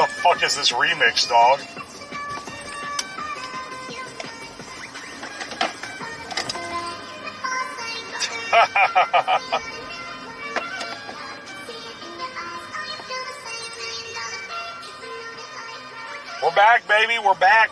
the fuck is this remix, dog? We're back, baby. We're back.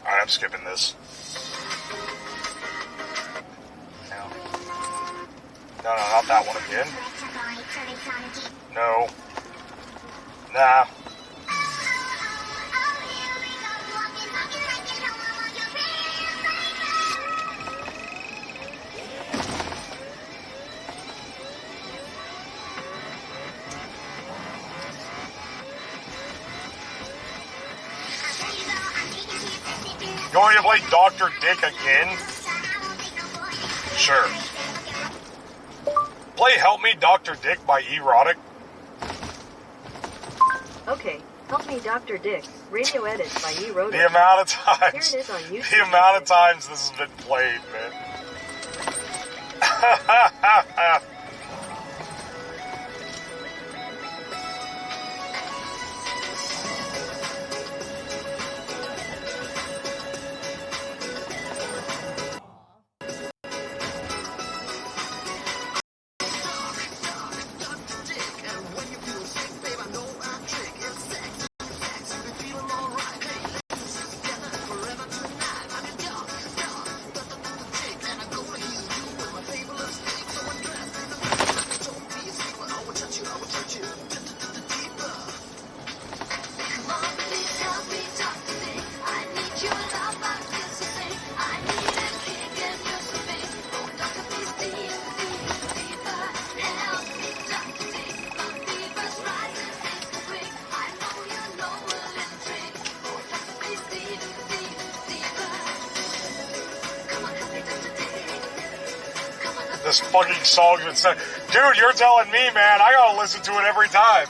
I'm skipping this. No. No, not that one again. No. Nah. You want me to play Dr. Dick again? Sure. Play Help Me Dr. Dick by Erotic. Okay, Help Me Dr. Dick, radio edit by Erotic. The amount of times. Here it is on YouTube. The amount of times this has been played, man. This fucking song's been said. Dude, you're telling me, man. I gotta listen to it every time.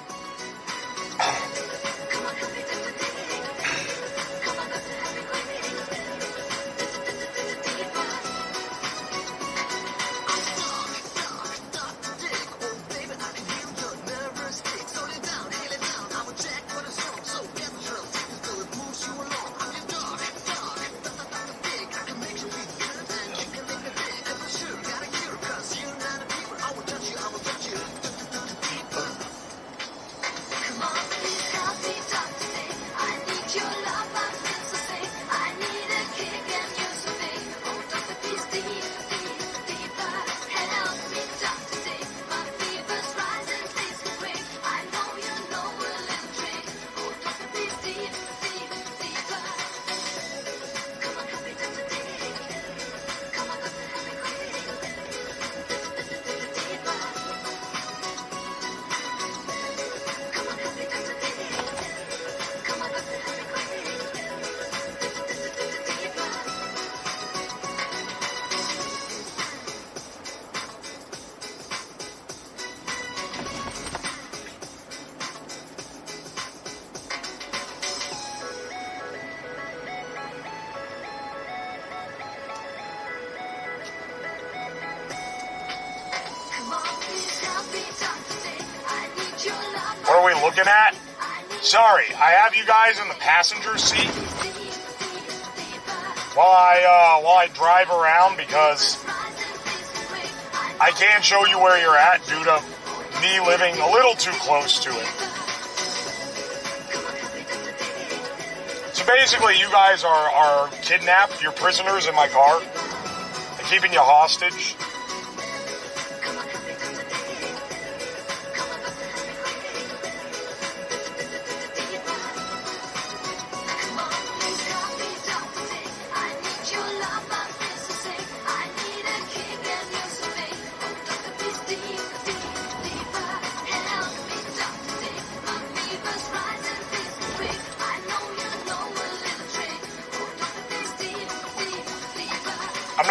What are we looking at? Sorry, I have you guys in the passenger seat while I drive around because I can't show you where you're at due to me living a little too close to it. So basically, you guys are kidnapped. You're prisoners in my car. They're keeping you hostage.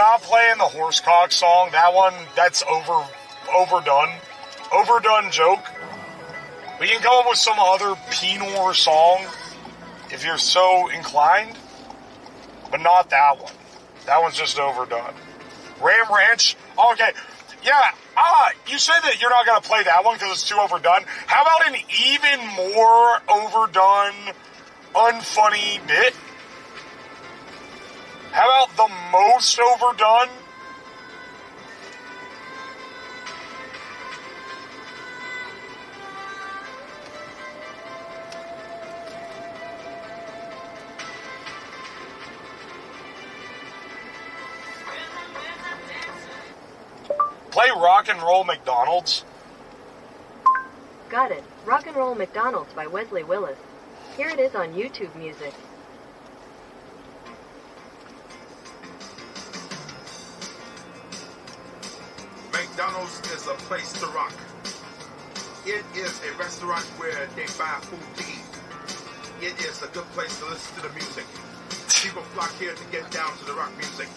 not playing the horsecock song. That one, that's overdone. Overdone joke. We can come up with some other Pinor song if you're so inclined, but not that one. That one's just overdone. Ram Ranch. Okay. Yeah. You said that you're not going to play that one because it's too overdone. How about an even more overdone, unfunny bit? How about the most overdone? Play Rock and Roll McDonald's. Got it. Rock and Roll McDonald's by Wesley Willis. Here it is on YouTube Music. McDonald's is a place to rock. It is a restaurant where they buy food to eat. It is a good place to listen to the music. People flock here to get down to the rock music.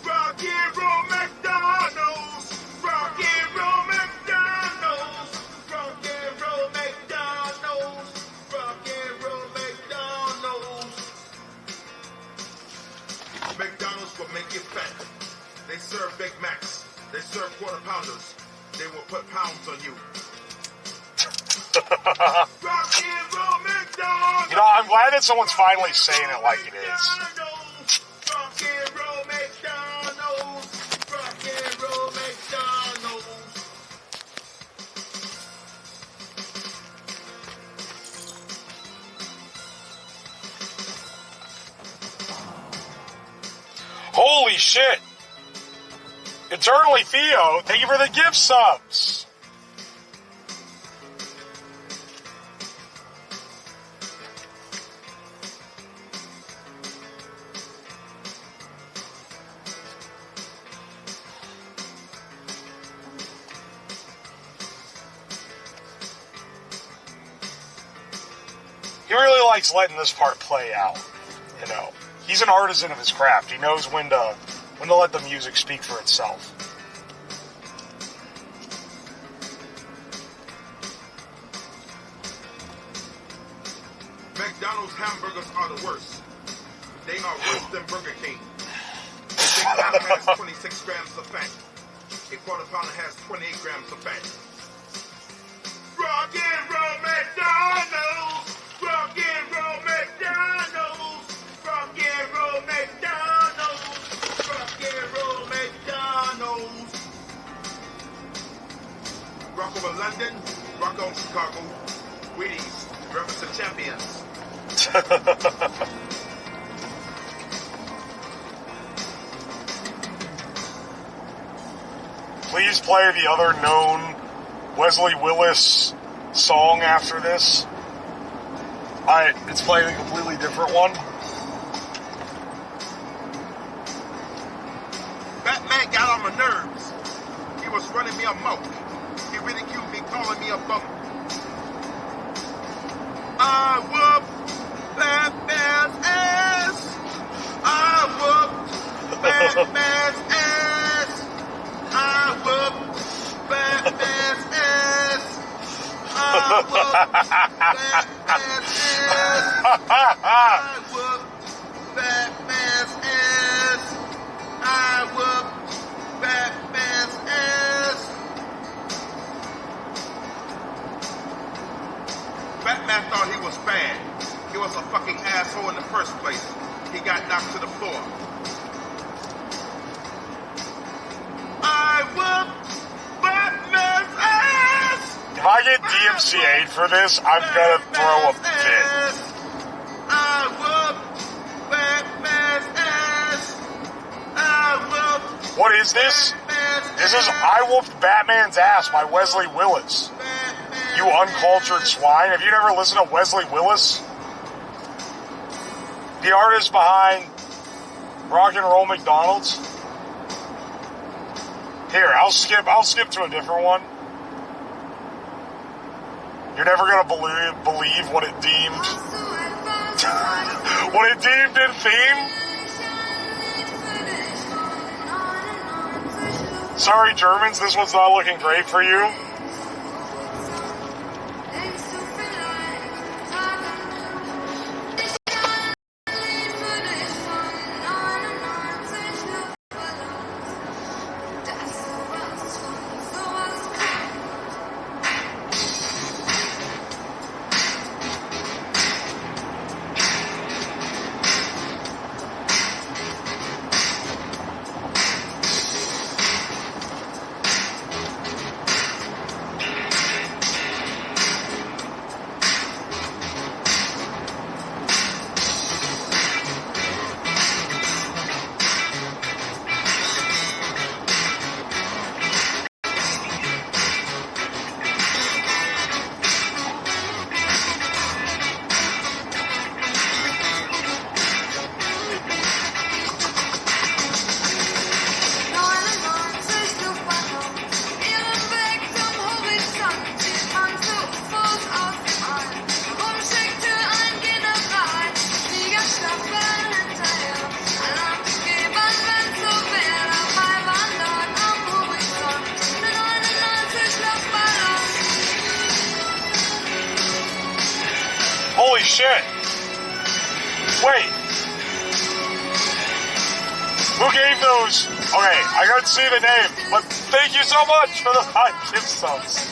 Rock and roll McDonald's. Rock and roll McDonald's. Rock and roll McDonald's. Rock and roll McDonald's. McDonald's will make you fat. They serve Big Macs. They serve quarter pounders. They will put pounds on you. Rock and roll McDonald's. You know, I'm glad that someone's finally saying it like it is. Rock and roll McDonald's. Rock and roll McDonald's. Holy shit! Eternally Theo, thank you for the gift subs! He really likes letting this part play out, you know. He's an artisan of his craft. He knows when to let the music speak for itself. McDonald's hamburgers are the worst. They are worse than Burger King. A Big Mac has 26 grams of fat. A quarter pounder has 28 grams of fat. Rock and roll McDonald's. Rock and roll McDonald's. Rock and roll McDonald's. Rock and roll McDonald's. Rock over London. Rock on Chicago. Wheaties. Represent champions. Please play the other known Wesley Willis song after this. It's playing a completely different one. Batman got on my nerves. He was running me amok. He ridiculed me, calling me a bum. I whooped Batman's ass. I whooped Batman's ass. I whooped Batman's ass. I whooped Batman's ass. I whooped Batman's ass. I whooped Batman's ass. Batman thought he was bad. He was a fucking asshole in the first place. He got knocked to the floor. I whooped Batman's ass! If I get DMCA'd for this, I'm gonna throw a fit. I whooped Batman's ass! I whooped What is this? Batman's This is ass. I Whooped Batman's Ass by Wesley Willis. You uncultured swine. Have you never listened to Wesley Willis? The artist behind Rock and Roll McDonald's? Here, I'll skip to a different one. You're never gonna believe what it deemed what it deemed in theme. Sorry, Germans, this one's not looking great for you. Holy shit! Wait! Who gave those? Okay, I couldn't see the name, but thank you so much for the 5 gift subs.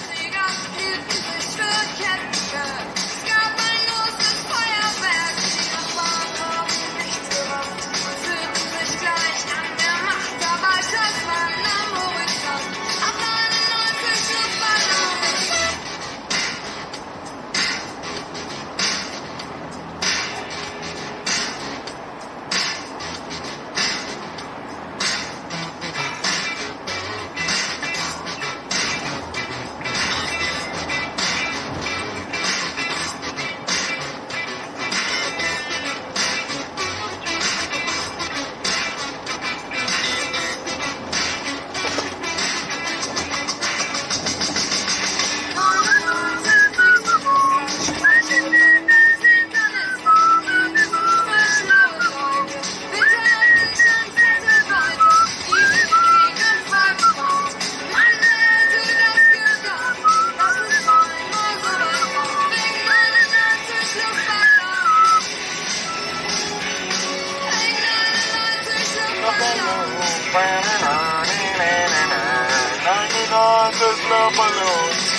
Balloons.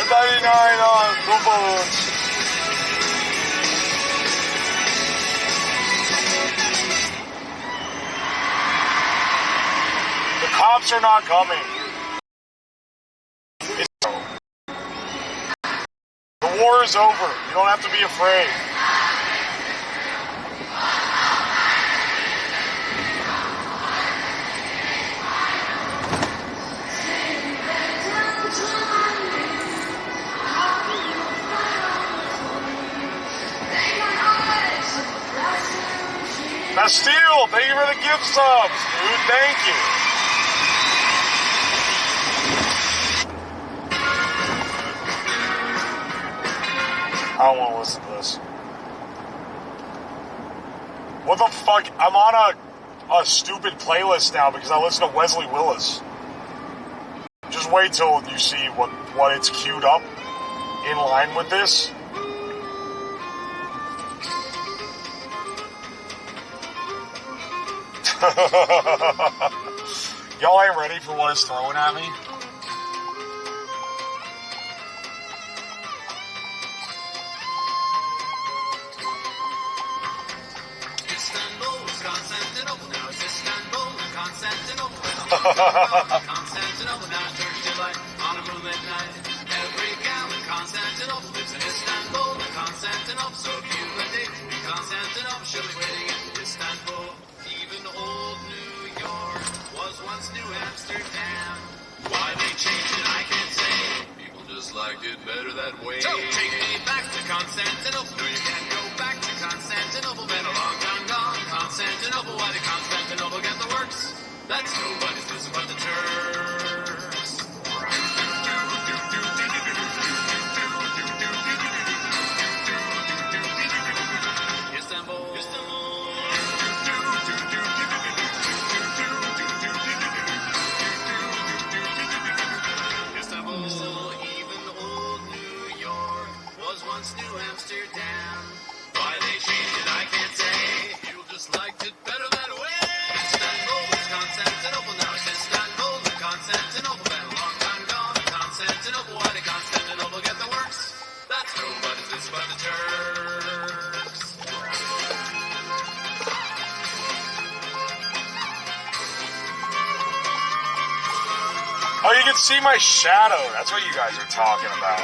99 on balloons. The cops are not coming. The war is over. You don't have to be afraid. Bastille, thank you for the gift subs, dude. Thank you. I don't want to listen to this. What the fuck? I'm on a stupid playlist now because I listen to Wesley Willis. Just wait till you see what it's queued up in line with this. Y'all ain't ready for what it's throwing at me? Istanbul, Constantinople, now it's Istanbul, Constantinople. Constantinople, now it's Turkish delight on a moonlit night. Every gal in Constantinople lives in Istanbul, Constantinople. So if you a date in Constantinople, she'll be waiting in Istanbul. Even old New York was once New Amsterdam. Why they changed it, I can't say. People just liked it better that way. So take me back to Constantinople. No, you can't go back to Constantinople. Been a long time gone. Constantinople, why did Constantinople get the works? That's nobody's business but the Turks. Istanbul. Oh, you can see my shadow. That's what you guys are talking about.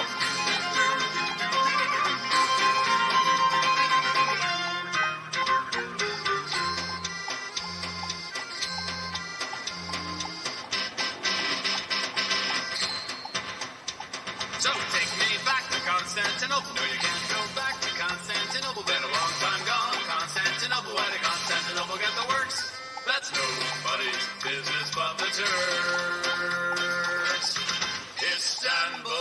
So take me back to Constantinople. No, you can't go back to Constantinople. Been a long time gone. Constantinople, why did Constantinople get the works? That's nobody's business but the Turks. Istanbul.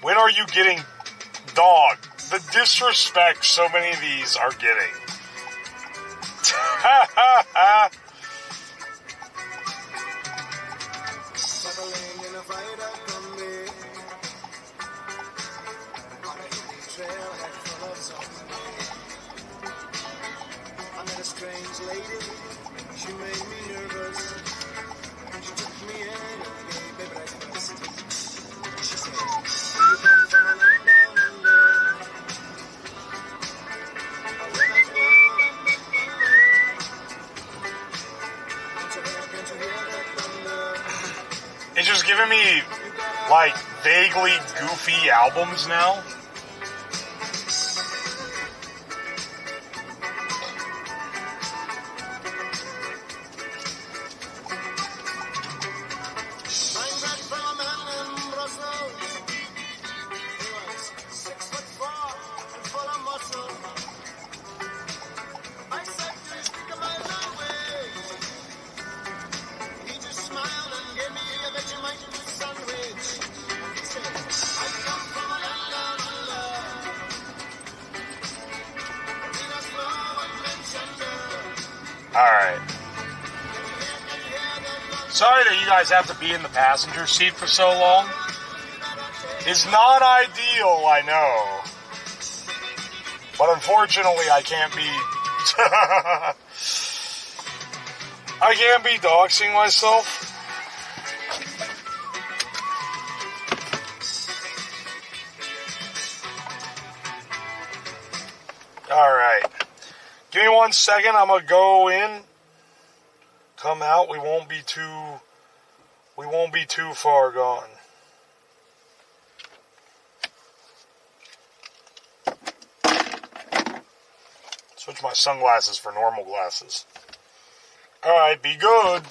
When are you getting dog? The disrespect so many of these are getting. I met a strange lady, she made me nervous. She took me in and gave me breakfast. She said, "Do you come from a land down under?" When I told her, can't you hear that thunder? It's just giving me, like, vaguely goofy albums now. Alright. Sorry that you guys have to be in the passenger seat for so long. It's not ideal, I know. But unfortunately, I can't be... I can't be doxing myself. Alright. Give me 1 second, I'm gonna go in, come out, we won't be too far gone. Switch my sunglasses for normal glasses. Alright, be good.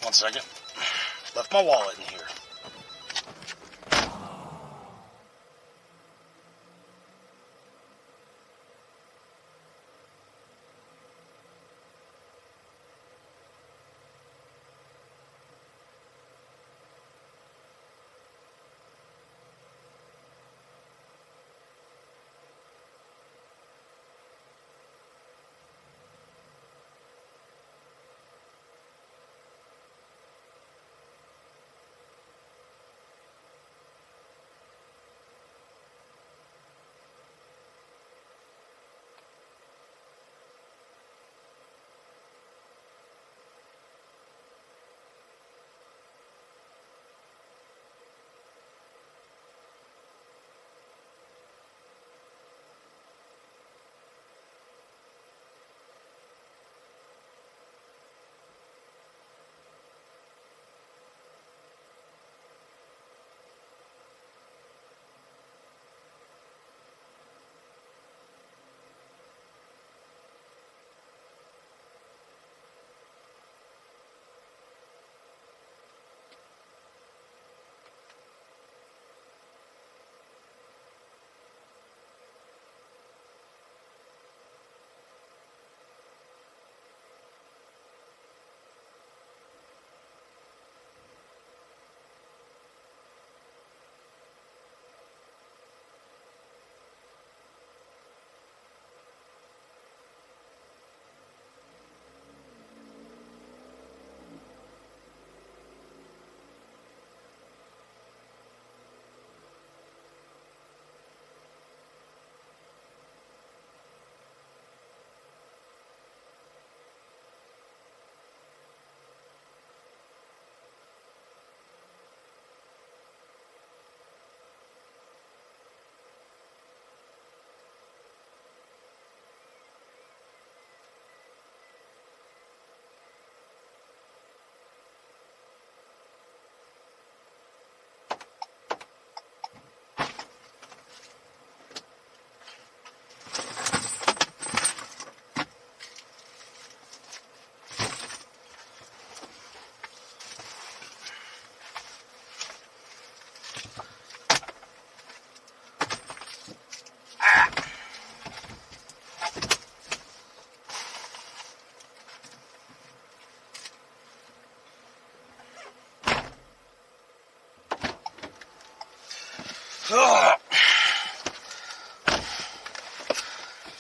1 second. Left my wallet in here.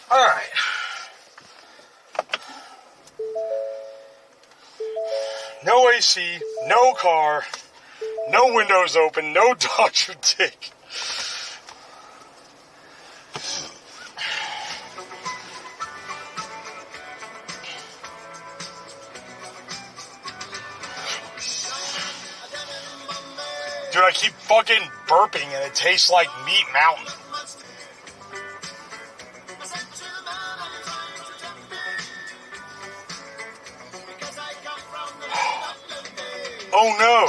Alright. No AC, no car, no windows open, no Dr. Dick. Dude, I keep fucking burping and it tastes like Meat Mountain. Oh no.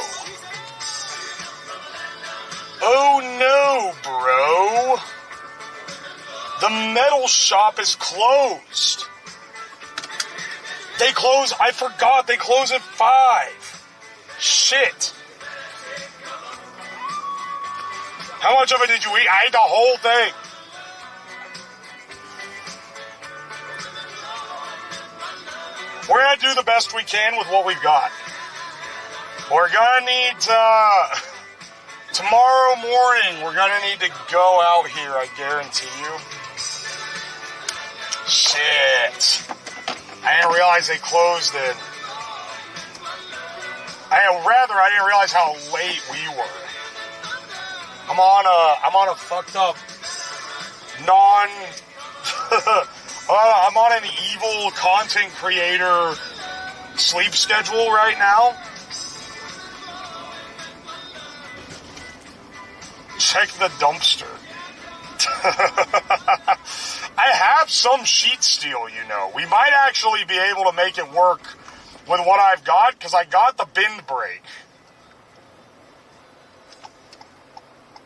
Oh no, bro. The metal shop is closed. They close, I forgot, they close at 5. Shit. How much of it did you eat? I ate the whole thing. We're going to do the best we can with what we've got. We're going to need, tomorrow morning, we're going to need to go out here, I guarantee you. Shit. I didn't realize they closed it. I didn't realize how late we were. I'm on a fucked up I'm on an evil content creator sleep schedule right now. Check the dumpster. I have some sheet steel, you know. We might actually be able to make it work with what I've got, because I got the bin brake.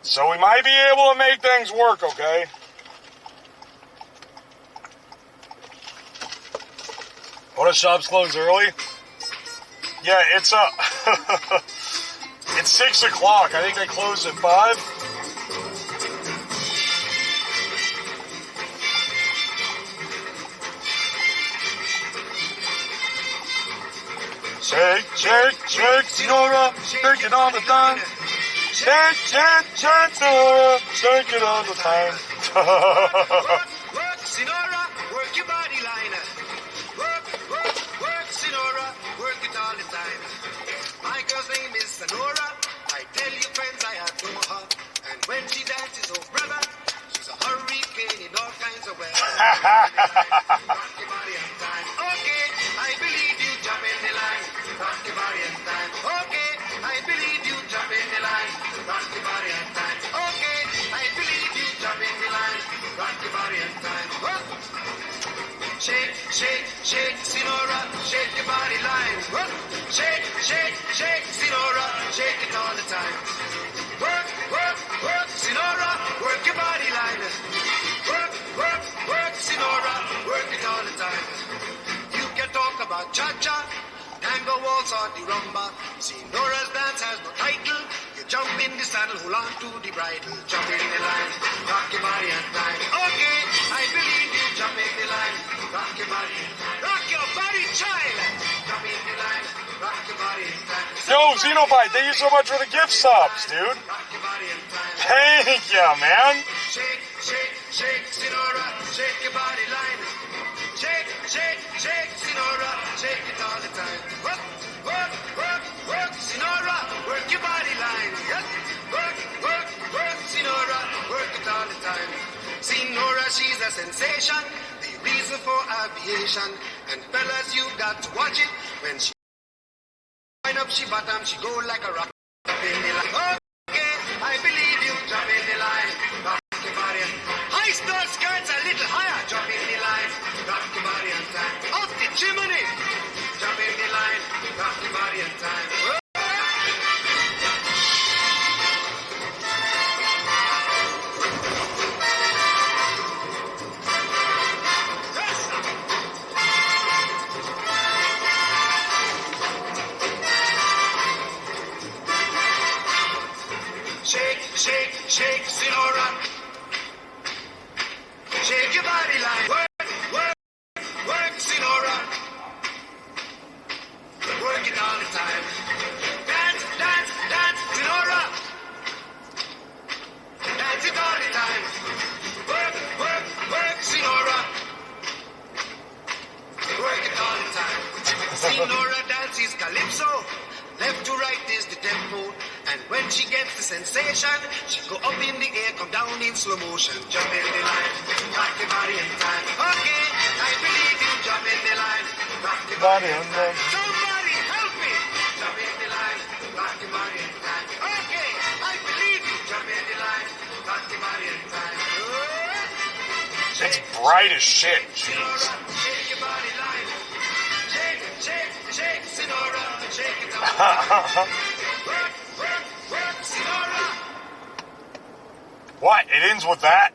So we might be able to make things work, okay? What if shops close early? Yeah, it's it's 6 o'clock. I think they close at 5. Shake, shake, shake, Senora, shake it all the time. Shake, shake, shake, Senora, shake it all the time. Work, Senora, work your body line. Work, Senora, work it all the time. My girl's name is Sonora. I tell you, friends, I adore her. And when she dances, oh brother, she's a hurricane in all kinds of weather. Rock your body on time. Okay, I believe you. Jump in the line. Rock your body on time. Okay, I believe you. Jump in the line. Rock your body on time. Okay, I believe you. Jump in the line. Rock your body on time. Whoa. Shake, shake, shake, Senora, shake your body line. Whoa. Shake, shake, shake, Senora, shake it all the time. Work, work, work, Senora, work your body line. Work, work, work, Senora, work it all the time. You can talk about cha-cha, tango waltz or the rumba. Senora's dance has no title. You jump in the saddle, hold on to the bridle. Jump in the line, rock your body and time. Okay, I believe you. Jump in the line, rock your body, child. Jump in the line, rock your body and time. Yo, Xenobite, thank you so much for the gift subs, dude. Rock your body and time. Thank you, man. Shake, shake, shake, Senora, shake your body line. Shake, shake, shake, Senora, shake it all the time. Work, work, work, work, Senora, work your body line. Yes. Work, work, work, Senora, work it all the time. Senora, she's a sensation, the reason for aviation. And fellas, you got to watch it. When she wind up, she bottom, she go like a rock. Up in the line. Okay, I believe you. Jump in the line. Rock your body. High star skirts a little higher. Jump in the line. Rock your body on time. Up the chimney. Jump in the line. Rock your body on time. Shake, shake, shake, Senora. Shake your body line. Work, work, work, Senora. Work it all the time. Dance, dance, dance, Senora. Dance it all the time. Work, work, work, Senora. Work it all the time. Senora dances calypso. Left to right is the tempo. And when she gets the sensation, she go up in the air, come down in slow motion. Jump in the line, rock your body in time. Okay, I believe you. Jump in the line, rock your body in time. Somebody help me. Jump in the line, rock your body in time. Okay, I believe you. Jump in the line, rock your body in time. It's bright as shit. Jeez. Shake your body line. Shake, shake, shake, Senora. Shake it out. Work, work, work, Senora. What? It ends with that?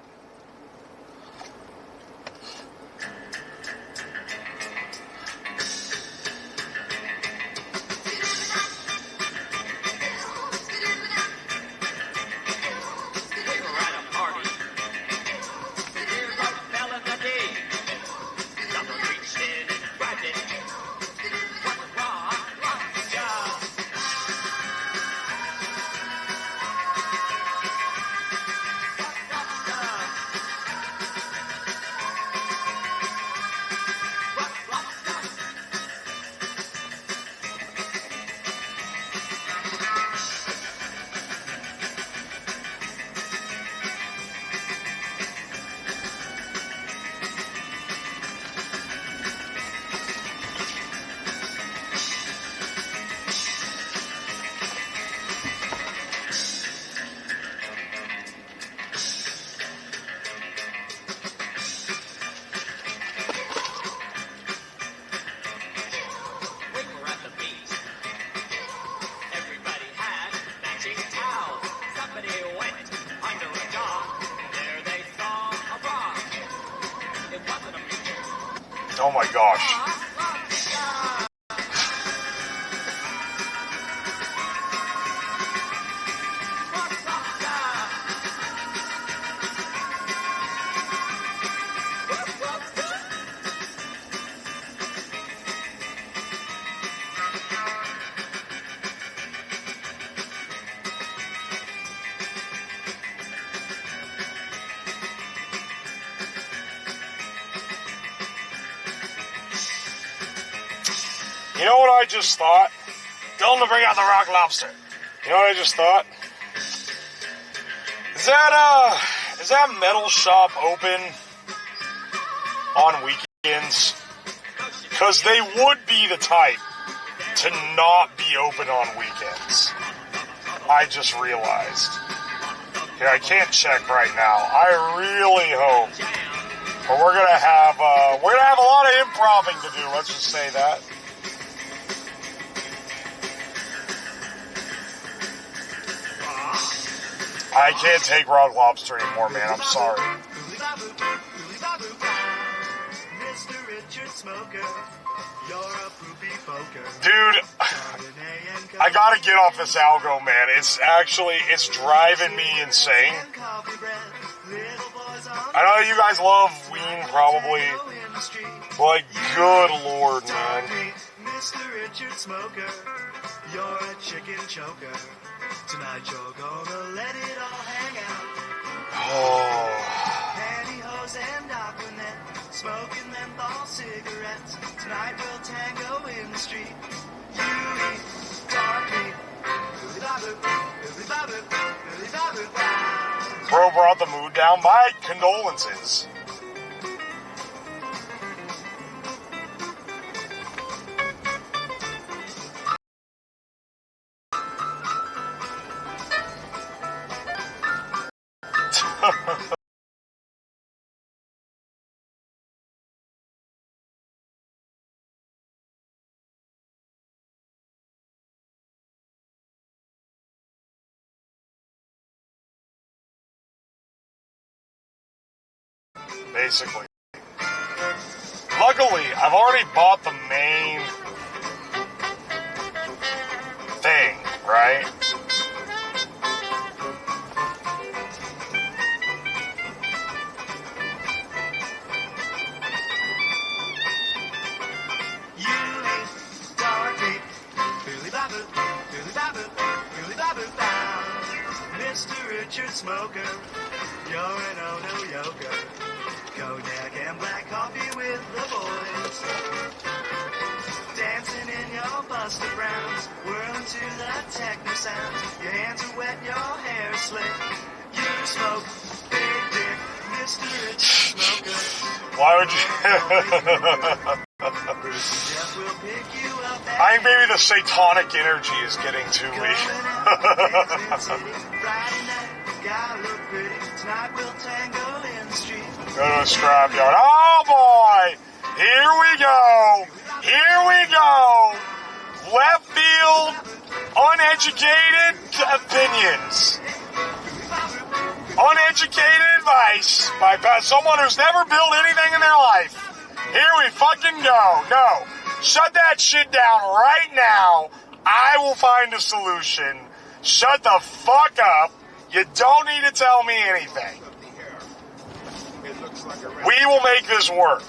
Oh my gosh. You know what I just thought? Tell them to bring out the rock lobster. You know what I just thought? Is that metal shop open on weekends? Because they would be the type to not be open on weekends. I just realized. Here, I can't check right now. I really hope. But we're gonna have a lot of improving to do. Let's just say that. I can't take rock lobster anymore, man. I'm sorry. Dude, I gotta get off this algo, man. It's driving me insane. I know you guys love Ween, probably. But good lord, man. Mr. Richard Smoker, you're a chicken choker. Tonight you're gonna let it all hang out. Oh. Pantyhose and Aquanet, smoking menthol cigarettes. Tonight we'll tango in the street. You eat dark meat. Bro brought the mood down. My condolences. Basically. Luckily, I've already bought the main thing, right? Mr. Richard Smoker, you're an oh-no yoker. Cognac and black coffee with the boys. Dancing in your Buster Browns, whirling to the techno sounds. Your hands are wet, your hair is slick. You smoke big dick, Mr. Richard Smoker. Why would you? I think maybe the satanic energy is getting to me. Go to a scrapyard. Oh boy! Here we go! Here we go! Left field, uneducated opinions. Uneducated advice by someone who's never built anything in their life. Here we fucking go. No. Shut that shit down right now. I will find a solution. Shut the fuck up. You don't need to tell me anything. We will make this work.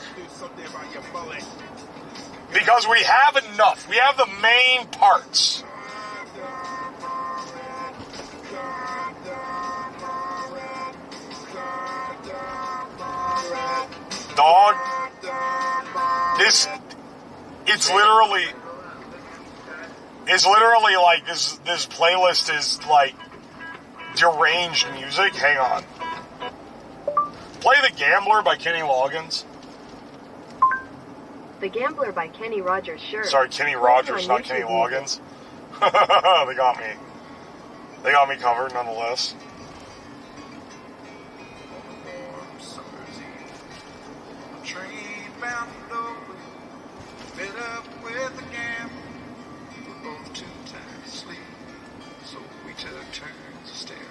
Because we have enough. We have the main parts. Dog, it's literally like this playlist is like deranged music. Hang on. Play The Gambler by Kenny Loggins. The Gambler by Kenny Rogers, sure. Sorry, Kenny Rogers, not Kenny Loggins. They got me. They got me covered nonetheless. Bound over, fed up with the gamble. We're both too tired to sleep, so we took turns staring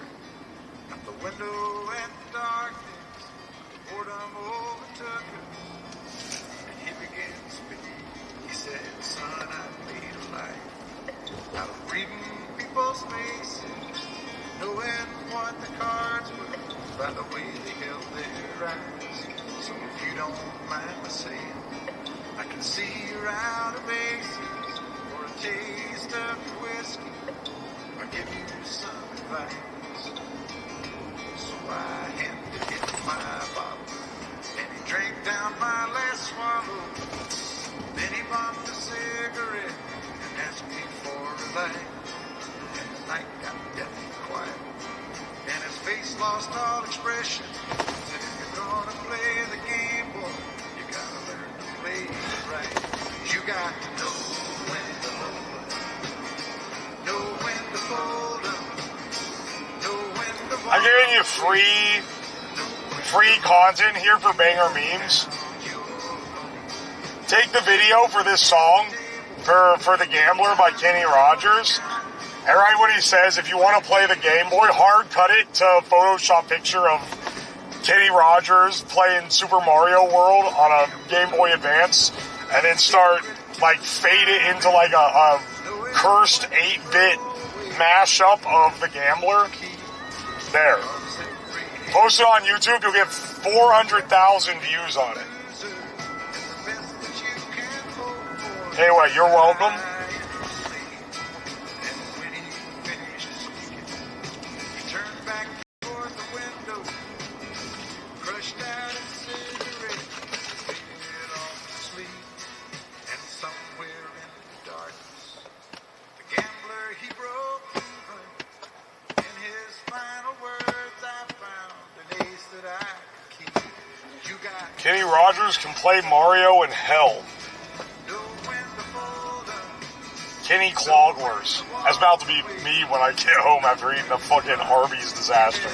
out the window at the darkness. Boredom overtook us, and he began to speak. He said, son, I made a life out of reading people's faces, knowing what the cards were by the way they held their eyes. So if you don't mind my saying, I can see you're out of aces for a taste of your whiskey. I'll give you some advice. So I handed him my bottle, and he drank down my last swallow. Then he popped a cigarette light. And the night got deathly quiet. And his face lost all expression. Said, if you're gonna play the game, boy, you gotta learn to play it right. You got to know when to hold up, know when to fold up, know when to walk. I'm giving you free content here for Banger Memes. Take the video for this song, for The Gambler by Kenny Rogers, and write what he says. If you want to play the Game Boy, hard cut it to a Photoshop picture of Kenny Rogers playing Super Mario World on a Game Boy Advance, and then start, like, fade it into, like, a cursed 8-bit mashup of The Gambler. There. Post it on YouTube, you'll get 400,000 views on it. Anyway, you're welcome. Kenny Rogers can play Mario in hell. Kenny Cloggers. That's about to be me when I get home after eating a fucking Arby's disaster.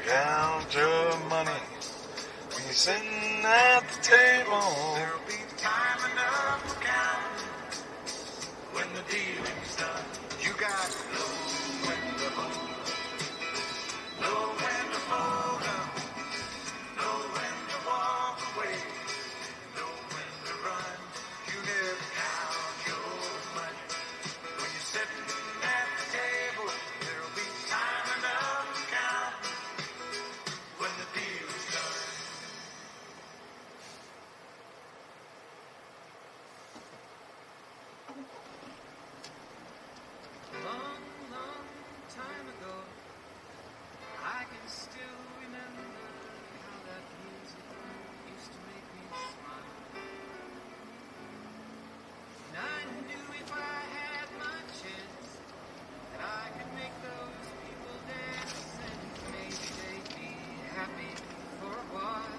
Count your money when you're sitting at the table. There'll be time enough for counting when the dealing's done. You got to know when to hold up, know when to fold up, know when to walk away, know when to run. You never count your money when you're sitting at the table. There'll be time enough to count when the deal is done. Long, long time ago, I can still remember how that music used to make me smile. And I knew if I had my chance that I could make those people dance, and maybe they'd be happy for a while.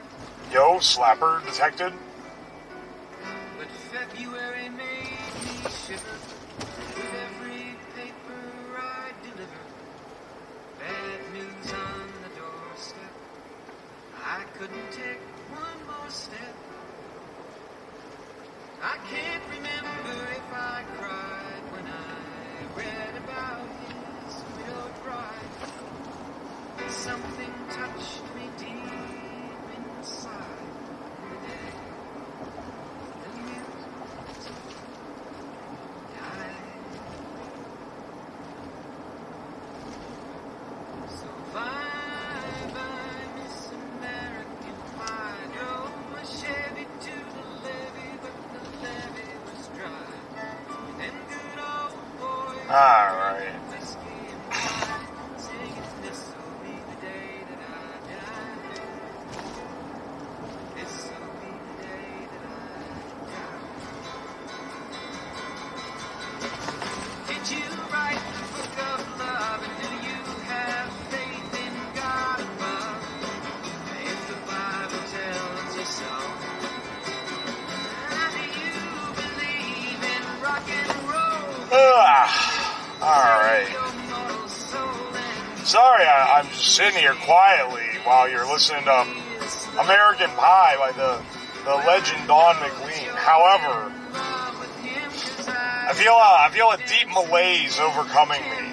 Yo, slapper detected. But February made me shiver with every paper I deliver. Bad news on the doorstep. I couldn't take one more step. I can't remember if I cried when I read about his widowed bride. Something touched me deep inside the day the music died. So bye-bye, Miss American Pie. Drove my Chevy to the levee, but the levee was dry. And then good old boys Alright. whiskey and wine, singing, this'll be the day that I die. This'll be the day that I die. Did you write the book of love, and do you have faith in God above? If the Bible tells you so, do you believe in rock and roll? Alright. Your mortal soul and Sorry, I'm just sitting here quietly while you're listening to American Pie by the legend Don McLean. However, love with him, 'cause I feel a deep malaise overcoming me.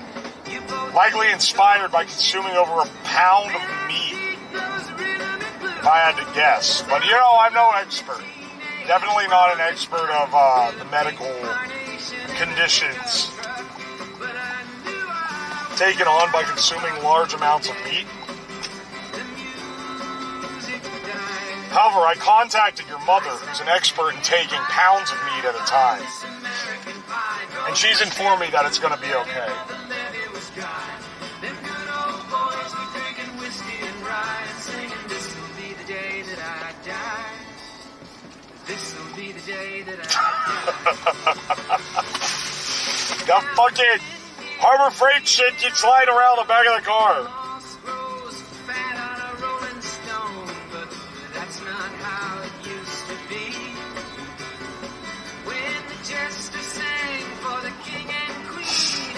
you both Likely inspired by consuming over a pound of meat, those rhythm and blues. if I had to guess. But you know, I'm no expert. Definitely not an expert of the medical conditions But I knew I was taken on by consuming large amounts of meat. the music died. However, I contacted your mother, who's an expert in taking pounds of meat at a time. And she's informed me that it's going to be okay. That fucking Harbor Freight shit keeps lying around the back of the car.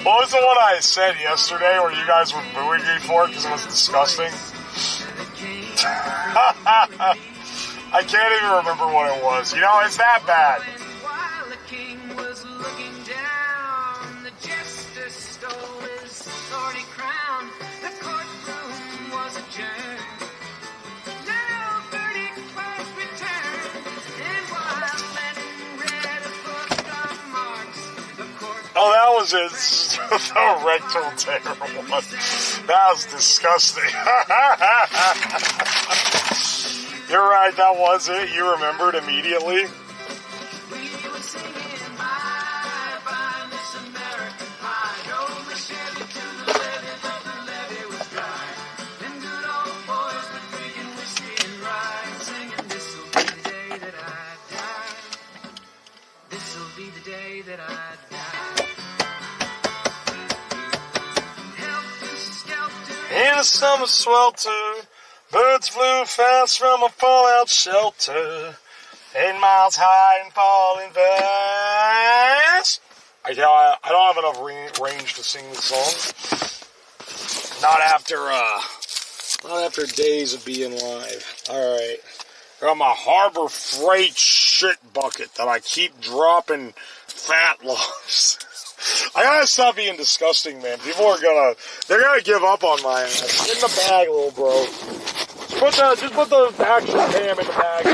What was the one I said yesterday where you guys were booing me for it because it was disgusting? I can't even remember what it was. You know, it's that bad. Oh, that was it. The rectal tear one. That was disgusting. You're right, that was it. You remembered immediately. This'll be the day that I die. In a summer swelter, birds flew fast from a fallout shelter, 8 miles high and falling fast. I don't have enough range to sing this song. Not after days of being live. All right, I got my Harbor Freight shit bucket that I keep dropping fat logs. I gotta stop being disgusting, man. People are they're gonna give up on my ass. Get in the bag, little bro. Just put the actual ham in the bag.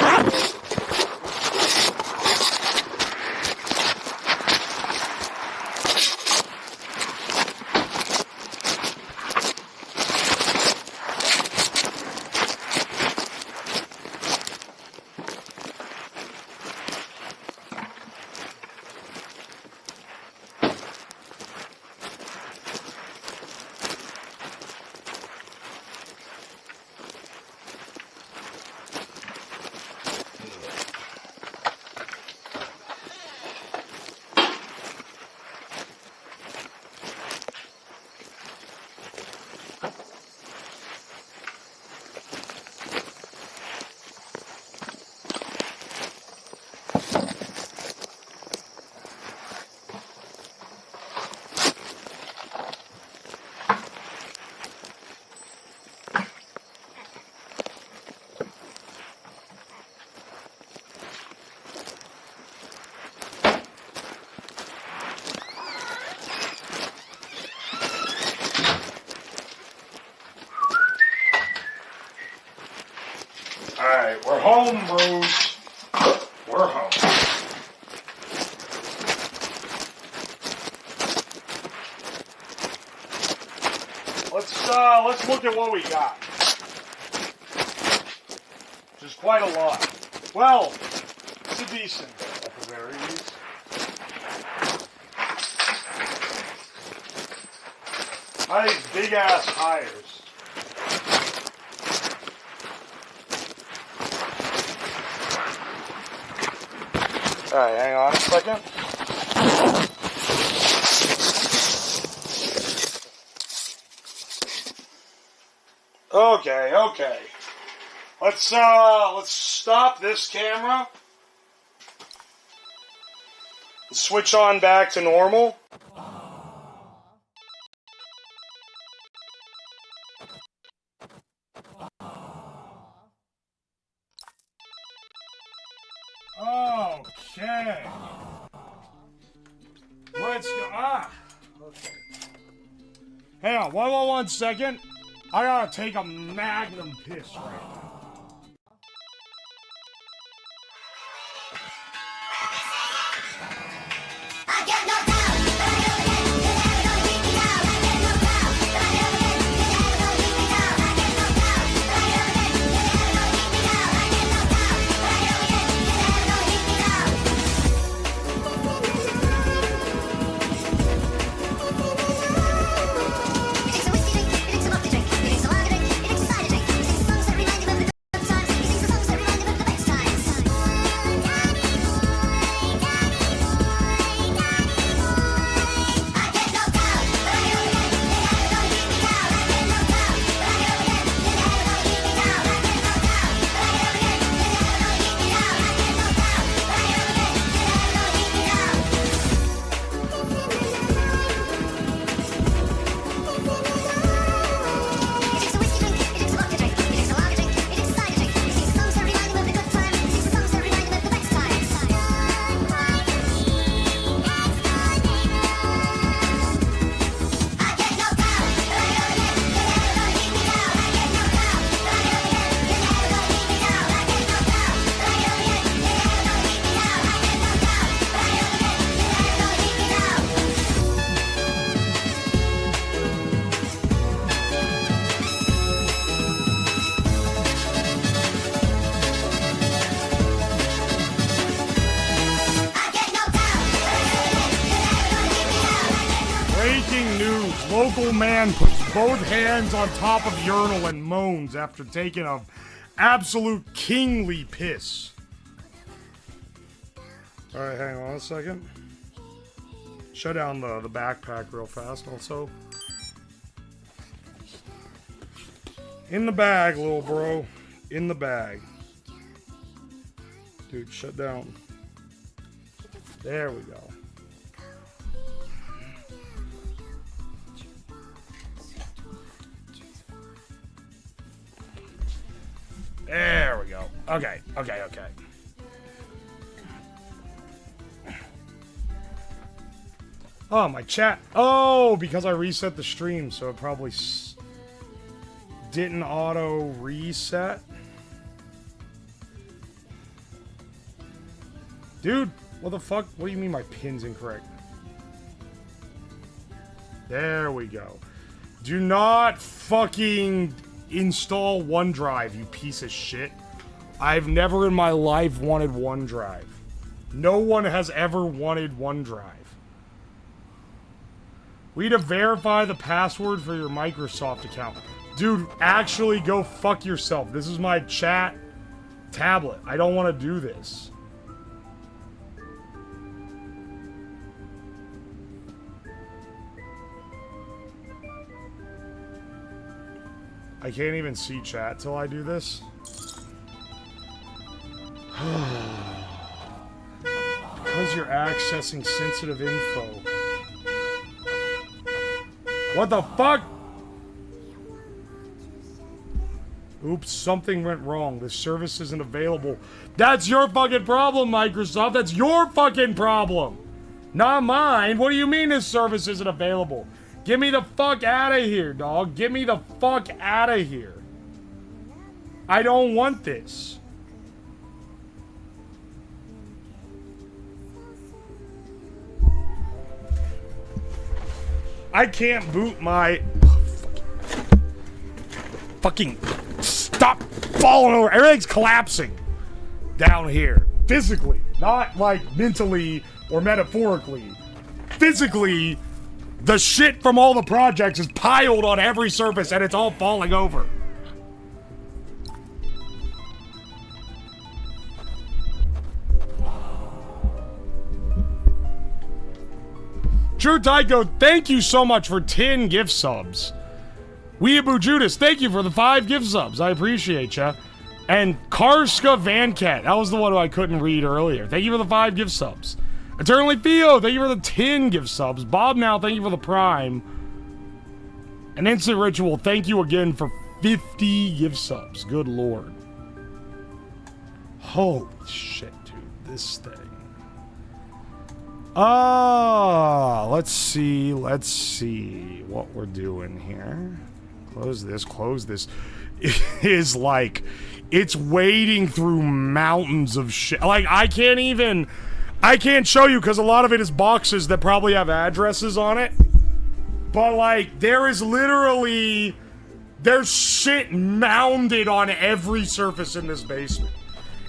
Alright, we're home, bros. We're home. Let's look at what we got. Which is quite a lot. Well, it's a decent bit at the very least. Nice big ass tires. Alright, hang on a second. Okay. Let's stop this camera. Switch on back to normal. Okay. Let's go. Okay. Hang on, one second. I gotta take a magnum piss right now. old man puts both hands on top of urinal and moans after taking a absolute kingly piss. Alright, hang on a second. Shut down the backpack real fast also. In the bag, little bro. In the bag. Dude, shut down. There we go. There we go. Okay. Oh, my chat. Oh, because I reset the stream, so it probably didn't auto reset. Dude, what the fuck? What do you mean my pin's incorrect? There we go. Do not fucking install OneDrive, you piece of shit. I've never in my life wanted OneDrive. No one has ever wanted OneDrive. We need to verify the password for your Microsoft account. Dude, actually go fuck yourself. This is my chat tablet. I don't want to do this. I can't even see chat till I do this. Because you're accessing sensitive info. What the fuck? Oops, something went wrong. This service isn't available. That's your fucking problem, Microsoft. That's your fucking problem. Not mine. What do you mean this service isn't available? Get me the fuck out of here, dog. Get me the fuck out of here. I don't want this. I can't boot my... Fucking... Stop falling over. Everything's collapsing down here. Physically. Not like mentally or metaphorically. Physically... The shit from all the projects is piled on every surface and it's all falling over. True Tycho, thank you so much for 10 gift subs. Weeaboo Judas, thank you for the 5 gift subs. I appreciate ya. And Karska Vancat, that was the one who I couldn't read earlier. Thank you for the 5 gift subs. Eternally Theo, thank you for the 10 gift subs. Bob Now, thank you for the Prime. And Instant Ritual, thank you again for 50 gift subs. Good lord. Holy shit, dude. This thing. Let's see what we're doing here. Close this. It is like, it's wading through mountains of shit. Like, I can't show you because a lot of it is boxes that probably have addresses on it. But, like, there's shit mounded on every surface in this basement.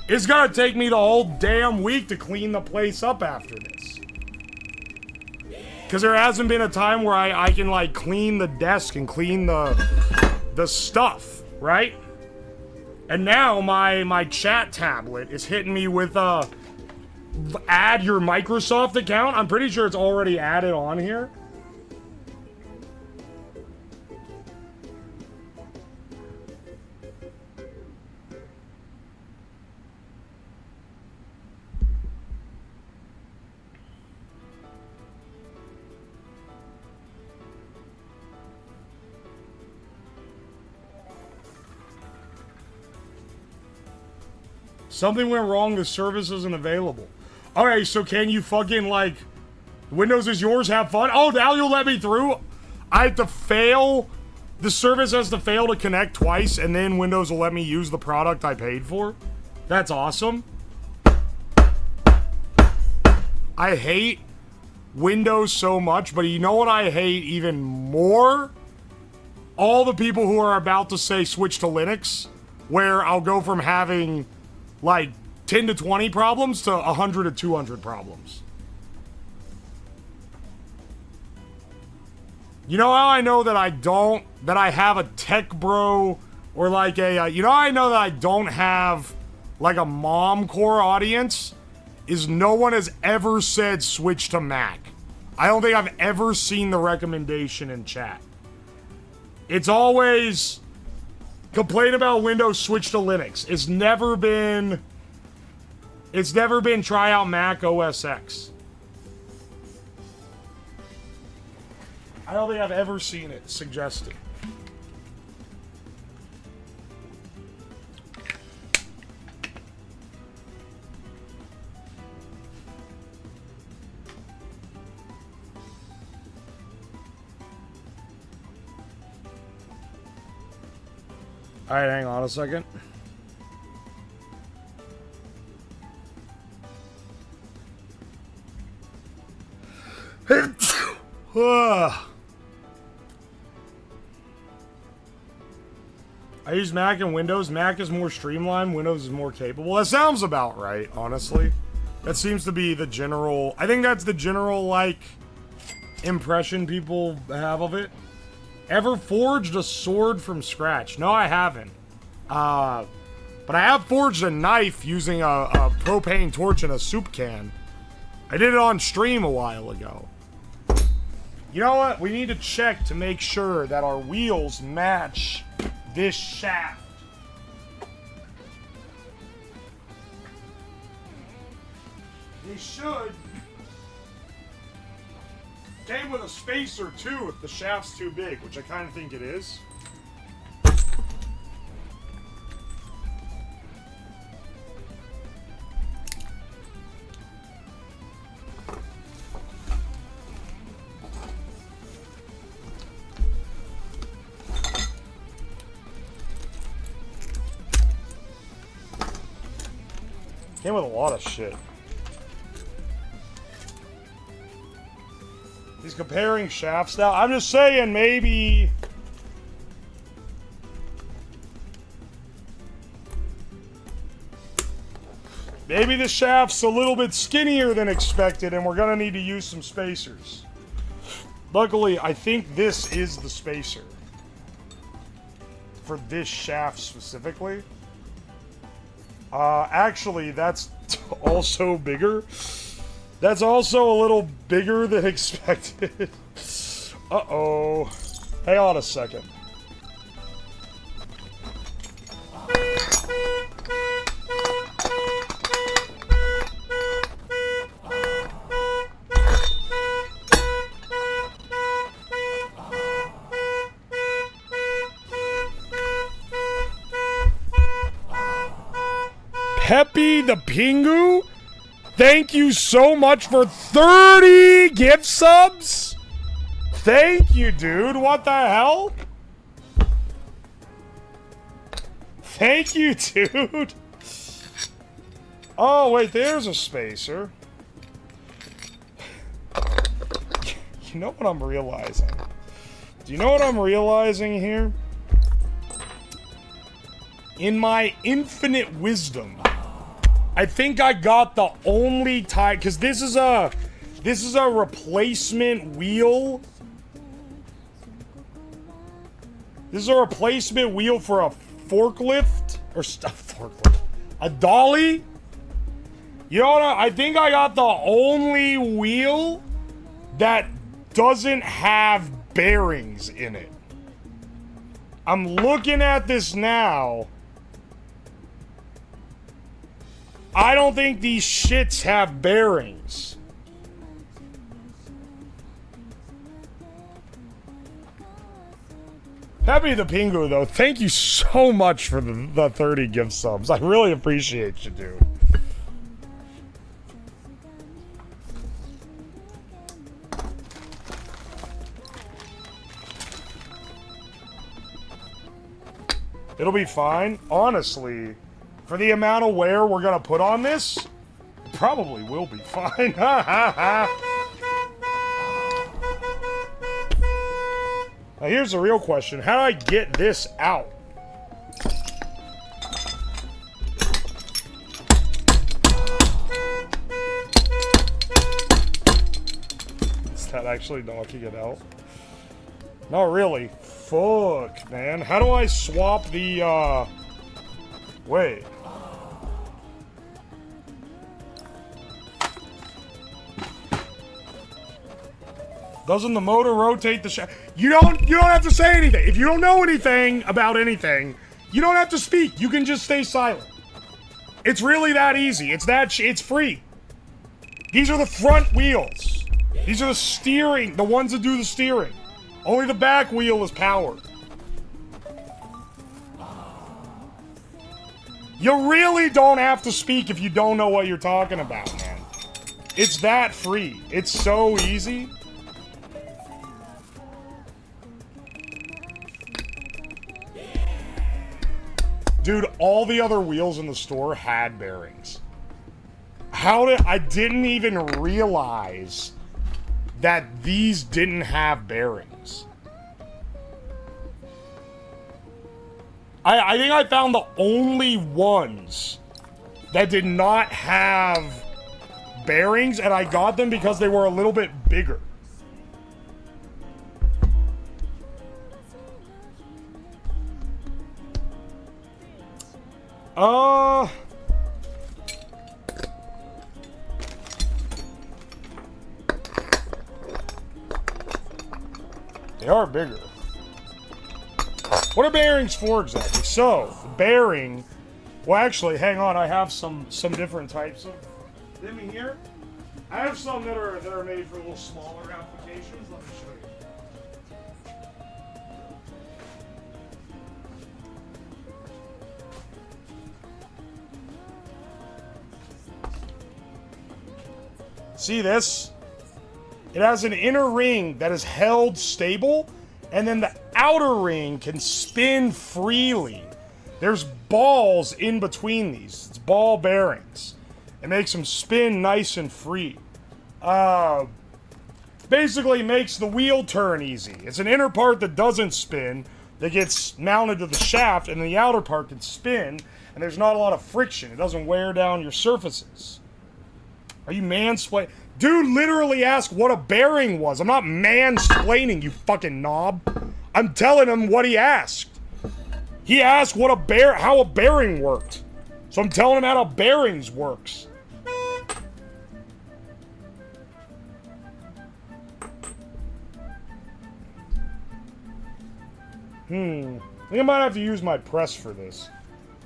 It's gonna take me the whole damn week to clean the place up after this. Because there hasn't been a time where I can, like, clean the desk and clean the stuff, right? And now my chat tablet is hitting me with add your Microsoft account. I'm pretty sure it's already added on here. Something went wrong, the service isn't available. Okay, so can you fucking, like, Windows is yours, have fun? Oh, now you'll let me through? I have to fail? The service has to fail to connect twice, and then Windows will let me use the product I paid for? That's awesome. I hate Windows so much, but you know what I hate even more? All the people who are about to say switch to Linux, where I'll go from having, like, 10 to 20 problems to 100 to 200 problems. You know how I know that I have a tech bro or like a, you know how I know that I don't have like a mom core audience? Is no one has ever said switch to Mac. I don't think I've ever seen the recommendation in chat. It's always complain about Windows, switch to Linux. It's never been try out Mac OS X. I don't think I've ever seen it suggested. All right, hang on a second. I use Mac and Windows. Mac is more streamlined. Windows is more capable. That sounds about right, honestly. That seems to be the general... I think that's the general, like, impression people have of it. Ever forged a sword from scratch? No, I haven't. But I have forged a knife using a propane torch and a soup can. I did it on stream a while ago. You know what? We need to check to make sure that our wheels match this shaft. They should. Same with a spacer too if the shaft's too big, which I kind of think it is. Came with a lot of shit. He's comparing shafts now. I'm just saying, maybe... Maybe the shaft's a little bit skinnier than expected, and we're gonna need to use some spacers. Luckily, I think this is the spacer. For this shaft specifically. Actually, that's also bigger. That's also a little bigger than expected. Uh-oh. Hang on a second. Peppy the Pingu? Thank you so much for 30 gift subs. Thank you, dude. What the hell? Thank you, dude. Oh, wait, there's a spacer. You know what I'm realizing? Do you know what I'm realizing here? In my infinite wisdom, I think I got the only type, because this is a replacement wheel. This is a replacement wheel for a forklift or forklift, a dolly. You know what? I think I got the only wheel that doesn't have bearings in it. I'm looking at this now. I don't think these shits have bearings. Happy the Pingu, though. Thank you so much for the 30 gift subs. I really appreciate you, dude. It'll be fine. Honestly, for the amount of wear we're gonna put on this, it probably will be fine. Now here's the real question. How do I get this out? Is that actually knocking it out? Not really. Fuck, man. How do I swap the, Wait. Doesn't the motor rotate the shaft? You don't have to say anything. If you don't know anything about anything, you don't have to speak. You can just stay silent. It's really that easy. It's free. These are the front wheels. These are the steering, the ones that do the steering. Only the back wheel is powered. You really don't have to speak if you don't know what you're talking about, man. It's that free. It's so easy. Dude, all the other wheels in the store had bearings. I didn't even realize that these didn't have bearings. I think I found the only ones that did not have bearings, and I got them because they were a little bit bigger. They are bigger. What are bearings for exactly? So, the bearing... Well, actually, hang on. I have some different types of them in here. I have some that are made for a little smaller applications. Let me show you. See this? It has an inner ring that is held stable, and then the outer ring can spin freely. There's balls in between these. It's ball bearings. It makes them spin nice and free. Basically makes the wheel turn easy. It's an inner part that doesn't spin that gets mounted to the shaft, and the outer part can spin, and there's not a lot of friction. It doesn't wear down your surfaces. Are you mansplaining? Dude literally asked what a bearing was. I'm not mansplaining, you fucking knob. I'm telling him what he asked. He asked what how a bearing worked. So I'm telling him how bearings works. I think I might have to use my press for this.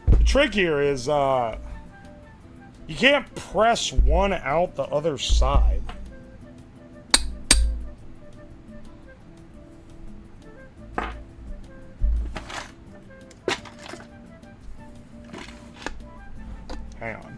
The trick here is, you can't press one out the other side. Hang on.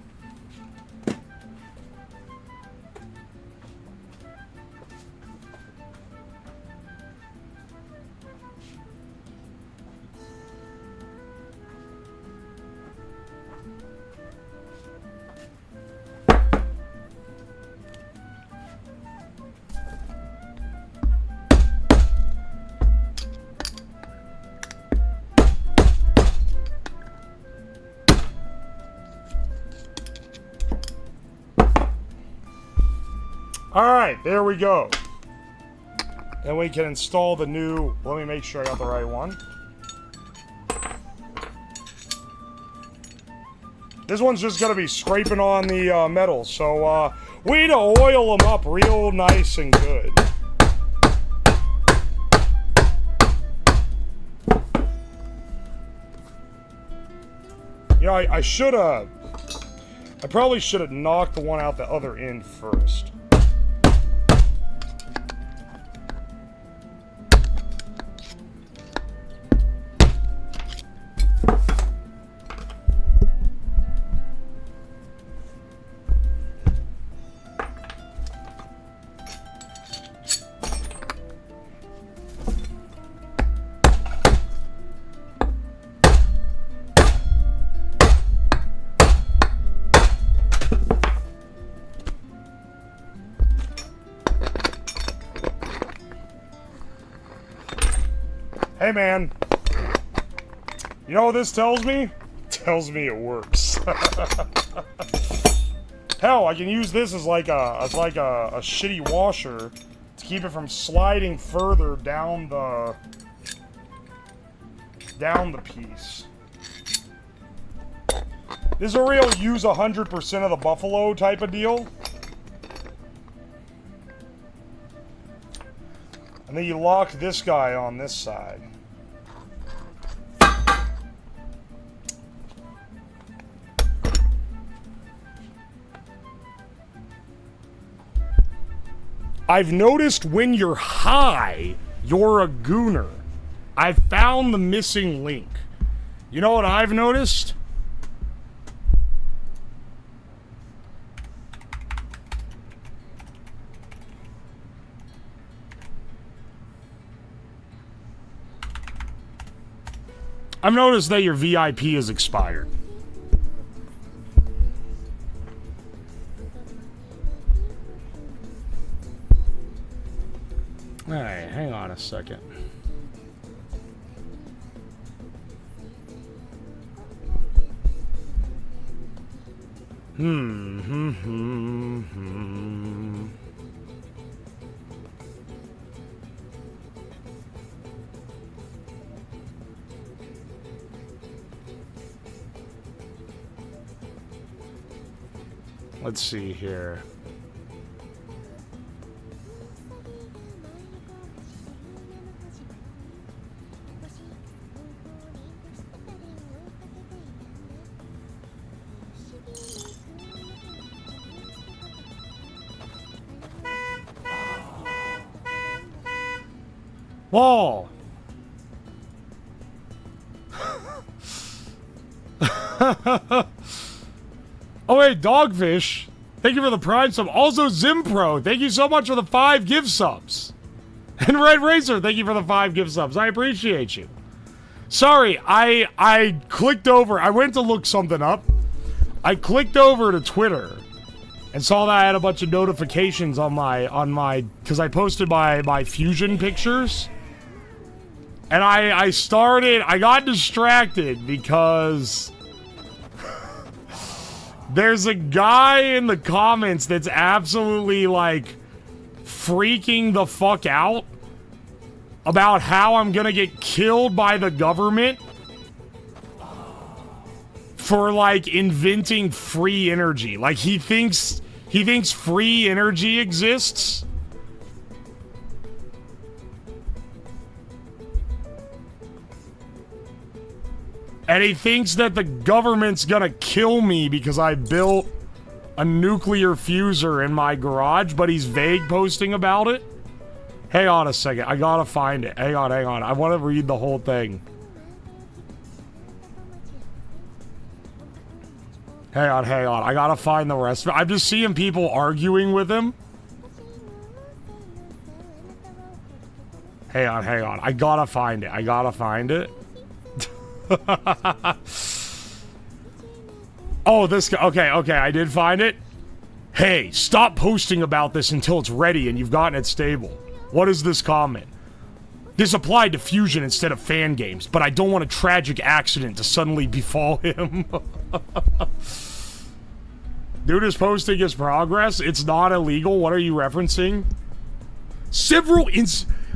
Alright, there we go. Then we can install the new... Let me make sure I got the right one. This one's just going to be scraping on the metal. So, we need to oil them up real nice and good. You know, I should have... I probably should have knocked the one out the other end first. Hey man, you know what this tells me? It tells me it works. Hell, I can use this as like a shitty washer to keep it from sliding further down the piece. This is a real use 100% of the buffalo type of deal. And then you lock this guy on this side. I've noticed when you're high, you're a gooner. I've found the missing link. You know what I've noticed? I've noticed that your VIP is expired. Alright, hang on a second. Let's see here. Whoa! Oh wait, Dogfish, thank you for the Prime sub. Also Zimpro, thank you so much for the 5 gift subs. And Red Racer, thank you for the 5 gift subs. I appreciate you. Sorry, I clicked over. I went to look something up. I clicked over to Twitter and saw that I had a bunch of notifications on my because I posted my fusion pictures. And I got distracted because there's a guy in the comments that's absolutely like freaking the fuck out about how I'm gonna get killed by the government for like inventing free energy. Like he thinks free energy exists. And he thinks that the government's gonna kill me because I built a nuclear fuser in my garage, but he's vague posting about it. Hang on a second. I gotta find it. Hang on. I want to read the whole thing. Hang on. I gotta find the rest of it. I'm just seeing people arguing with him. Hang on. I gotta find it. Oh, this guy. Okay, I did find it. Hey, stop posting about this until it's ready and you've gotten it stable. What is this comment? This applied to Fusion instead of fan games, but I don't want a tragic accident to suddenly befall him. Dude is posting his progress. It's not illegal. What are you referencing?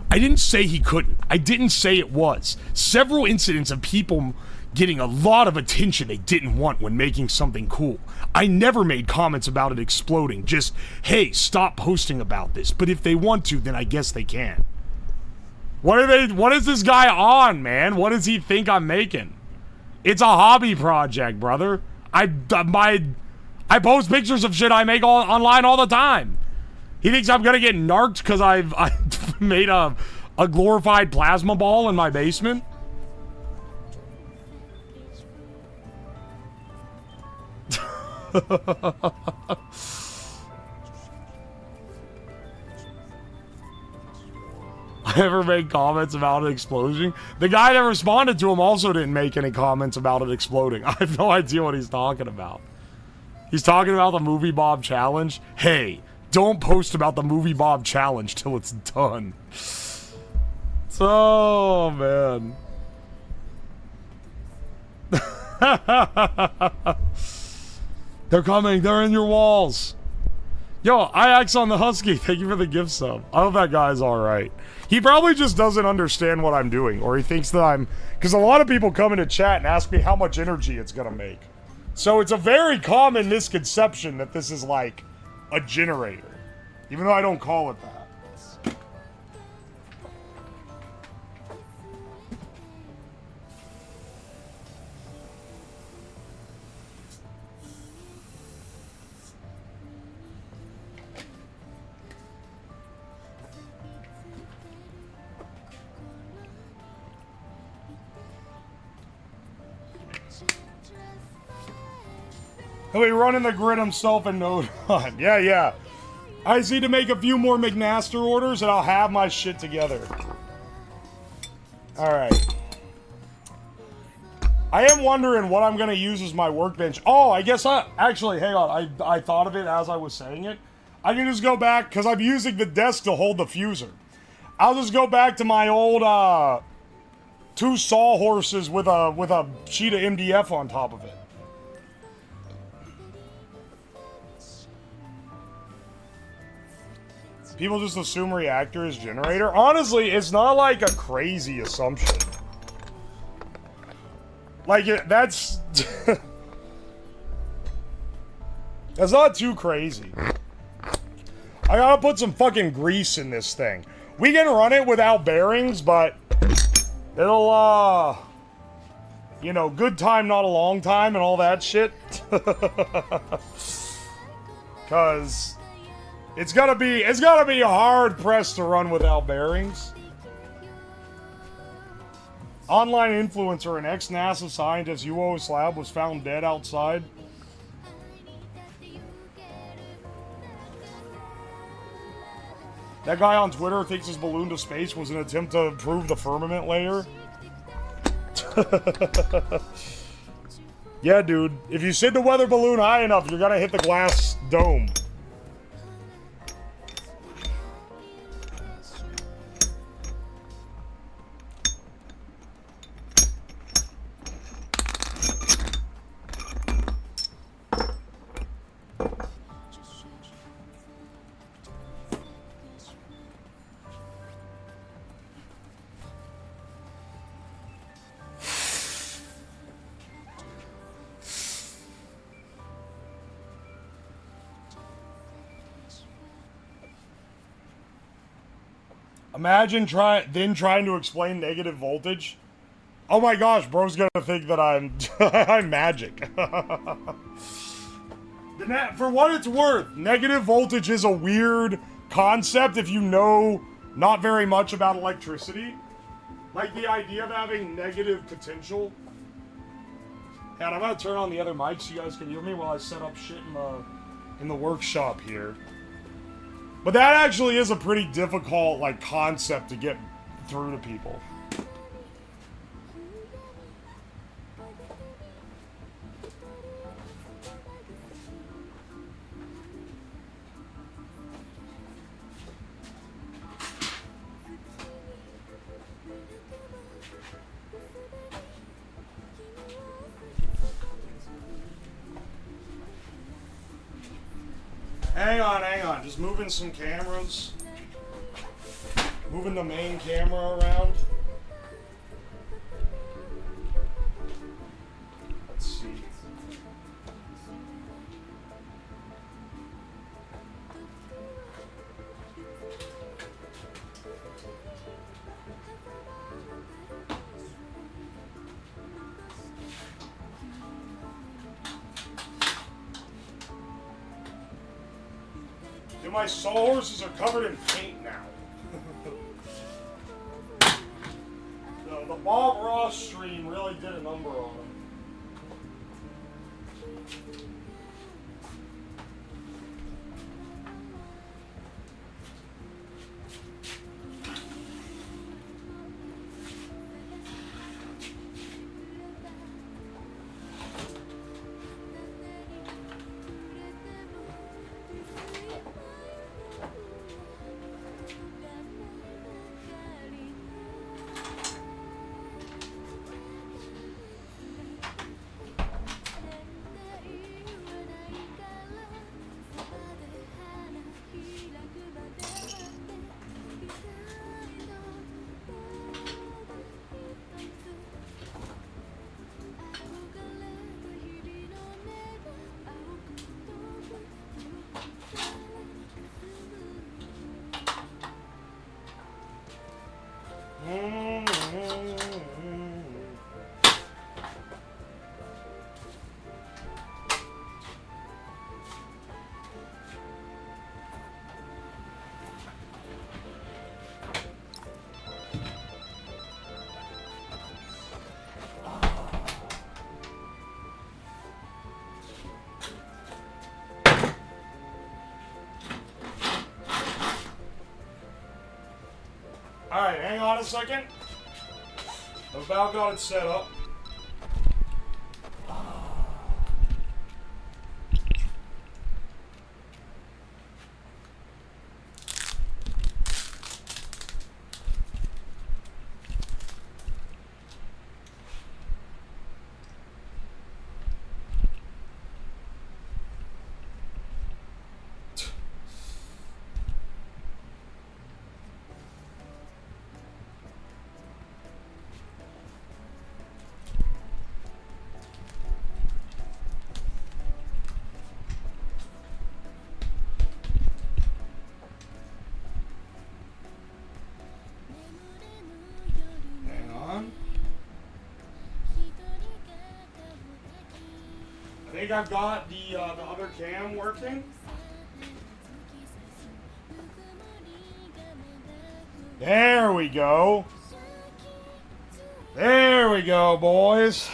I didn't say he couldn't. I didn't say it was. Several incidents of people getting a lot of attention they didn't want when making something cool. I never made comments about it exploding. Just, hey, stop posting about this. But if they want to, then I guess they can. What is this guy on, man? What does he think I'm making? It's a hobby project, brother. I post pictures of shit I make online all the time. He thinks I'm gonna get narked because I've made a glorified plasma ball in my basement. I ever made comments about it exploding? The guy that responded to him also didn't make any comments about it exploding. I have no idea what he's talking about. He's talking about the Movie Bob Challenge. Hey, don't post about the Movie Bob Challenge till it's done. Oh, man. They're coming. They're in your walls. Yo, IX on the Husky, thank you for the gift sub. I hope that guy's alright. He probably just doesn't understand what I'm doing, or he thinks that I'm... Because a lot of people come into chat and ask me how much energy it's gonna make. So it's a very common misconception that this is like a generator. Even though I don't call it that. He'll be running the grid himself in no time. Yeah. I just need to make a few more McMaster orders and I'll have my shit together. Alright. I am wondering what I'm going to use as my workbench. Oh, I guess actually, hang on. I thought of it as I was saying it. I can just go back, because I'm using the desk to hold the fuser. I'll just go back to my old, 2 sawhorses with a sheet of MDF on top of it. People just assume reactor is generator. Honestly, it's not like a crazy assumption. Like, that's... that's not too crazy. I gotta put some fucking grease in this thing. We can run it without bearings, but... it'll, you know, good time, not a long time, and all that shit. Cause... It's gotta be hard pressed to run without bearings. Online influencer and ex-NASA scientist Uwoslab was found dead outside. That guy on Twitter thinks his balloon to space was an attempt to improve the firmament layer. Yeah, dude. If you send the weather balloon high enough, you're gonna hit the glass dome. Imagine trying to explain negative voltage. Oh my gosh, bro's gonna think that I'm I'm magic. For what it's worth, negative voltage is a weird concept if you know not very much about electricity. Like the idea of having negative potential. And I'm gonna turn on the other mic so you guys can hear me while I set up shit in the workshop here. But that actually is a pretty difficult, like, concept to get through to people. Hang on, just moving some cameras. Moving the main camera around. Let's see. Dude, my sawhorses are covered in paint now. The Bob Ross stream really did a number on them. on a second. I've about got it set up. I think I've got the other cam working. There we go. There we go, boys.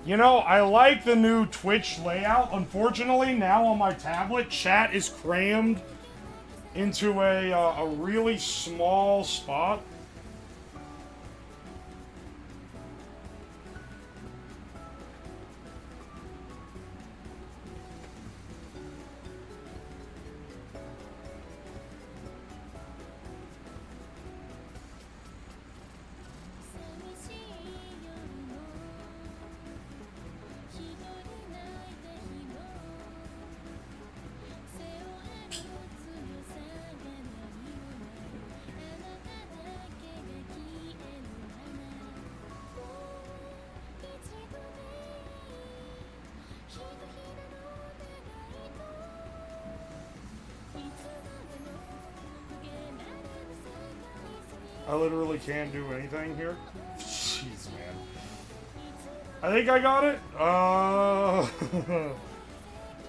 You know, I like the new Twitch layout. Unfortunately, now on my tablet, chat is crammed into a really small spot. I literally can't do anything here. Jeez, man. I think I got it.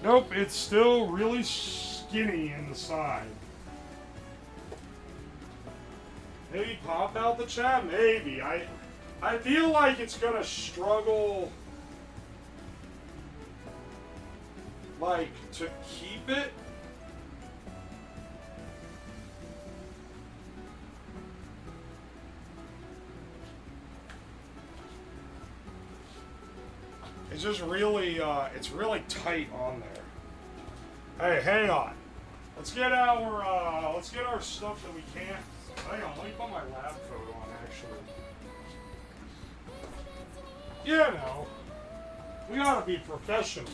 Nope, it's still really skinny in the side. Maybe pop out the chat? Maybe. I feel like it's gonna struggle, like, to keep it. It's just really, it's really tight on there. Hey, hang on. Let's get our stuff that we can't. Hang on, let me put my lab coat on, actually. Yeah, no. We gotta be professional.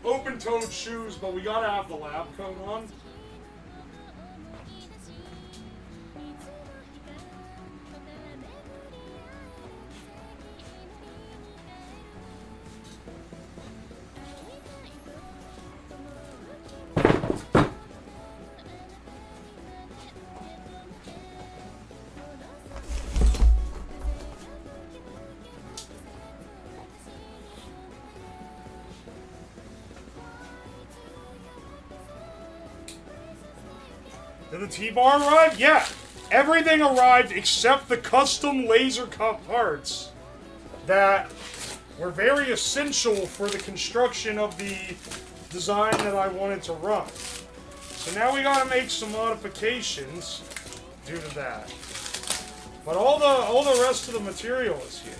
Open-toed shoes, but we gotta have the lab coat on. Did the T-bar arrive? Yeah. Everything arrived except the custom laser cut parts that were very essential for the construction of the design that I wanted to run. So now we gotta make some modifications due to that. But all the rest of the material is here.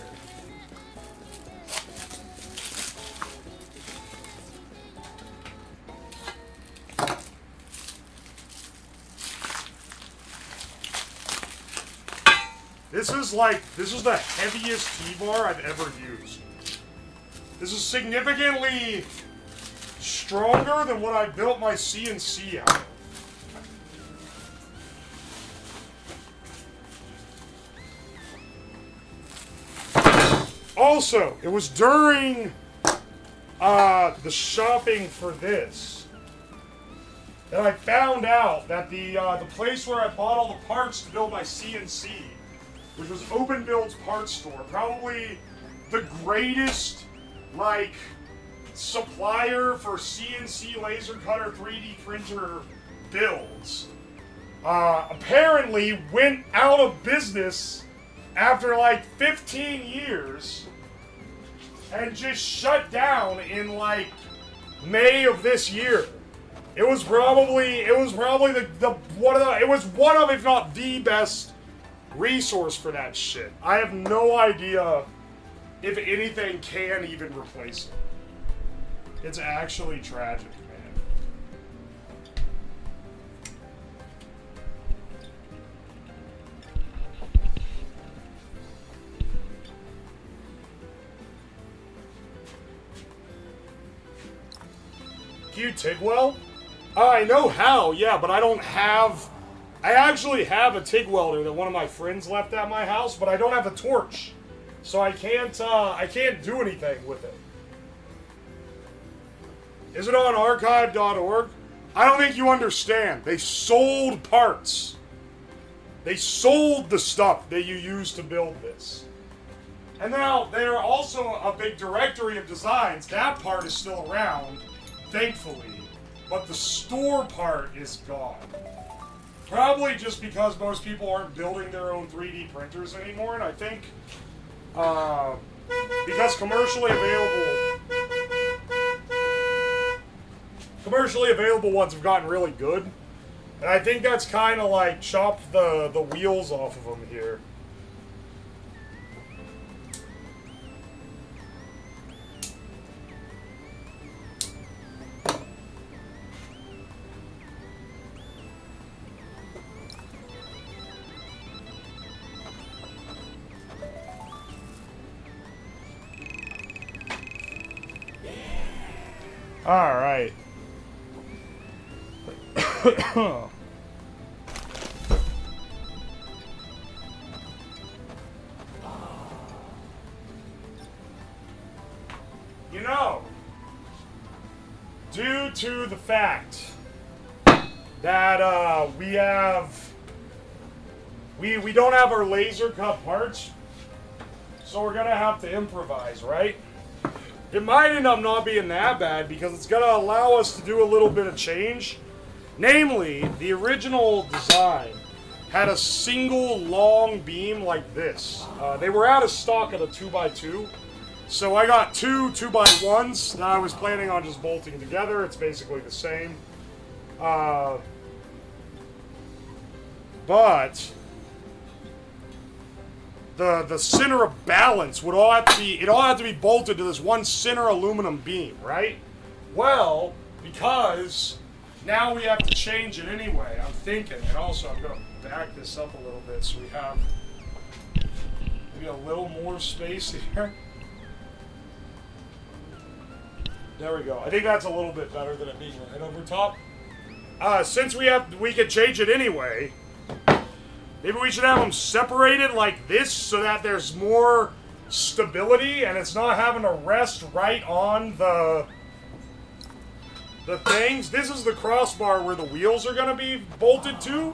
This is the heaviest T-bar I've ever used. This is significantly stronger than what I built my CNC out of. Also, it was during the shopping for this that I found out that the place where I bought all the parts to build my CNC, which was Open Build's parts store, probably the greatest, like, supplier for CNC laser cutter 3D printer builds, apparently went out of business after like 15 years. and just shut down in like May of this year. It was probably one of if not the best resource for that shit. I have no idea if anything can even replace it. It's actually tragic, man. Can you TIG weld? I know how, yeah, but I don't have... I actually have a TIG welder that one of my friends left at my house, but I don't have a torch. So I can't do anything with it. Is it on archive.org? I don't think you understand. They sold parts. They sold the stuff that you used to build this. And now, there are also a big directory of designs. That part is still around, thankfully. But the store part is gone. Probably just because most people aren't building their own 3D printers anymore, and I think because commercially available ones have gotten really good, and I think that's kind of like chopped the wheels off of them here. All right. You know, due to the fact that we don't have our laser cut parts, so we're gonna have to improvise, right? It might end up not being that bad because it's going to allow us to do a little bit of change. Namely, the original design had a single long beam like this. They were out of stock at a 2x2. So I got two 2x1s that I was planning on just bolting together. It's basically the same. But the center of balance would all have to be bolted to this one center aluminum beam, right? Well, because now we have to change it anyway, I'm thinking, and also I'm going to back this up a little bit so we have maybe a little more space here. There we go. I think that's a little bit better than it being right over top. Since we can change it anyway, maybe we should have them separated like this so that there's more stability and it's not having to rest right on the things. This is the crossbar where the wheels are going to be bolted to.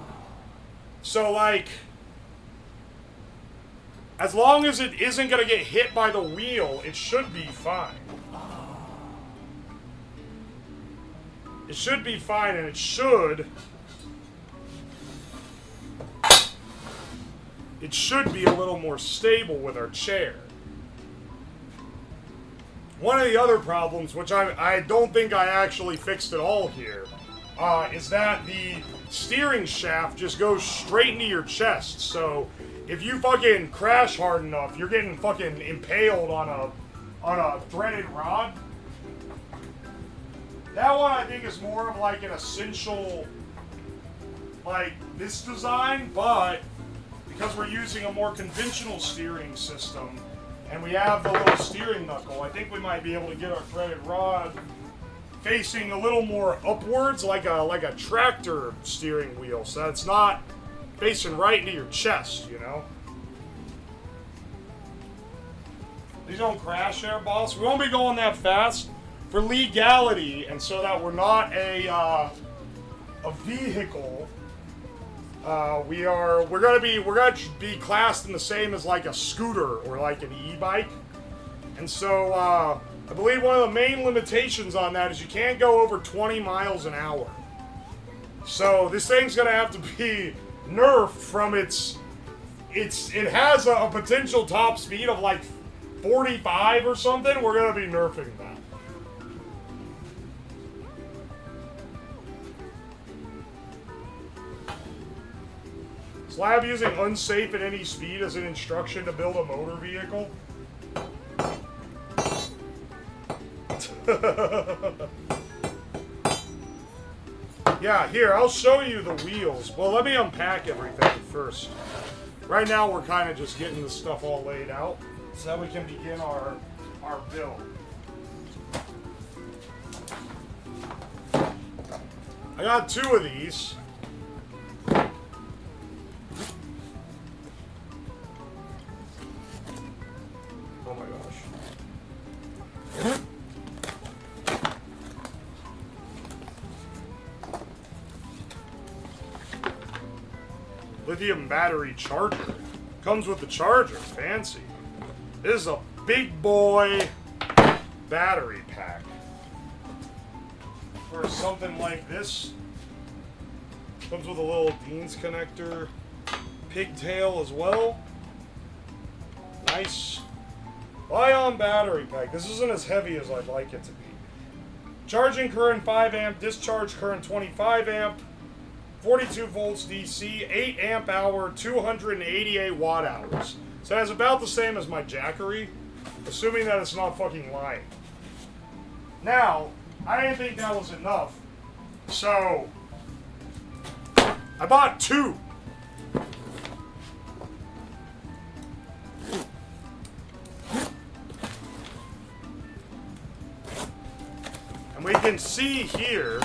So, like, as long as it isn't going to get hit by the wheel, it should be fine. It should be fine, and it should be a little more stable with our chair. One of the other problems, which I don't think I actually fixed at all here, is that the steering shaft just goes straight into your chest. So if you fucking crash hard enough, you're getting fucking impaled on a threaded rod. That one I think is more of like an essential, like this design, but because we're using a more conventional steering system and we have the little steering knuckle, I think we might be able to get our threaded rod facing a little more upwards, like a tractor steering wheel, so that it's not facing right into your chest, you know? These don't crash there, boss. We won't be going that fast for legality, and so that we're not a vehicle. We're gonna be classed in the same as like a scooter or like an e-bike, and so I believe one of the main limitations on that is you can't go over 20 miles an hour. So this thing's gonna have to be nerfed from it has a potential top speed of like 45 or something, we're gonna be nerfing that. Slab using unsafe at any speed as an instruction to build a motor vehicle. Yeah, here, I'll show you the wheels. Well, let me unpack everything first. Right now, we're kind of just getting the stuff all laid out so that we can begin our build. I got 2 of these. Oh my gosh. Lithium battery charger. Comes with the charger. Fancy. This is a big boy battery pack. For something like this. Comes with a little Dean's connector. Pigtail as well. Nice. Ion battery pack. This isn't as heavy as I'd like it to be. Charging current 5 amp. Discharge current 25 amp. 42 volts DC, 8 amp hour, 288 watt hours. So that's about the same as my Jackery, assuming that it's not fucking lying. Now, I didn't think that was enough, so I bought 2. And we can see here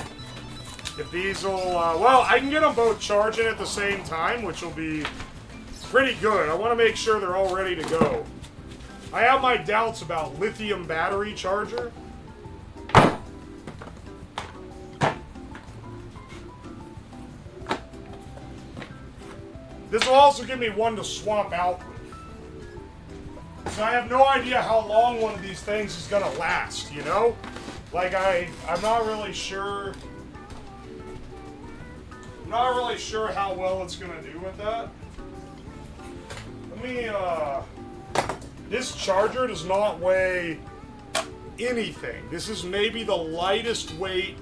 if these will, well, I can get them both charging at the same time, which will be pretty good. I want to make sure they're all ready to go. I have my doubts about lithium battery charger. This will also give me one to swap out with. So I have no idea how long one of these things is going to last, you know? Like, I'm not really sure... I'm not really sure how well it's gonna do with that. Let me, this charger does not weigh anything. This is maybe the lightest weight.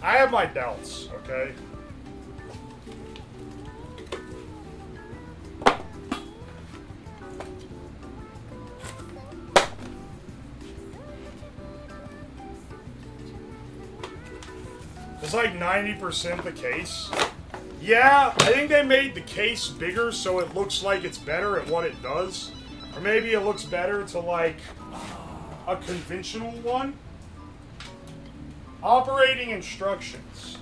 I have my doubts, okay? It's like 90% the case. Yeah, I think they made the case bigger so it looks like it's better at what it does. Or maybe it looks better to like a conventional one. Operating instructions.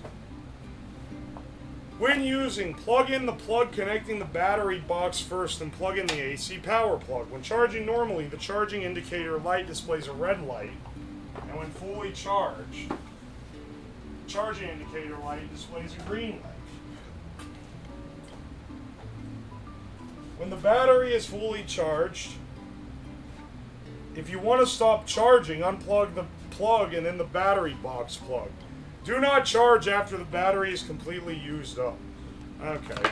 When using, plug in the plug connecting the battery box first and plug in the AC power plug. When charging normally, the charging indicator light displays a red light. And when fully charged, charging indicator light displays a green light. When the battery is fully charged, if you want to stop charging, unplug the plug and then the battery box plug. Do not charge after the battery is completely used up. Okay.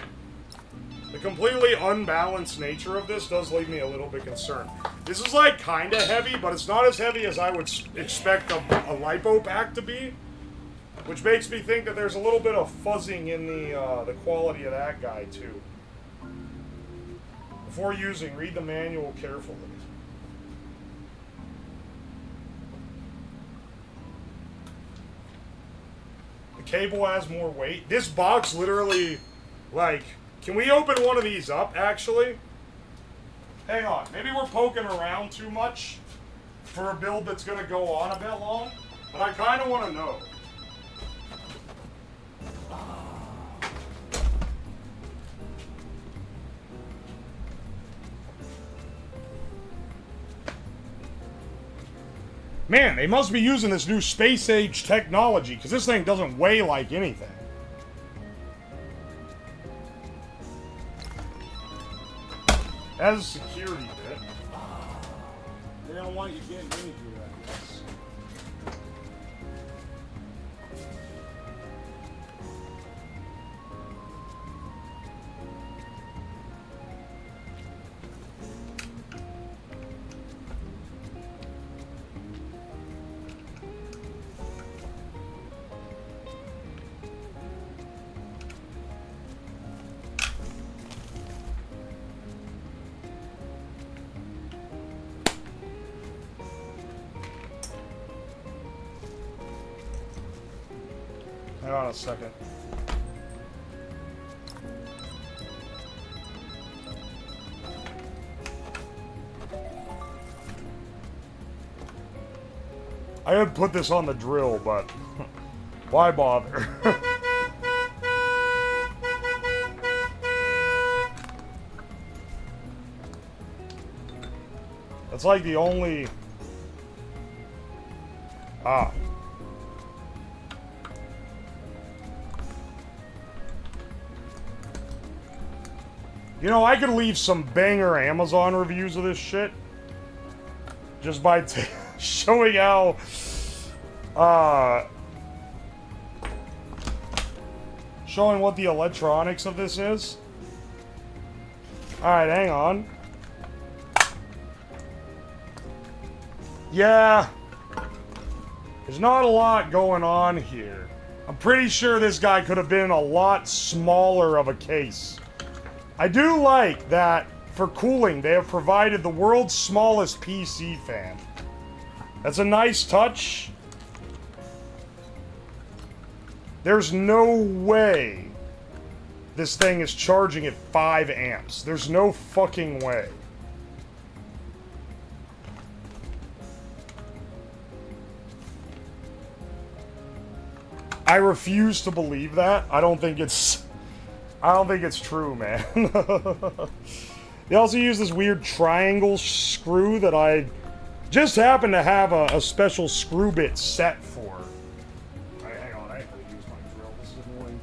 The completely unbalanced nature of this does leave me a little bit concerned. This is like kind of heavy, but it's not as heavy as I would expect a LiPo pack to be. Which makes me think that there's a little bit of fuzzing in the quality of that guy too. Before using, read the manual carefully. The cable has more weight. This box literally, like, can we open one of these up actually? Hang on, maybe we're poking around too much for a build that's gonna go on a bit long, but I kind of want to know. Man, they must be using this new space-age technology, because this thing doesn't weigh like anything. As a security bit, they don't want you getting into that. Hang on a second. I had put this on the drill, but why bother? That's like the only... Ah. You know, I could leave some banger Amazon reviews of this shit. Just by showing how... showing what the electronics of this is. Alright, hang on. Yeah. There's not a lot going on here. I'm pretty sure this guy could have been a lot smaller of a case. I do like that for cooling they have provided the world's smallest PC fan. That's a nice touch. There's no way this thing is charging at 5 amps. There's no fucking way. I refuse to believe that. I don't think it's true, man. They also use this weird triangle screw that I just happen to have a special screw bit set for. Hang on, I have to use my drill. This is annoying.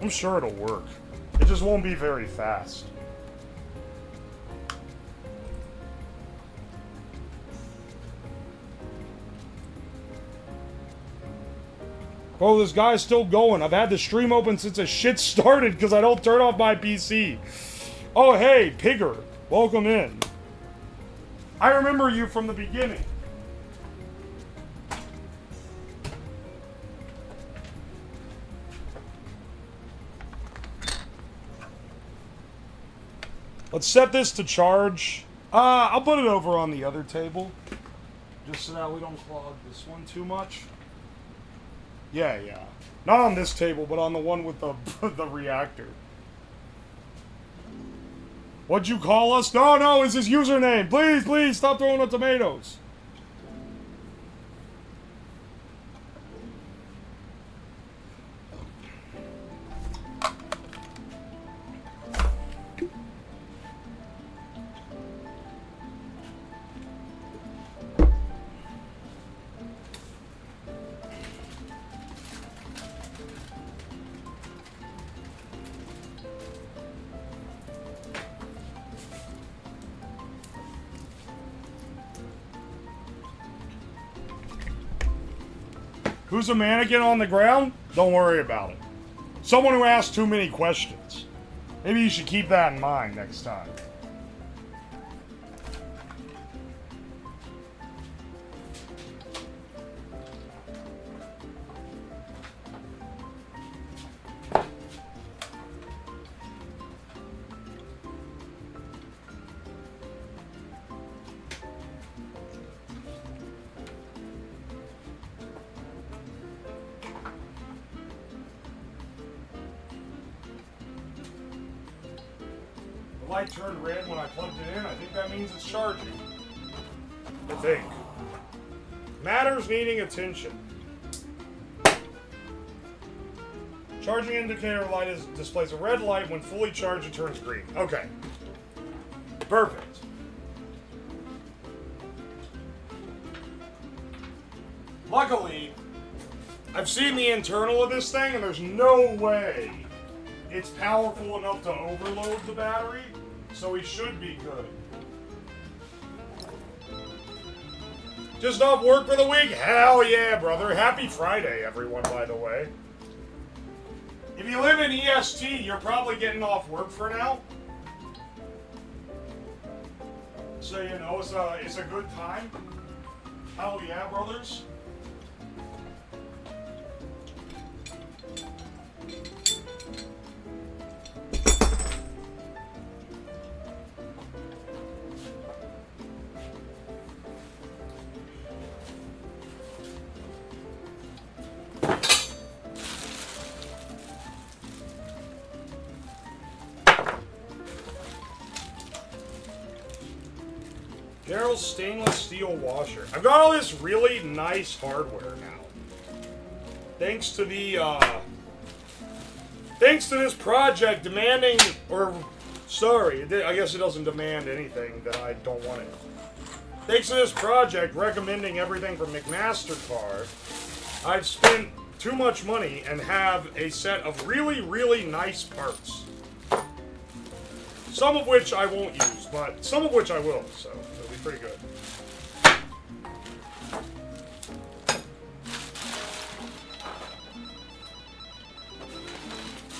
I'm sure it'll work. It just won't be very fast. Oh, this guy's still going. I've had the stream open since the shit started because I don't turn off my PC. Oh, hey, Pigger. Welcome in. I remember you from the beginning. Let's set this to charge. I'll put it over on the other table. Just so that we don't clog this one too much. Yeah. Not on this table, but on the one with the, the reactor. What'd you call us? No, it's his username. Please, stop throwing the tomatoes. Who's a mannequin on the ground? Don't worry about it. Someone who asks too many questions. Maybe you should keep that in mind next time. The light turned red when I plugged it in. I think that means it's charging. I think. Matters needing attention. Charging indicator light displays a red light. When fully charged, it turns green. Okay. Perfect. Luckily, I've seen the internal of this thing, and there's no way it's powerful enough to overload the battery, so we should be good. Just off work for the week? Hell yeah, brother. Happy Friday, everyone, by the way. If you live in EST, you're probably getting off work for now. So, you know, it's a good time. Hell yeah, brothers. Daryl's stainless steel washer. I've got all this really nice hardware now. Thanks to the, thanks to this project demanding, or, sorry, I guess it doesn't demand anything that I don't want it. Thanks to this project recommending everything from McMaster-Carr, I've spent too much money and have a set of really, really nice parts. Some of which I won't use, but some of which I will, so it'll be pretty good.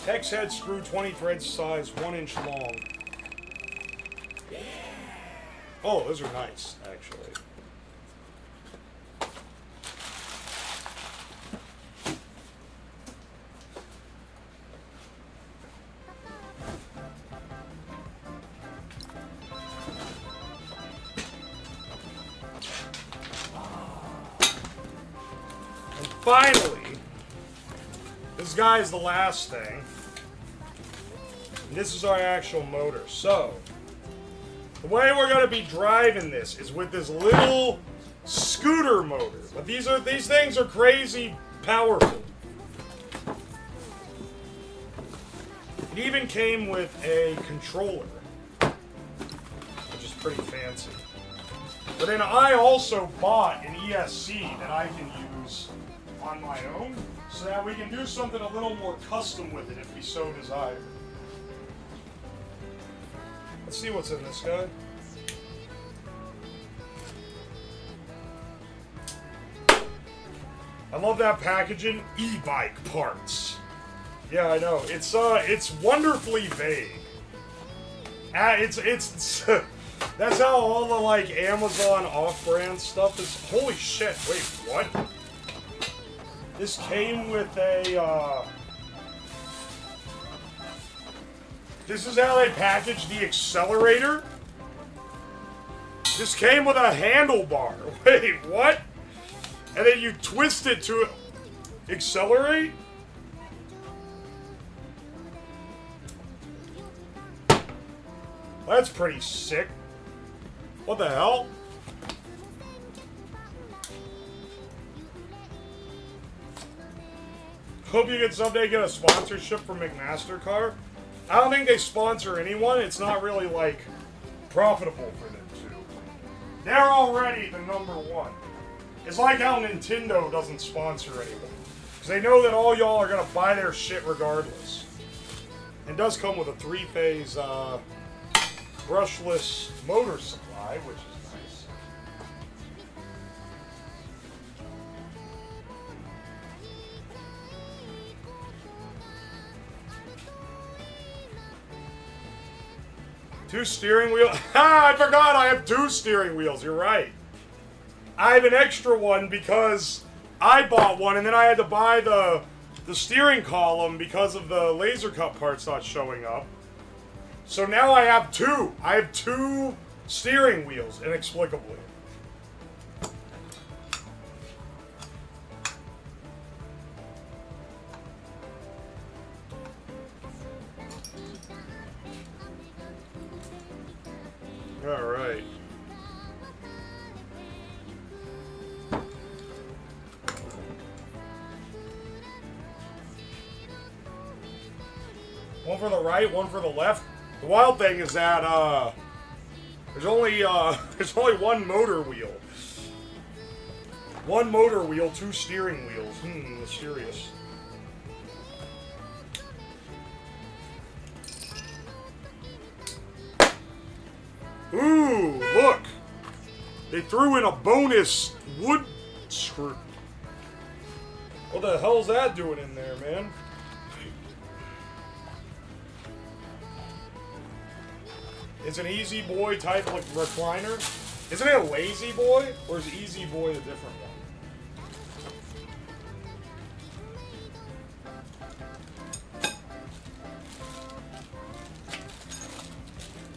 Hex head screw 20 threads size, 1 inch long. Oh, those are nice, actually. And finally, this guy is the last thing. And this is our actual motor. So, the way we're going to be driving this is with this little scooter motor. But these things are crazy powerful. It even came with a controller, which is pretty fancy. But then I also bought an ESC that I can use on my own, so that we can do something a little more custom with it if we so desire. Let's see what's in this guy. I love that packaging. E-bike parts. Yeah, I know. It's wonderfully vague. It's that's how all the like Amazon off-brand stuff is. Holy shit! Wait, what? This came with a. This is how they package the accelerator. This came with a handlebar. Wait, what? And then you twist it to accelerate? That's pretty sick. What the hell? Hope you can someday get a sponsorship from McMaster-Carr. I don't think they sponsor anyone. It's not really, like, profitable for them to. They're already the #1. It's like how Nintendo doesn't sponsor anyone. Because they know that all y'all are going to buy their shit regardless. It does come with a 3-phase, brushless motor supply, which is nice. Two steering wheels. I forgot I have 2 steering wheels. You're right. I have an extra one because I bought one and then I had to buy the steering column because of the laser cut parts not showing up. So now I have 2. I have 2 steering wheels, inexplicably. All right. One for the right, one for the left. The wild thing is that there's only one motor wheel. One motor wheel, 2 steering wheels. Mysterious. Ooh, look! They threw in a bonus wood screw. What the hell's that doing in there, man? It's an Easy Boy type of recliner. Isn't it a Lazy Boy? Or is Easy Boy a different one?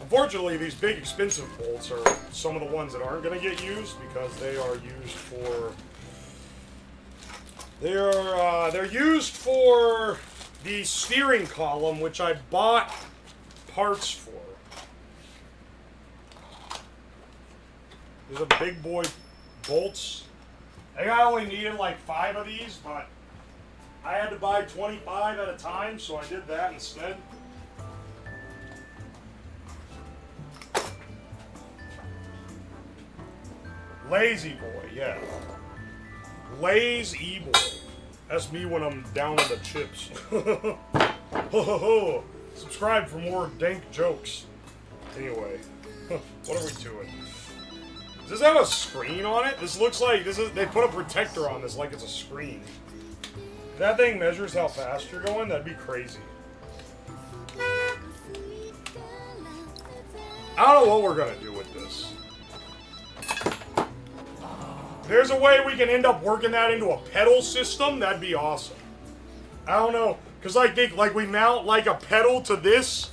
Unfortunately, these big expensive bolts are some of the ones that aren't going to get used because they are used for... They're used for the steering column, which I bought parts for. There's a big boy bolts. I think I only needed like 5 of these, but I had to buy 25 at a time, so I did that instead. Lazy boy, yeah. Lazy boy. That's me when I'm down on the chips. Subscribe for more dank jokes. Anyway, what are we doing? Does this have a screen on it? This looks like they put a protector on this like it's a screen. If that thing measures how fast you're going, that'd be crazy. I don't know what we're gonna do with this. If there's a way we can end up working that into a pedal system, that'd be awesome. I don't know, because I think like we mount like a pedal to this,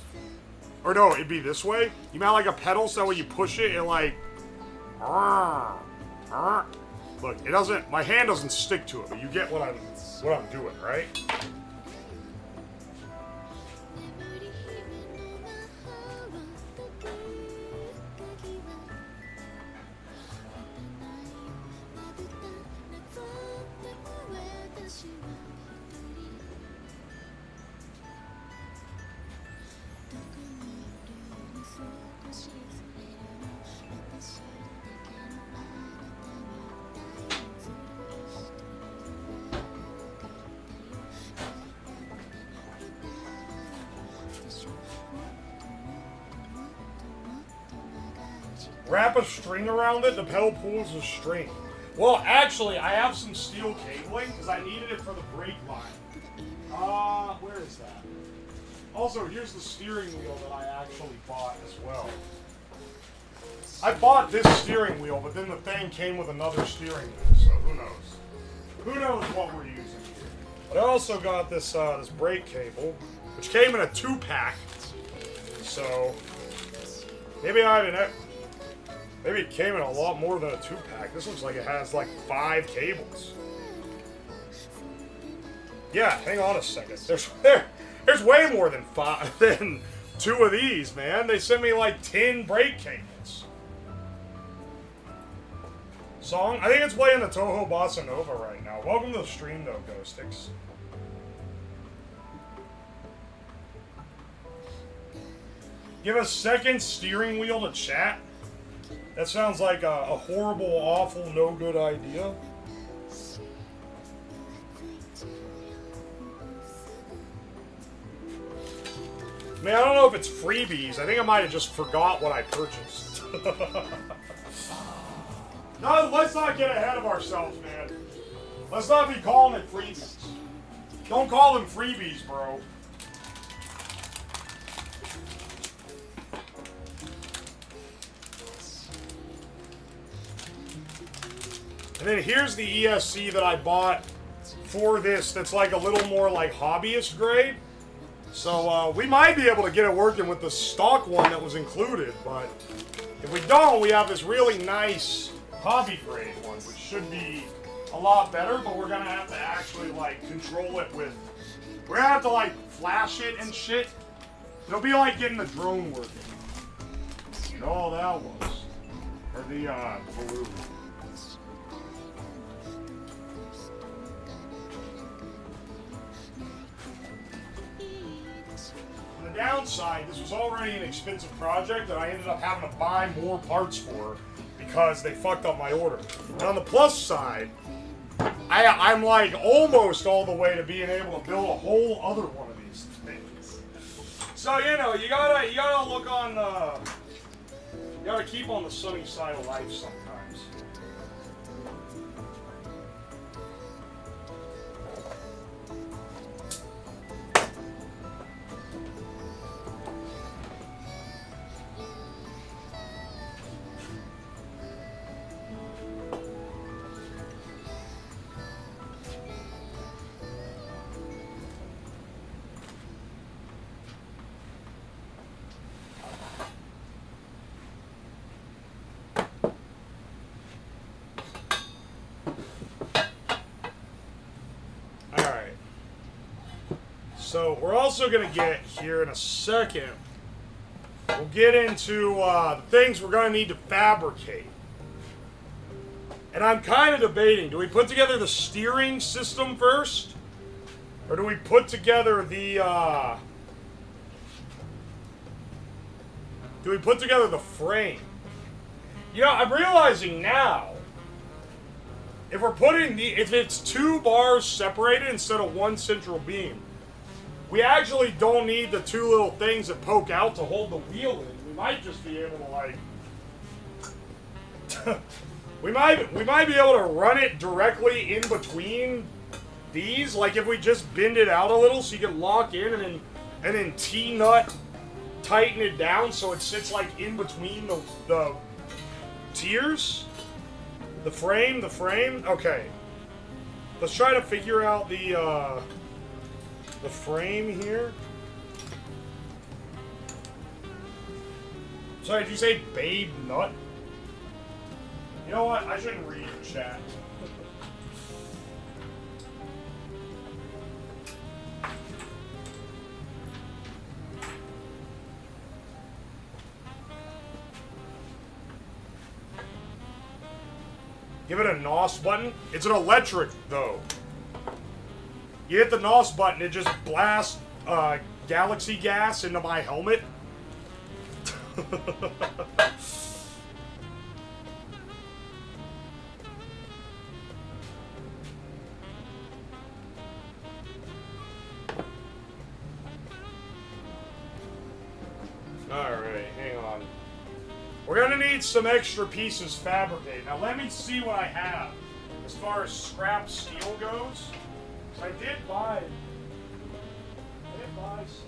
or no, it'd be this way. You mount like a pedal so when you push it, it like, look, it doesn't, my hand doesn't stick to it, but you get what I'm doing, right? Wrap a string around it, the pedal pulls the string. Well, actually, I have some steel cabling because I needed it for the brake line. Where is that? Also, here's the steering wheel that I actually bought as well. I bought this steering wheel, but then the thing came with another steering wheel, so who knows? Who knows what we're using here? But I also got this this brake cable, which came in a 2-pack. So maybe maybe it came in a lot more than a 2-pack. This looks like it has like 5 cables. Yeah, hang on a second. There's way more than 2 of these, man. They sent me like 10 brake cables. Song? I think it's playing the Toho Bossa Nova right now. Welcome to the stream though, Ghostix. Give a second steering wheel to chat? That sounds like a horrible, awful, no good idea. I mean, I don't know if it's freebies. I think I might have just forgot what I purchased. No, let's not get ahead of ourselves, man. Let's not be calling it freebies. Don't call them freebies, bro. And then here's the ESC that I bought for this that's like a little more like hobbyist grade. So we might be able to get it working with the stock one that was included, but if we don't, we have this really nice hobby grade one, which should be a lot better, but we're gonna have to actually like control it with, we're gonna have to like flash it and shit. It'll be like getting the drone working. You know all that was. Or the balloon. The downside, this was already an expensive project that I ended up having to buy more parts for because they fucked up my order. And on the plus side, I'm like almost all the way to being able to build a whole other one of these things. So you know, you gotta look on you gotta keep on the sunny side of life sometimes. So we're also going to get here in a second, we'll get into the things we're going to need to fabricate. And I'm kind of debating, do we put together the steering system first? Or do we put together the, do we put together the frame? You know, I'm realizing now, if we're putting the, if it's 2 bars separated instead of 1 central beam, we actually don't need the 2 little things that poke out to hold the wheel in. We might just be able to, like, we might be able to run it directly in between these, like if we just bend it out a little so you can lock in and then T-nut tighten it down so it sits like in between the tiers. The frame. Okay. Let's try to figure out the frame here. Sorry, did you say Babe Nut? You know what? I shouldn't read chat. Give it a NOS button. It's an electric, though. You hit the NOS button, it just blasts galaxy gas into my helmet. Alright, hang on. We're gonna need some extra pieces fabricated. Now let me see what I have as far as scrap steel goes. So I did buy some.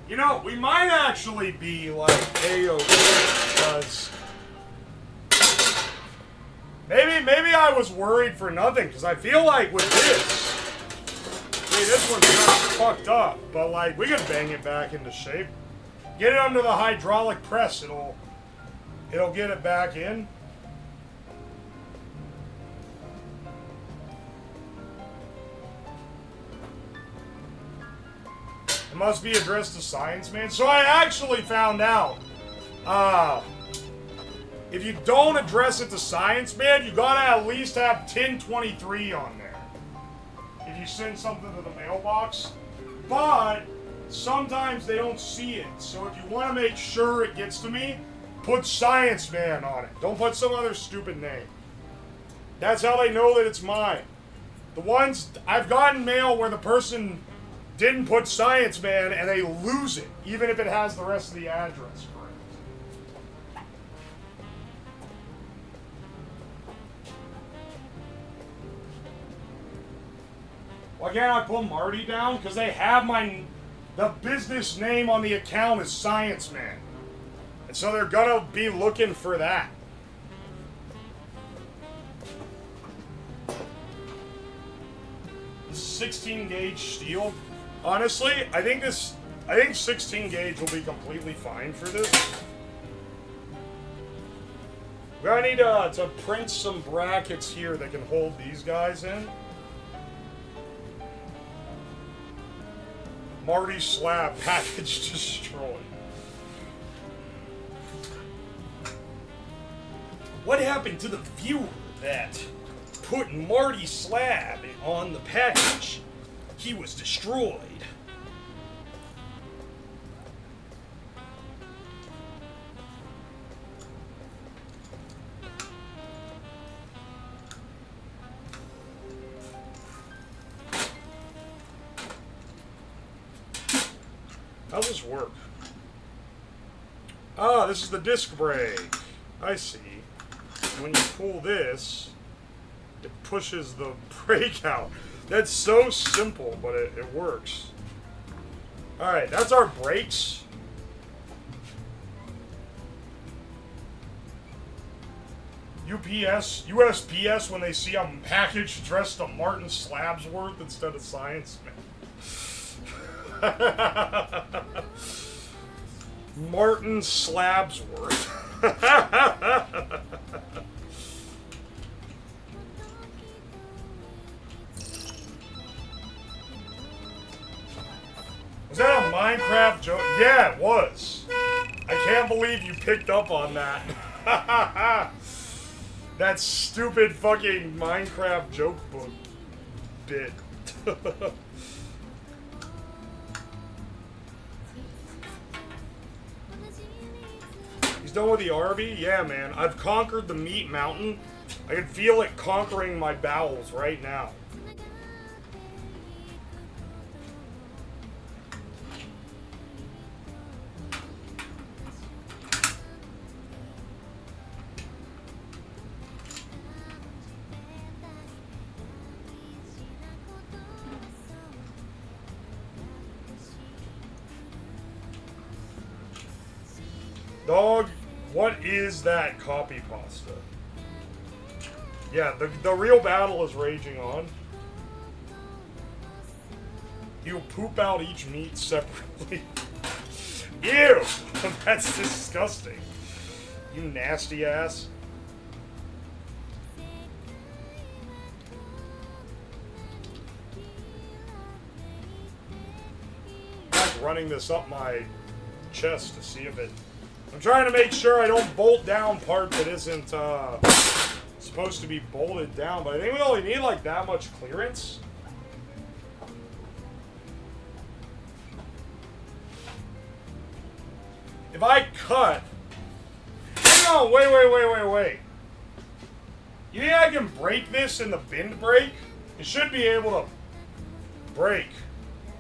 You know, we might actually be like A-OK because maybe I was worried for nothing because I feel like with this, this one's kind of fucked up, but like we can bang it back into shape. Get it under the hydraulic press, it'll get it back in. It must be addressed to science, man. So I actually found out, if you don't address it to science, man, you gotta at least have 1023 on there. If you send something to the mailbox. But sometimes they don't see it. So if you want to make sure it gets to me, put Science Man on it. Don't put some other stupid name. That's how they know that it's mine. The ones, I've gotten mail where the person didn't put Science Man and they lose it, even if it has the rest of the address correct. Why can't I put Marty down? Because they have the business name on the account is Science Man. And so they're gonna be looking for that. This is 16 gauge steel. Honestly, I think 16 gauge will be completely fine for this. We're gonna need to print some brackets here that can hold these guys in. Marty Slab package destroyed. What happened to the viewer that put Marty Slab on the package? He was destroyed. How's this work? Ah, this is the disc brake. I see. When you pull this, it pushes the brake out. That's so simple, but it works. Alright, that's our brakes. USPS, when they see a package addressed to Martin Slabsworth instead of Science Man. Martin Slabsworth. Was that a Minecraft joke? Yeah, it was. I can't believe you picked up on that. That stupid fucking Minecraft joke book bit. He's done with the RV? Yeah, man. I've conquered the meat mountain. I can feel it conquering my bowels right now. Dog, what is that copy pasta? Yeah, the real battle is raging on. You poop out each meat separately. Ew! That's disgusting. You nasty ass. I'm like running this up my chest to see if it... I'm trying to make sure I don't bolt down part that isn't supposed to be bolted down, but I think we only need like that much clearance. If I cut... No, wait. You think I can break this in the bin break? It should be able to break.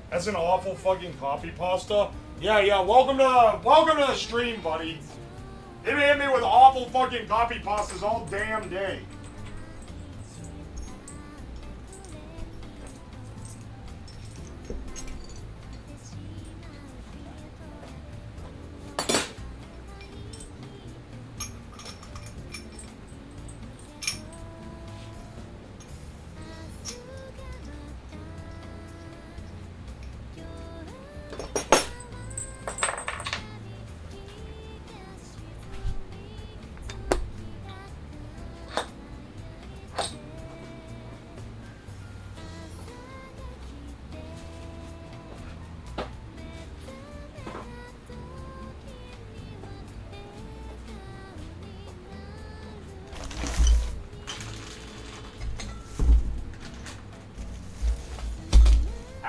That's an awful fucking copy pasta. Yeah, welcome to the stream, buddy. They've been hitting me with awful fucking copy pastas all damn day.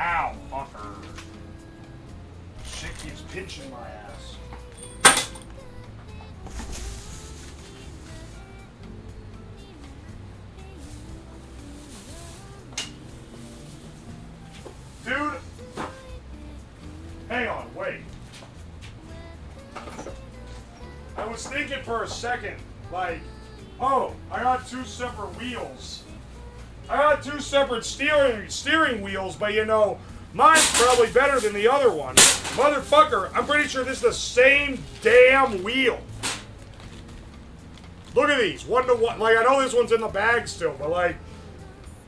Ow, fucker. Shit keeps pinching my ass. Dude! Hang on, wait. I was thinking for a second, like, oh, I got two separate wheels. I got two separate steering wheels, but you know, mine's probably better than the other one. Motherfucker, I'm pretty sure this is the same damn wheel. Look at these, 1-to-1. Like, I know this one's in the bag still, but like,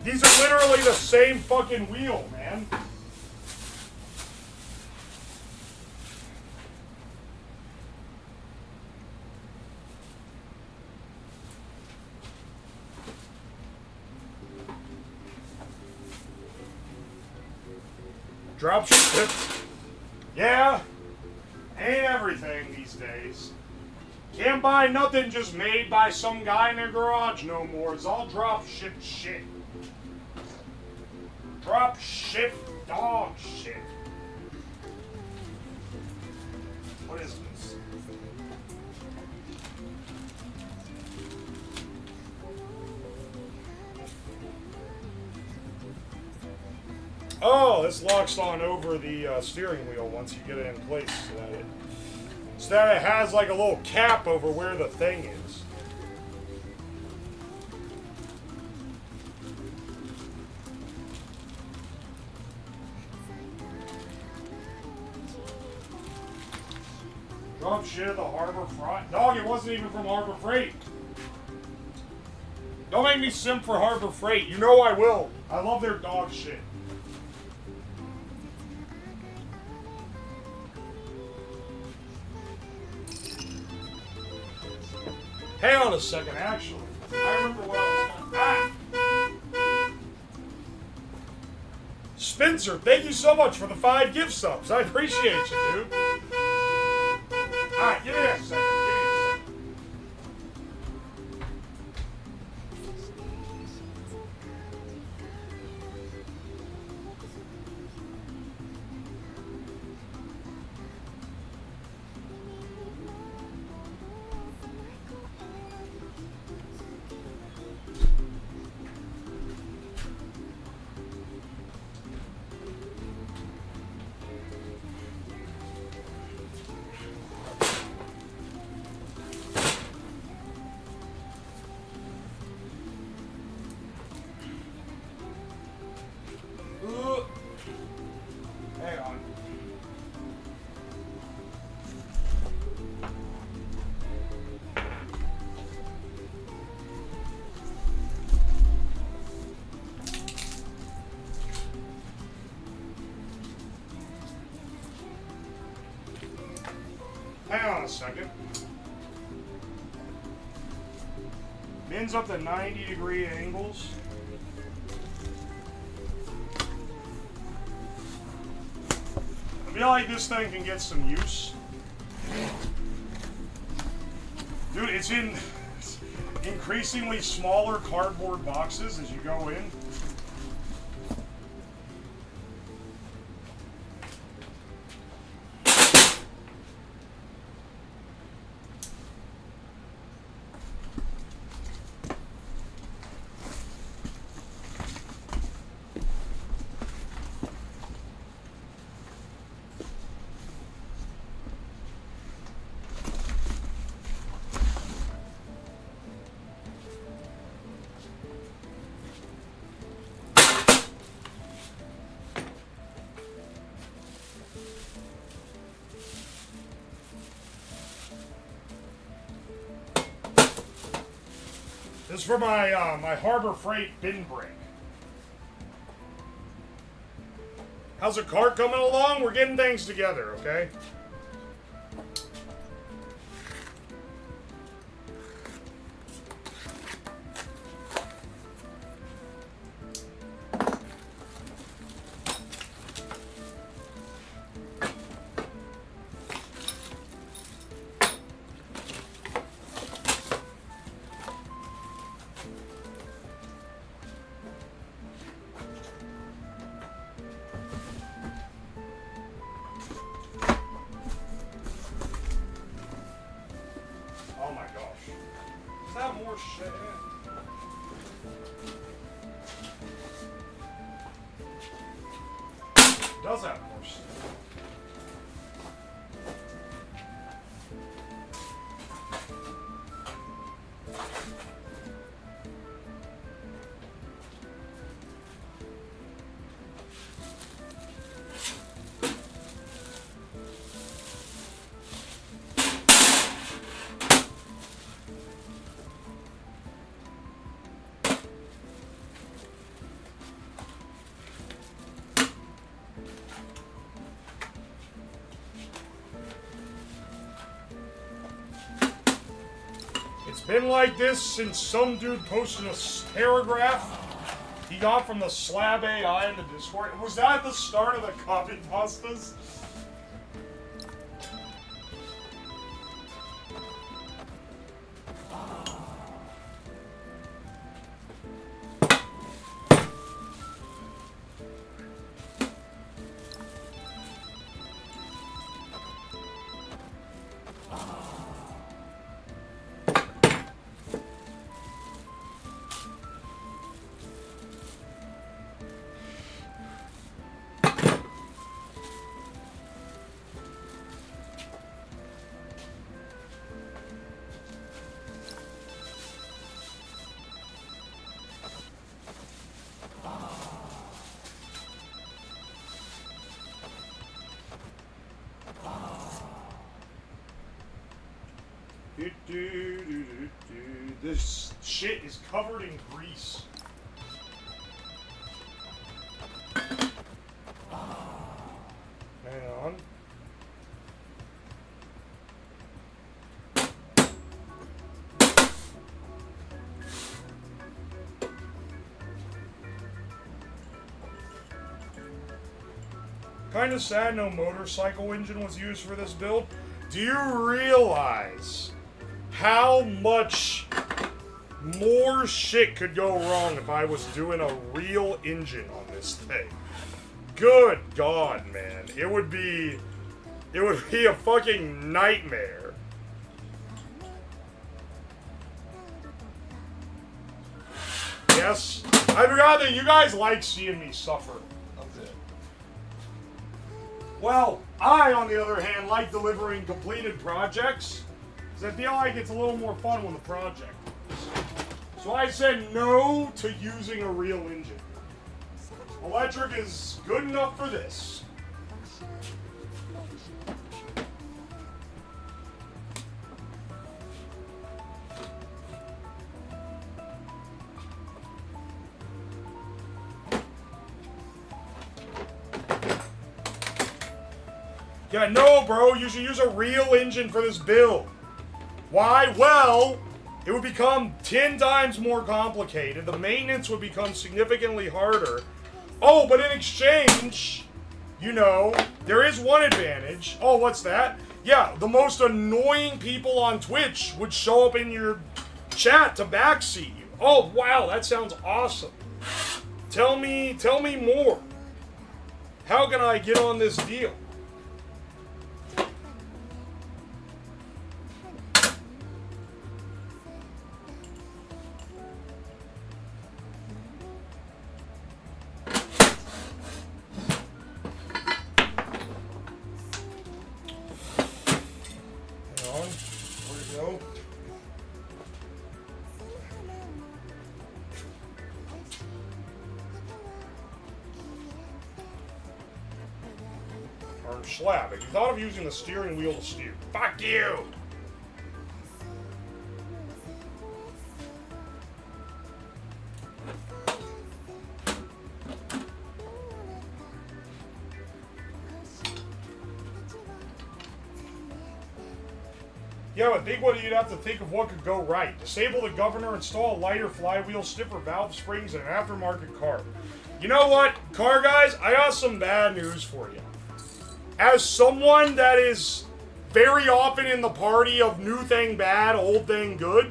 these are literally the same fucking wheel, man. Dropship. Yeah. Ain't everything these days. Can't buy nothing just made by some guy in their garage no more. It's all dropship shit. Dropship dog shit. What is this? Oh, this locks on over the steering wheel once you get it in place so that it has like a little cap over where the thing is. Drop shit at the Harbor Freight. Dog, it wasn't even from Harbor Freight. Don't make me simp for Harbor Freight. You know I will. I love their dog shit. Hang on a second, actually. I remember what I was going to... Spencer, thank you so much for the 5 gift subs. I appreciate you, dude. Alright, give me a second. Give me a second. Hang on. Hang on a second. Bends up to 90-degree angles. I feel like this thing can get some use. Dude, it's in increasingly smaller cardboard boxes as you go in. This is for my my Harbor Freight bin break. How's the cart coming along? We're getting things together, okay? Does have more shit. It's been like this since some dude posted a paragraph he got from the Slab AI in the Discord. Was that at the start of the copy pastas? This shit is covered in grease. Hang on. Kinda sad no motorcycle engine was used for this build. Do you realize how much more shit could go wrong if I was doing a real engine on this thing? Good God, man. It would be a fucking nightmare. Yes, I forgot that you guys like seeing me suffer a bit. Well, I, on the other hand, like delivering completed projects, because I feel like it's a little more fun when the project is. So I said no to using a real engine. Electric is good enough for this. Yeah, no, bro, you should use a real engine for this build. Why? Well, it would become 10 times more complicated. The maintenance would become significantly harder. Oh, but in exchange, you know, there is one advantage. Oh, what's that? Yeah, the most annoying people on Twitch would show up in your chat to backseat you. Oh, wow, that sounds awesome. Tell me more. How can I get on this deal? Slab. Have you thought of using the steering wheel to steer? Fuck you! Yeah, but think what you'd have to think of what could go right. Disable the governor, install a lighter flywheel, stiffer valve springs, and an aftermarket car. You know what, car guys? I got some bad news for you. As someone that is very often in the party of new thing bad, old thing good,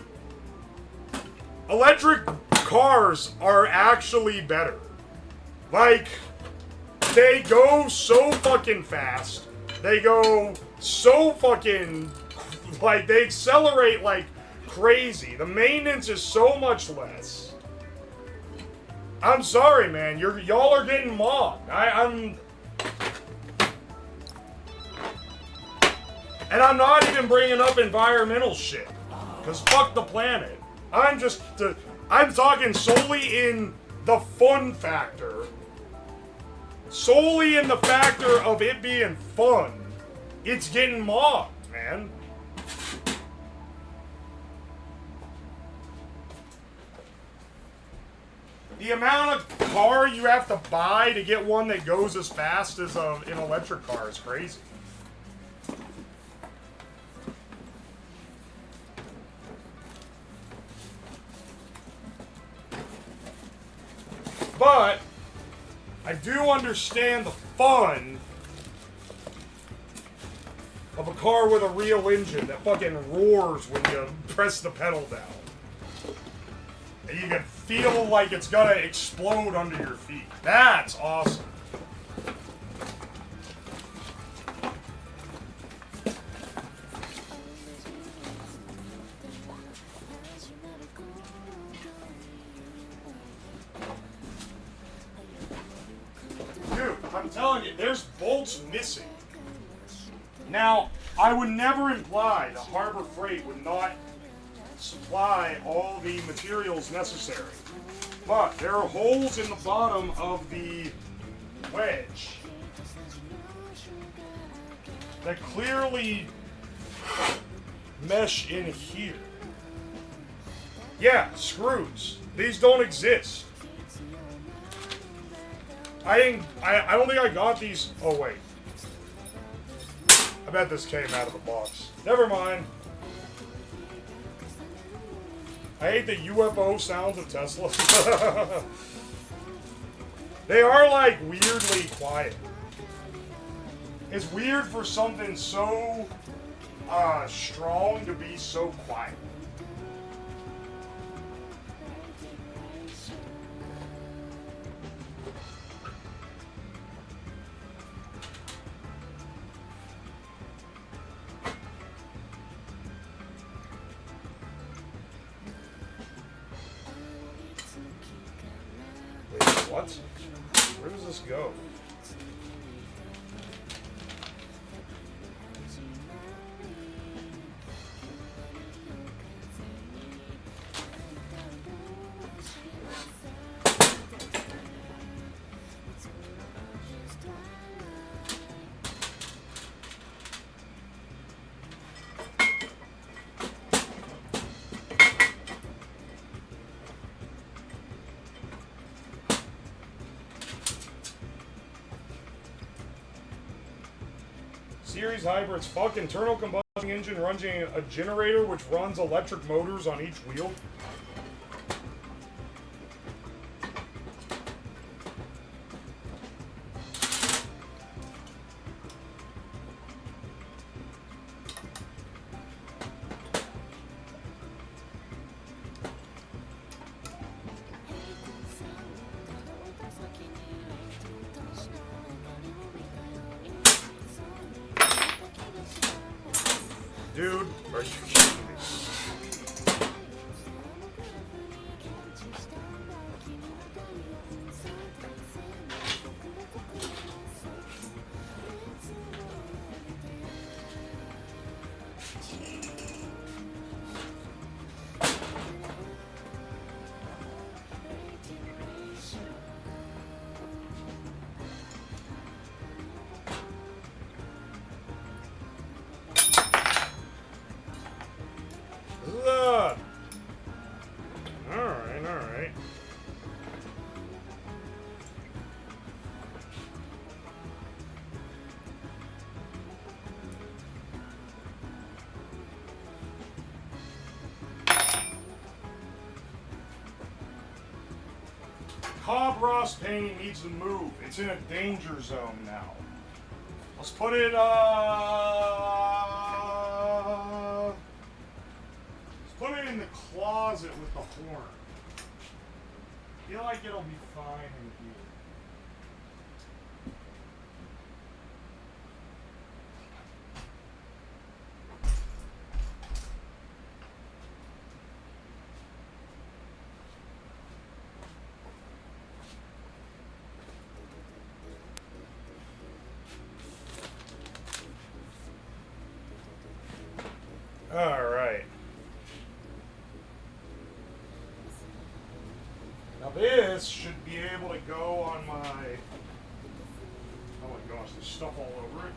electric cars are actually better. Like, they go so fucking fast. They go so fucking, like, they accelerate like crazy. The maintenance is so much less. I'm sorry, man. Y'all are getting mobbed. And I'm not even bringing up environmental shit, because fuck the planet. I'm talking solely in the fun factor. Solely in the factor of it being fun. It's getting mobbed, man. The amount of car you have to buy to get one that goes as fast as an electric car is crazy. But I do understand the fun of a car with a real engine that fucking roars when you press the pedal down. And you can feel like it's gonna explode under your feet. That's awesome. I'm telling you, there's bolts missing. Now, I would never imply that Harbor Freight would not supply all the materials necessary. But there are holes in the bottom of the wedge that clearly mesh in here. Yeah, screws. These don't exist. I don't think I got these. Oh, wait. I bet this came out of the box. Never mind. I hate the UFO sounds of Tesla. They are, like, weirdly quiet. It's weird for something so strong to be so quiet. Wait, what? Where does this go? Series hybrids, fuck. Internal combustion engine running a generator which runs electric motors on each wheel. Dude, are you kidding me? Ugh. Alright, alright. Cobb Ross painting needs to move. It's in a danger zone now. Let's put it, put it in the closet with the horn. I feel like it'll be fine in here. All right. Now this should be able to go on my, oh my gosh, there's stuff all over it.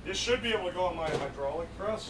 This should be able to go on my hydraulic press.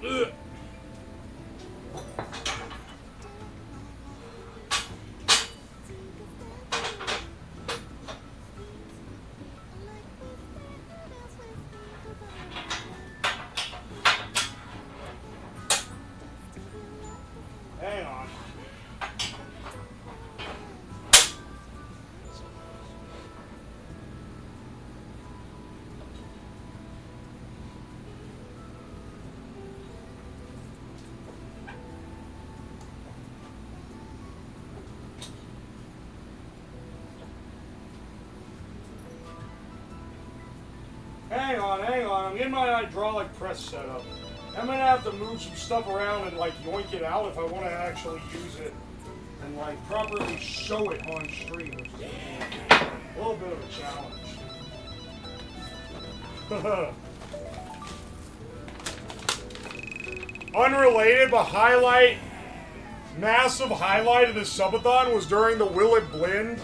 Ugh. Hang on. Hang on, I'm getting my hydraulic press set up. I'm gonna have to move some stuff around and like yoink it out if I want to actually use it and like properly show it on stream, which is a little bit of a challenge. Unrelated, but highlight, massive highlight of the subathon was during the Will It Blend.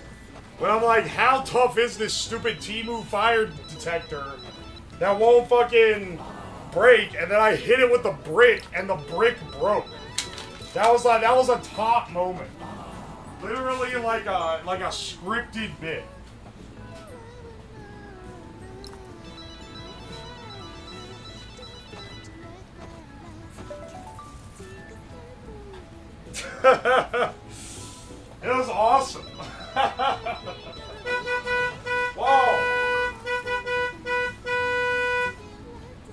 When I'm like, how tough is this stupid Temu fire detector that won't fucking break? And then I hit it with the brick, and the brick broke. That was a top moment. Literally like a scripted bit. It was awesome. Whoa.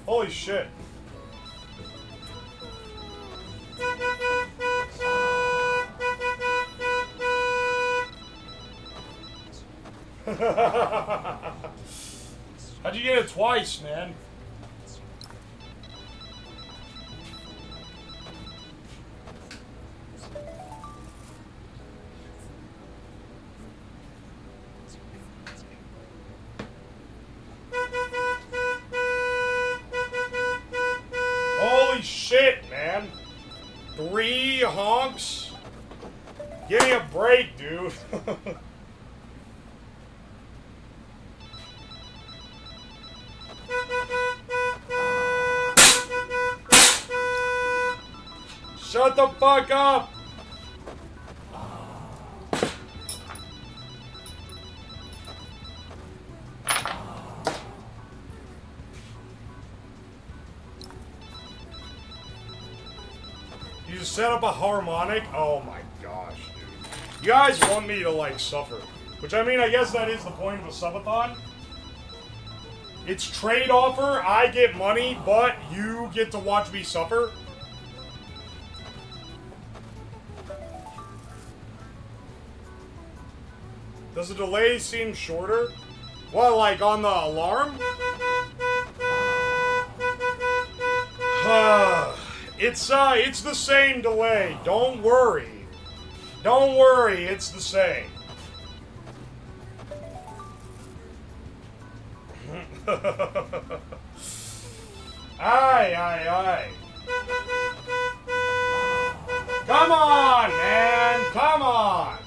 Holy shit. How'd you get it twice, man? Holy shit, man. 3 honks? Give me a break, dude. Shut the fuck up! You just set up a harmonic? Oh my gosh, dude. You guys want me to, like, suffer. Which, I mean, I guess that is the point of a subathon. It's trade offer, I get money, but you get to watch me suffer. Does the delay seem shorter? What, like on the alarm? It's the same delay. Don't worry. Don't worry, it's the same. Aye, aye, aye. Come on, man. Come on.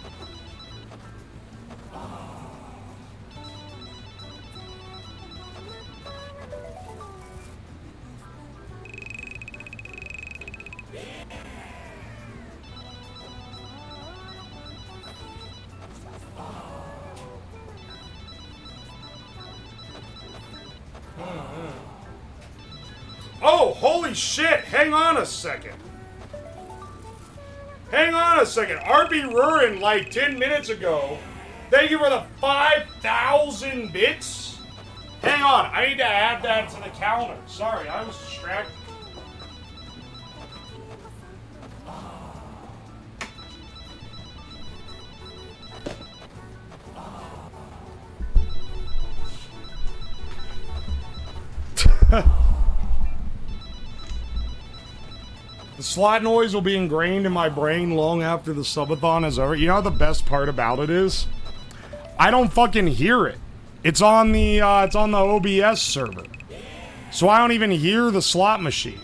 Oh, holy shit! Hang on a second. Hang on a second. RB Rurin, like 10 minutes ago. Thank you for the 5,000 bits. Hang on, I need to add that to the calendar. Sorry, I was distracted. The slot noise will be ingrained in my brain long after the subathon is over. You know what the best part about it is? I don't fucking hear it. It's on the OBS server. So I don't even hear the slot machine.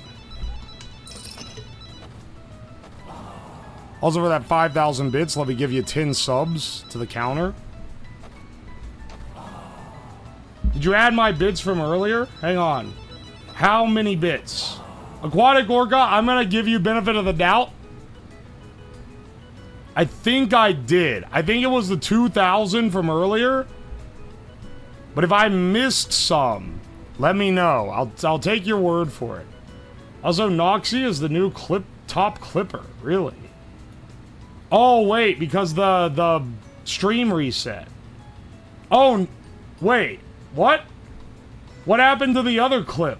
Also for that 5,000 bits, let me give you 10 subs to the counter. Did you add my bits from earlier? Hang on. How many bits? Aquatic Orca, I'm gonna give you benefit of the doubt. I think I did. I think it was the 2,000 from earlier. But if I missed some, let me know. I'll take your word for it. Also, Noxy is the new top clipper. Really? Oh, wait, because the stream reset. Oh, wait. What? What happened to the other clip?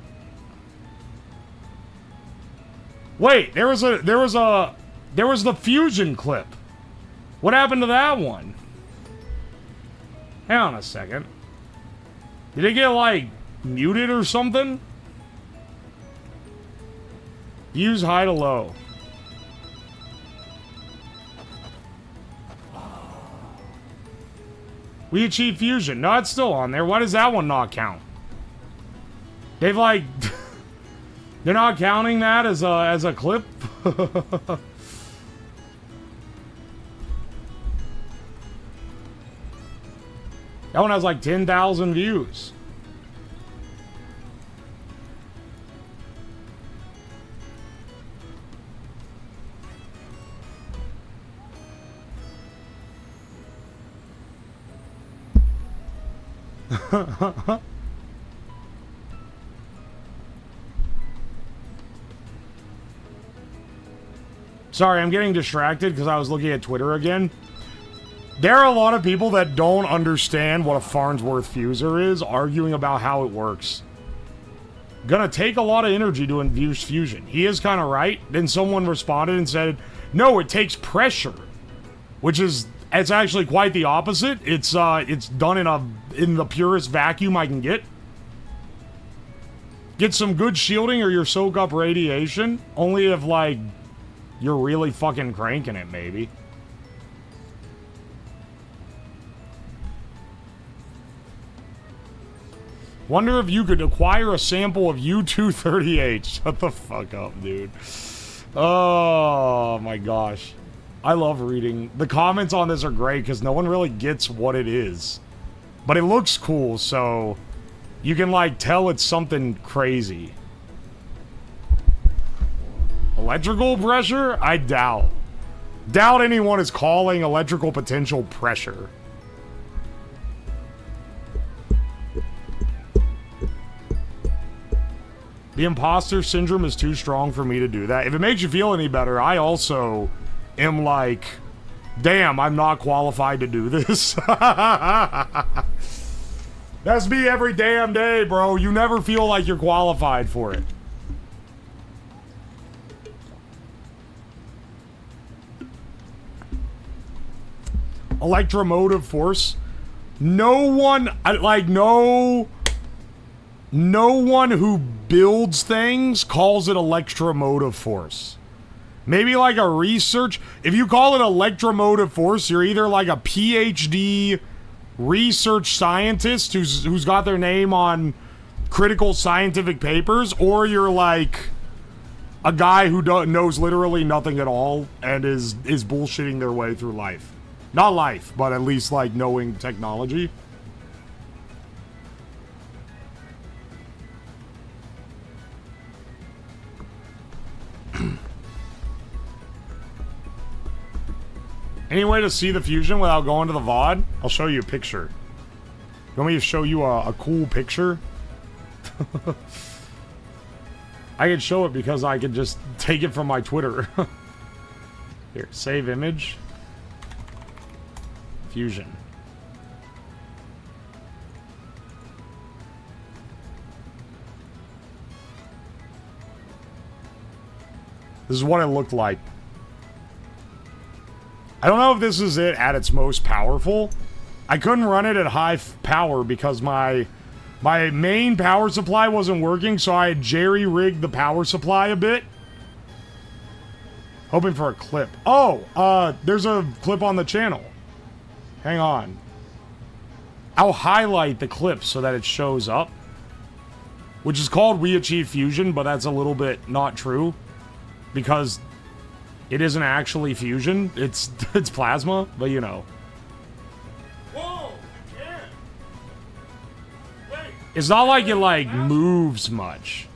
Wait, there was the fusion clip. What happened to that one? Hang on a second. Did it get, like, muted or something? Use high to low. We achieved fusion. No, it's still on there. Why does that one not count? They've, like... They're not counting that as a clip? That one has like 10,000 views. Sorry, I'm getting distracted because I was looking at Twitter again. There are a lot of people that don't understand what a Farnsworth fuser is, arguing about how it works. Gonna take a lot of energy to infuse fusion. He is kind of right. Then someone responded and said, no, it takes pressure. Which is, it's actually quite the opposite. It's done in the purest vacuum I can get. Get some good shielding or you soak up radiation. Only if, like, you're really fucking cranking it, maybe. Wonder if you could acquire a sample of U-238. Shut the fuck up, dude. Oh, my gosh. I love reading. The comments on this are great because no one really gets what it is. But it looks cool, so you can, like, tell it's something crazy. Electrical pressure? I doubt. Doubt anyone is calling electrical potential pressure. The imposter syndrome is too strong for me to do that. If it makes you feel any better, I also am like, damn, I'm not qualified to do this. That's me every damn day, bro. You never feel like you're qualified for it. Electromotive force. No one, no one who builds things calls it electromotive force. Maybe like a research. If you call it electromotive force, you're either like a PhD research scientist who's got their name on critical scientific papers, or you're like a guy who knows literally nothing at all and is bullshitting their way through life. Not life, but at least like knowing technology. Any way to see the fusion without going to the VOD? I'll show you a picture. You want me to show you a cool picture? I could show it because I could just take it from my Twitter. Here, save image. Fusion. This is what it looked like. I don't know if this is it at its most powerful. I couldn't run it at high power because my main power supply wasn't working, so I had jerry-rigged the power supply a bit. Hoping for a clip. Oh, there's a clip on the channel. Hang on. I'll highlight the clip so that it shows up. Which is called We Achieve Fusion, but that's a little bit not true. Because it isn't actually fusion. It's plasma, but you know. Whoa, you can. Wait. It's not like it like moves much.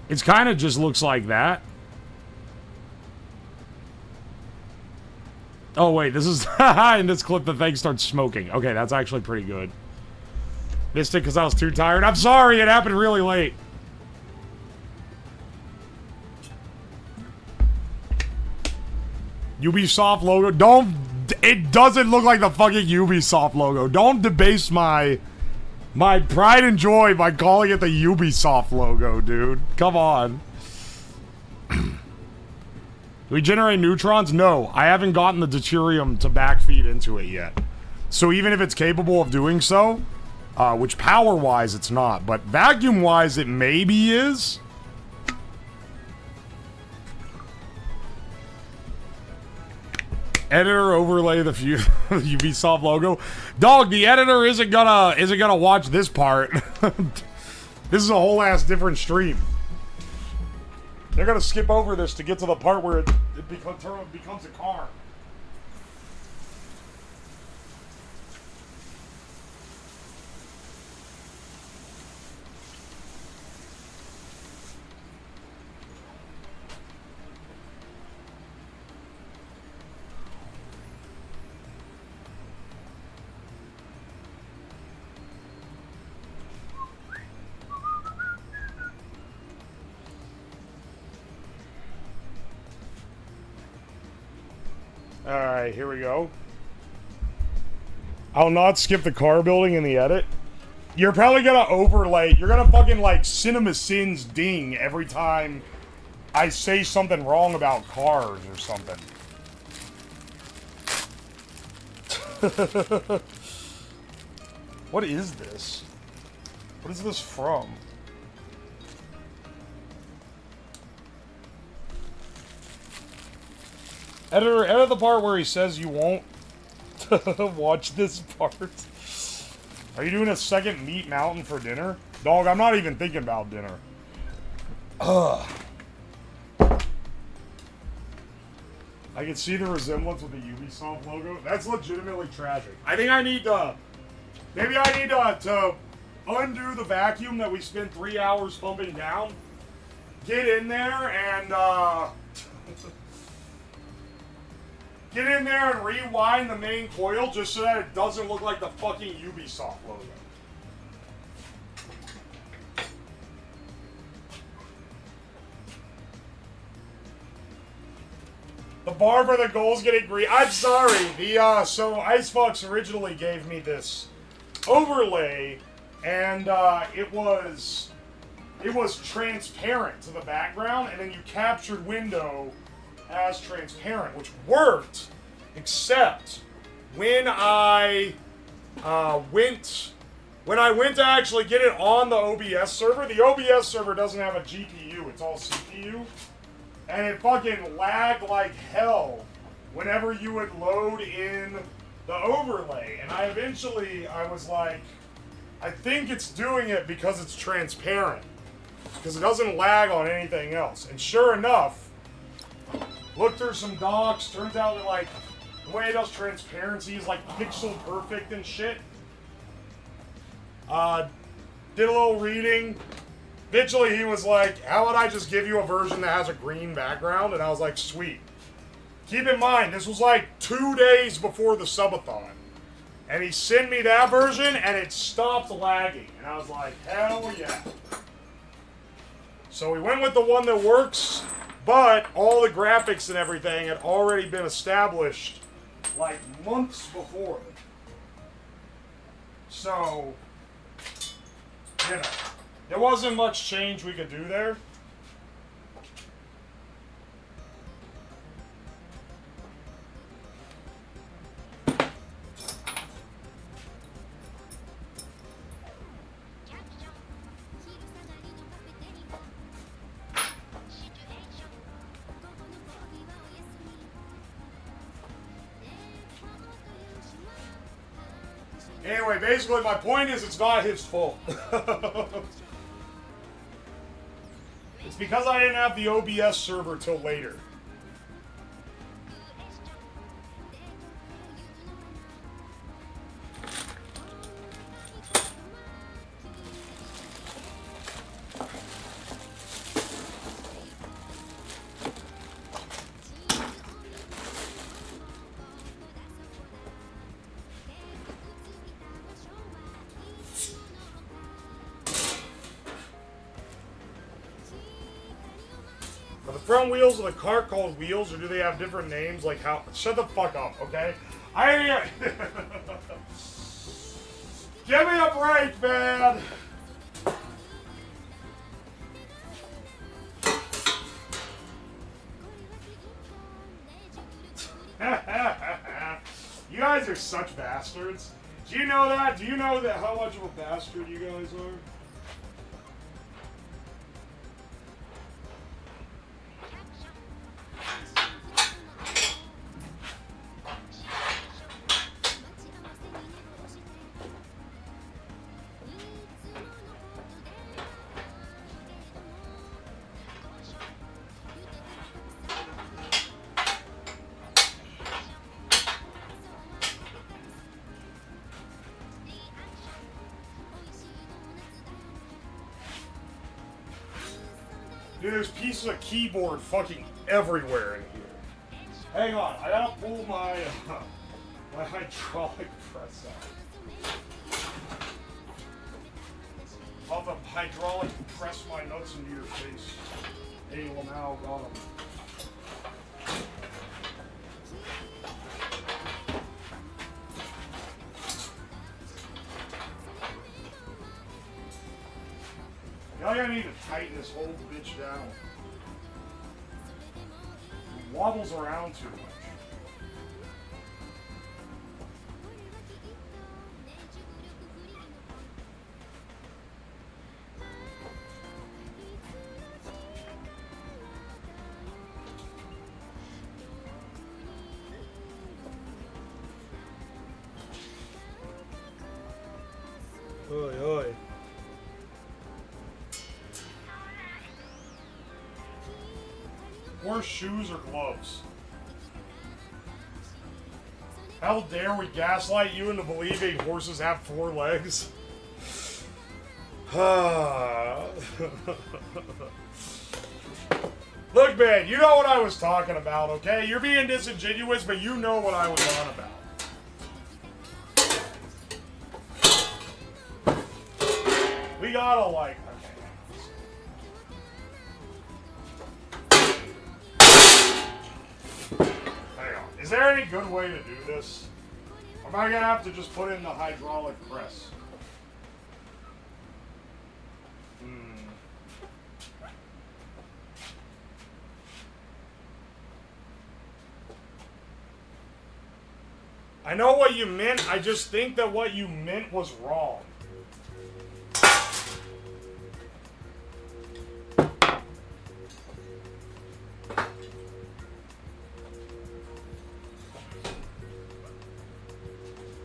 It's kind of just looks like that. Oh wait, this is in this clip the thing starts smoking. Okay, that's actually pretty good. Missed it because I was too tired. I'm sorry, it happened really late. Ubisoft logo. Don't. It doesn't look like the fucking Ubisoft logo. Don't debase my pride and joy by calling it the Ubisoft logo, dude. Come on. Do we generate neutrons? No, I haven't gotten the deuterium to backfeed into it yet. So even if it's capable of doing so, which power-wise it's not, but vacuum-wise it maybe is. Editor overlay the Ubisoft logo. Dog, the editor isn't gonna watch this part. This is a whole ass different stream. They're gonna skip over this to get to the part where it becomes a car. Alright, here we go. I'll not skip the car building in the edit. You're probably gonna overlay, you're gonna fucking like Cinema Sins ding every time I say something wrong about cars or something. What is this? What is this from? Editor, edit the part where he says you won't watch this part. Are you doing a second Meat Mountain for dinner? Dog, I'm not even thinking about dinner. Ugh. I can see the resemblance with the Ubisoft logo. That's legitimately tragic. I think I need to... Maybe I need to undo the vacuum that we spent 3 hours pumping down. Get in there and... Get in there and rewind the main coil just so that it doesn't look like the fucking Ubisoft logo. The bar for the goals getting green. I'm sorry. So Icefox originally gave me this overlay, and it was transparent to the background, and then you captured window as transparent, which worked, except when I went to actually get it on the OBS server. The OBS server doesn't have a GPU; it's all CPU, and it fucking lagged like hell whenever you would load in the overlay. And I was like, I think it's doing it because it's transparent, because it doesn't lag on anything else. And sure enough. Looked through some docs, turns out that, like, the way it does transparency is, like, pixel perfect and shit. Did a little reading. Eventually he was like, how would I just give you a version that has a green background? And I was like, sweet. Keep in mind, this was like 2 days before the subathon. And he sent me that version, and it stopped lagging. And I was like, hell yeah. So we went with the one that works. But all the graphics and everything had already been established like months before. So, you know, there wasn't much change we could do there. Anyway, basically my point is it's not his fault. It's because I didn't have the OBS server till later. Front wheels of the cart called wheels, or do they have different names? Like how? Shut the fuck up, okay? Give me a break, man. You guys are such bastards. Do you know that? Do you know that how much of a bastard you guys are? Dude, there's pieces of keyboard fucking everywhere in here. Hang on, I gotta pull my my hydraulic press out. I'll have to hydraulic press my nuts into your face. Hey, well now, got him. Now I need to tighten this whole bitch down. It wobbles around too much. Oi, oi. Or shoes or gloves. How dare we gaslight you into believing horses have 4 legs? Look, man, you know what I was talking about, okay? You're being disingenuous, but you know what I was on about. We gotta, like... Is there any good way to do this? Or am I gonna have to just put in the hydraulic press? I know what you meant, I just think that what you meant was wrong.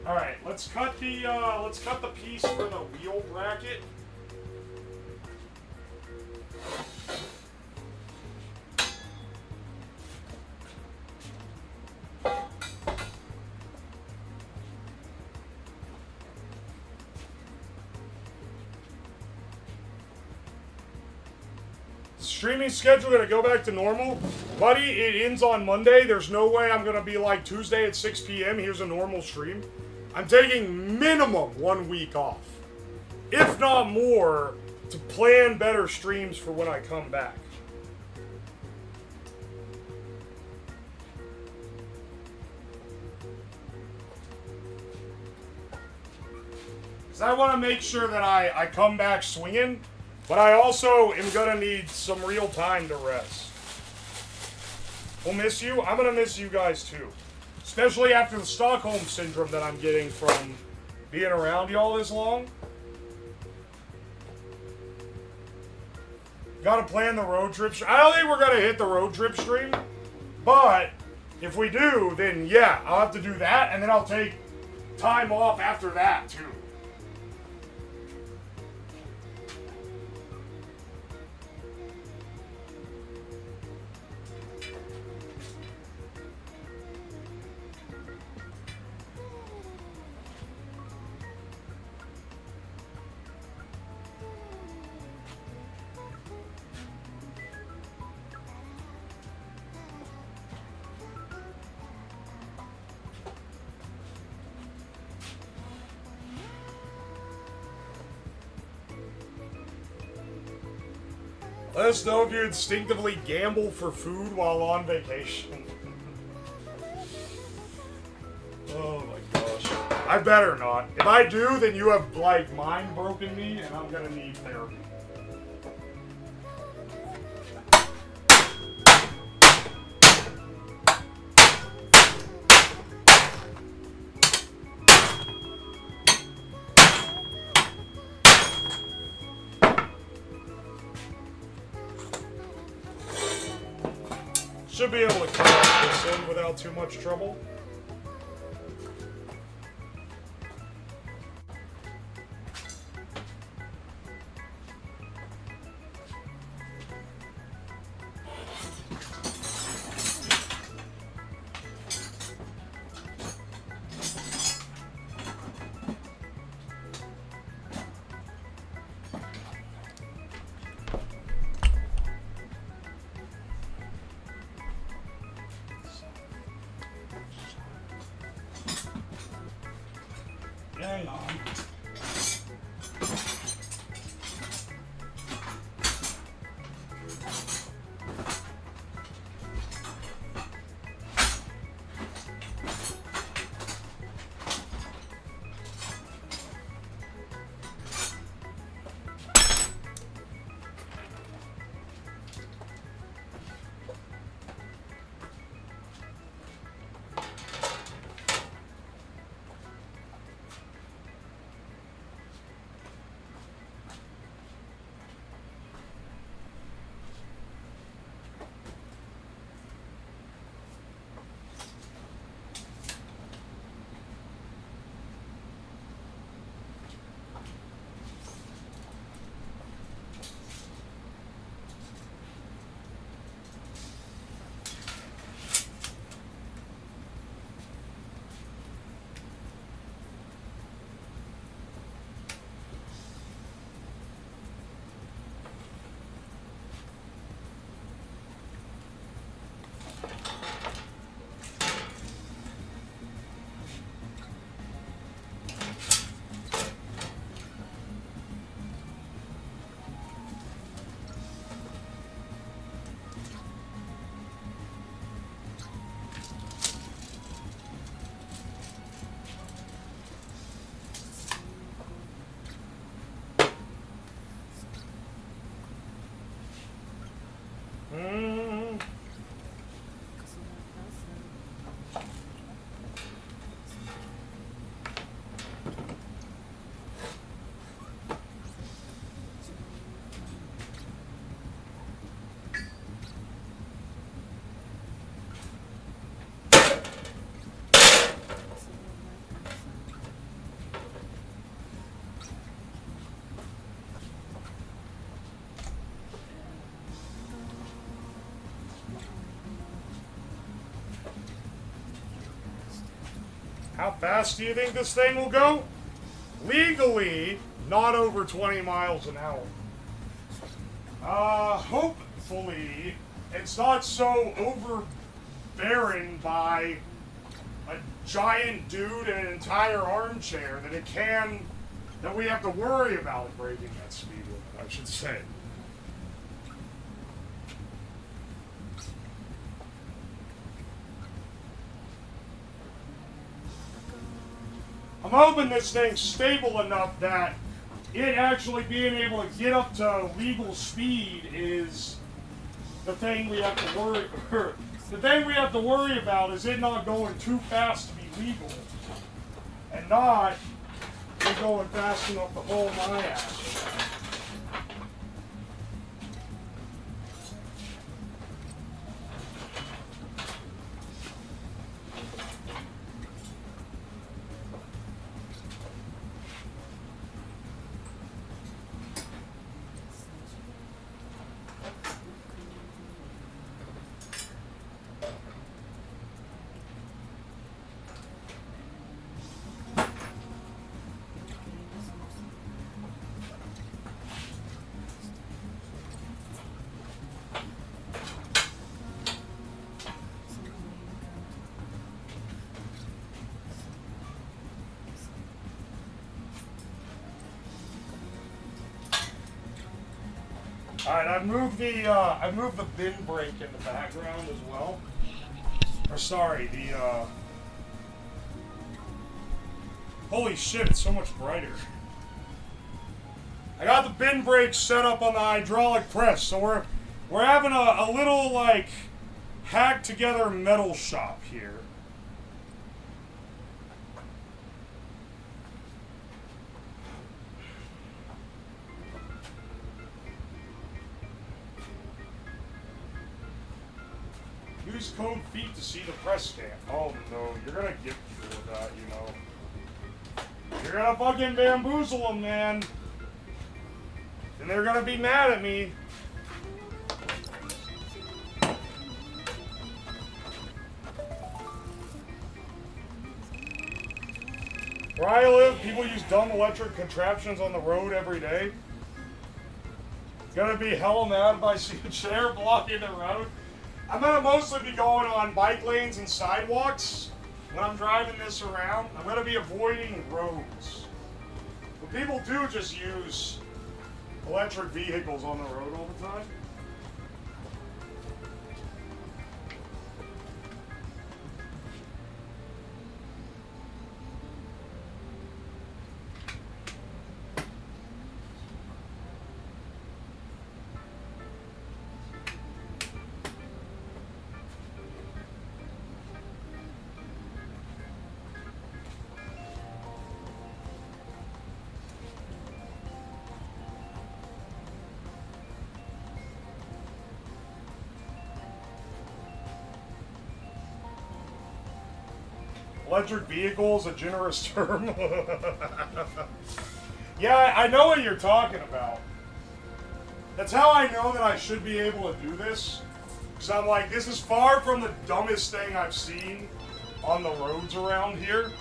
Alright, let's cut the piece for the wheel bracket. Streaming schedule gonna go back to normal? Buddy, it ends on Monday. There's no way I'm gonna be like Tuesday at 6 p.m. Here's a normal stream. I'm taking minimum 1 week off, if not more, to plan better streams for when I come back. Because I want to make sure that I come back swinging, but I also am going to need some real time to rest. We'll miss you. I'm going to miss you guys too. Especially after the Stockholm Syndrome that I'm getting from being around y'all this long. Gotta plan the road trip. I don't think we're gonna hit the road trip stream. But if we do, then yeah, I'll have to do that. And then I'll take time off after that too. Let us know if you instinctively gamble for food while on vacation. Oh my gosh. I better not. If I do, then you have, like, mind broken me, and I'm gonna need therapy. Should be able to cut this in without too much trouble. How fast do you think this thing will go? Legally, not over 20 miles an hour. Hopefully, it's not so overbearing by a giant dude and an entire armchair that we have to worry about breaking that speed limit, I should say. I'm hoping this thing's stable enough that it actually being able to get up to legal speed is the thing we have to worry. The thing we have to worry about is it not going too fast to be legal, and not it going fast enough to haul my ass. Alright, I've moved the bin brake in the background as well. Or sorry, holy shit, it's so much brighter. I got the bin brake set up on the hydraulic press, so we're having a little like hacked together metal shop here. Use code feet to see the press scan. Oh no, you're gonna get through with that, you know. You're gonna fucking bamboozle them, man. And they're gonna be mad at me. Where I live, people use dumb electric contraptions on the road every day. Gonna be hella mad if I see a chair blocking the road. I'm gonna mostly be going on bike lanes and sidewalks when I'm driving this around. I'm gonna be avoiding roads. But people do just use electric vehicles on the road all the time. Electric vehicle is a generous term. Yeah, I know what you're talking about. That's how I know that I should be able to do this. Because I'm like, this is far from the dumbest thing I've seen on the roads around here.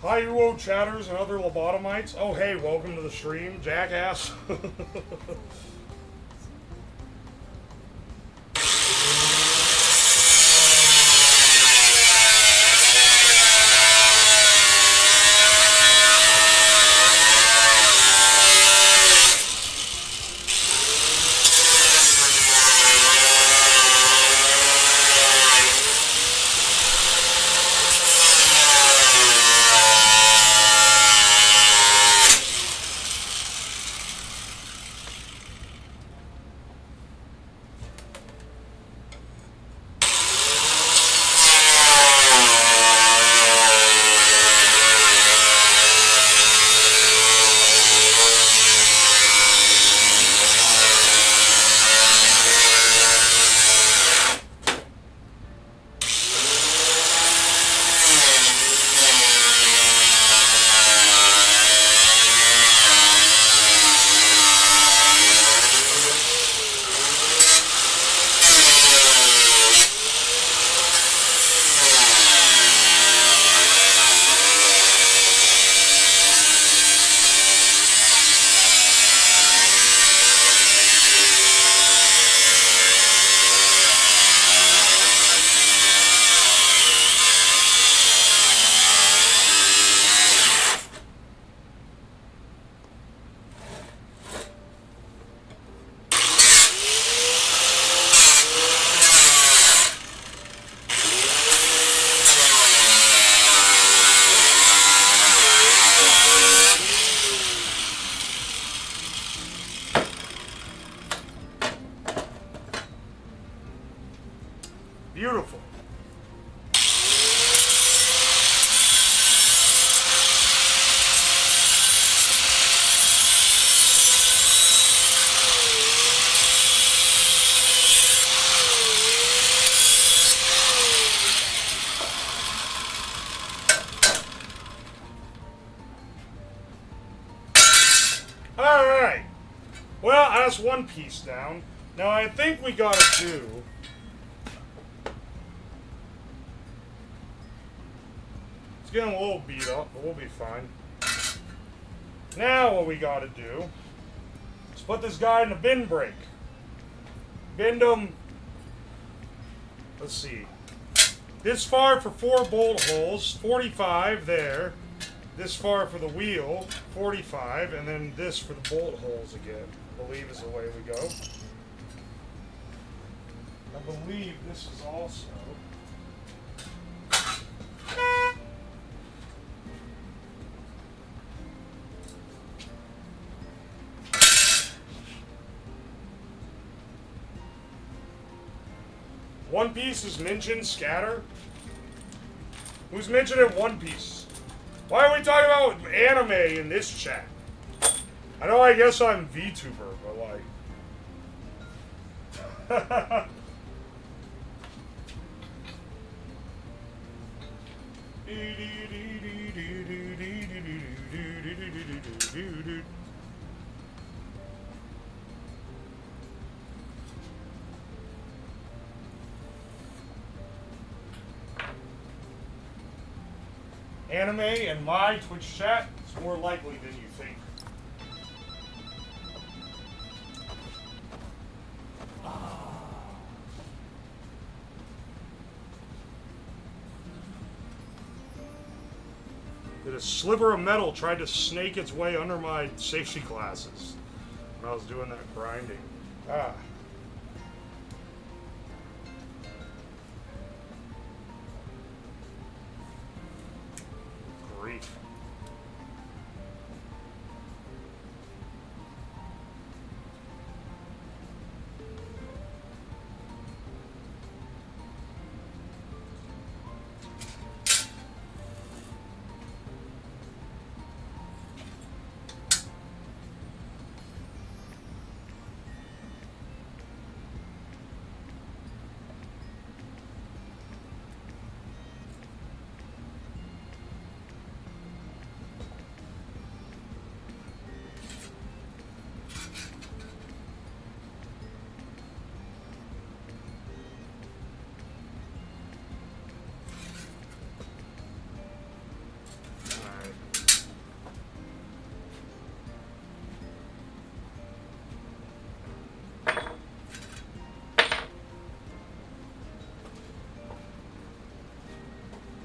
Hi, Uwo chatters and other lobotomites. Oh, hey, welcome to the stream, jackass. Beautiful. Alright. Well, that's one piece down. Now I think we gotta do... It's getting a little beat up, but we'll be fine. Now what we gotta do is put this guy in a bin brake. Bend him... Let's see. This far for 4 bolt holes, 45 there. This far for the wheel, 45, and then this for the bolt holes again, I believe is the way we go. I believe this is also... One Piece is mentioned, scatter? Who's mentioning One Piece? Why are we talking about anime in this chat? I know I guess I'm VTuber, but like... Anime in my Twitch chat is more likely than you think. That a sliver of metal tried to snake its way under my safety glasses when I was doing that grinding. Ah. Grief.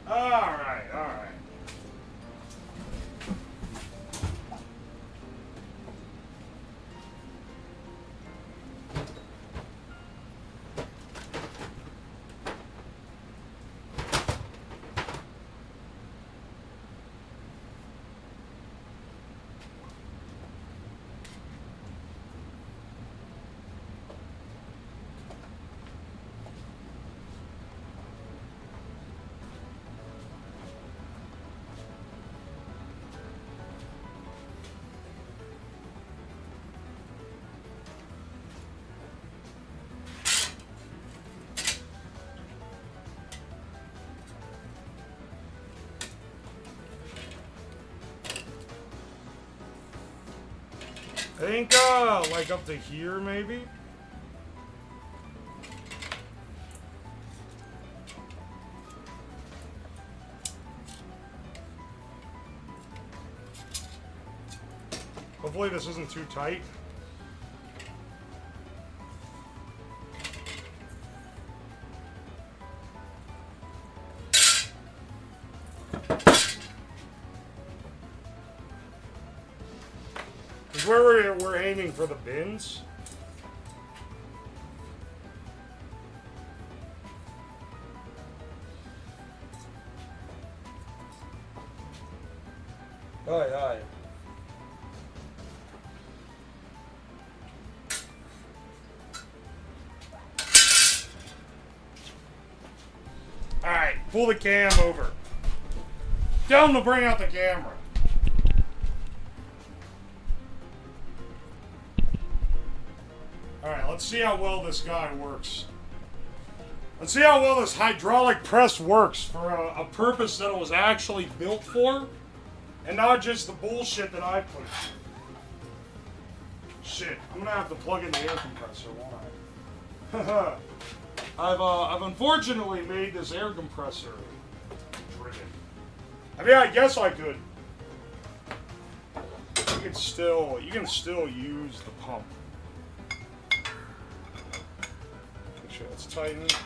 Alright, alright. I think, like up to here, maybe? Hopefully this isn't too tight. Is where we're aiming for the bins. Aye, aye. pull the cam over. Tell him to bring out the camera. Alright, let's see how well this guy works. Let's see how well this hydraulic press works for a purpose that it was actually built for, and not just the bullshit that I put in. Shit, I'm gonna have to plug in the air compressor, won't I? I've unfortunately made this air compressor driven. I mean, I guess I could. You can still use the pump. Make sure it's tightened.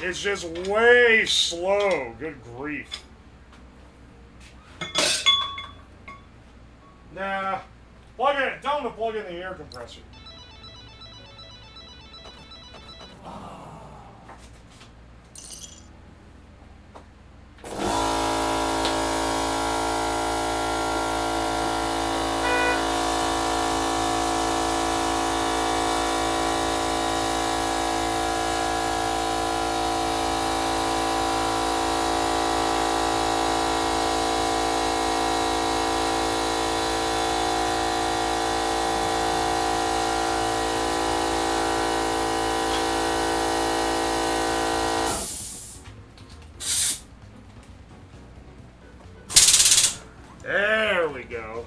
It's just way slow. Good grief. Nah. Plug it. Tell him to plug in the air compressor. There we go.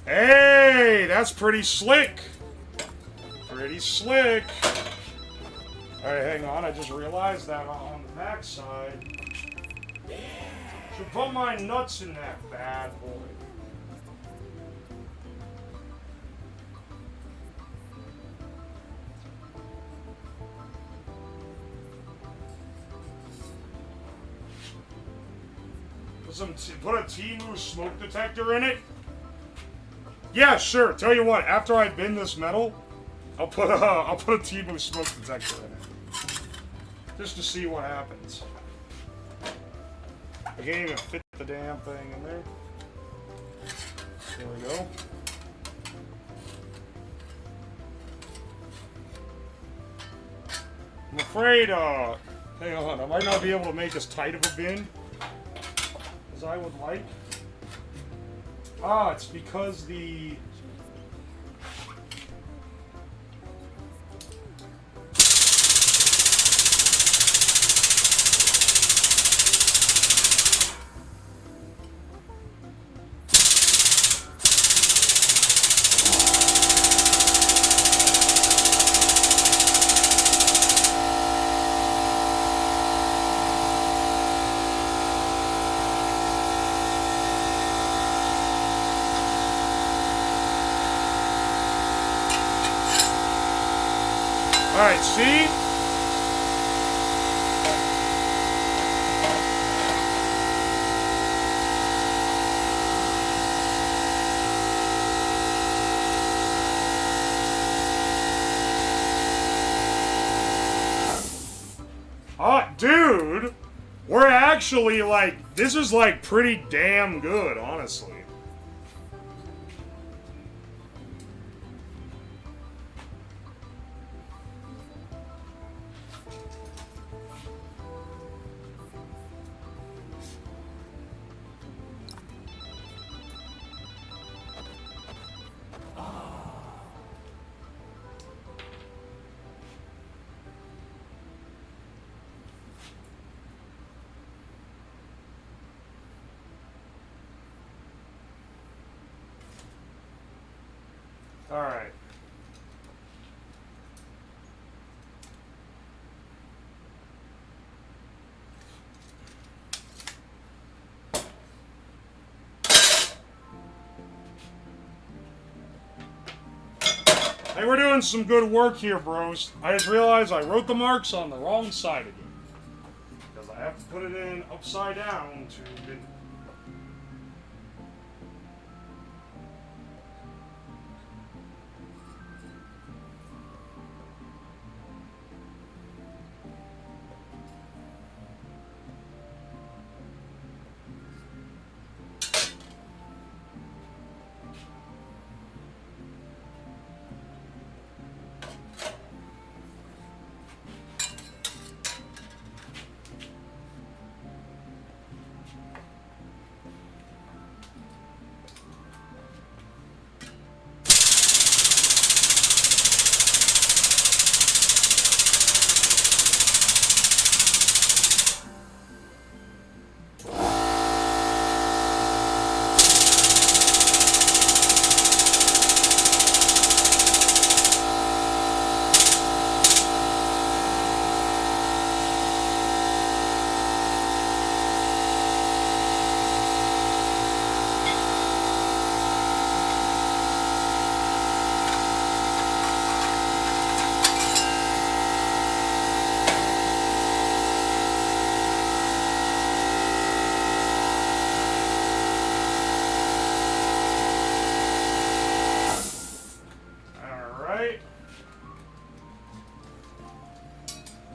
Hey, that's pretty slick. Pretty slick. Alright, hang on. I just realized that on the back side. Should put my nuts in that bad boy. Put a Temu smoke detector in it. Yeah, sure. Tell you what, after I bend this metal, I'll put a Temu smoke detector in it, just to see what happens. I can't even fit the damn thing in there. There we go. I'm afraid, hang on, I might not be able to make as tight of a bend as I would like. Ah, it's because the... Alright, see? Dude! We're actually, like, this is, like, pretty damn good, honestly. Alright. Hey, we're doing some good work here, bros. I just realized I wrote the marks on the wrong side again. Because I have to put it in upside down to...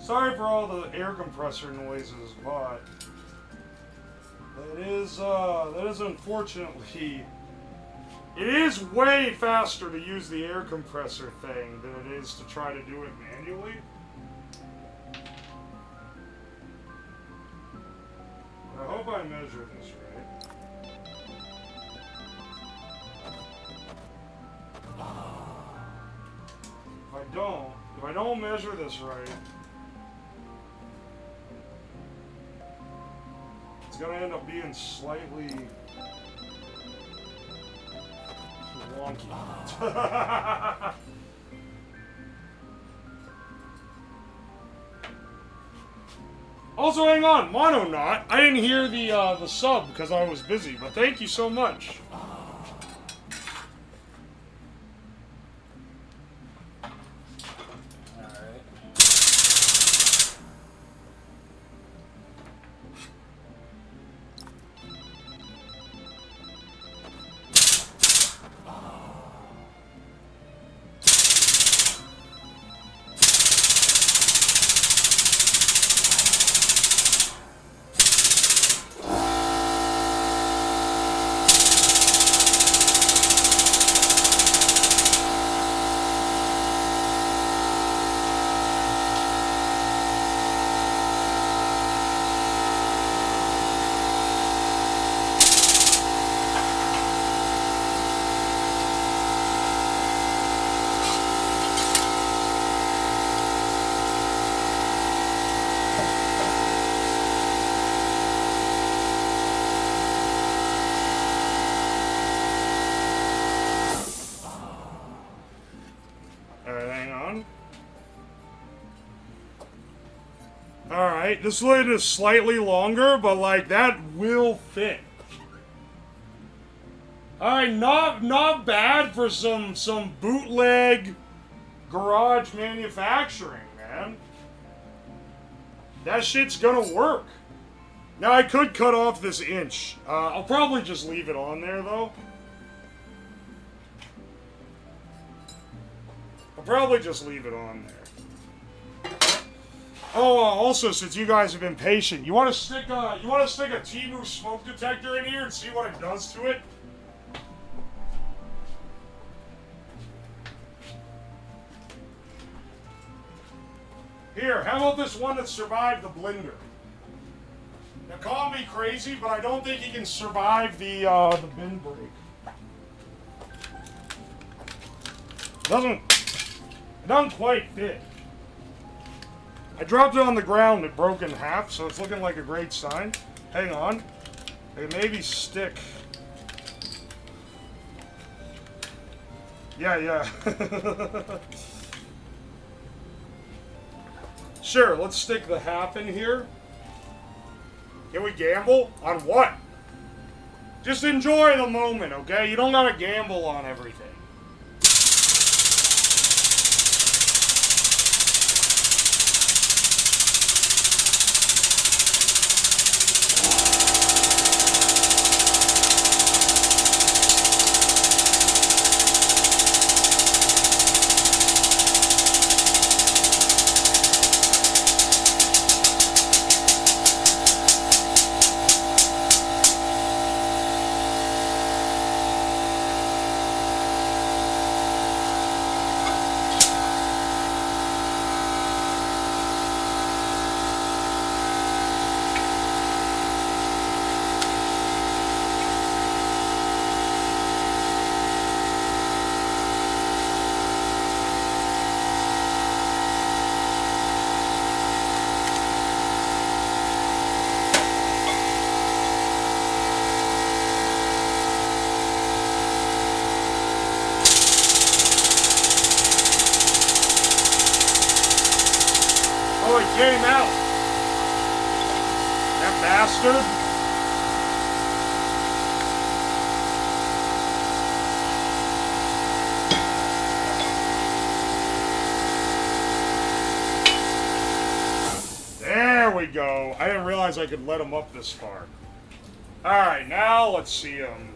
Sorry for all the air compressor noises, but that is unfortunately, it is way faster to use the air compressor thing than it is to try to do it manually. I hope I measure this right. If I don't measure this right, it's gonna end up being slightly wonky. Also, hang on, Mononaut. I didn't hear the sub because I was busy, but thank you so much. Alright, this lid is slightly longer, but like that will fit. Alright, not bad for some bootleg garage manufacturing, man. That shit's gonna work. Now I could cut off this inch. I'll probably just leave it on there though. I'll probably just leave it on there. Oh, also, since you guys have been patient, you want to stick a Temu smoke detector in here and see what it does to it? Here, how about this one that survived the blender? Now, call me crazy, but I don't think he can survive the bin break. It doesn't quite fit. I dropped it on the ground, it broke in half, so it's looking like a great sign. Hang on. I can maybe stick. Yeah, yeah. Sure, let's stick the half in here. Can we gamble? On what? Just enjoy the moment, okay? You don't gotta gamble on everything. Oh, it came out. That bastard. There we go. I didn't realize I could let him up this far. Alright, now let's see him.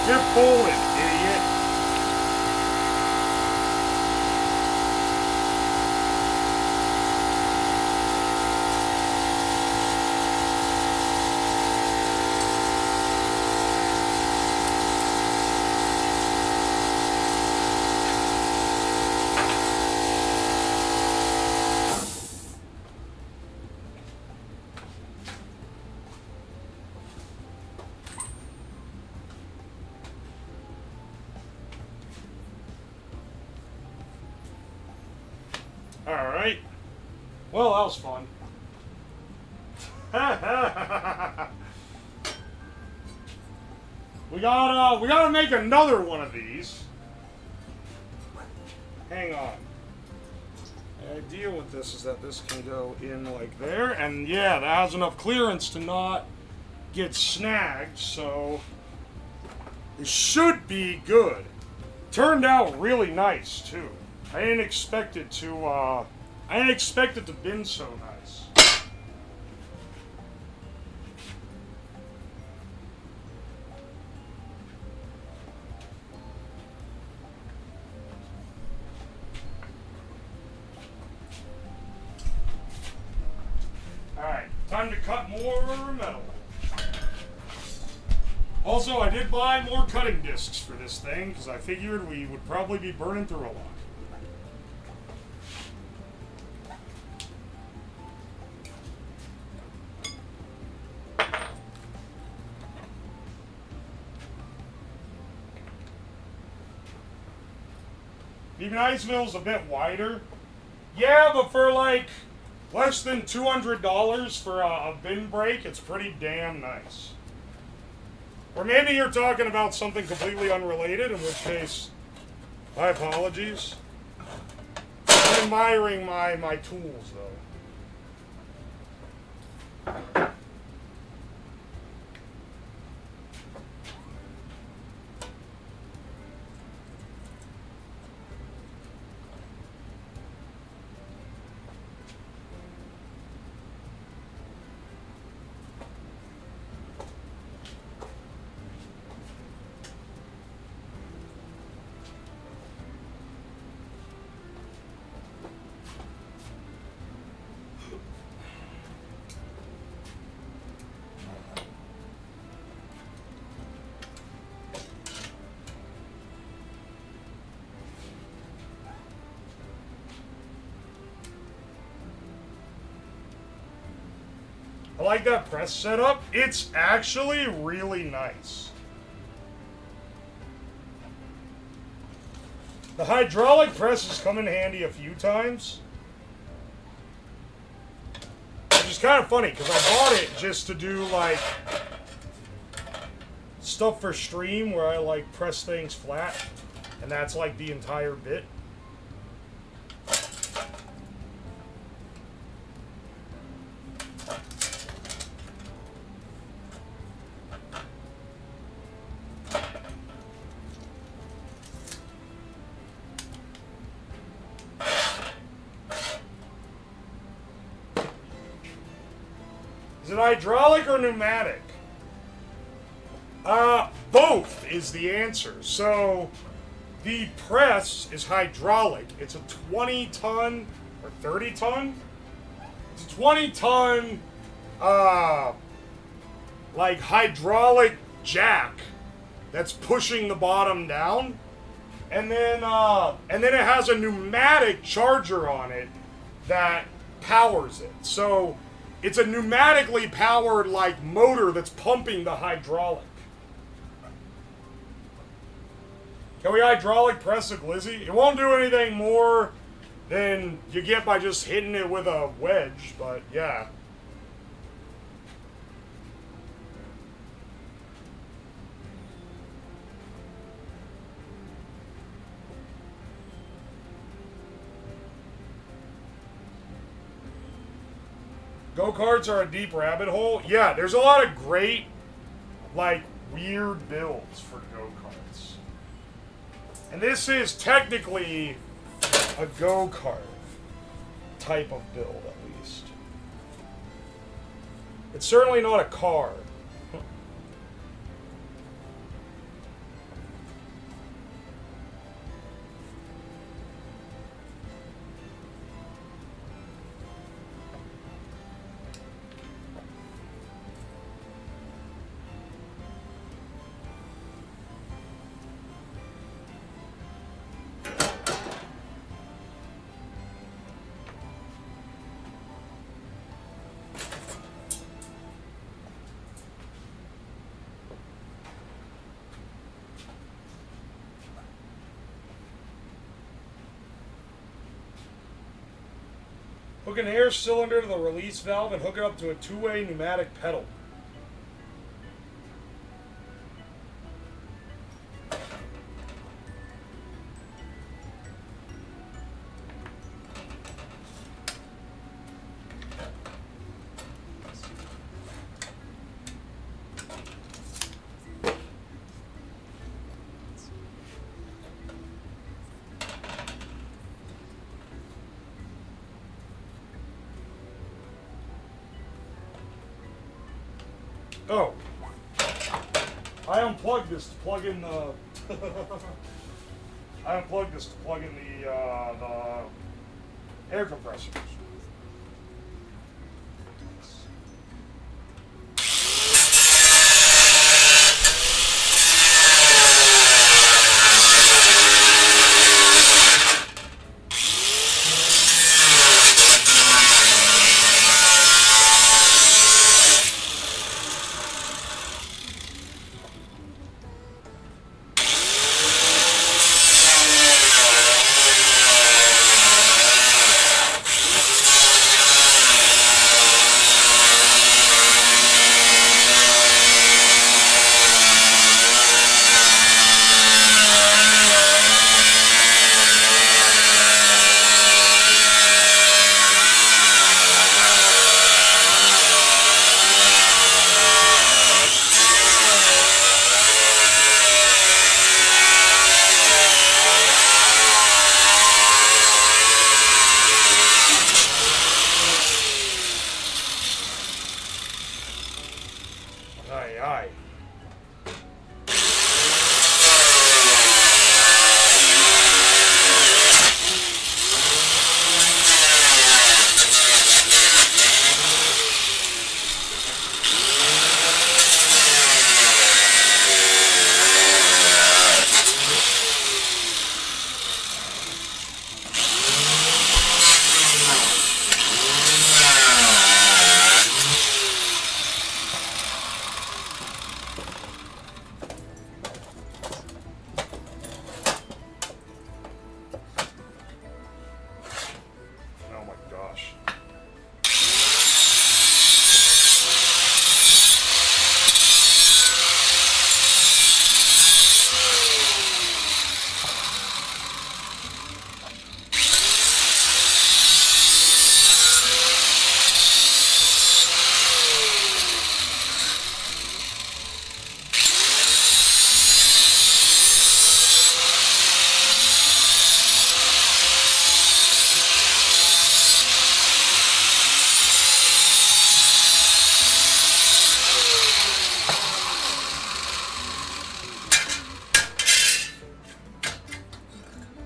You're pulling, idiot. Alright. Well, that was fun. We gotta make another one of these. Hang on. The idea with this is that this can go in like there, and yeah, that has enough clearance to not get snagged, so it should be good. Turned out really nice too. I didn't expect it to been so nice. Alright, time to cut more metal. Also, I did buy more cutting discs for this thing, because I figured we would probably be burning through a lot. Even Iceville's a bit wider. Yeah, but for like less than $200 for a bin break, it's pretty damn nice. Or maybe you're talking about something completely unrelated, in which case, my apologies. I'm admiring my tools, though. I like that press setup. It's actually really nice. The hydraulic presses come in handy a few times. Which is kind of funny, because I bought it just to do, like, stuff for stream where I, like, press things flat. And that's, like, the entire bit. Is it hydraulic or pneumatic? Both is the answer. So, the press is hydraulic. It's a 20-ton or 30-ton? It's a 20-ton, like, hydraulic jack that's pushing the bottom down. And then it has a pneumatic charger on it that powers it. So, it's a pneumatically powered, like, motor that's pumping the hydraulic. Can we hydraulic press a glizzy? It won't do anything more than you get by just hitting it with a wedge, but yeah. Go-karts are a deep rabbit hole. Yeah, there's a lot of great, like, weird builds for go-karts. And this is technically a go-kart type of build, at least. It's certainly not a car. Hook an air cylinder to the release valve and hook it up to a two-way pneumatic pedal. Oh. I unplugged this to plug in the... I unplugged this to plug in the air compressors.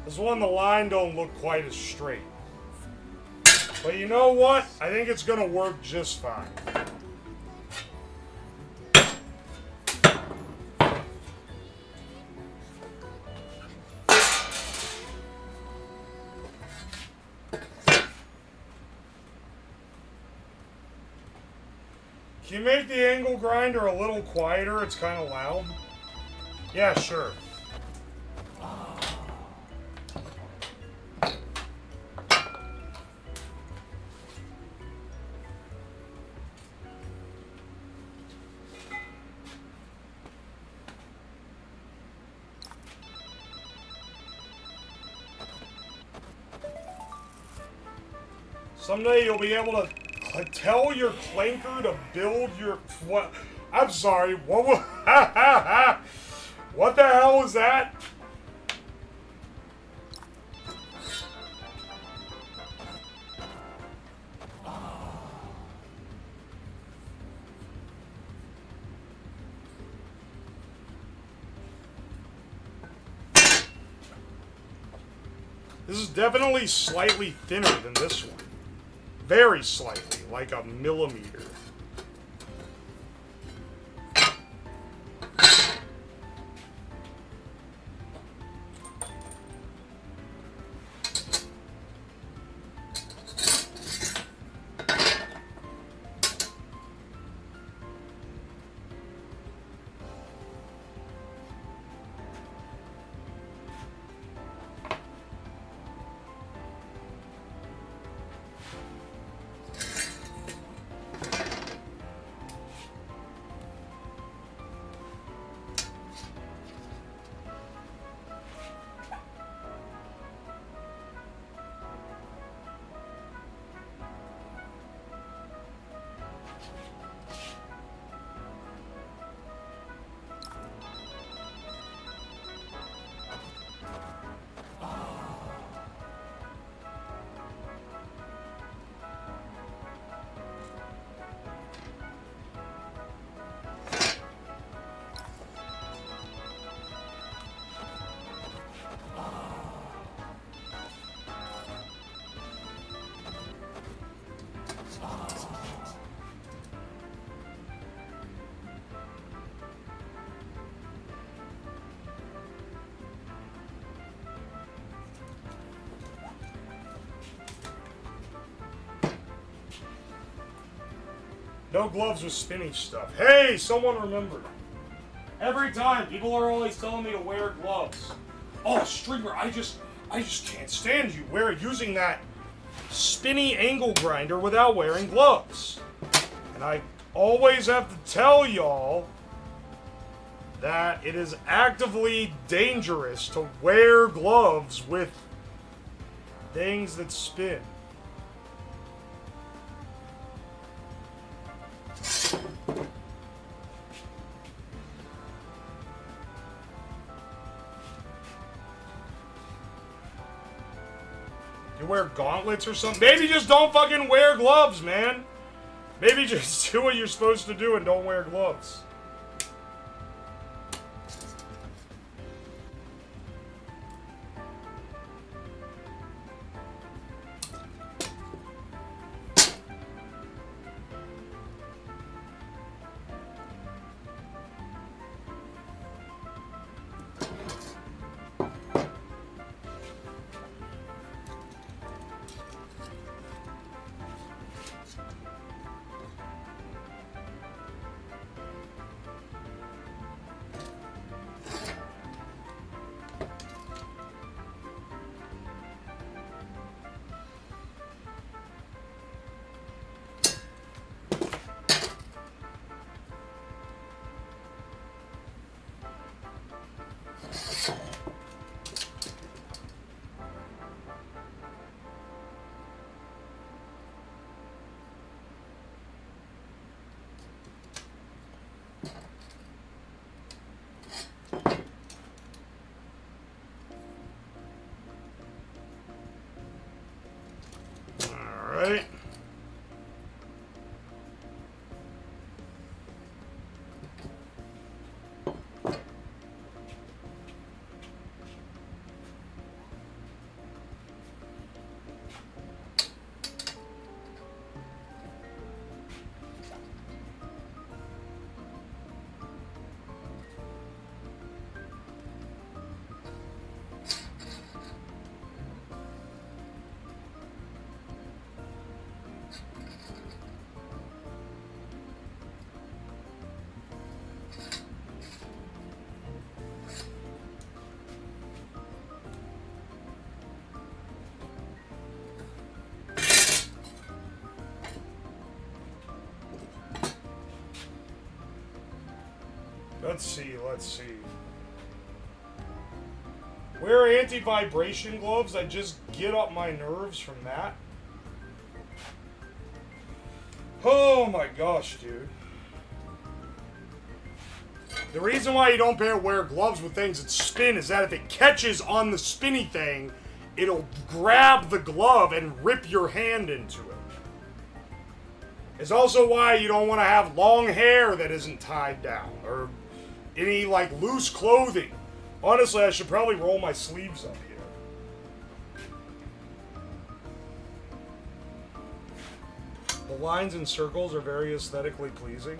This one, the line don't look quite as straight. But you know what? I think it's gonna work just fine. Can you make the angle grinder a little quieter? It's kind of loud. Yeah, sure. Someday you'll be able to tell your clanker to build your... What? I'm sorry, what was... What the hell was that? This is definitely slightly thinner than this one. Very slightly, like a millimeter. No gloves with spinny stuff. Hey, someone remembered. Every time, people are always telling me to wear gloves. Oh, streamer, I just can't stand you using that spinny angle grinder without wearing gloves. And I always have to tell y'all that it is actively dangerous to wear gloves with things that spin. You wear gauntlets or something? Maybe just don't fucking wear gloves, man. Maybe just do what you're supposed to do and don't wear gloves. Let's see, let's see. Wear anti-vibration gloves. I just get up my nerves from that. Oh my gosh, dude. The reason why you don't wear gloves with things that spin is that if it catches on the spinny thing, it'll grab the glove and rip your hand into it. It's also why you don't want to have long hair that isn't tied down, or any, like, loose clothing. Honestly, I should probably roll my sleeves up here. The lines and circles are very aesthetically pleasing.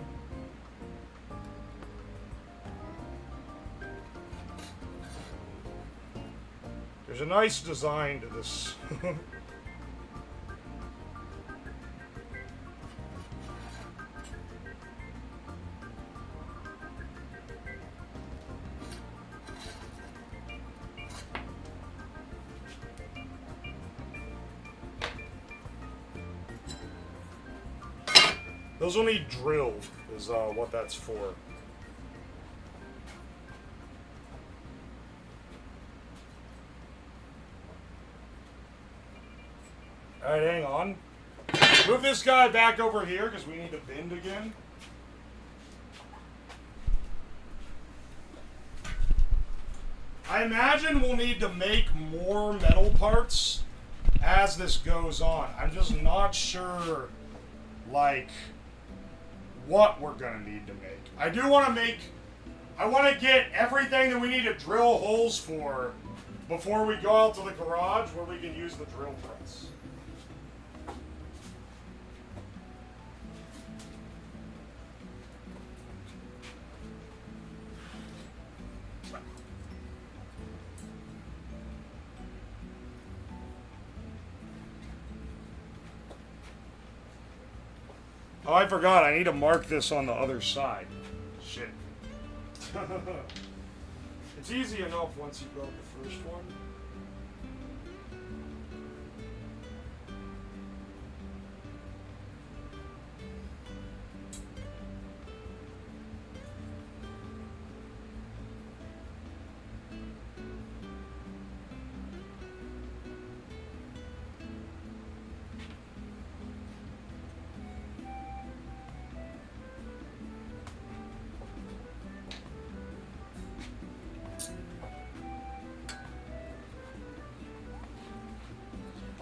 There's a nice design to this. Those will need drilled, is what that's for. Alright, hang on. Move this guy back over here, because we need to bend again. I imagine we'll need to make more metal parts as this goes on. I'm just not sure, like, what we're gonna need to make. I do want to make... I want to get everything that we need to drill holes for before we go out to the garage where we can use the drill press. Oh, I forgot. I need to mark this on the other side. Shit. It's easy enough once you build the first one.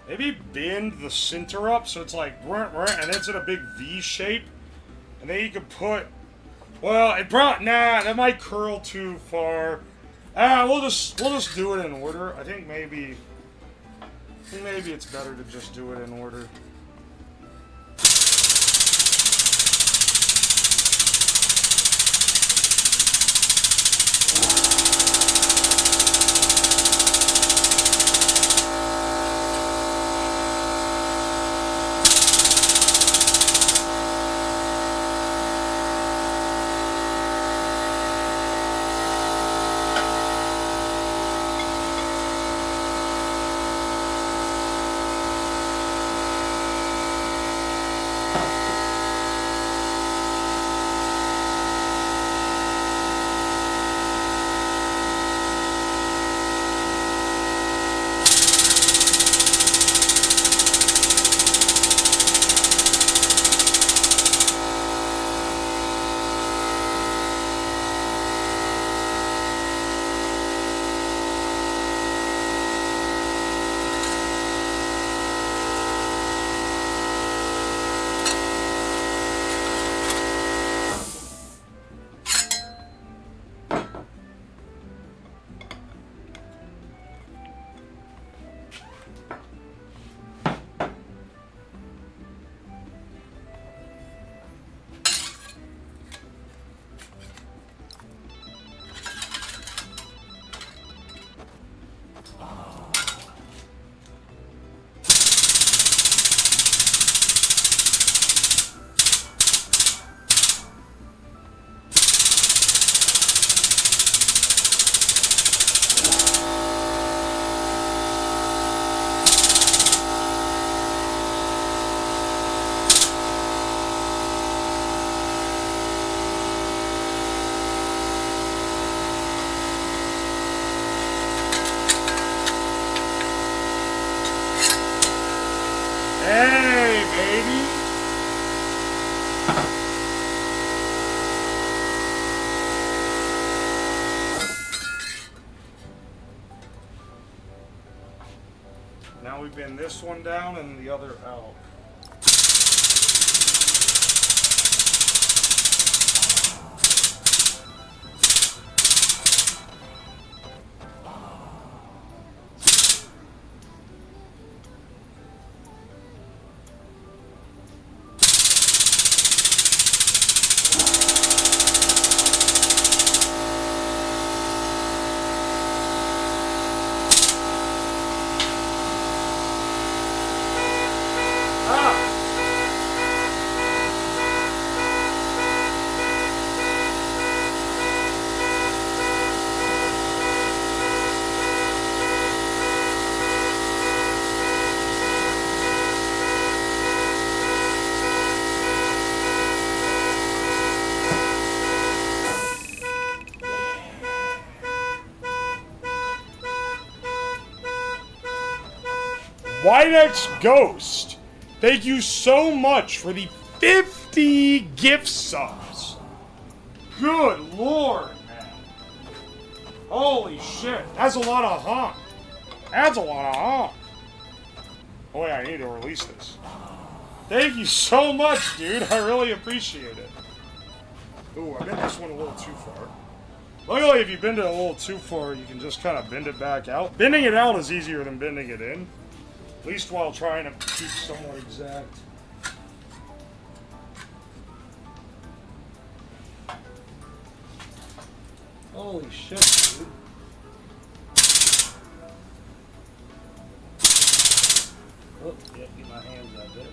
Maybe bend the center up so it's like, and it's in a big V shape. And then you could put, well, nah, that might curl too far. We'll just do it in order. I think maybe it's better to just do it in order. Hey, baby. Now we bend this one down and the other out. Whitex Ghost, thank you so much for the 50 gift subs. Good lord, man. Holy shit. That's a lot of honk. That's a lot of honk. Oh yeah, I need to release this. Thank you so much, dude. I really appreciate it. Ooh, I bent this one a little too far. Luckily, if you bend it a little too far, you can just kind of bend it back out. Bending it out is easier than bending it in. At least while trying to keep somewhat exact. Holy shit, dude. Oh, yeah, get my hands out there.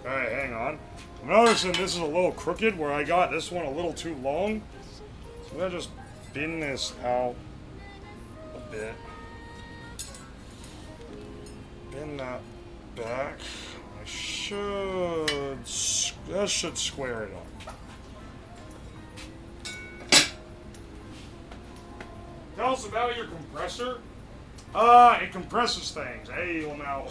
Alright, hang on. I'm noticing this is a little crooked where I got this one a little too long. So I'm gonna just bend this out a bit. Bend that back. That should square it up. Tell us about your compressor. It compresses things. Hey, well now.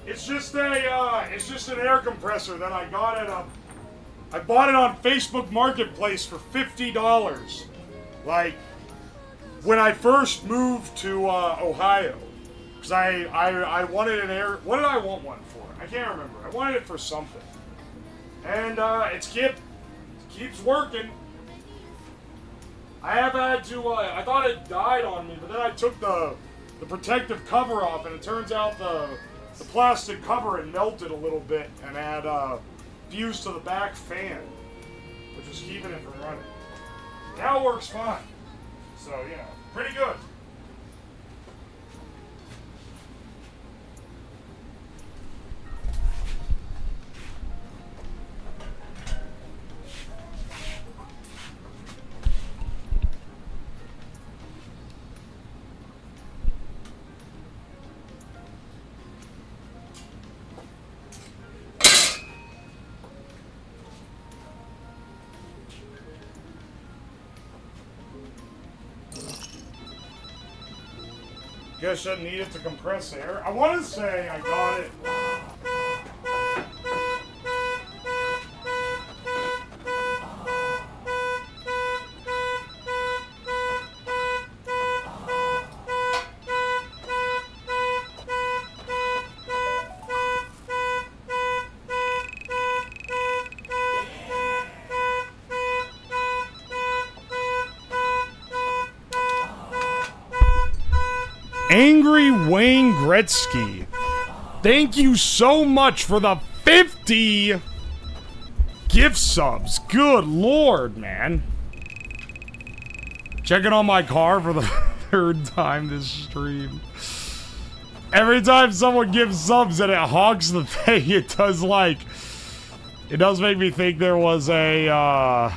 It's just an air compressor that I got at I bought it on Facebook Marketplace for $50. Like, when I first moved to Ohio. Because I wanted an air, what did I want one for? I can't remember. I wanted it for something. And it keeps working. I have had to, I thought it died on me, but then I took the protective cover off, and it turns out the plastic cover had melted a little bit and had fused to the back fan, which was keeping it from running. Now it works fine. So, you know, pretty good. Guess I need it to compress air. I want to say I got it. Angry Wayne Gretzky, thank you so much for the 50 gift subs. Good lord, man. Checking on my car for the third time this stream. Every time someone gives subs and it honks the thing, it does like... It does make me think there was a,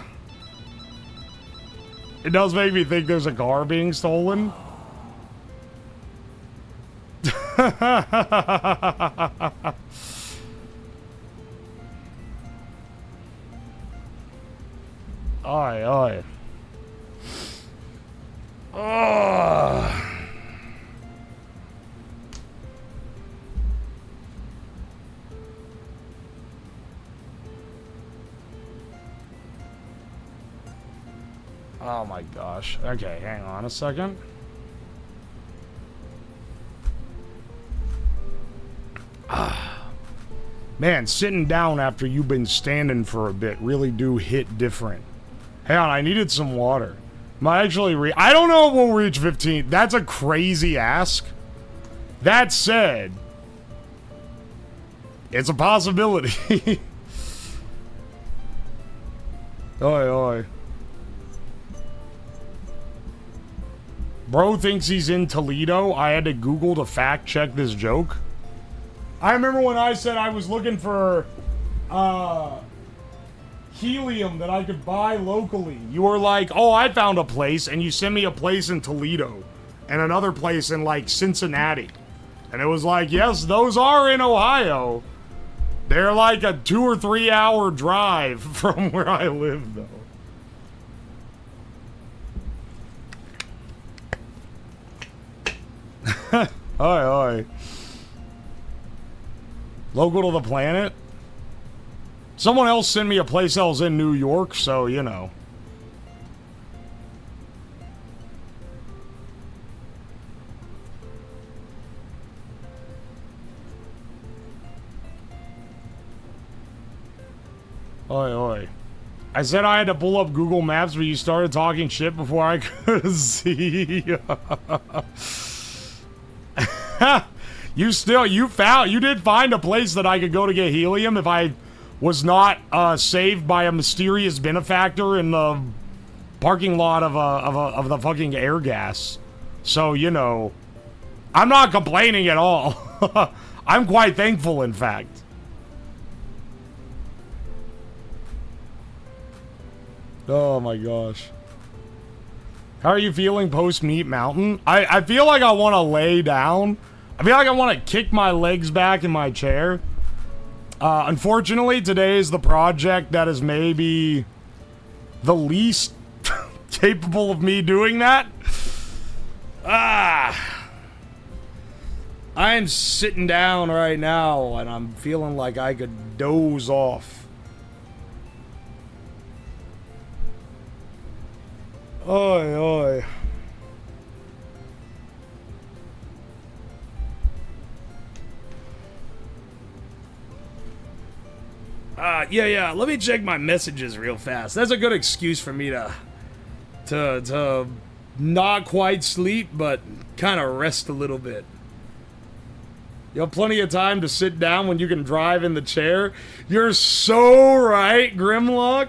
It does make me think there's a car being stolen. Oi, oi. Oh my gosh. Okay, hang on a second. Man, sitting down after you've been standing for a bit really do hit different. Hang on, I needed some water. Am I actually I don't know if we'll reach 15. That's a crazy ask. That said, it's a possibility. Oi, oi. Bro thinks he's in Toledo. I had to Google to fact check this joke. I remember when I said I was looking for helium that I could buy locally. You were like, oh, I found a place, and you sent me a place in Toledo and another place in like Cincinnati. And it was like, yes, those are in Ohio. They're like a 2 or 3 hour drive from where I live, though. Oi, oi. Local to the planet? Someone else sent me a place that was in New York, so, you know. Oi, oi. I said I had to pull up Google Maps, but you started talking shit before I could see. You did find a place that I could go to get helium if I was not saved by a mysterious benefactor in the parking lot of the fucking air gas. So, you know, I'm not complaining at all. I'm quite thankful, in fact. Oh my gosh. How are you feeling post-Meat Mountain? I feel like I want to lay down. I feel like I want to kick my legs back in my chair. Unfortunately, today is the project that is maybe the least capable of me doing that. I'm sitting down right now, and I'm feeling like I could doze off. Oi, oi. Yeah, let me check my messages real fast. That's a good excuse for me to not quite sleep, but kind of rest a little bit. You have plenty of time to sit down when you can drive in the chair. You're so right, Grimlock.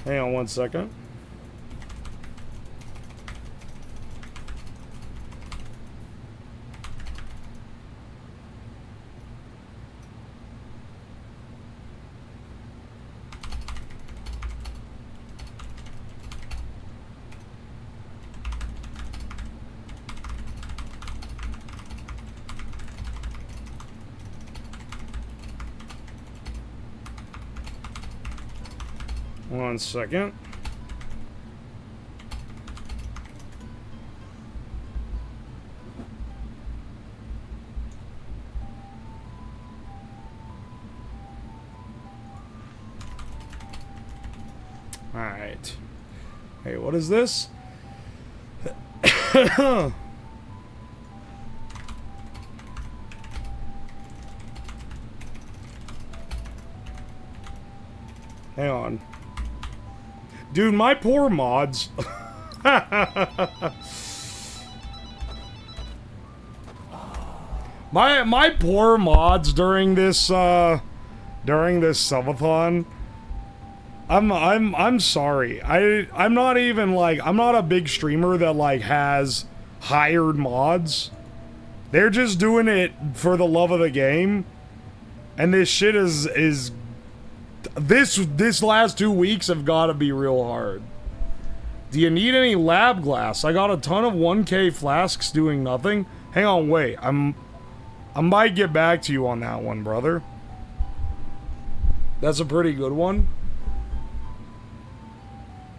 Hang on 1 second. One second. All right. Hey, what is this? Hang on. Dude, my poor mods. my poor mods during this subathon. I'm sorry. I'm not even like, I'm not a big streamer that like has hired mods. They're just doing it for the love of the game. And this shit is this last 2 weeks have got to be real hard. Do you need any lab glass? I got a ton of 1K flasks doing nothing. Hang on, wait. I might get back to you on that one, brother. That's a pretty good one.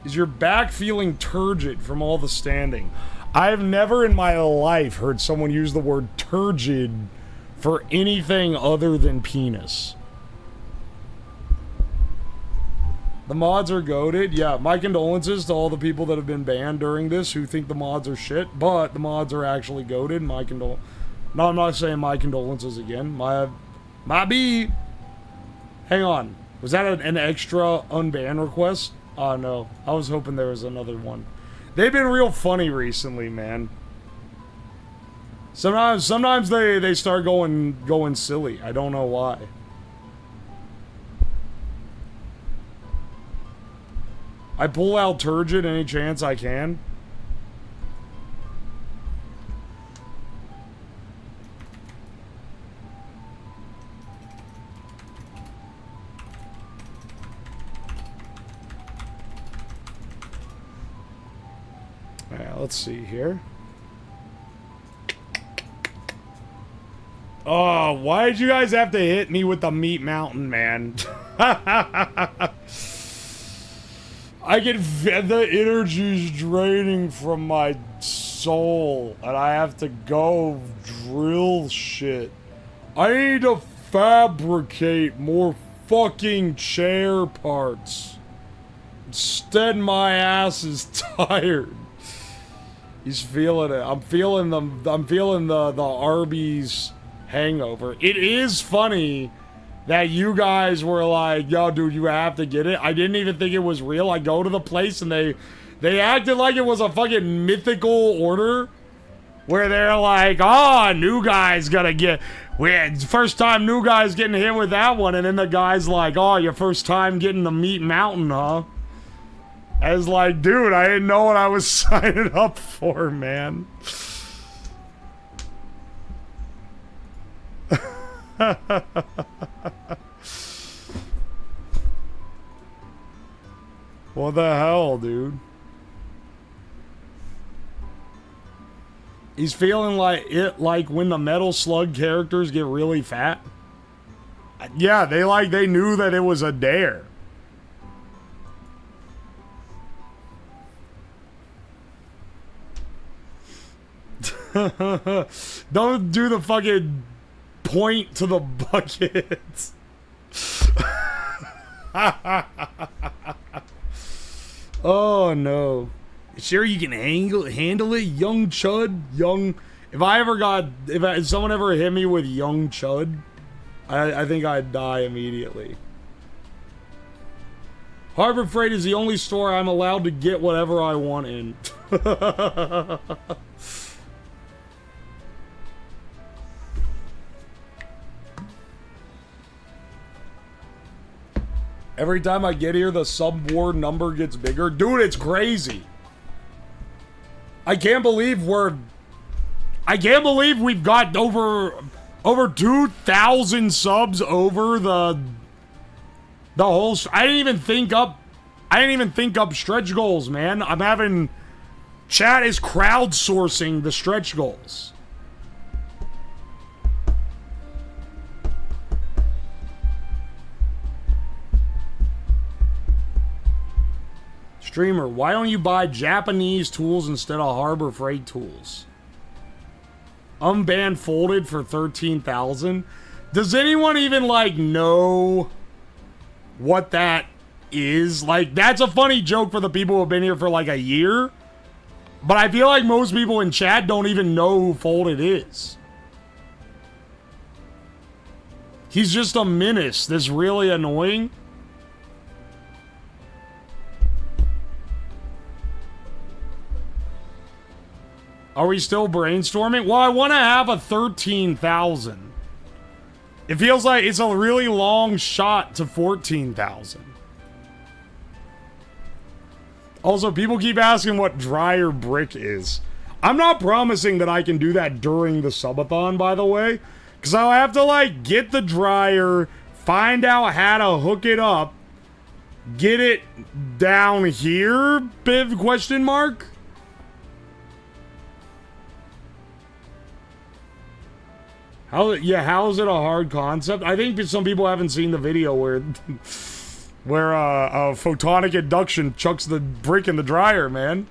Is your back feeling turgid from all the standing? I've never in my life heard someone use the word turgid for anything other than penis. The mods are goated. Yeah, my condolences to all the people that have been banned during this who think the mods are shit, but the mods are actually goated. No, I'm not saying my condolences again. My B. Hang on. Was that an extra unban request? Oh, no. I was hoping there was another one. They've been real funny recently, man. Sometimes they start going silly. I don't know why. I pull out turgid any chance I can. Alright, let's see here. Oh, why did you guys have to hit me with the meat mountain, man? I can feel the energy's draining from my soul, and I have to go drill shit. I need to fabricate more fucking chair parts. Instead, my ass is tired. He's feeling it. I'm feeling the Arby's hangover. It is funny that you guys were like, yo, dude, you have to get it. I didn't even think it was real. I go to the place and they acted like it was a fucking mythical order where they're like, oh, new guy's gonna get, first time new guy's getting hit with that one. And then the guy's like, oh, your first time getting the meat mountain, huh? I was like, dude, I didn't know what I was signing up for, man. What the hell, dude? He's feeling like when the Metal Slug characters get really fat. Yeah, they knew that it was a dare. Don't do the fucking point to the bucket. Oh no. Sure you can handle it, young chud? If someone ever hit me with young chud, I think I'd die immediately. Harbor Freight is the only store I'm allowed to get whatever I want in. Every time I get here, the sub-war number gets bigger. Dude, it's crazy. I can't believe we've got over 2,000 subs over the whole. I didn't even think up stretch goals, man. Chat is crowdsourcing the stretch goals. Streamer, why don't you buy Japanese tools instead of Harbor Freight tools? Unbanned folded for 13,000. Does anyone even know what that is? That's a funny joke for the people who have been here for a year. But I feel like most people in chat don't even know who Folded is. He's just a menace that's really annoying. Are we still brainstorming? Well, I want to have a 13,000. It feels like it's a really long shot to 14,000. Also, people keep asking what dryer brick is. I'm not promising that I can do that during the subathon, by the way. Because I'll have to, like, get the dryer, find out how to hook it up, get it down here, Biv, question mark? How is it a hard concept? I think some people haven't seen the video where a photonic induction chucks the brick in the dryer, man.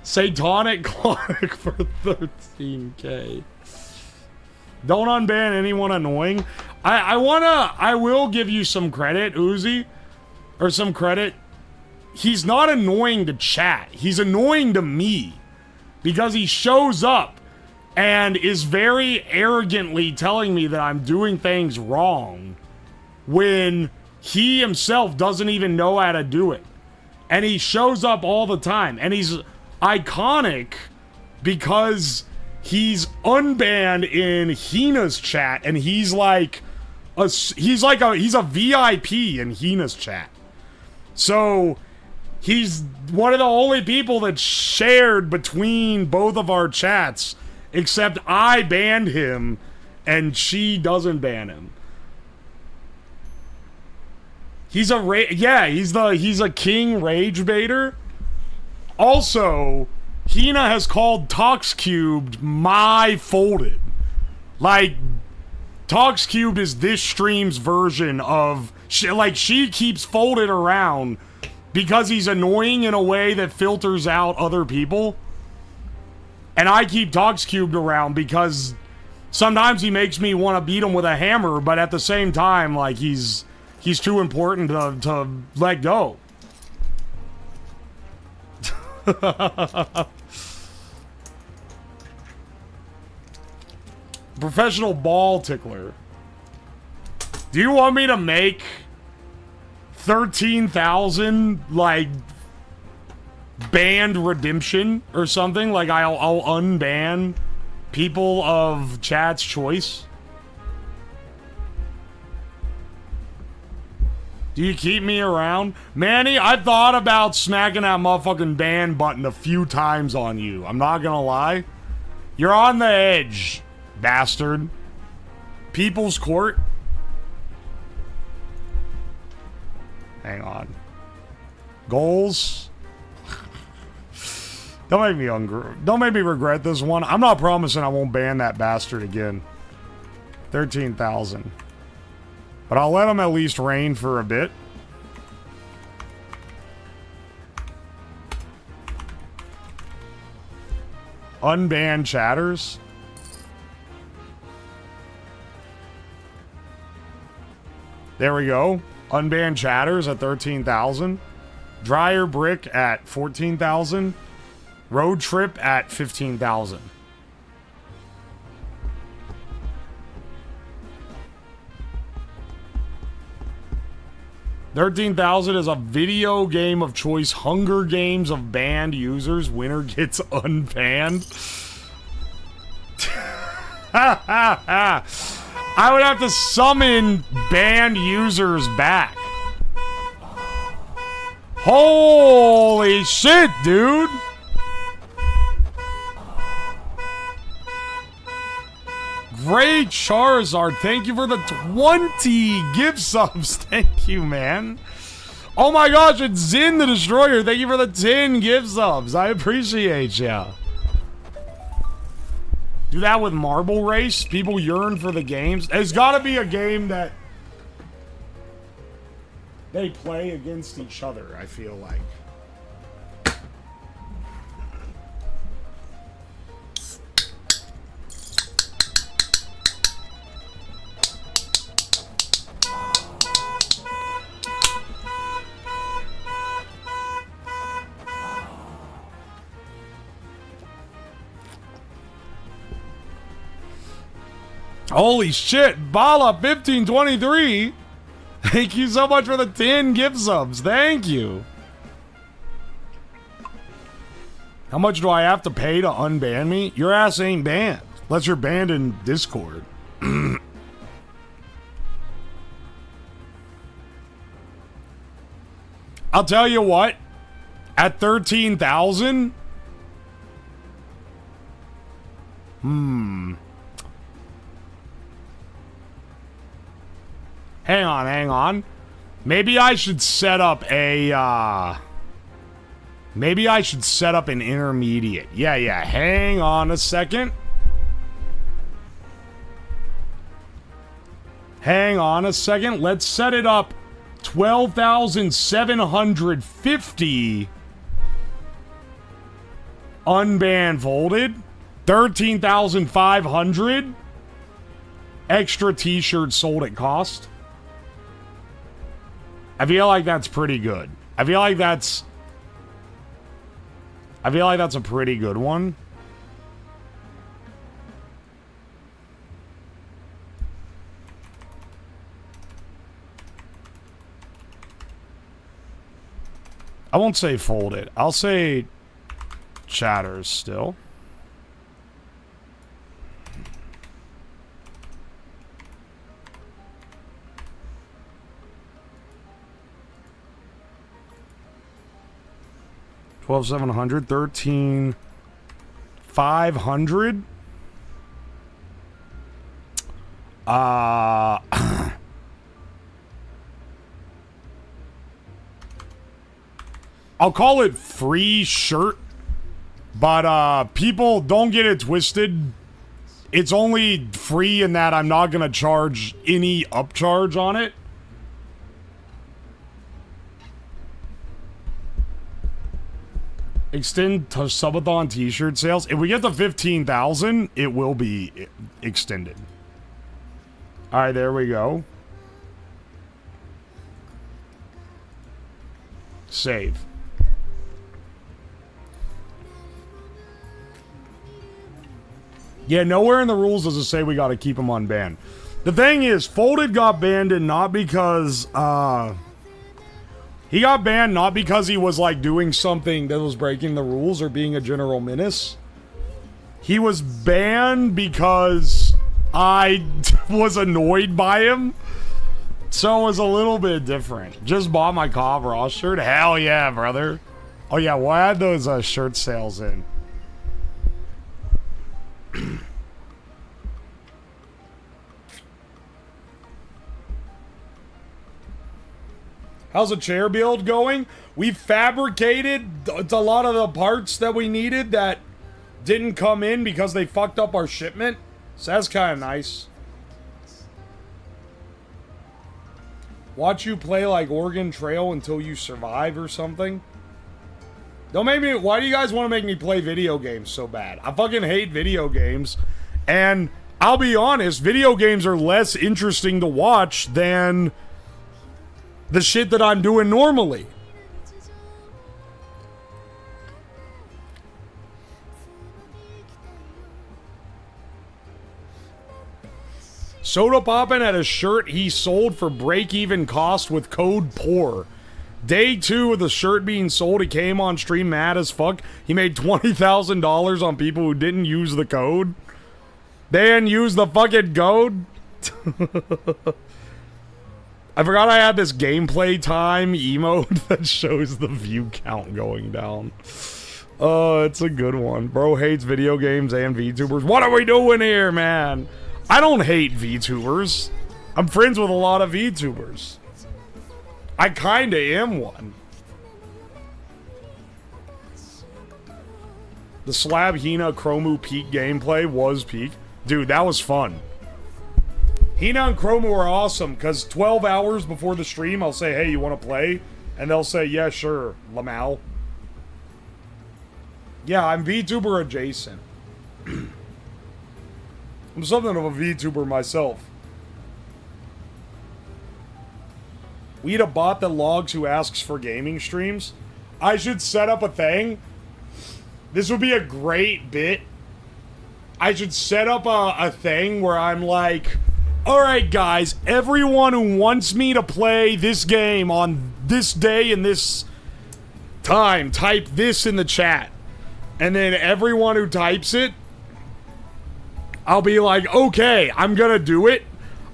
Satanic clock for 13K. Don't unban anyone annoying. I will give you some credit, Uzi. Or some credit. He's not annoying to chat. He's annoying to me. Because he shows up and is very arrogantly telling me that I'm doing things wrong when he himself doesn't even know how to do it. And he shows up all the time. And he's iconic because he's unbanned in Hina's chat, and he's a VIP in Hina's chat. So he's one of the only people that's shared between both of our chats, except I banned him and she doesn't ban him. He's a king rage baiter. Also, Hina has called ToxCubed my folded. Like, ToxCubed is this stream's version of... she keeps folded around because he's annoying in a way that filters out other people. And I keep ToxCubed around because sometimes he makes me want to beat him with a hammer, but at the same time, like, he's too important to let go. Professional ball tickler. Do you want me to make 13,000 like banned redemption or something? Like I'll unban people of chat's choice? Do you keep me around? Manny, I thought about smacking that motherfucking ban button a few times on you. I'm not gonna lie. You're on the edge, bastard. People's Court. Hang on. Goals. Don't make me regret this one. I'm not promising I won't ban that bastard again. 13,000. But I'll let him at least reign for a bit. Unban chatters. There we go. Unban chatters at 13,000. Dryer brick at 14,000. Road trip at 15,000. $13,000 is a video game of choice. Hunger Games of banned users. Winner gets unbanned. I would have to summon banned users back. Holy shit, dude. Great Charizard, thank you for the 20 gift subs. Thank you, man. Oh my gosh, it's Zin the Destroyer. Thank you for the 10 gift subs. I appreciate ya. Do that with Marble Race. People yearn for the games. There's got to be a game that they play against each other, I feel like. Holy shit, Bala 1523. Thank you so much for the 10 gift subs. Thank you. How much do I have to pay to unban me? Your ass ain't banned. Unless you're banned in Discord. I'll tell you what. At 13,000... Hang on. Maybe I should set up a, maybe I should set up an intermediate. Yeah, hang on a second. Let's set it up 12,750 unbanned folded. 13,500 extra t-shirts sold at cost. I feel like that's pretty good. I feel like that's a pretty good one. I won't say folded. I'll say chatters still. $12,700, $13,500. I'll call it free shirt, but people don't get it twisted. It's only free in that I'm not gonna charge any upcharge on it. Extend to subathon t-shirt sales. If we get to 15,000, it will be extended. All right, there we go. Save. Yeah, nowhere in the rules does it say we got to keep him unbanned. The thing is, Folded got banned and not because, he got banned not because he was, like, doing something that was breaking the rules or being a general menace. He was banned because I was annoyed by him. So it was a little bit different. Just bought my Cobb Ross shirt. Hell yeah, brother. Oh yeah, we'll add those shirt sales in. How's the chair build going? We fabricated a lot of the parts that we needed that didn't come in because they fucked up our shipment. So that's kind of nice. Watch you play like Oregon Trail until you survive or something. Don't make me... Why do you guys want to make me play video games so bad? I fucking hate video games. And I'll be honest, video games are less interesting to watch than the shit that I'm doing normally. Soda Poppin' had a shirt he sold for break-even cost with code POOR. Day 2 of the shirt being sold, he came on stream mad as fuck. He made $20,000 on people who didn't use the code. They didn't use the fucking code. I forgot I had this gameplay time emote that shows the view count going down. Oh, it's a good one. Bro hates video games and VTubers. What are we doing here, man? I don't hate VTubers. I'm friends with a lot of VTubers. I kinda am one. The Slab Hina Chromu peak gameplay was peak. Dude, that was fun. Hina and Chromu are awesome, because 12 hours before the stream, I'll say, hey, you want to play? And they'll say, yeah, sure, Lamau. Yeah, I'm VTuber adjacent. I'm something of a VTuber myself. We need a bot that logs who asks for gaming streams. I should set up a thing. This would be a great bit. I should set up a thing where I'm like, alright guys, everyone who wants me to play this game on this day and this time, type this in the chat. And then everyone who types it, I'll be like, okay, I'm gonna do it.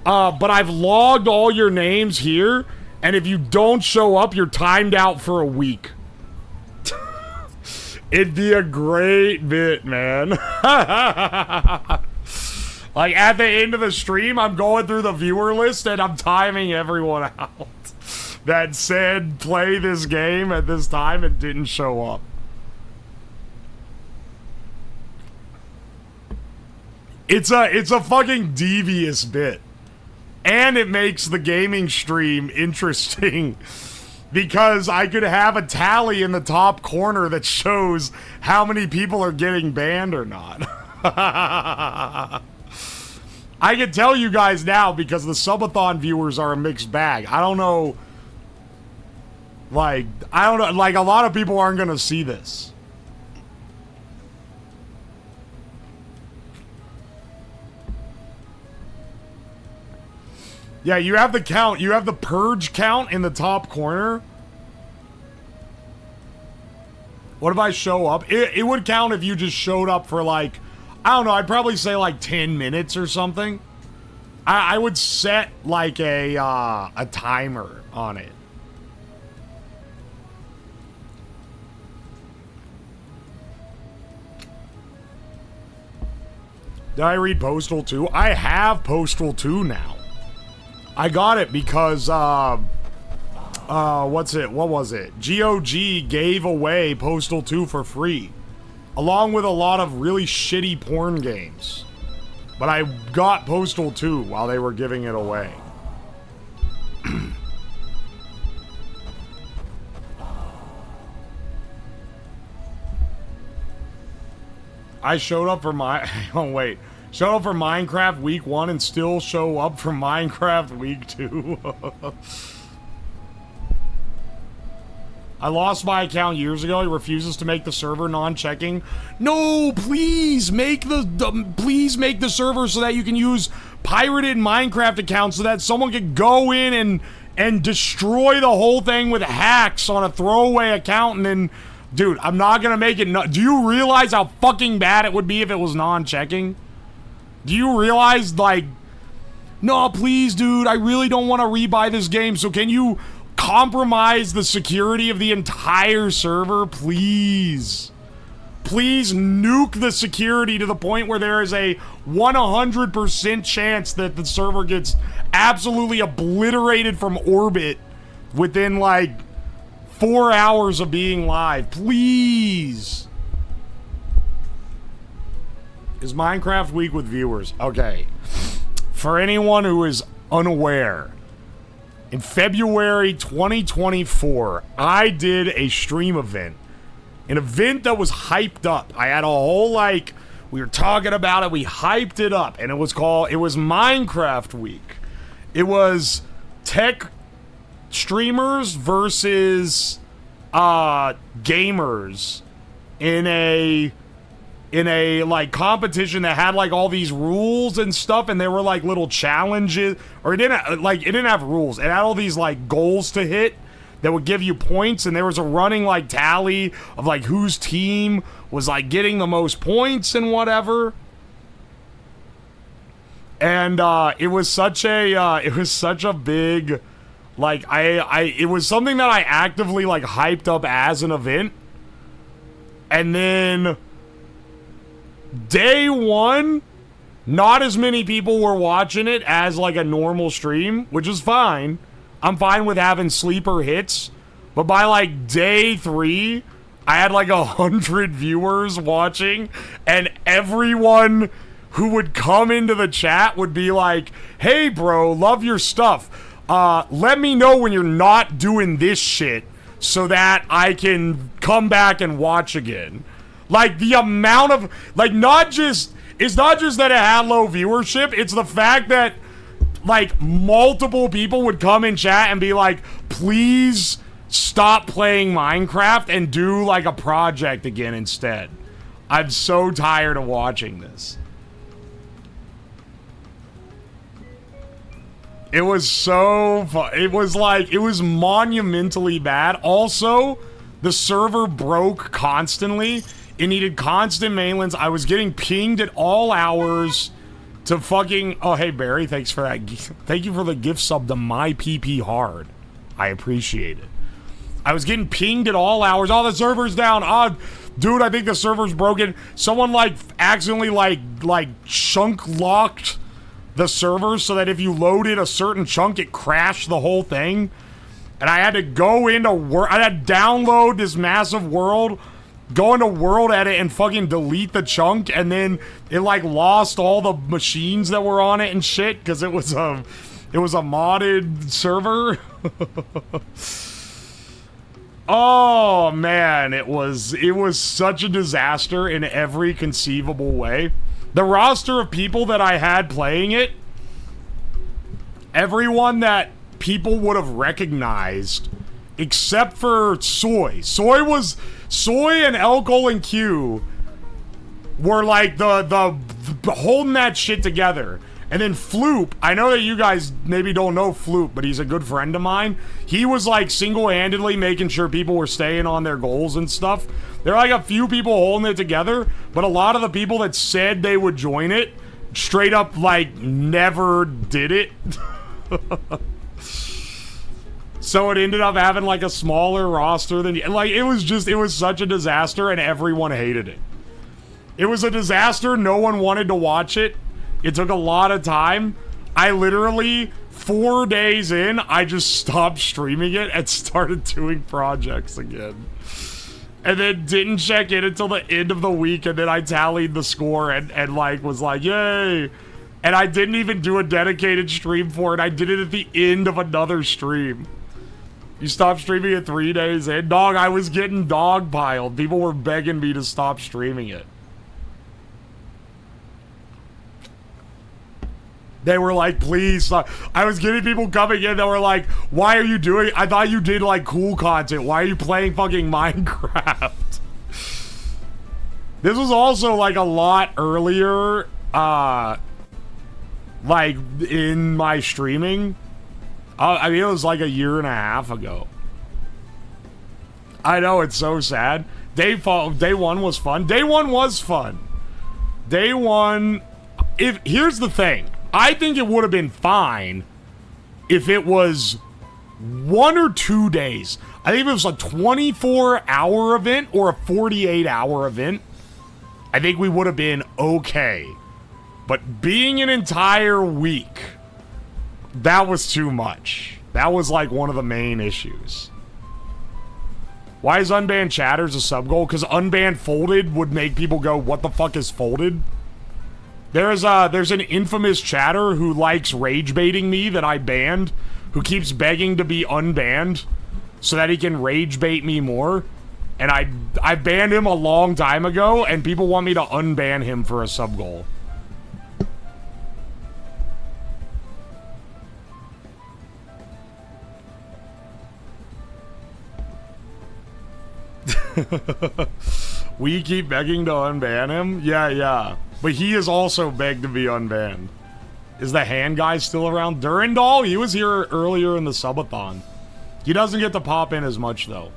But I've logged all your names here. And if you don't show up, you're timed out for a week. It'd be a great bit, man. Like, at the end of the stream, I'm going through the viewer list and I'm timing everyone out that said play this game at this time and didn't show up. It's a fucking devious bit. And it makes the gaming stream interesting because I could have a tally in the top corner that shows how many people are getting banned or not. I can tell you guys now because the subathon viewers are a mixed bag. I don't know. Like, a lot of people aren't going to see this. Yeah, you have the count. You have the purge count in the top corner. What if I show up? It would count if you just showed up for like, I don't know, I'd probably say like 10 minutes or something. I would set like a timer on it. Did I read Postal 2? I have Postal 2 now. I got it because, what was it? GOG gave away Postal 2 for free. Along with a lot of really shitty porn games. But I got Postal 2 while they were giving it away. I showed up for my... Oh, wait. Showed up for Minecraft week 1 and still show up for Minecraft week 2. I lost my account years ago. He refuses to make the server non-checking. No, please make the server so that you can use pirated Minecraft accounts so that someone can go in and destroy the whole thing with hacks on a throwaway account and then... Dude, I'm not gonna make it... Do you realize how fucking bad it would be if it was non-checking? Do you realize, like... No, please, dude, I really don't want to rebuy this game, so can you compromise the security of the entire server, please? Please nuke the security to the point where there is a 100% chance that the server gets absolutely obliterated from orbit within, like, 4 hours of being live. Please. Is Minecraft week with viewers? Okay. For anyone who is unaware, in February 2024, I did a stream event. An event that was hyped up. I had a whole, like, we were talking about it, we hyped it up, and it was Minecraft week. It was tech streamers versus gamers in a like competition that had like all these rules and stuff, and there were like little challenges, or it didn't have rules. It had all these like goals to hit that would give you points, and there was a running like tally of like whose team was like getting the most points and whatever. And it was such a big, like, it was something that I actively, like, hyped up as an event. And then, day one, not as many people were watching it as, like, a normal stream, which is fine. I'm fine with having sleeper hits. But by, like, day 3, I had, like, 100 viewers watching, and everyone who would come into the chat would be like, hey, bro, love your stuff. Let me know when you're not doing this shit so that I can come back and watch again. Like, the amount of, like, it's not just that it had low viewership, it's the fact that, like, multiple people would come in chat and be like, please stop playing Minecraft and do, like, a project again instead. I'm so tired of watching this. It was so fun. It was monumentally bad. Also, the server broke constantly. It needed constant mainlands. I was getting pinged at all hours to fucking... Oh, hey, Barry, thanks for that. Thank you for the gift sub to my PP hard. I appreciate it. I was getting pinged at all hours. Oh, the server's down. Oh, dude, I think the server's broken. Someone, like, accidentally, like chunk locked the server so that if you loaded a certain chunk, it crashed the whole thing. And I had to go into I had to download this massive world, go into world edit and fucking delete the chunk, and then it like lost all the machines that were on it and shit because it was a modded server. Oh man, it was such a disaster in every conceivable way. The roster of people that I had playing it, everyone that people would have recognized except for Soy. Soy and Elkol and Q were like the holding that shit together. And then Floop, I know that you guys maybe don't know Floop, but he's a good friend of mine. He was like single-handedly making sure people were staying on their goals and stuff. There are like a few people holding it together, but a lot of the people that said they would join it straight up like never did it. So it ended up having like a smaller roster than like it was such a disaster and everyone hated it. It was a disaster. No one wanted to watch it. It took a lot of time. I literally 4 days in, I just stopped streaming it and started doing projects again. And then didn't check in until the end of the week, and then I tallied the score and like was like, yay. And I didn't even do a dedicated stream for it. I did it at the end of another stream. You stopped streaming it 3 days in? Dog, I was getting dogpiled. People were begging me to stop streaming it. They were like, please stop. I was getting people coming in that were like, why are you doing... I thought you did, like, cool content. Why are you playing fucking Minecraft? This was also, like, a lot earlier, like, in my streaming. I mean, it was, like, a year and a half ago. I know, it's so sad. Day one was fun. Day one was fun. Day one... Here's the thing. I think it would have been fine if it was 1 or 2 days. I think if it was a 24-hour event or a 48-hour event, I think we would have been okay. But being an entire week, that was too much. That was like one of the main issues. Why is unbanned chatters a sub goal? Because unbanned folded would make people go, what the fuck is folded? There's an infamous chatter who likes rage baiting me that I banned, who keeps begging to be unbanned so that he can rage bait me more. And I banned him a long time ago, and people want me to unban him for a sub goal. We keep begging to unban him? Yeah. But he is also begged to be unbanned. Is the hand guy still around? Durandal? He was here earlier in the subathon. He doesn't get to pop in as much, though.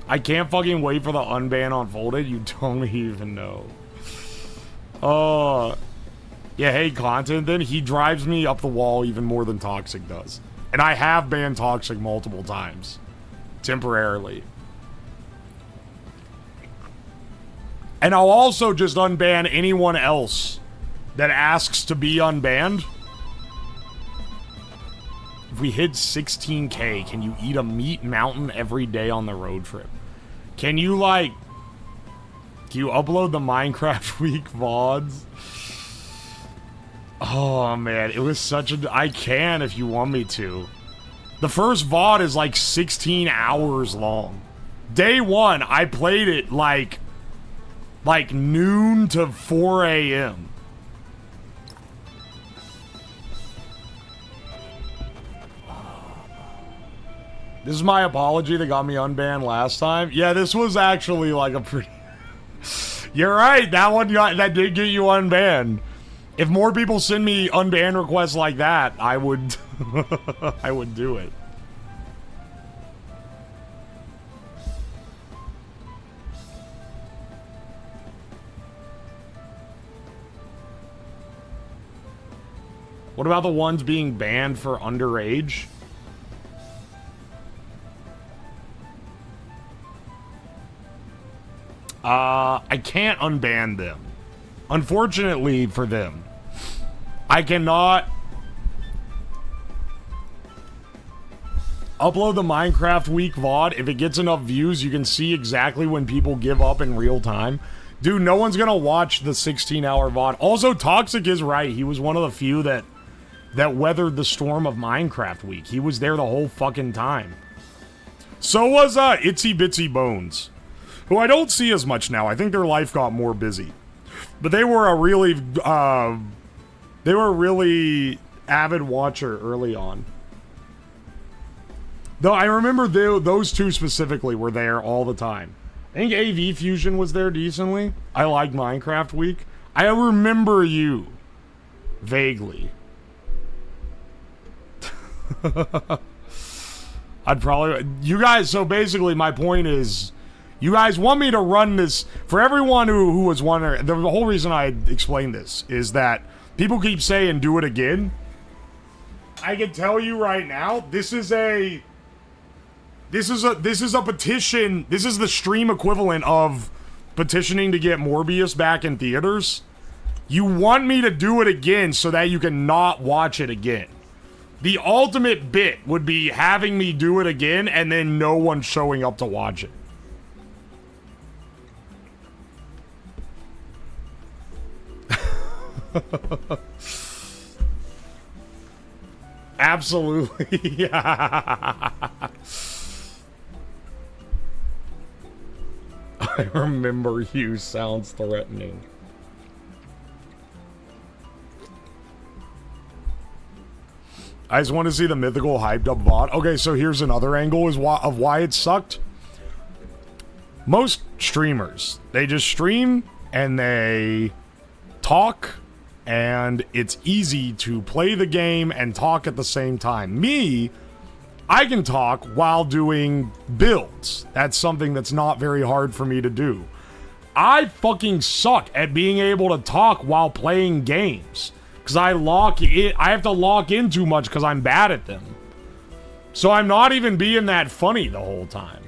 I can't fucking wait for the unban on Folded. You don't even know. Oh. Yeah, hey, content, then. He drives me up the wall even more than Toxic does. And I have banned Toxic multiple times. Temporarily. And I'll also just unban anyone else that asks to be unbanned. If we hit 16K, can you eat a meat mountain every day on the road trip? Can you, like... Can you upload the Minecraft Week VODs? Oh, man. It was such a... I can if you want me to. The first VOD is, like, 16 hours long. Day one, I played it, like noon to 4 a.m. This is my apology that got me unbanned last time. Yeah, this was actually like a pretty... You're right, that did get you unbanned. If more people send me unban requests like that, I would... I would do it. What about the ones being banned for underage? I can't unban them. Unfortunately for them. I cannot upload the Minecraft Week VOD. If it gets enough views, you can see exactly when people give up in real time. Dude, no one's gonna watch the 16-hour VOD. Also, Toxic is right. He was one of the few that weathered the storm of Minecraft Week. He was there the whole fucking time. So was Itsy Bitsy Bones, who I don't see as much now. I think their life got more busy. But they were a really avid watcher early on. Though I remember those two specifically were there all the time. I think AV Fusion was there decently. I like Minecraft Week. I remember you. Vaguely. I'd probably... You guys, so basically my point is... You guys want me to run this... For everyone who was wondering... The whole reason I explained this is that people keep saying do it again. I can tell you right now, this is a petition. This is the stream equivalent of petitioning to get Morbius back in theaters. You want me to do it again so that you can not watch it again. The ultimate bit would be having me do it again and then no one showing up to watch it. Absolutely. I remember you sounds threatening. I just want to see the mythical hyped up VOD. Okay, so here's another angle of why it sucked. Most streamers, they just stream and they talk, and it's easy to play the game and talk at the same time. Me, I can talk while doing builds. That's something that's not very hard for me to do. I fucking suck at being able to talk while playing games. Because I have to lock in too much because I'm bad at them. So I'm not even being that funny the whole time.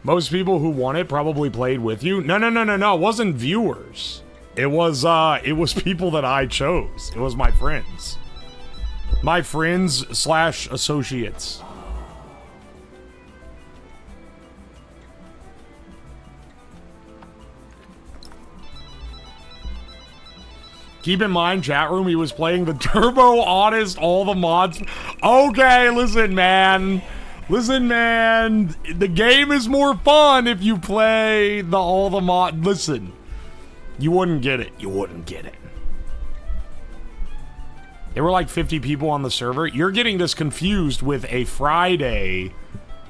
Most people who won it probably played with you. No. It wasn't viewers. It was people that I chose. It was my friends. My friends / associates. Keep in mind, chat room, he was playing the Turbo Honest, all the mods. Okay, listen, man. Listen, man. The game is more fun if you play all the mod. Listen. You wouldn't get it. You wouldn't get it. There were like 50 people on the server. You're getting this confused with a Friday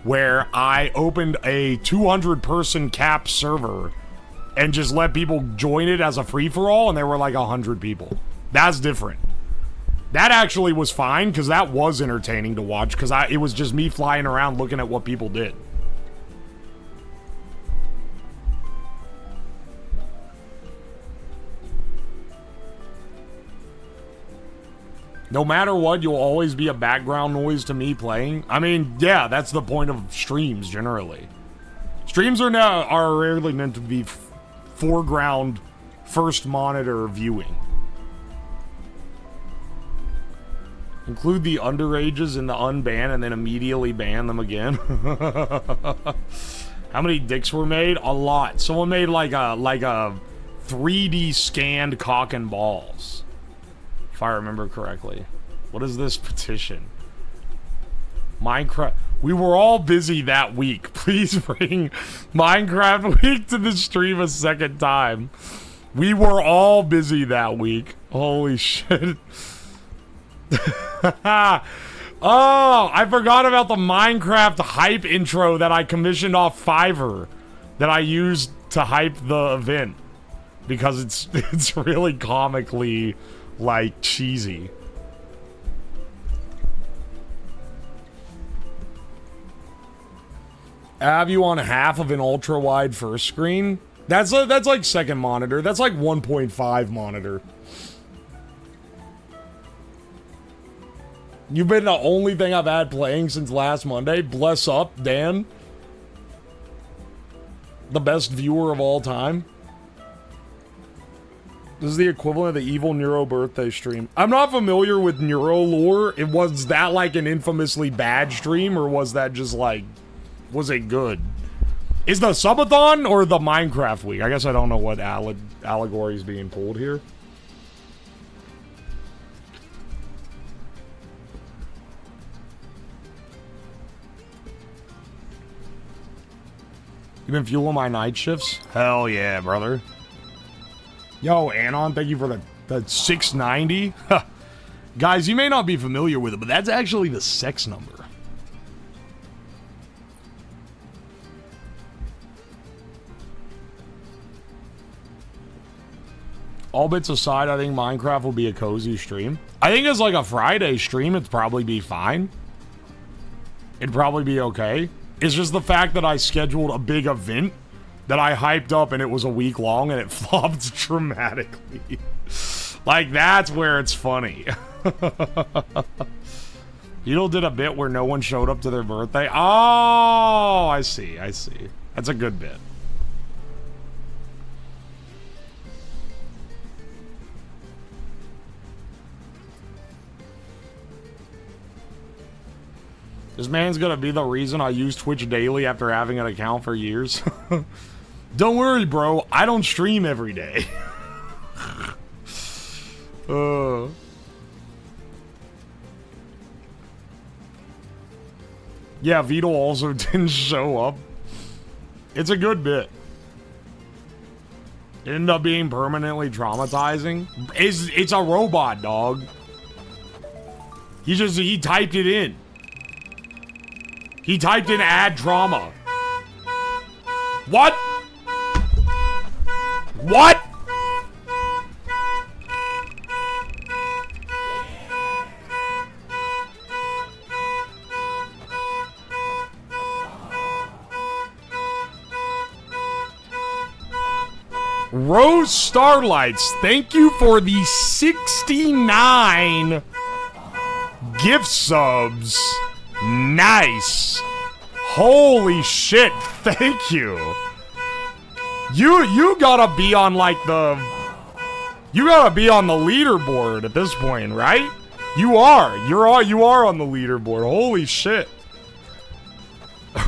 where I opened a 200-person cap server and just let people join it as a free-for-all, and there were like 100 people. That's different. That actually was fine, because that was entertaining to watch, because it was just me flying around looking at what people did. No matter what, you'll always be a background noise to me playing. I mean, yeah, that's the point of streams, generally. Streams are rarely meant to be foreground, first monitor viewing. Include the underages in the unban and then immediately ban them again. How many dicks were made? A lot. Someone made like a 3D scanned cock and balls. If I remember correctly. What is this petition? Minecraft. We were all busy that week. Please bring Minecraft Week to the stream a second time. We were all busy that week. Holy shit. Oh, I forgot about the Minecraft hype intro that I commissioned off Fiverr that I used to hype the event. Because it's really comically, like, cheesy. Have you on half of an ultra-wide first screen? That's like second monitor. That's like 1.5 monitor. You've been the only thing I've had playing since last Monday. Bless up, Dan. The best viewer of all time. This is the equivalent of the evil Neuro birthday stream. I'm not familiar with Neuro lore. Was that like an infamously bad stream, or was that just like, was it good? Is the Subathon or the Minecraft week? I guess I don't know what allegory is being pulled here. You been fueling my night shifts? Hell yeah, brother. Yo, Anon, thank you for the 690. Guys, you may not be familiar with it, but that's actually the sex number. All bits aside, I think Minecraft will be a cozy stream. I think as like a Friday stream, it'd probably be fine. It'd probably be okay. It's just the fact that I scheduled a big event that I hyped up and it was a week long and it flopped dramatically. Like, that's where it's funny. Beetle did a bit where no one showed up to their birthday. Oh, I see, I see. That's a good bit. This man's gonna be the reason I use Twitch daily after having an account for years. Don't worry, bro. I don't stream every day. Yeah, Vito also didn't show up. It's a good bit. It ended up being permanently traumatizing. It's a robot, dog. He typed it in. He typed in add trauma. What? What? Rose Starlights, thank you for the 69 gift subs. Nice. Holy shit, thank you. You gotta be on like you gotta be on the leaderboard at this point, right? You are on the leaderboard. Holy shit.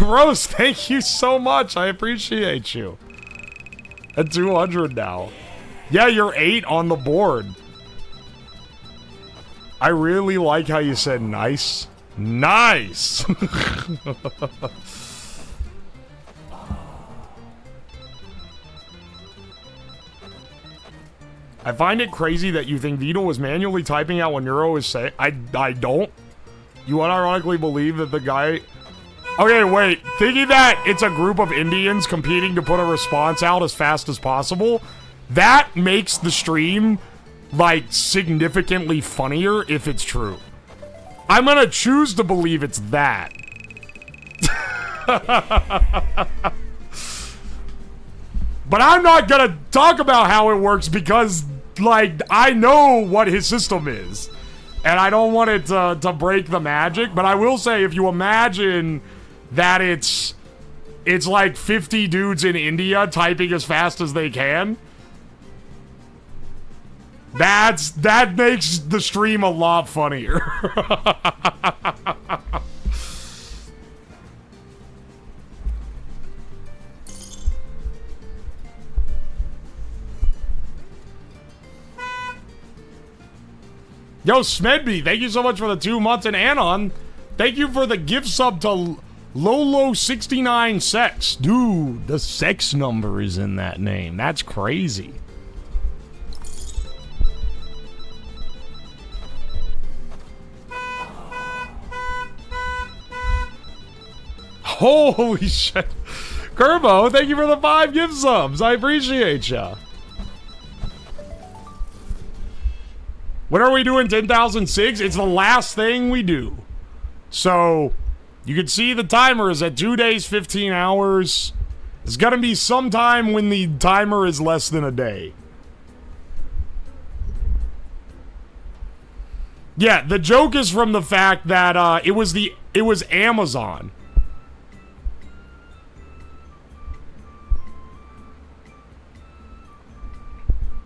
Rose, thank you so much. I appreciate you. At 200 now. Yeah, you're 8 on the board. I really like how you said nice. Nice! I find it crazy that you think Vito was manually typing out what Neuro is saying. I don't. You unironically believe that the guy... Okay, wait. Thinking that it's a group of Indians competing to put a response out as fast as possible, that makes the stream, like, significantly funnier if it's true. I'm gonna choose to believe it's that. But I'm not gonna talk about how it works because, like, I know what his system is. And I don't want it to break the magic. But I will say, if you imagine that it's like 50 dudes in India typing as fast as they can, that makes the stream a lot funnier. Yo, Smedby, thank you so much for the 2 months, and Anon, thank you for the gift sub to Lolo69 Sex. Dude, the sex number is in that name. That's crazy. Holy shit. Kerbo, thank you for the 5 gift subs. I appreciate ya. When are we doing 10,006? It's the last thing we do. So, you can see the timer is at 2 days, 15 hours. It's gonna be sometime when the timer is less than a day. Yeah, the joke is from the fact that it was Amazon.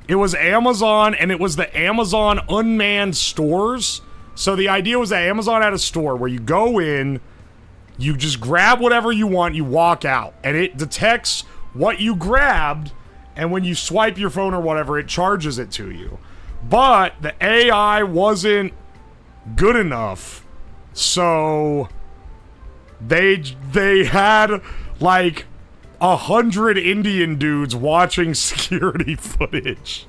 It was Amazon, and it was the Amazon unmanned stores. So the idea was that Amazon had a store where you go in, you just grab whatever you want, you walk out, and it detects what you grabbed, and when you swipe your phone or whatever, it charges it to you. But the AI wasn't good enough, so they had like 100 Indian dudes watching security footage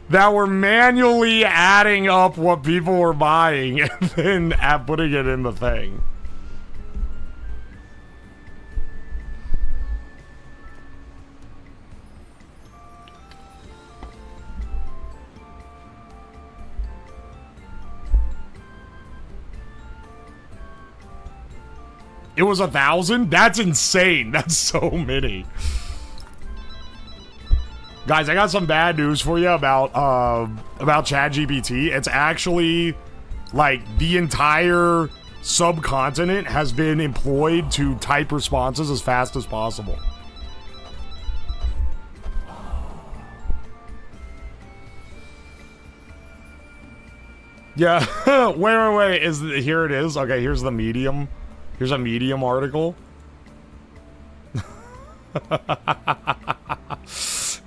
that were manually adding up what people were buying and then putting it in the thing. It was 1,000? That's insane. That's so many. Guys, I got some bad news for you about ChatGPT. It's actually, like, the entire subcontinent has been employed to type responses as fast as possible. Yeah. wait. Here it is. Okay, here's the Medium. Here's a Medium article.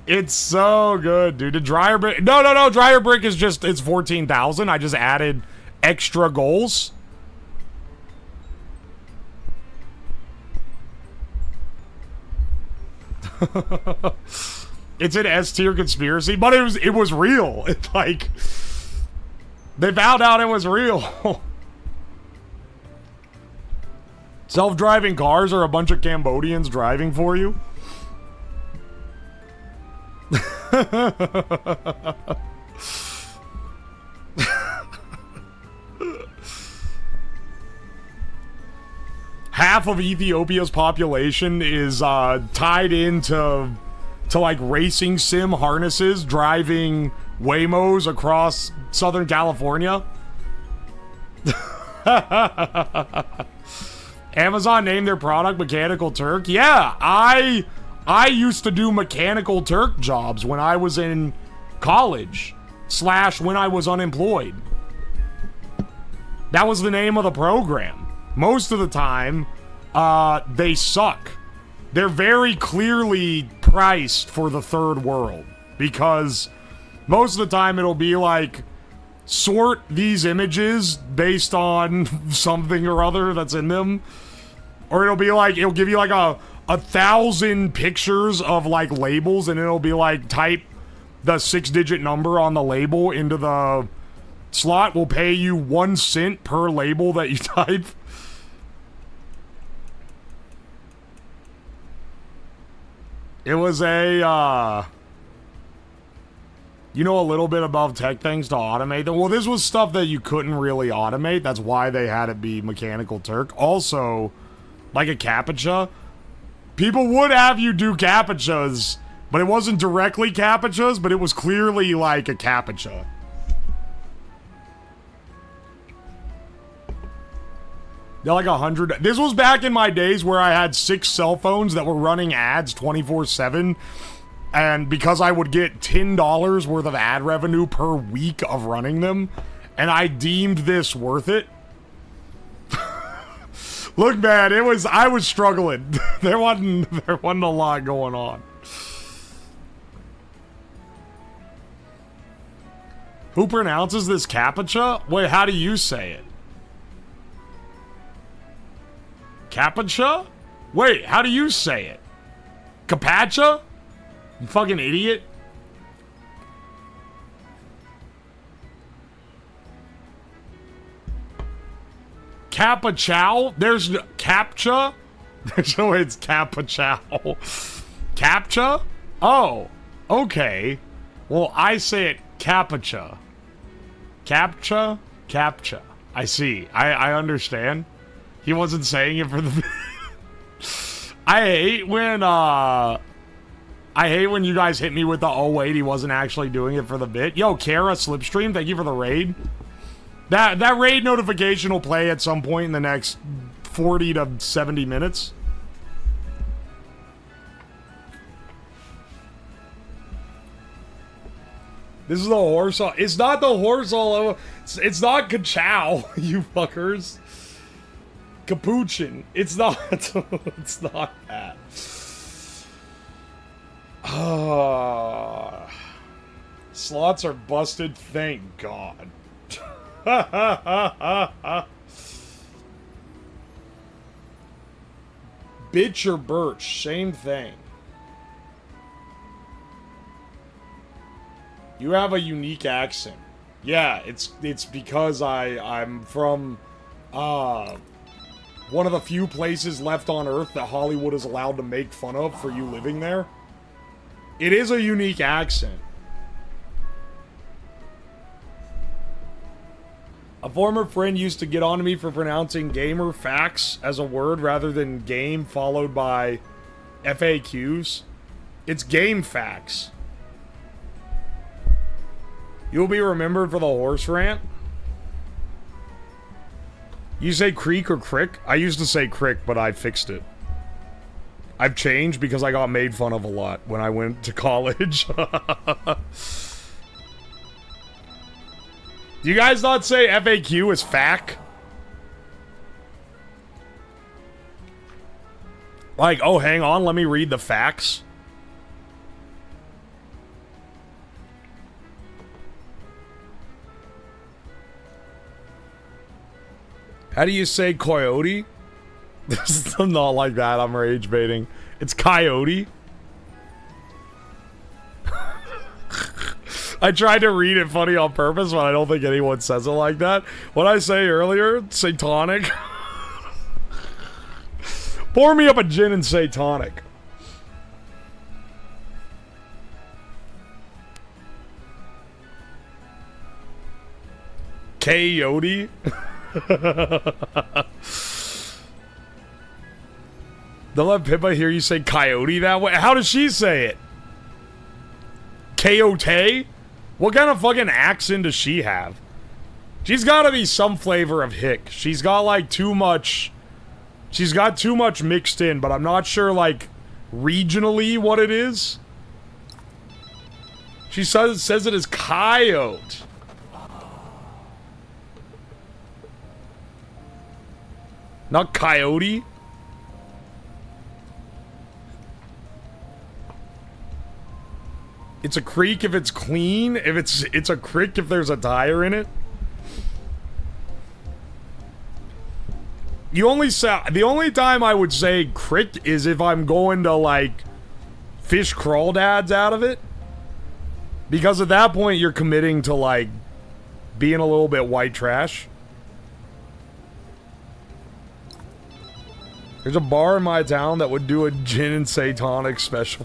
It's so good, dude. The dryer brick. No. Dryer brick is just, it's 14,000. I just added extra goals. It's an S tier conspiracy, but it was real. It's like, they found out it was real. Self-driving cars are a bunch of Cambodians driving for you. Half of Ethiopia's population is tied into like racing sim harnesses, driving Waymos across Southern California. Amazon named their product Mechanical Turk. Yeah, I used to do Mechanical Turk jobs when I was in college / when I was unemployed. That was the name of the program. Most of the time, they suck. They're very clearly priced for the third world, because most of the time it'll be like, sort these images based on something or other that's in them. Or it'll be like, it'll give you like a 1,000 pictures of like labels, and it'll be like, type the 6-digit number on the label into the slot. We'll pay you 1 cent per label that you type. It was a, you know, a little bit above tech things to automate them. Well, this was stuff that you couldn't really automate. That's why they had it be Mechanical Turk. Also, like a CAPTCHA. People would have you do CAPTCHAs, but it wasn't directly CAPTCHAs, but it was clearly like a CAPTCHA. They're like 100. This was back in my days where I had 6 cell phones that were running ads 24/7. And because I would get $10 worth of ad revenue per week of running them, and I deemed this worth it. Look, man, I was struggling. there wasn't a lot going on. Who pronounces this CAPTCHA? Wait, how do you say it? CAPTCHA? Wait, how do you say it? CAPTCHA? You fucking idiot. Kappa Chow? There's no CAPTCHA? There's no way it's Kappa Chow. CAPTCHA? Oh, okay. Well, I say it CAPTCHA. CAPTCHA? CAPTCHA. I see. I understand. He wasn't saying it for the... I hate when you guys hit me with the, oh wait, he wasn't actually doing it for the bit. Yo, Kara Slipstream, thank you for the raid. That raid notification will play at some point in the next 40 to 70 minutes. This is the horse. It's not the horse all over. It's not Kachow, you fuckers. Capuchin. It's not. It's not that. Slots are busted. Thank God. Bitch or birch. Same thing. You have a unique accent. Yeah, it's because I'm from one of the few places left on Earth that Hollywood is allowed to make fun of for you living there. It is a unique accent. A former friend used to get on to me for pronouncing gamer facts as a word rather than game followed by FAQs. It's game facts. You'll be remembered for the horse rant. You say creek or crick? I used to say crick, but I fixed it. I've changed because I got made fun of a lot when I went to college. Do you guys not say FAQ as FAQ? Like, oh, hang on, let me read the facts. How do you say coyote? This is not like that, I'm rage baiting. It's coyote. I tried to read it funny on purpose, but I don't think anyone says it like that. What I say earlier, satanic. Pour me up a gin and satanic. Coyote. Don't let Pippa hear you say coyote that way. How does she say it? Coyote? What kind of fucking accent does she have? She's gotta be some flavor of hick. She's got like too much. She's got too much mixed in, but I'm not sure like regionally what it is. She says it as coyote. Not coyote. It's a creek if it's clean. If it's a crick if there's a tire in it. The only time I would say crick is if I'm going to like fish crawdads out of it. Because at that point you're committing to like being a little bit white trash. There's a bar in my town that would do a gin and satanic special.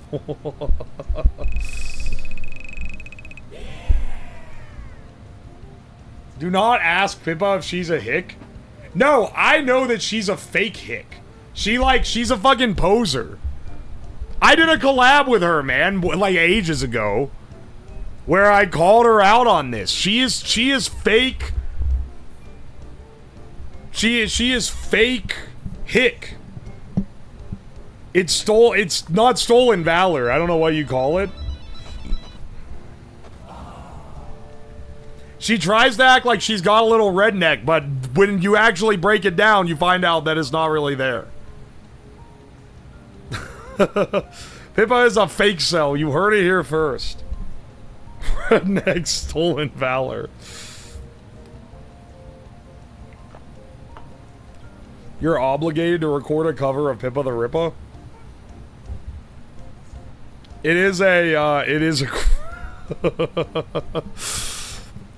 Do not ask Pippa if she's a hick. No, I know that she's a fake hick. She's a fucking poser. I did a collab with her, man, like ages ago, where I called her out on this. She is fake. She is fake hick. It's not stolen valor. I don't know what you call it. She tries to act like she's got a little redneck, but when you actually break it down, you find out that it's not really there. Pippa is a fake cell. You heard it here first. Redneck stolen valor. You're obligated to record a cover of Pippa the Rippa? It is a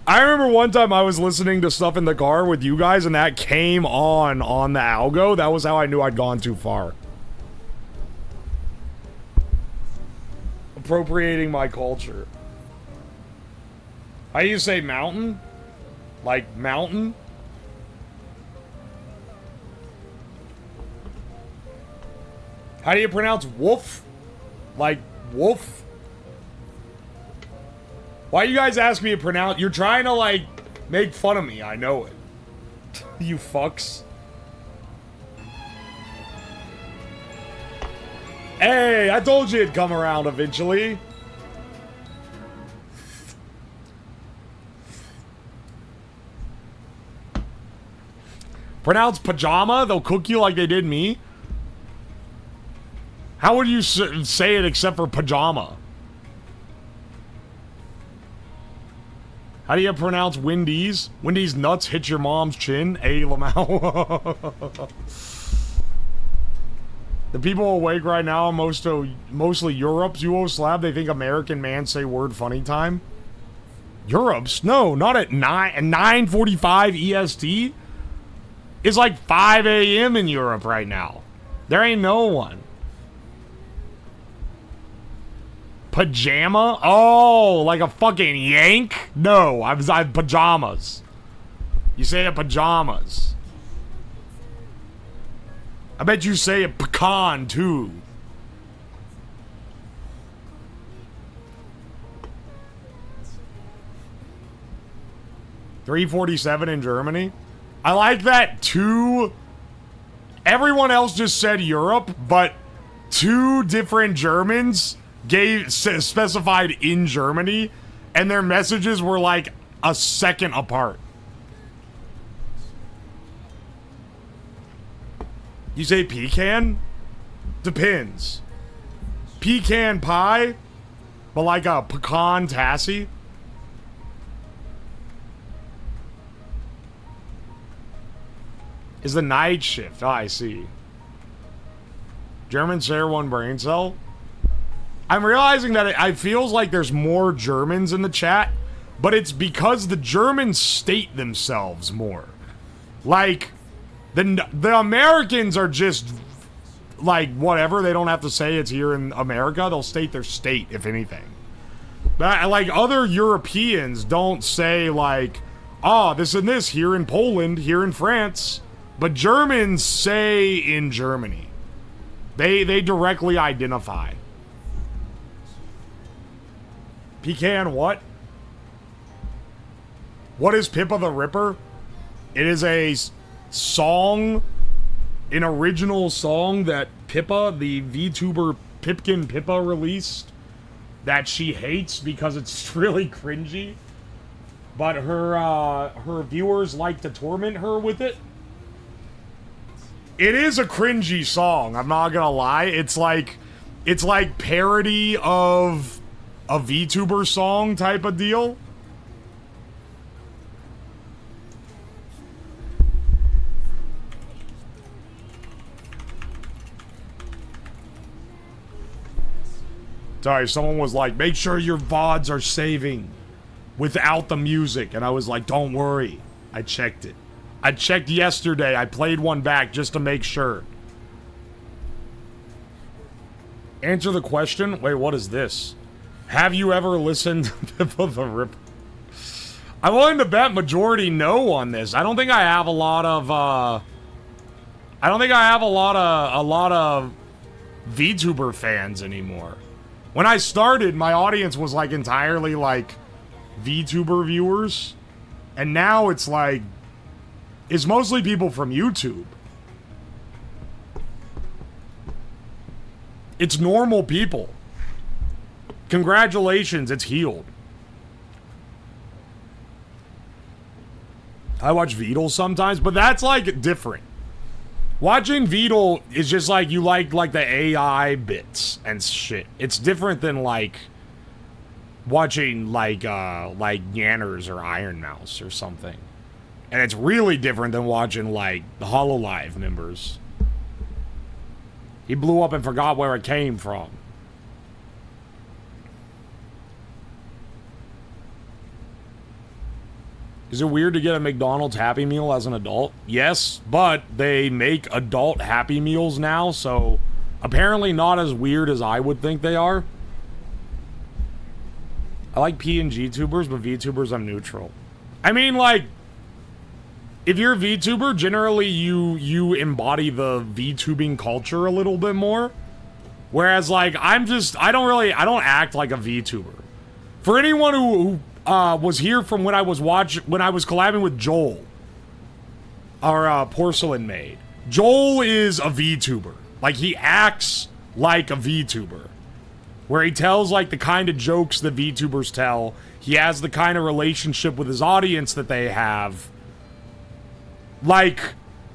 I remember one time I was listening to stuff in the car with you guys and that came on the algo. That was how I knew I'd gone too far. Appropriating my culture. How do you say mountain? Like mountain? How do you pronounce wolf? Like wolf? Why you guys ask me to pronounce? You're trying to like make fun of me. I know it. You fucks. Hey, I told you it'd come around eventually. Pronounce pajama? They'll cook you like they did me? How would you say it except for pajama? How do you pronounce Wendy's? Wendy's nuts hit your mom's chin. A Lamau. The people awake right now are mostly Europe's Uwoslab. They think American man say word funny time. Europe's? No, not at 9:45 EST. It's like 5 a.m. in Europe right now. There ain't no one. Pajama? Oh, like a fucking yank? No, I've pajamas. You say it pajamas. I bet you say it pecan too. $3.47 in Germany. I like that too. Everyone else just said Europe, but two different Germans specified in Germany, and their messages were like a second apart. You say pecan? Depends. Pecan pie, but like a pecan tassie. Is the night shift. Oh, I see. German share one brain cell. I'm realizing that it feels like there's more Germans in the chat, but it's because the Germans state themselves more. Like, the Americans are just, like, whatever. They don't have to say it's here in America. They'll state their state, if anything. But, like, other Europeans don't say, like, oh, this and this here in Poland, here in France. But Germans say in Germany. They directly identify. Pecan what? What is Pippa the Ripper? It is a song, an original song that Pippa, the VTuber Pipkin Pippa, released that she hates because it's really cringy. But her viewers like to torment her with it. It is a cringy song, I'm not gonna lie. It's like parody of a VTuber song type of deal. Sorry, someone was like, make sure your VODs are saving without the music. And I was like, don't worry. I checked it. I checked yesterday. I played one back just to make sure. Answer the question. Wait, what is this? Have you ever listened to Pippa the Ripper? I'm willing to bet majority no on this. I don't think I have a lot of I don't think I have a lot of VTuber fans anymore. When I started, my audience was like entirely like VTuber viewers, and now it's like it's mostly people from YouTube. It's normal people. Congratulations, it's healed. I watch Vedal sometimes, but that's like different. Watching Vedal is just like you like the AI bits and shit. It's different than like watching like Yanners or Iron Mouse or something. And it's really different than watching, like, the HoloLive members. He blew up and forgot where it came from. Is it weird to get a McDonald's Happy Meal as an adult? Yes, but they make adult Happy Meals now, so apparently not as weird as I would think they are. I like P&G tubers, but VTubers I'm neutral. I mean, like, if you're a VTuber, generally you embody the VTubing culture a little bit more. Whereas, like, I don't act like a VTuber. For anyone who was here from when I was collabing with Joel, our Porcelain Maid. Joel is a VTuber. Like, he acts like a VTuber. Where he tells, like, the kind of jokes that VTubers tell. He has the kind of relationship with his audience that they have. Like,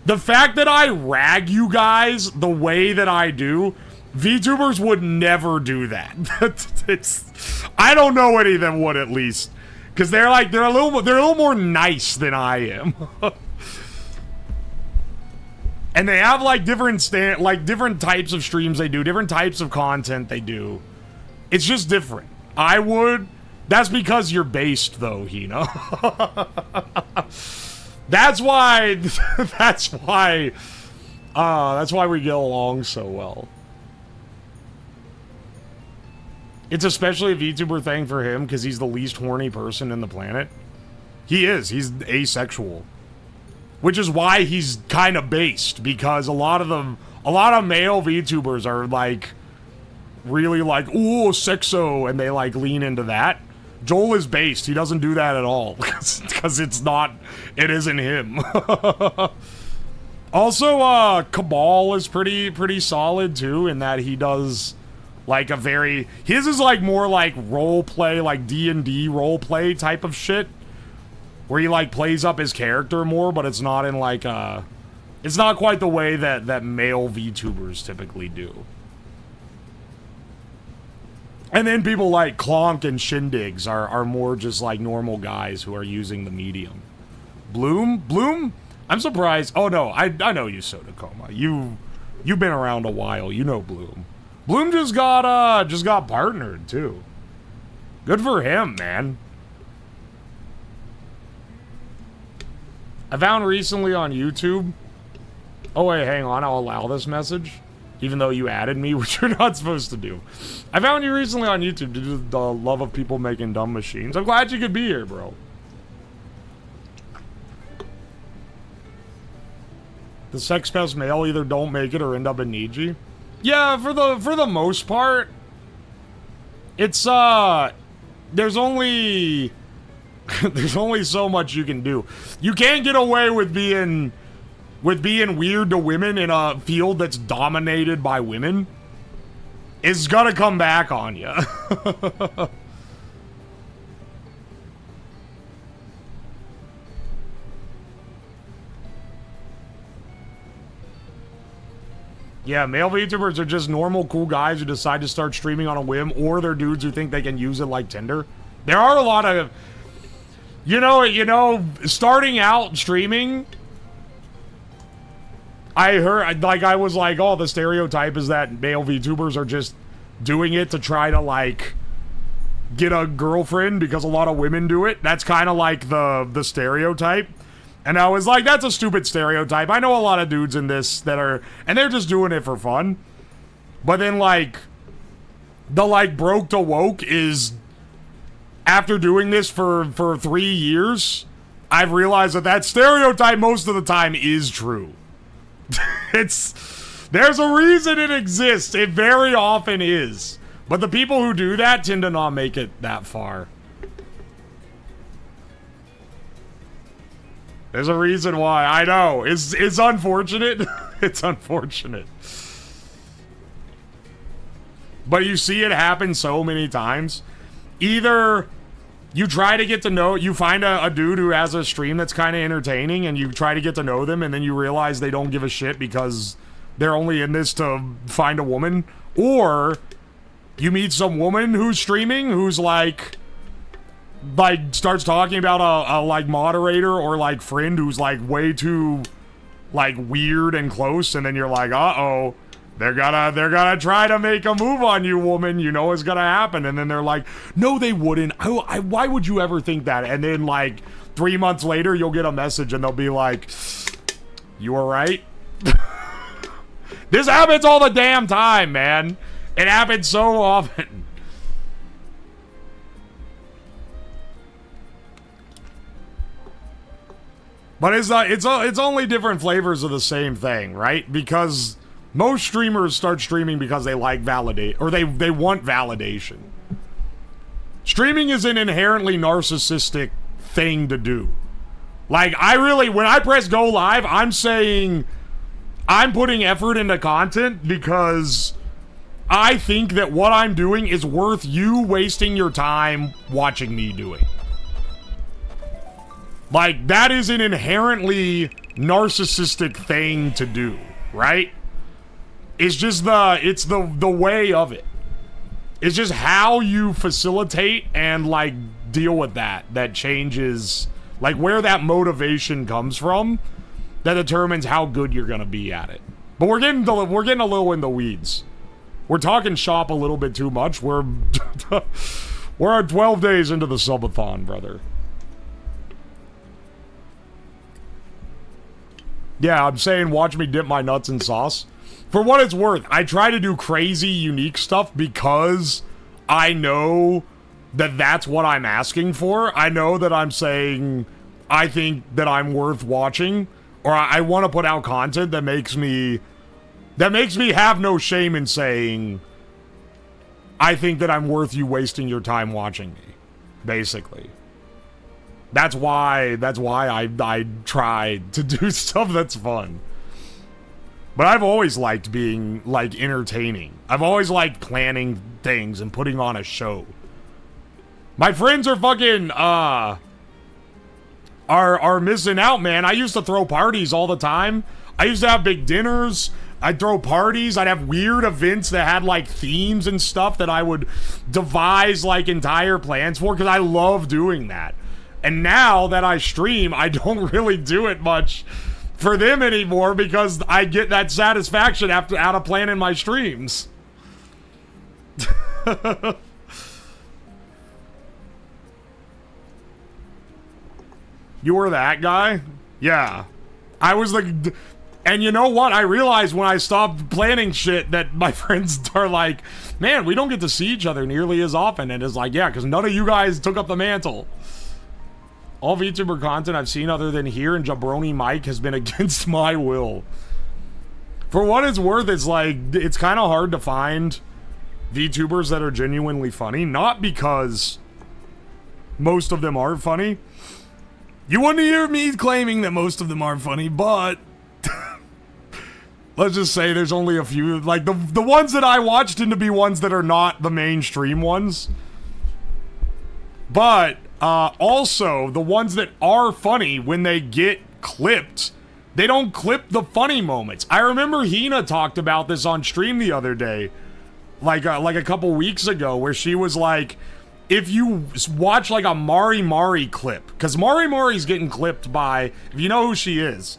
the fact that I rag you guys the way that I do, VTubers would never do that. I don't know any of them would, at least. Because they're a little more nice than I am. And they have, like, different types of streams they do, different types of content they do. It's just different. That's because you're based, though, Hina. That's why we get along so well. It's especially a VTuber thing for him, because he's the least horny person in the planet. He's asexual. Which is why he's kind of based, because a lot of male VTubers are, like, really like, ooh, sexo, and they, like, lean into that. Joel is based. He doesn't do that at all, because it isn't him. Also, Cabal is pretty solid, too, in that he does, like, his is, like, more, like, roleplay, like, D&D roleplay type of shit. Where he, like, plays up his character more, but it's not in, like, it's not quite the way that male VTubers typically do. And then people like Clonk and Shindigs are more just, like, normal guys who are using the medium. Bloom? I'm surprised. Oh, no, I know you, Soda Coma. You've been around a while. You know Bloom. Bloom just got partnered, too. Good for him, man. I found recently on YouTube... Oh, wait, hang on. I'll allow this message. Even though you added me, which you're not supposed to do. I found you recently on YouTube due to the love of people making dumb machines. I'm glad you could be here, bro. The sex pest male either don't make it or end up in Niji. Yeah, for the most part, it's, there's only so much you can do. You can't get away with being weird to women in a field that's dominated by women. It's gonna come back on you. Yeah, male VTubers are just normal, cool guys who decide to start streaming on a whim, or they're dudes who think they can use it like Tinder. There are a lot of... You know, starting out streaming, I heard, like, I was like, oh, the stereotype is that male VTubers are just doing it to try to, like, get a girlfriend because a lot of women do it. That's kind of like the stereotype. And I was like, that's a stupid stereotype. I know a lot of dudes in this that are, and they're just doing it for fun. But then, like, the, like, broke to woke is... After doing this for 3 years, I've realized that stereotype most of the time is true. There's a reason it exists. It very often is. But the people who do that tend to not make it that far. There's a reason why. I know. It's unfortunate. It's unfortunate. But you see it happen so many times. Either you try to get to know, you find a dude who has a stream that's kind of entertaining and you try to get to know them and then you realize they don't give a shit because they're only in this to find a woman. Or you meet some woman who's streaming who's like starts talking about a like moderator or like friend who's like way too like weird and close, and then you're like, uh-oh. They're gonna try to make a move on you, woman. You know it's gonna happen. And then they're like, no, they wouldn't. Why would you ever think that? And then, like, 3 months later, you'll get a message and they'll be like, you were right? This happens all the damn time, man. It happens so often. But it's only different flavors of the same thing, right? Because Most streamers start streaming because they like or they want validation. Streaming is an inherently narcissistic thing to do. Like, when I press go live, I'm saying I'm putting effort into content because I think that what I'm doing is worth you wasting your time watching me doing. Like, that is an inherently narcissistic thing to do, right? It's just the way of it. It's just how you facilitate and, like, deal with that changes, like, where that motivation comes from that determines how good you're gonna be at it. But we're getting a little in the weeds. We're talking shop a little bit too much. We're 12 days into the subathon, brother. Yeah, I'm saying watch me dip my nuts in sauce. For what it's worth, I try to do crazy, unique stuff because I know that that's what I'm asking for. I know that I'm saying I think that I'm worth watching, or I want to put out content that makes me have no shame in saying I think that I'm worth you wasting your time watching me, basically. That's why I try to do stuff that's fun. But I've always liked being, like, entertaining. I've always liked planning things and putting on a show. My friends are fucking, are missing out, man. I used to throw parties all the time. I used to have big dinners. I'd throw parties. I'd have weird events that had, like, themes and stuff that I would devise, like, entire plans for, because I love doing that. And now that I stream, I don't really do it much for them anymore because I get that satisfaction out of planning my streams. You were that guy? Yeah. I was like... And you know what? I realized when I stopped planning shit that my friends are like, man, we don't get to see each other nearly as often. And it's like, yeah, because none of you guys took up the mantle. All VTuber content I've seen other than here and Jabroni Mike has been against my will. For what it's worth, it's like, it's kind of hard to find VTubers that are genuinely funny. Not because most of them aren't funny. You wouldn't hear me claiming that most of them aren't funny, but... let's just say there's only a few. Like, the ones that I watch tend to be ones that are not the mainstream ones. But... also, the ones that are funny, when they get clipped, they don't clip the funny moments. I remember Hina talked about this on stream the other day, like a couple weeks ago, where she was like, if you watch like a Mari Mari clip, because Mari Mari's getting clipped by, if you know who she is,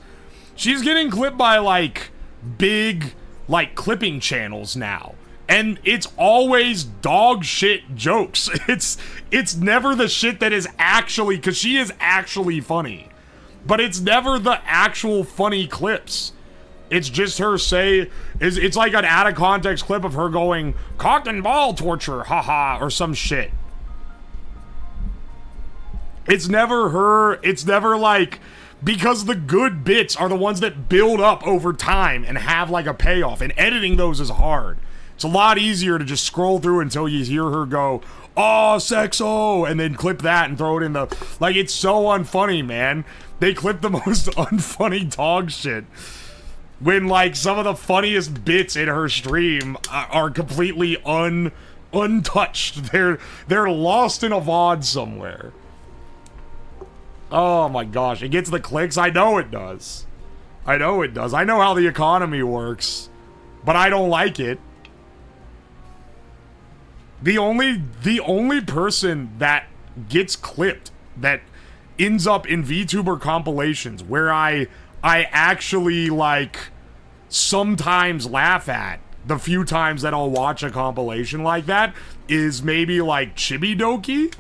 she's getting clipped by like big like clipping channels now. And it's always dog shit jokes. It's never the shit that is actually, because she is actually funny. But it's never the actual funny clips. It's just her it's like an out of context clip of her going, cock and ball torture, haha, or some shit. It's never her, it's never like, because the good bits are the ones that build up over time and have like a payoff. And editing those is hard. It's a lot easier to just scroll through until you hear her go, oh, sexo, and then clip that and throw it in the... Like, it's so unfunny, man. They clip the most unfunny dog shit. When, like, some of the funniest bits in her stream are completely untouched. They're lost in a VOD somewhere. Oh, my gosh. It gets the clicks? I know it does. I know it does. I know how the economy works. But I don't like it. The only person that gets clipped that ends up in VTuber compilations where I actually like sometimes laugh at the few times that I'll watch a compilation like that is maybe like Chibi Doki,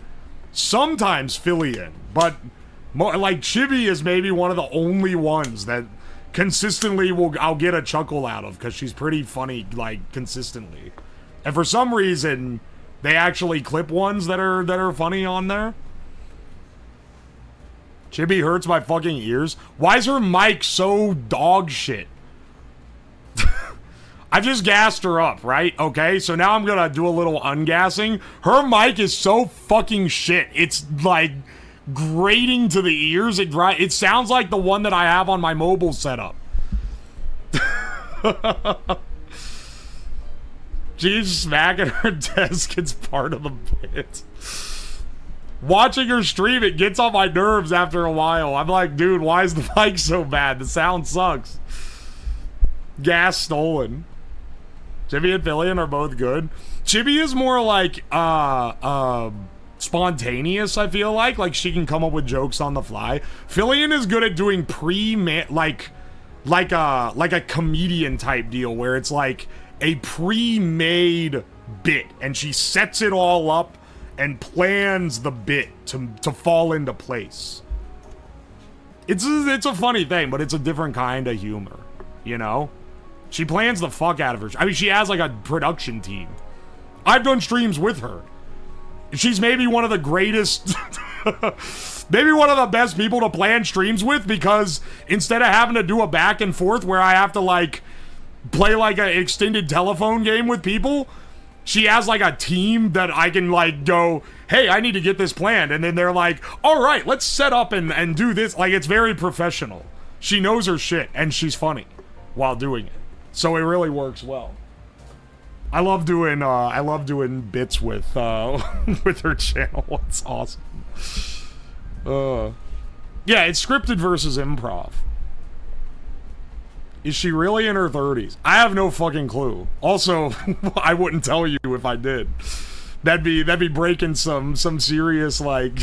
sometimes Fillion, but like Chibi is maybe one of the only ones that consistently I'll get a chuckle out of because she's pretty funny like consistently. And for some reason, they actually clip ones that are funny on there. Chibi hurts my fucking ears. Why is her mic so dog shit? I just gassed her up, right? Okay, so now I'm gonna do a little ungassing. Her mic is so fucking shit. It's like grating to the ears. It sounds like the one that I have on my mobile setup. She's smacking her desk. It's part of the bit. Watching her stream, it gets on my nerves after a while. I'm like, dude, why is the mic so bad? The sound sucks. Gas stolen. Chibi and Fillion are both good. Chibi is more like spontaneous, I feel like. Like she can come up with jokes on the fly. Fillion is good at doing like a comedian type deal where it's like a pre-made bit and she sets it all up and plans the bit to fall into place. It's a funny thing, but it's a different kind of humor, you know? She plans the fuck out of her. I mean, she has like a production team. I've done streams with her. She's maybe one of the greatest, maybe one of the best people to plan streams with, because instead of having to do a back and forth where I have to like play like an extended telephone game with people, she has like a team that I can like go, hey, I need to get this planned. And then they're like, all right, let's set up and do this. Like, it's very professional. She knows her shit and she's funny while doing it. So it really works well. I love doing bits with with her channel. It's awesome. Yeah, it's scripted versus improv. Is she really in her 30s? I have no fucking clue. Also, I wouldn't tell you if I did. That'd be breaking some serious like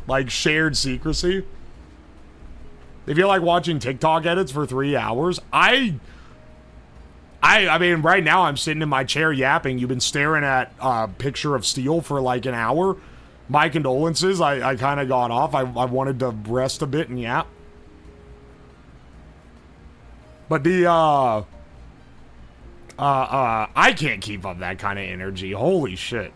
like shared secrecy. If you like watching TikTok edits for 3 hours, I mean, right now I'm sitting in my chair yapping. You've been staring at a picture of Steel for like an hour. My condolences. I kind of got off. I wanted to rest a bit and yap. But the, I can't keep up that kind of energy. Holy shit.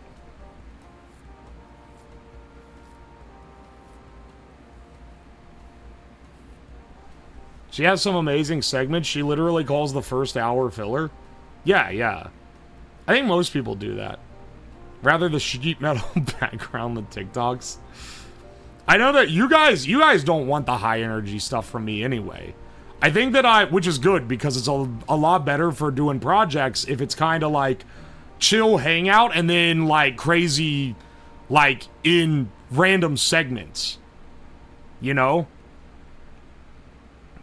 She has some amazing segments. She literally calls the first hour filler. Yeah. I think most people do that. Rather the sheet metal background than TikToks. I know that you guys don't want the high energy stuff from me anyway. I think that which is good because it's a lot better for doing projects if it's kind of like chill hangout and then like crazy, like in random segments. You know?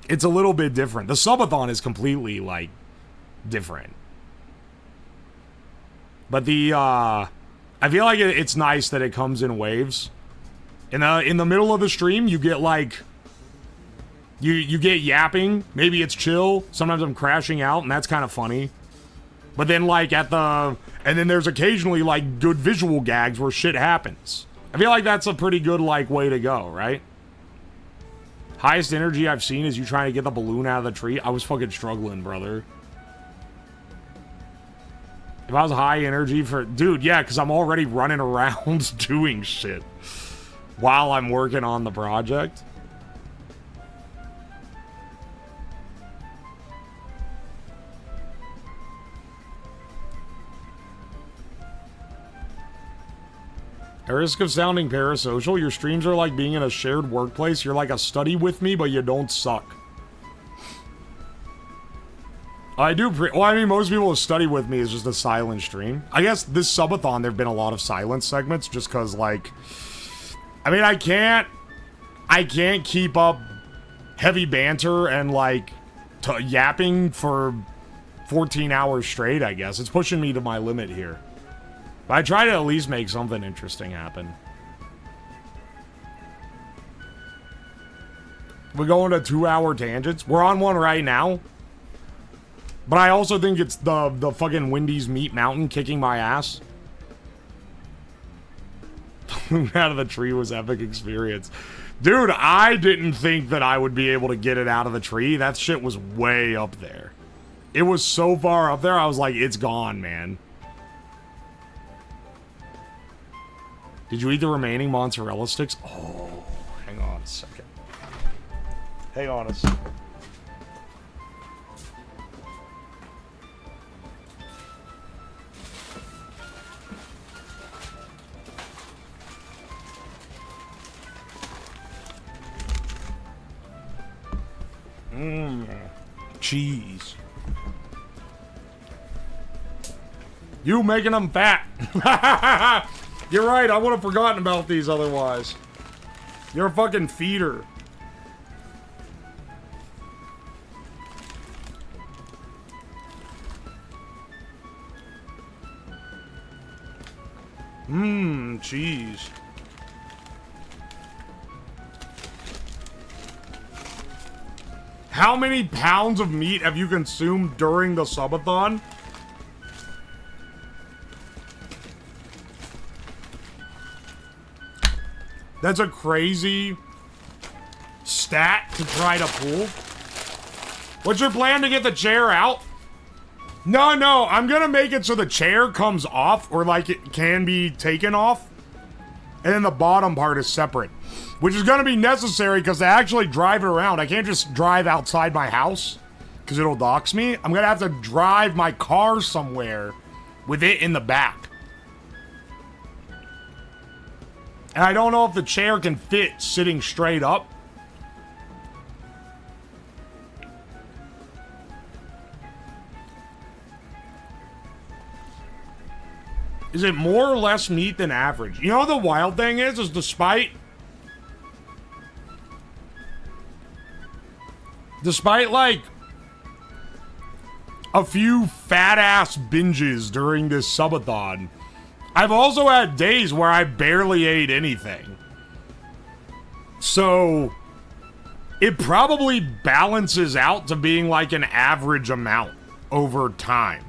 It's a little bit different. The subathon is completely, like, different. But the, I feel like it's nice that it comes in waves. In the middle of the stream, you get, like, you get yapping. Maybe it's chill. Sometimes I'm crashing out, and that's kind of funny. But then, like, and then there's occasionally, like, good visual gags where shit happens. I feel like that's a pretty good, like, way to go, right? Highest energy I've seen is you trying to get the balloon out of the tree. I was fucking struggling, brother. If I was high energy for... Dude, yeah, because I'm already running around doing shit while I'm working on the project. At risk of sounding parasocial, your streams are like being in a shared workplace. You're like a study with me, but you don't suck. I do well, I mean, most people who study with me is just a silent stream. I guess this subathon, there have been a lot of silent segments just because, like... I mean, I can't keep up heavy banter and, like, yapping for 14 hours straight, I guess. It's pushing me to my limit here. But I try to at least make something interesting happen. We go into 2-hour tangents. We're on one right now. But I also think it's the fucking Wendy's Meat Mountain kicking my ass. Out of the tree was epic experience. Dude, I didn't think that I would be able to get it out of the tree. That shit was way up there. It was so far up there, I was like, it's gone, man. Did you eat the remaining mozzarella sticks? Oh, hang on a second. Hang on a second. Cheese. You making them fat. You're right, I would have forgotten about these otherwise. You're a fucking feeder. Cheese. How many pounds of meat have you consumed during the subathon? That's a crazy stat to try to pull. What's your plan to get the chair out? No, I'm gonna make it so the chair comes off, or like it can be taken off, and then the bottom part is separate, which is gonna be necessary because to actually drive it around, I can't just drive outside my house because it'll dox me. I'm gonna have to drive my car somewhere with it in the back. And I don't know if the chair can fit sitting straight up. Is it more or less meat than average? You know what the wild thing is despite like a few fat ass binges during this subathon, I've also had days where I barely ate anything. So it probably balances out to being like an average amount over time.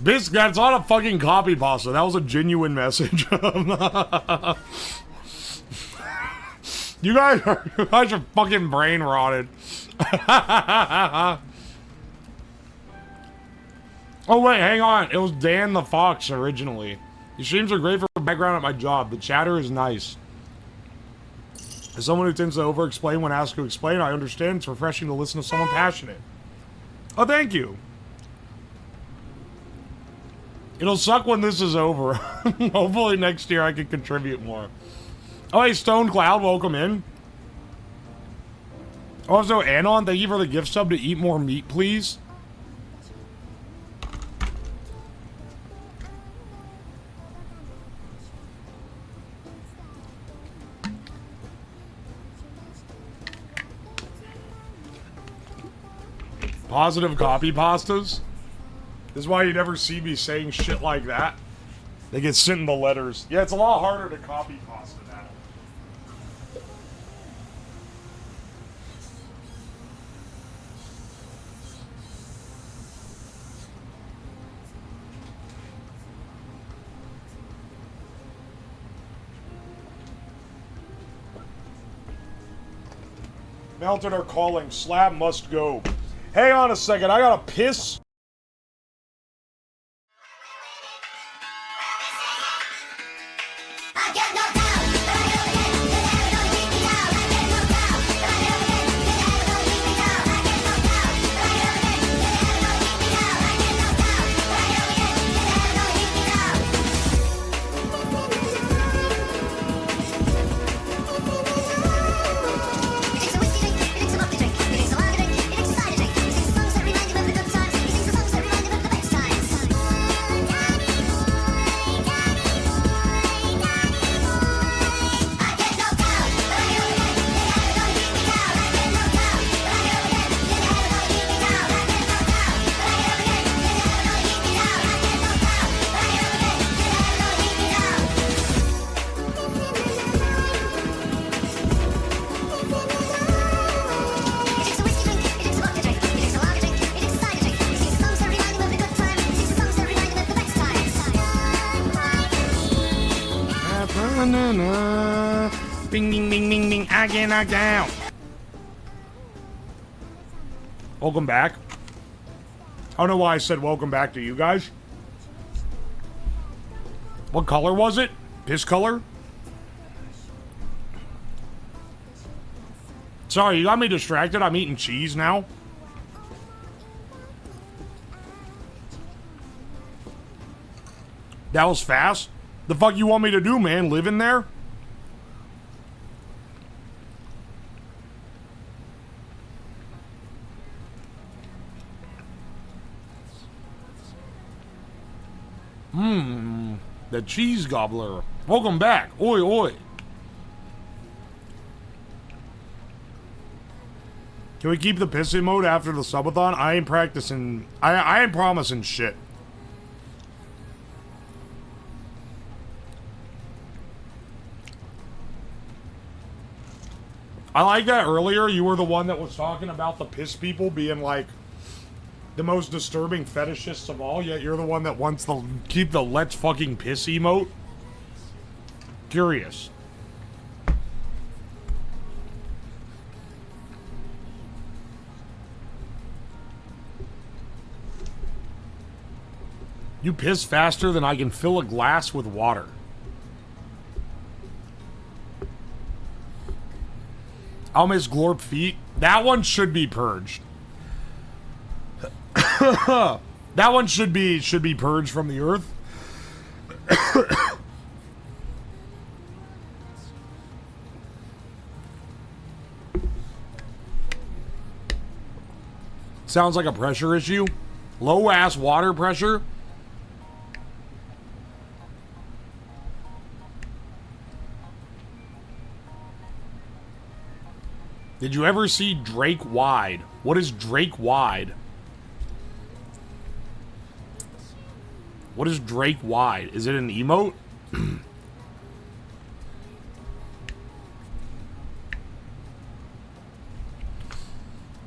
Bisc, that's not a fucking copy pasta. That was a genuine message. You guys are fucking brain rotted. Oh wait, hang on. It was Dan the Fox originally. Your streams are great for background at my job. The chatter is nice. As someone who tends to over-explain when asked to explain, I understand it's refreshing to listen to someone passionate. Oh, thank you. It'll suck when this is over. Hopefully next year I can contribute more. Oh, hey, Stone Cloud, welcome in. Also, Anon, thank you for the gift sub to eat more meat, please. Positive copy pastas? This is why you never see me saying shit like that. They get sent in the letters. Yeah, it's a lot harder to copy pasta now. Mounted are calling. Slab must go. Hang on a second. I gotta piss. Bing, bing, bing, bing, bing. I get knocked out. Welcome back. I don't know why I said welcome back to you guys. What color was it? Piss color? Sorry, you got me distracted. I'm eating cheese now. That was fast? The fuck you want me to do, man? Live in there? The cheese gobbler. Welcome back. Oi, oi. Can we keep the pissing mode after the subathon? I ain't practicing. I ain't promising shit. I like that earlier you were the one that was talking about the piss people being like the most disturbing fetishists of all, yet you're the one that wants to keep the let's fucking piss emote. Curious. You piss faster than I can fill a glass with water. I'll miss Glorp feet. That one should be purged. That one should be purged from the earth. Sounds like a pressure issue. Low ass water pressure. Did you ever see Drake Wide? What is Drake Wide? What is Drake Wide? Is it an emote?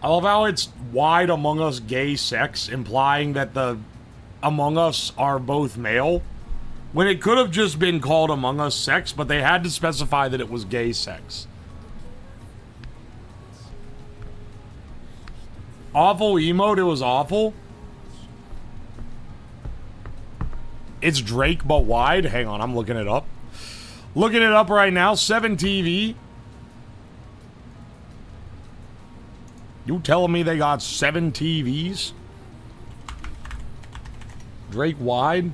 I love how it's wide Among Us gay sex, implying that the Among Us are both male, when it could have just been called Among Us sex, but they had to specify that it was gay sex. Awful emote, it was awful. It's Drake but wide. Hang on, I'm looking it up. Looking it up right now. 7TV. You telling me they got 7 TVs? Drake wide?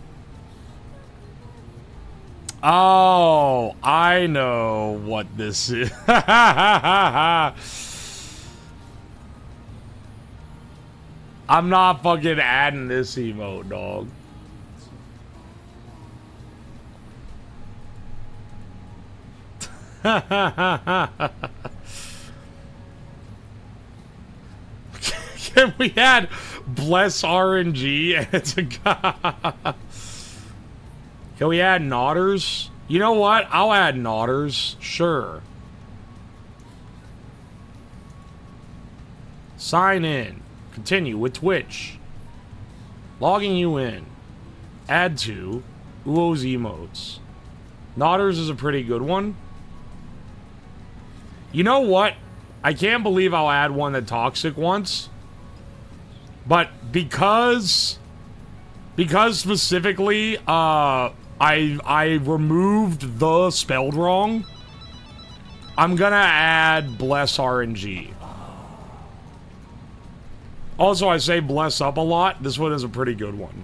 Oh, I know what this is. I'm not fucking adding this emote, dog. Can we add bless RNG and it's a guy? Can we add Nodders? You know what? I'll add Nodders. Sure. Sign in. Continue with Twitch. Logging you in. Add to Uwo's emotes. Nodders is a pretty good one. You know what? I can't believe I'll add one that Toxic wants. But because specifically I removed the spelled wrong, I'm gonna add bless RNG. Also, I say bless up a lot. This one is a pretty good one.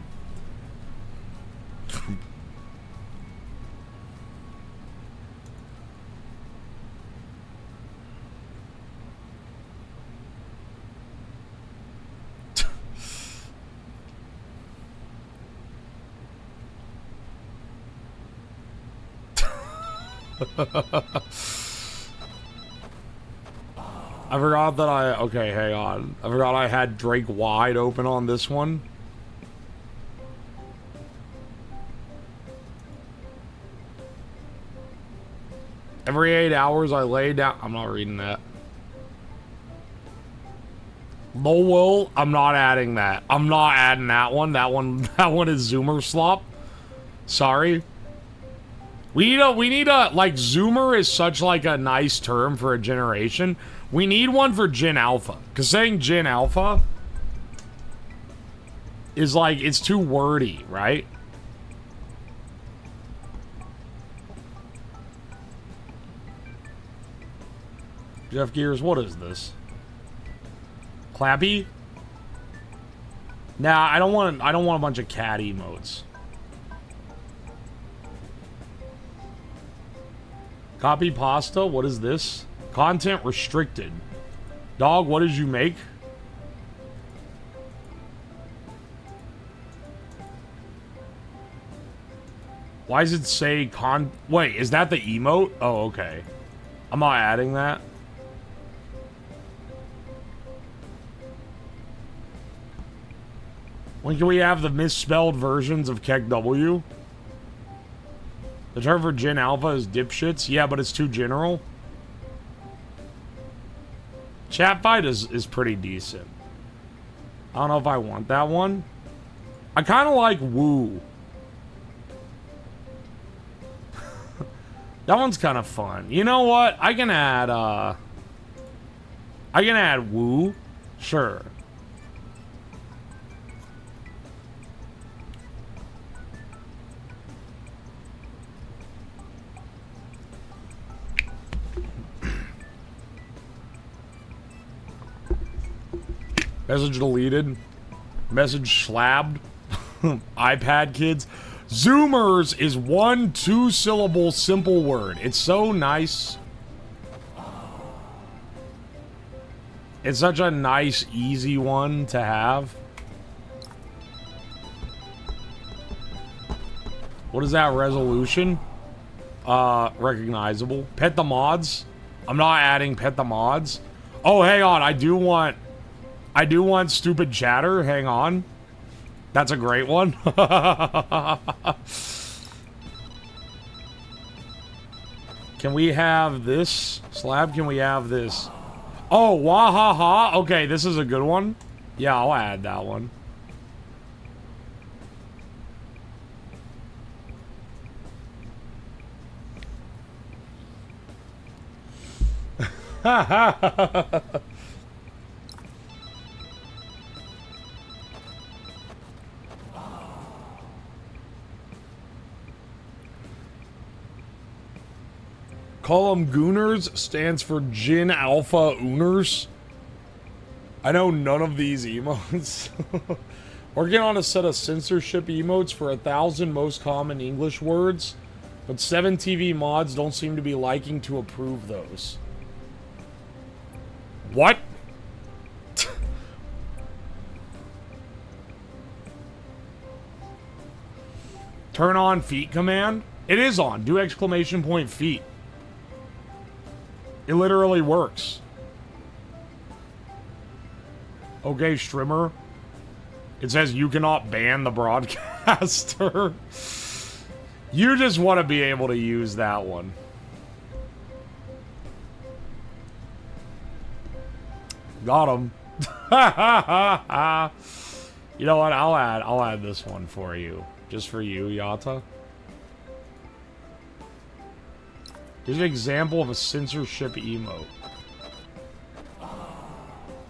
I forgot that okay, hang on. I forgot I had Drake wide open on this one. Every 8 hours I lay down. I'm not reading that. Lowell, I'm not adding that. I'm not adding that one. That one is Zoomer slop. Sorry. We need a, like, Zoomer is such, like, a nice term for a generation. We need one for Gen Alpha. Because saying Gen Alpha is, like, it's too wordy, right? Jeff Gears, what is this? Clappy? Nah, I don't want a bunch of cat emotes. Copy pasta. What is this? Content restricted. Dog, what did you make? Why does it say Wait, is that the emote? Oh, okay. I'm not adding that. When can we have the misspelled versions of Keck W? The term for Gen Alpha is dipshits. Yeah, but it's too general. Chat fight is pretty decent. I don't know if I want that one. I kind of like Woo. That one's kind of fun. You know what? I can add Woo. Sure. Message deleted. Message slabbed. iPad kids. Zoomers is one 2-syllable simple word. It's so nice. It's such a nice, easy one to have. What is that resolution? Recognizable. Pet the mods. I'm not adding pet the mods. Oh, hang on. I do want stupid chatter. Hang on. That's a great one. Can we have this? Slab, can we have this? Oh, wahaha. Okay, this is a good one. Yeah, I'll add that one. Call them Gooners stands for Jin Alpha Ooners. I know none of these emotes. Working on a set of censorship emotes for 1,000 most common English words, but 7 TV mods don't seem to be liking to approve those. What? Turn on feet command? It is on. Do exclamation point feet. It literally works. Okay, Strimmer. It says you cannot ban the broadcaster. You just want to be able to use that one. Got him. You know what? I'll add this one for you. Just for you, Yata. Here's an example of a censorship emote.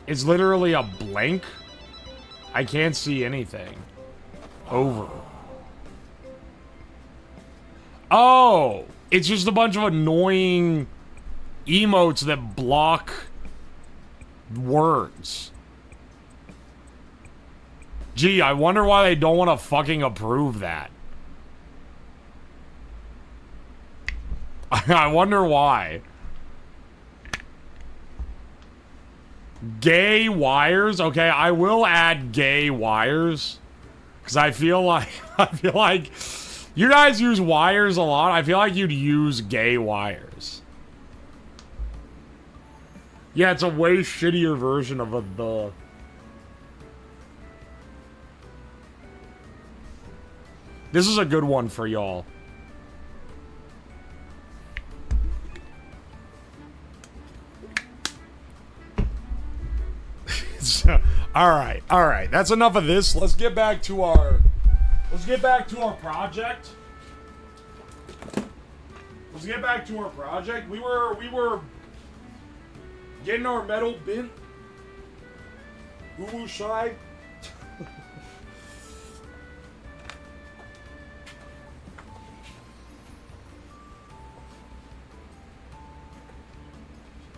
It's literally a blank. I can't see anything. Over. Oh! It's just a bunch of annoying emotes that block words. Gee, I wonder why they don't want to fucking approve that. I wonder why. Gay wires? Okay, I will add gay wires. Because I feel like you guys use wires a lot. I feel like you'd use gay wires. Yeah, it's a way shittier version of the... This is a good one for y'all. All right. That's enough of this. Let's get back to our project. We were getting our metal bent. Uwoslab.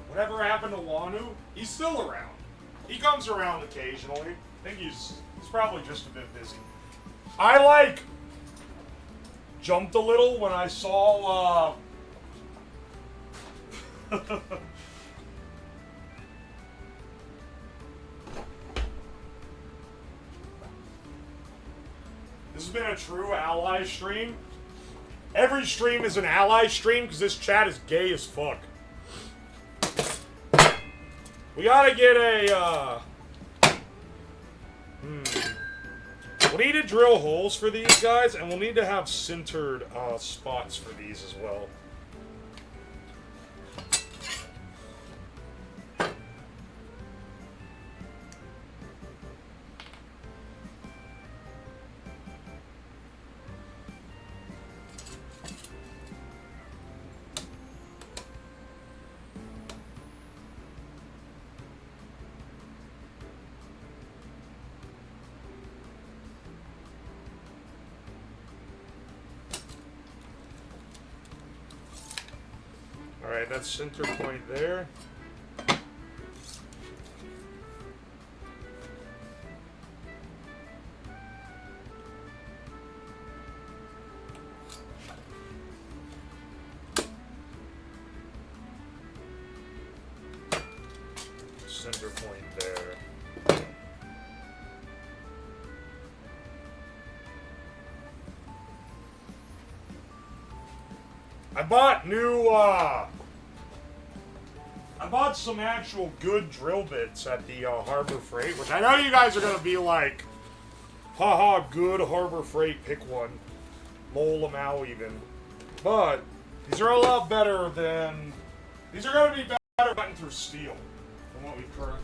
Whatever happened to Wanu? He's still around. He comes around occasionally. I think he's probably just a bit busy. I jumped a little when I saw This has been a true ally stream. Every stream is an ally stream because this chat is gay as fuck. We gotta get a, we'll need to drill holes for these guys, and we'll need to have centered spots for these as well. Alright, that's center point there. Center point there. I bought new, I bought some actual good drill bits at the Harbor Freight, which I know you guys are going to be like, haha, good Harbor Freight, pick one. Lol them out even. But, these are a lot better than, these are going to be better cutting through steel than what we currently got.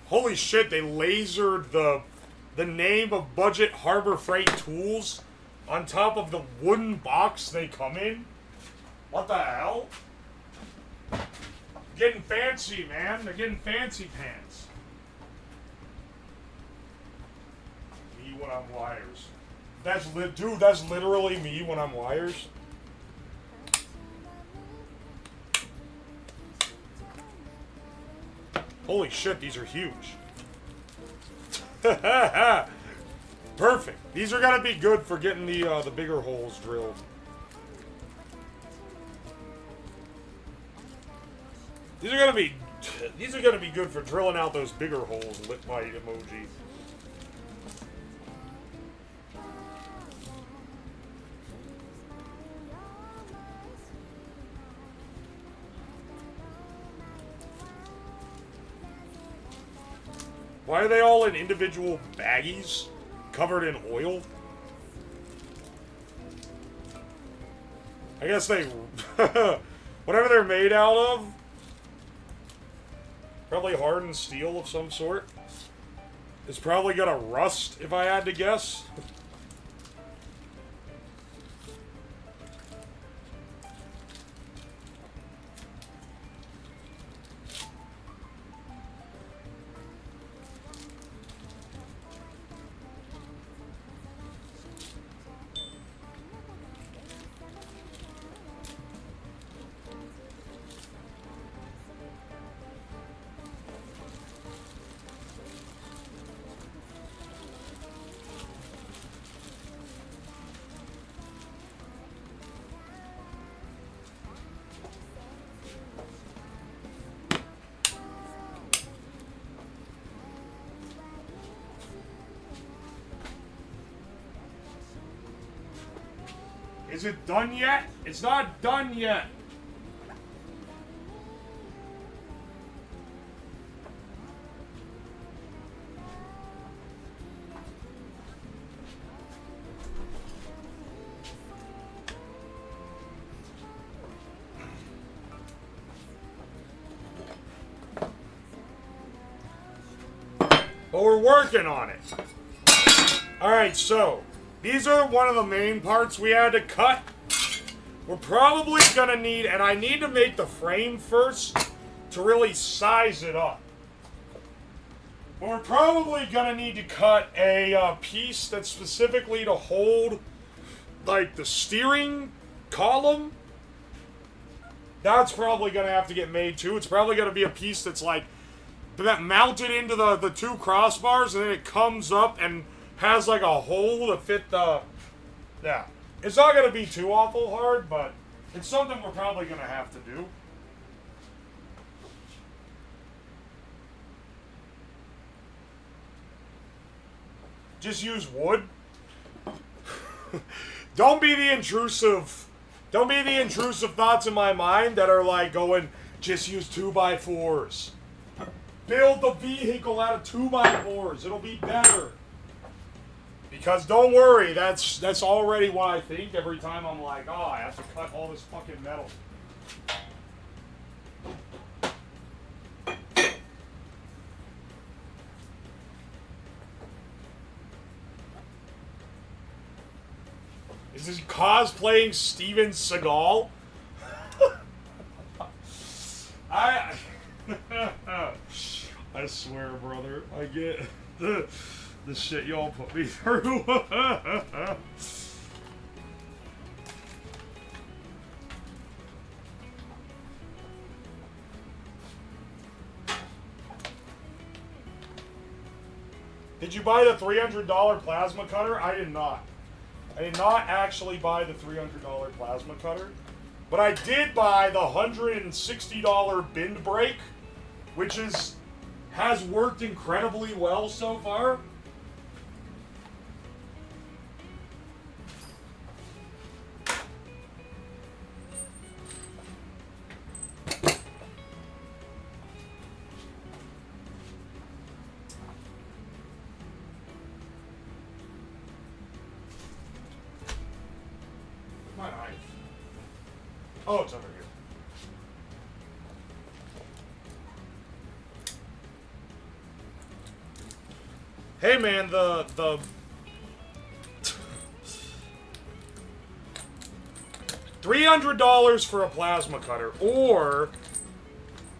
Holy shit, they lasered the name of Budget Harbor Freight Tools on top of the wooden box they come in? What the hell? Getting fancy, man. They're getting fancy pants. Me when I'm wires. Dude, that's literally me when I'm wires. Holy shit, these are huge. Perfect. These are gonna be good for getting the bigger holes drilled. These are gonna be good for drilling out those bigger holes. Lit my emoji. Why are they all in individual baggies covered in oil? I guess they... whatever they're made out of. Probably hardened steel of some sort. It's probably gonna rust, if I had to guess. Is it done yet? It's not done yet. But we're working on it. Alright, so these are one of the main parts we had to cut. We're probably gonna need, and I need to make the frame first to really size it up. We're probably gonna need to cut a piece that's specifically to hold, like, the steering column. That's probably gonna have to get made too. It's probably gonna be a piece that's like mounted into the two crossbars, and then it comes up and has like a hole to fit the. Yeah, it's not gonna be too awful hard, but it's something we're probably gonna have to do. Just use wood. Don't be the intrusive thoughts in my mind that are like going, just use 2x4s. Build the vehicle out of 2x4s. It'll be better. Because don't worry, that's already what I think every time I'm like, oh, I have to cut all this fucking metal. Is this cosplaying Steven Seagal? I swear, brother, I get the shit y'all put me through. Did you buy the $300 plasma cutter? I did not. I did not actually buy the $300 plasma cutter, but I did buy the $160 bend brake, which has worked incredibly well so far. My knife. Oh, it's over here. Hey man, the $300 for a plasma cutter or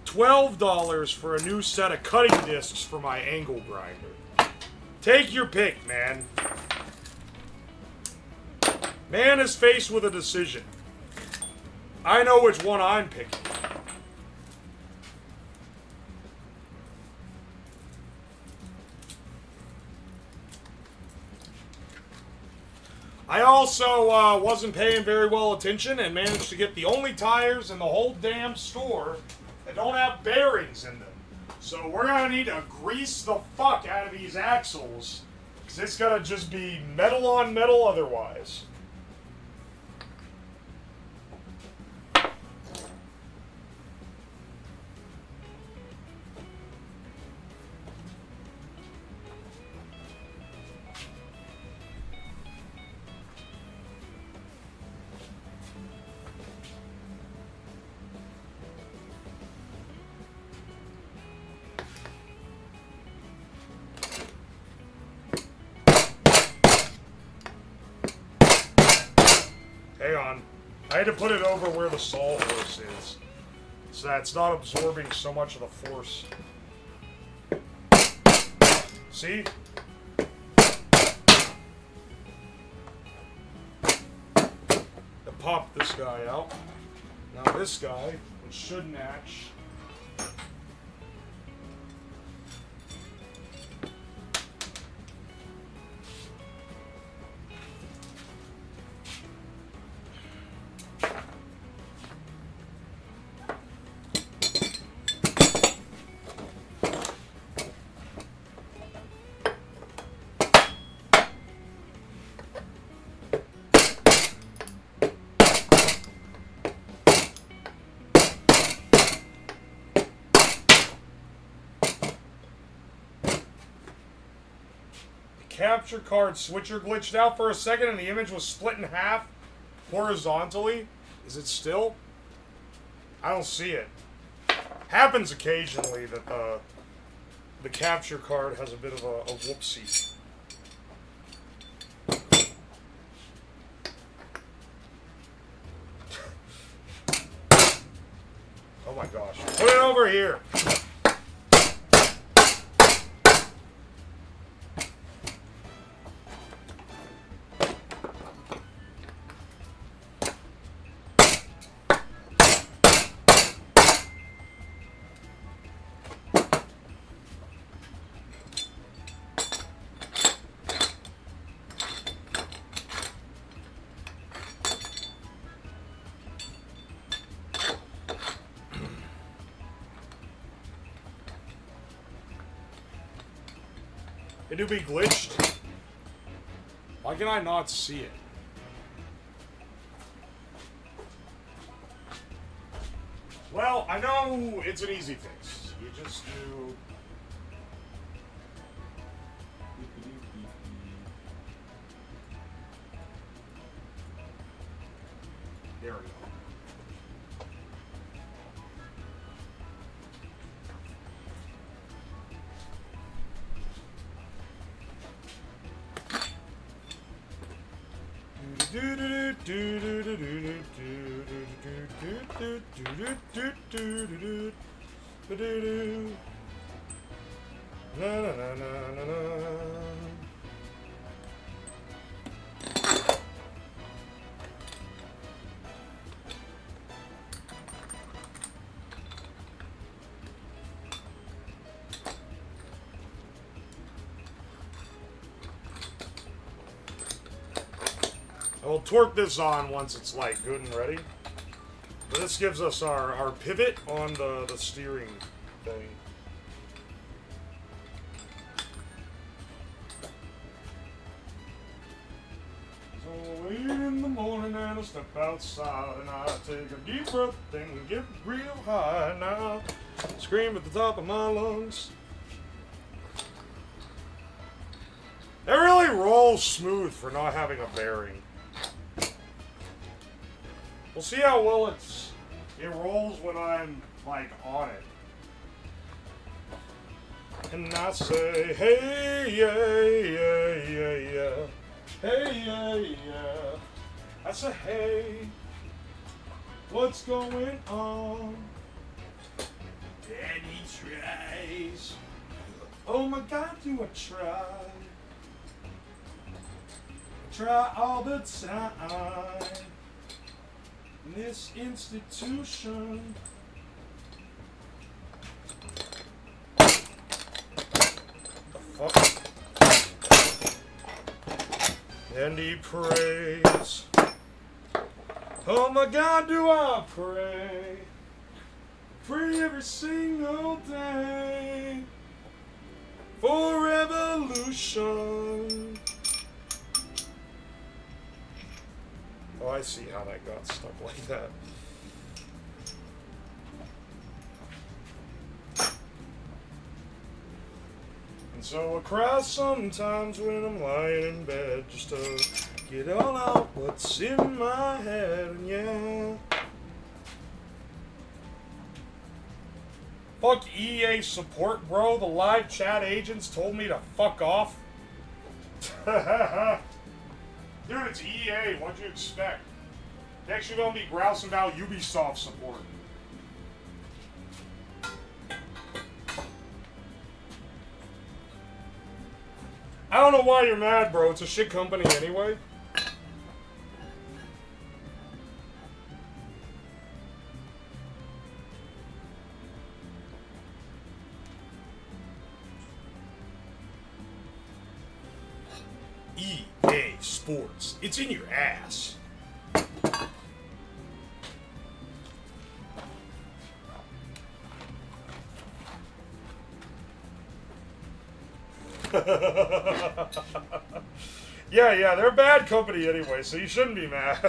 $12 for a new set of cutting discs for my angle grinder. Take your pick, man. Man is faced with a decision. I know which one I'm picking. I also wasn't paying very well attention and managed to get the only tires in the whole damn store that don't have bearings in them. So we're gonna need to grease the fuck out of these axles, because it's gonna just be metal on metal otherwise. Hang on. I had to put it over where the sawhorse is, so that it's not absorbing so much of the force. See? I popped this guy out. Now this guy, which should match. Capture card switcher glitched out for a second and the image was split in half horizontally. Is it still? I don't see it. Happens occasionally that the capture card has a bit of a whoopsie. Oh my gosh. Put it over here. It do be glitched. Why can I not see it? Well, I know it's an easy fix. You just do... There we go. I'll torque this on once it's like good and ready. But this gives us our pivot on the steering thing. So late in the morning and I step outside and I take a deep breath and get real high now. Scream at the top of my lungs. It really rolls smooth for not having a bearing. We'll see how well it rolls when I'm like on it. And I say, hey, yeah, yeah, yeah, yeah. Hey, yeah, yeah. I say, hey, what's going on? Daddy tries. Oh my God, do I try? I try all the time. In this institution. What the fuck? And he prays. Oh my God, do I pray? Pray every single day for revolution. Oh, I see how that got stuck like that. And so I cry sometimes when I'm lying in bed just to get all out what's in my head, and yeah. Fuck EA support, bro. The live chat agents told me to fuck off. Dude, it's EA. What'd you expect? Next, you're gonna be grousing about Ubisoft support. I don't know why you're mad, bro. It's a shit company anyway. EA Sports. It's in your ass. Yeah, they're a bad company anyway, so you shouldn't be mad.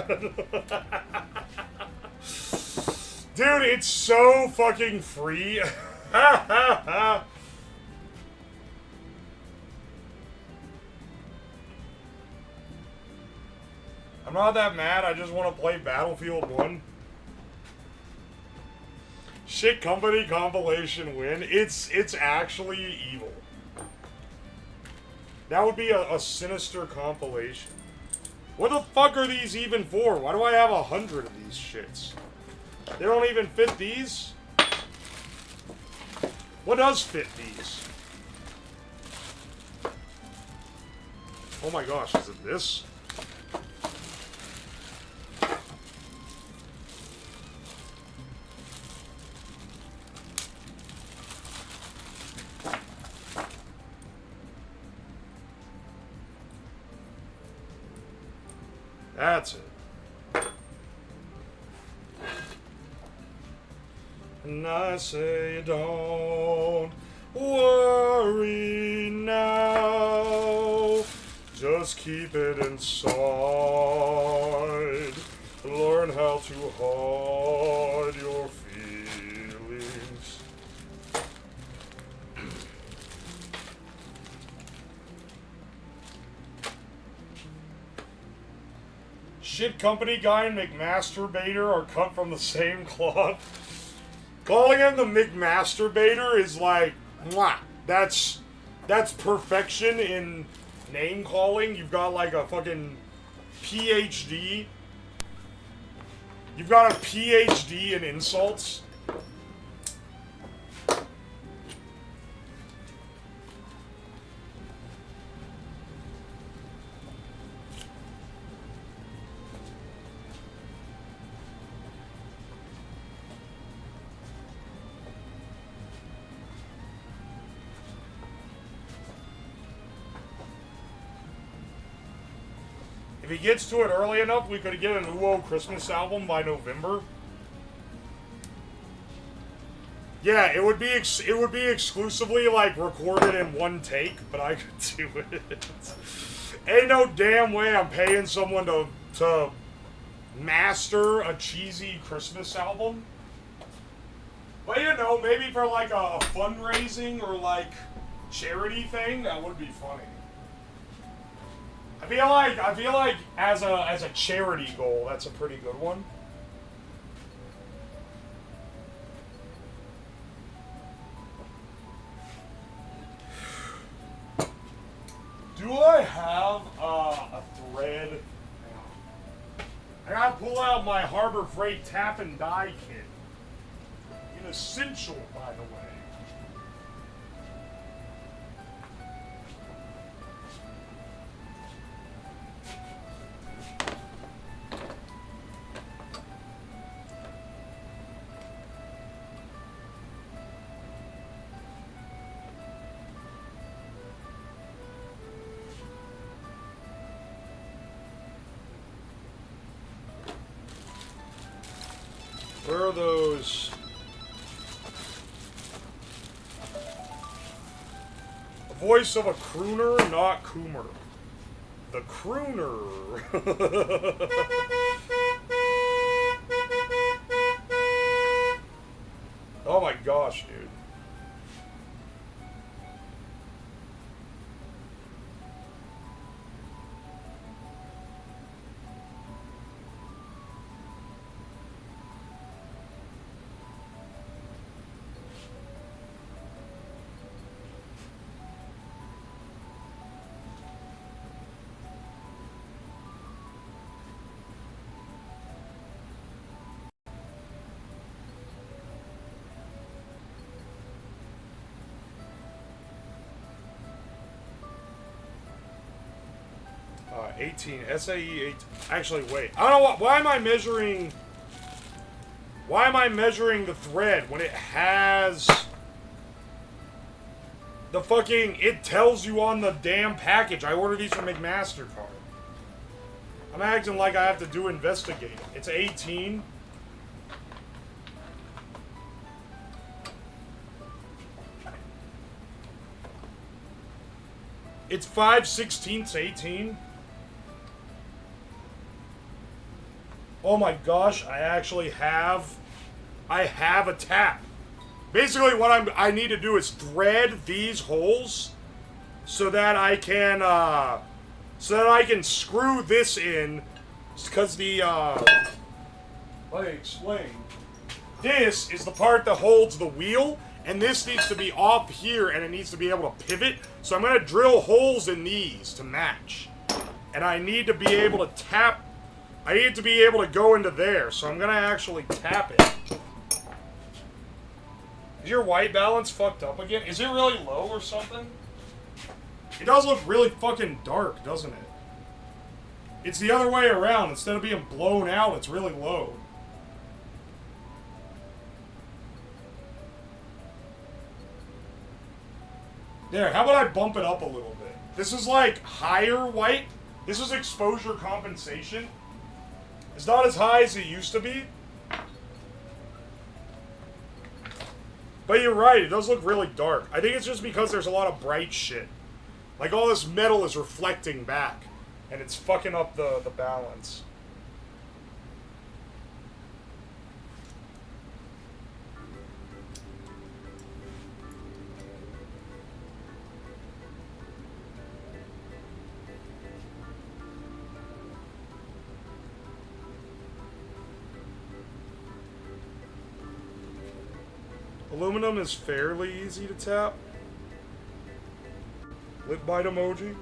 Dude, it's so fucking free. I'm not that mad, I just want to play Battlefield 1. Shit company compilation win. It's actually evil. That would be a sinister compilation. What the fuck are these even for? Why do I have 100 of these shits? They don't even fit these? What does fit these? Oh my gosh, is it this? That's it. And I say, don't worry now. Just keep it inside. Learn how to hide your feelings. Shit company guy and McMasturbator are cut from the same cloth. Calling him the McMasturbator is like, mwah. That's perfection in name calling. You've got like a fucking PhD. You've got a PhD in insults. If he gets to it early enough, we could get an Uwo Christmas album by November. Yeah, it would be exclusively like recorded in one take, but I could do it. Ain't no damn way I'm paying someone to master a cheesy Christmas album. But you know, maybe for like a fundraising or like charity thing, that would be funny. I feel like as a charity goal, that's a pretty good one. Do I have a thread? I gotta pull out my Harbor Freight tap and die kit. An essential, by the way. Where are those? The voice of a crooner, not Coomer. The crooner. Oh my gosh, dude. Uh, 18 SAE 8. Actually, wait. I don't know why am I measuring? Why am I measuring the thread when it has the fucking? It tells you on the damn package. I ordered these from McMastercard. I'm acting like I have to do investigate. It's 18. It's 5/16 18. Oh my gosh, I actually have a tap. Basically what I need to do is thread these holes so that I can screw this in, because the let me explain. This is the part that holds the wheel, and this needs to be off here and it needs to be able to pivot. So I'm going to drill holes in these to match. And I need to be able to tap. I need to be able to go into there, so I'm gonna actually tap it. Is your white balance fucked up again? Is it really low or something? It does look really fucking dark, doesn't it? It's the other way around. Instead of being blown out, it's really low. There, how about I bump it up a little bit? This is like higher white. This is exposure compensation. It's not as high as it used to be. But you're right, it does look really dark. I think it's just because there's a lot of bright shit. Like all this metal is reflecting back. And it's fucking up the balance. Aluminum is fairly easy to tap. Lip bite emoji.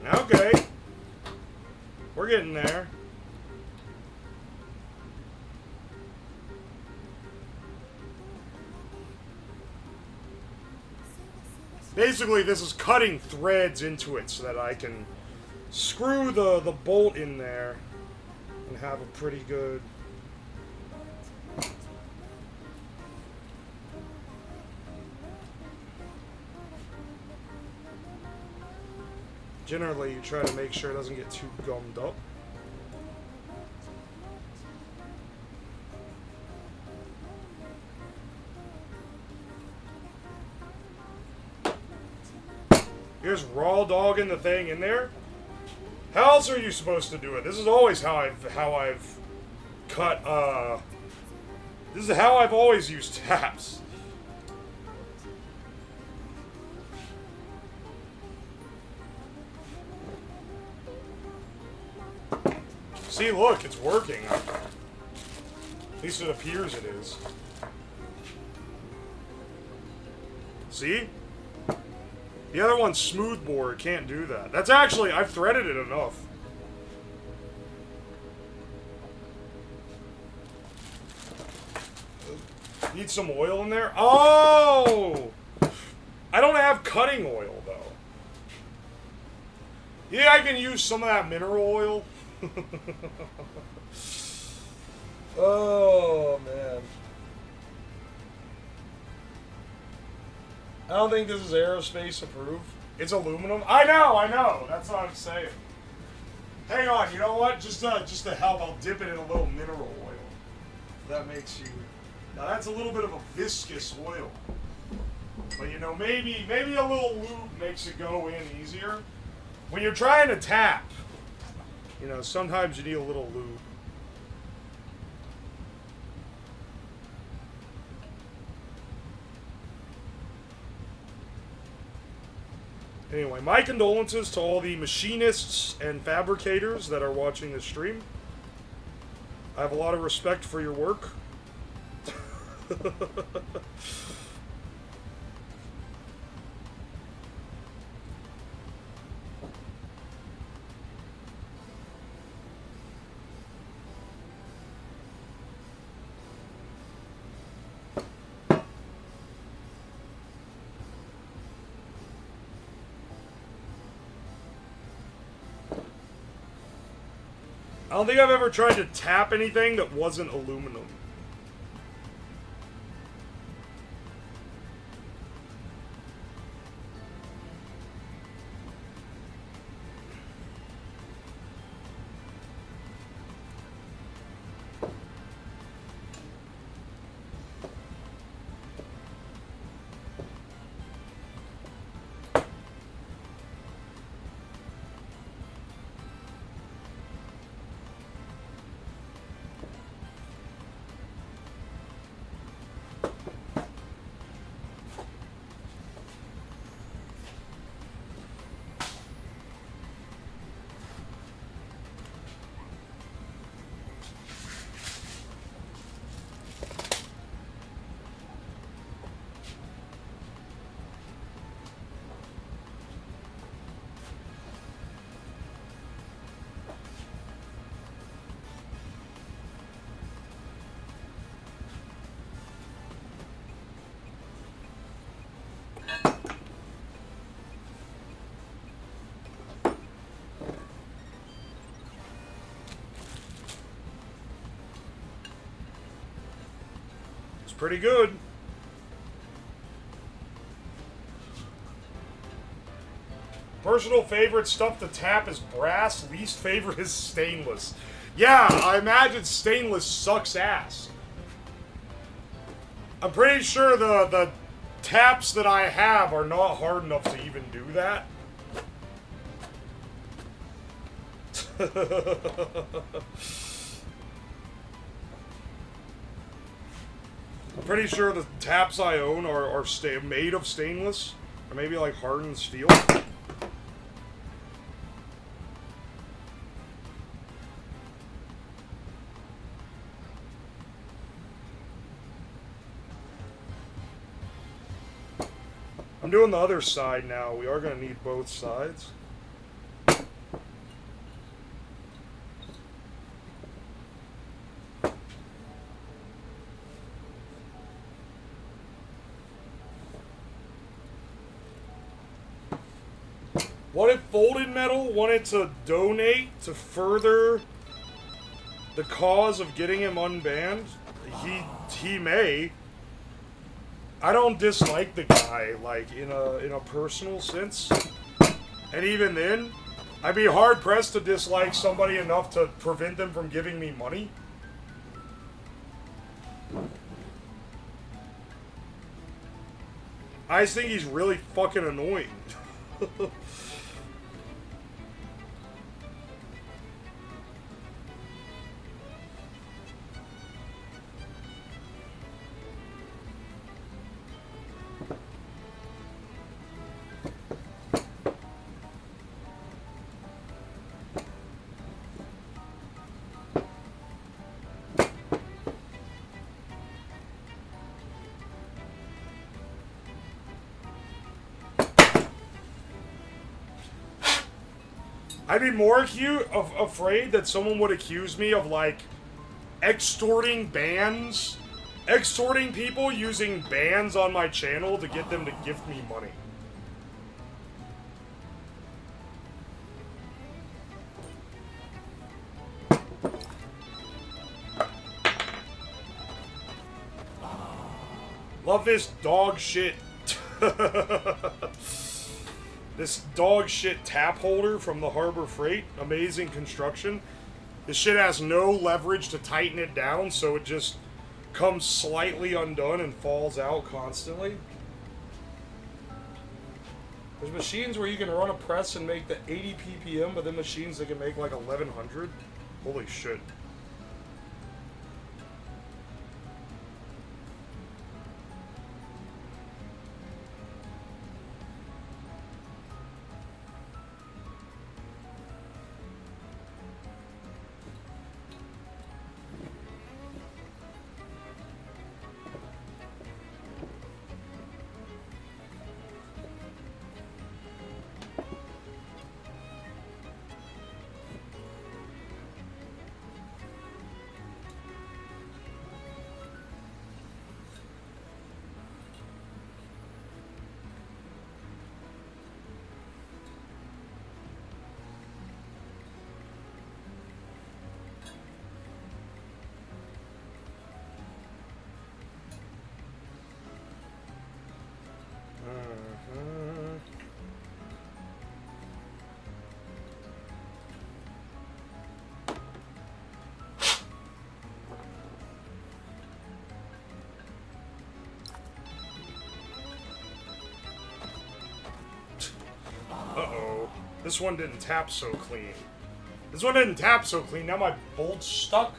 Okay. We're getting there. Basically, this is cutting threads into it so that I can screw the bolt in there and have a pretty good... Generally, you try to make sure it doesn't get too gummed up. Here's raw dogging the thing in there. How else are you supposed to do it? This is always how I've cut. This is how I've always used taps. See, look, it's working. At least it appears it is. See? The other one's smoothbore, it can't do that. That's actually, I've threaded it enough. Need some oil in there? Oh! I don't have cutting oil, though. Yeah, I can use some of that mineral oil. Oh, man. I don't think this is aerospace approved. It's aluminum. I know. That's what I'm saying. Hang on, you know what? Just to help, I'll dip it in a little mineral oil. That makes you... Now that's a little bit of a viscous oil. But you know, maybe a little lube makes it go in easier. When you're trying to tap, you know, sometimes you need a little lube. Anyway, my condolences to all the machinists and fabricators that are watching this stream. I have a lot of respect for your work. I don't think I've ever tried to tap anything that wasn't aluminum. pretty good. Personal favorite stuff to tap is brass. Least favorite is stainless. Yeah, I imagine stainless sucks ass. I'm pretty sure the taps that I have are not hard enough to even do that. I'm pretty sure the taps I own are made of stainless, or maybe like hardened steel. I'm doing the other side now. We are going to need both sides. Wanted folded metal, wanted to donate to further the cause of getting him unbanned. He may. I don't dislike the guy, like, in a personal sense. And even then, I'd be hard-pressed to dislike somebody enough to prevent them from giving me money. I just think he's really fucking annoying. I'd be more afraid that someone would accuse me of, like, extorting bans, extorting people using bans on my channel to get them to gift me money. Love this dog shit. This dog shit tap holder from the Harbor Freight. Amazing construction. This shit has no leverage to tighten it down, so it just comes slightly undone and falls out constantly. There's machines where you can run a press and make the 80 ppm, but then machines that can make like 1100. Holy shit. Uh-oh. This one didn't tap so clean. This one didn't tap so clean. Now my bolt's stuck.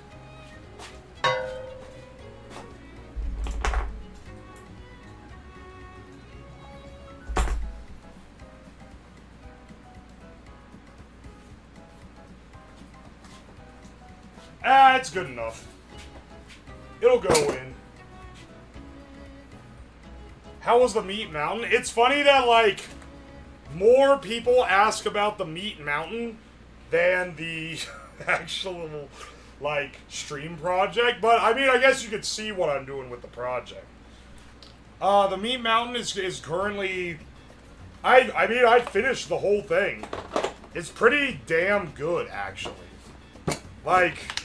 Ah, it's good enough. It'll go in. How was the meat mountain? It's funny that, like, more people ask about the meat mountain than the actual, like, stream project. But, I mean, I guess you could see what I'm doing with the project. The meat mountain is currently... I mean, I finished the whole thing. It's pretty damn good, actually. Like,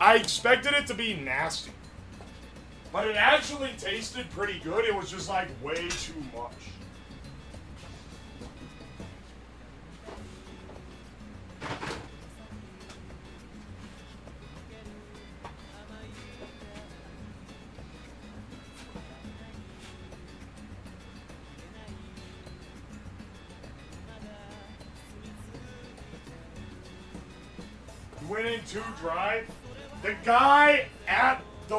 I expected it to be nasty. But it actually tasted pretty good. It was just like way too much. You went in too dry. The guy at the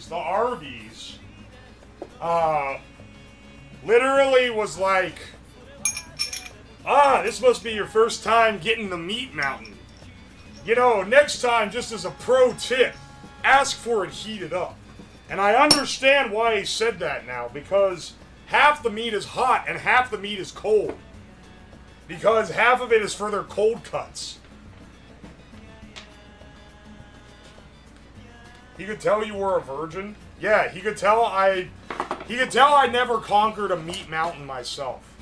the Arby's, literally was like, this must be your first time getting the meat mountain. You know, next time, just as a pro tip, ask for it heated up. And I understand why he said that now, because half the meat is hot and half the meat is cold. Because half of it is for their cold cuts. He could tell you were a virgin. Yeah, he could tell I never conquered a meat mountain myself.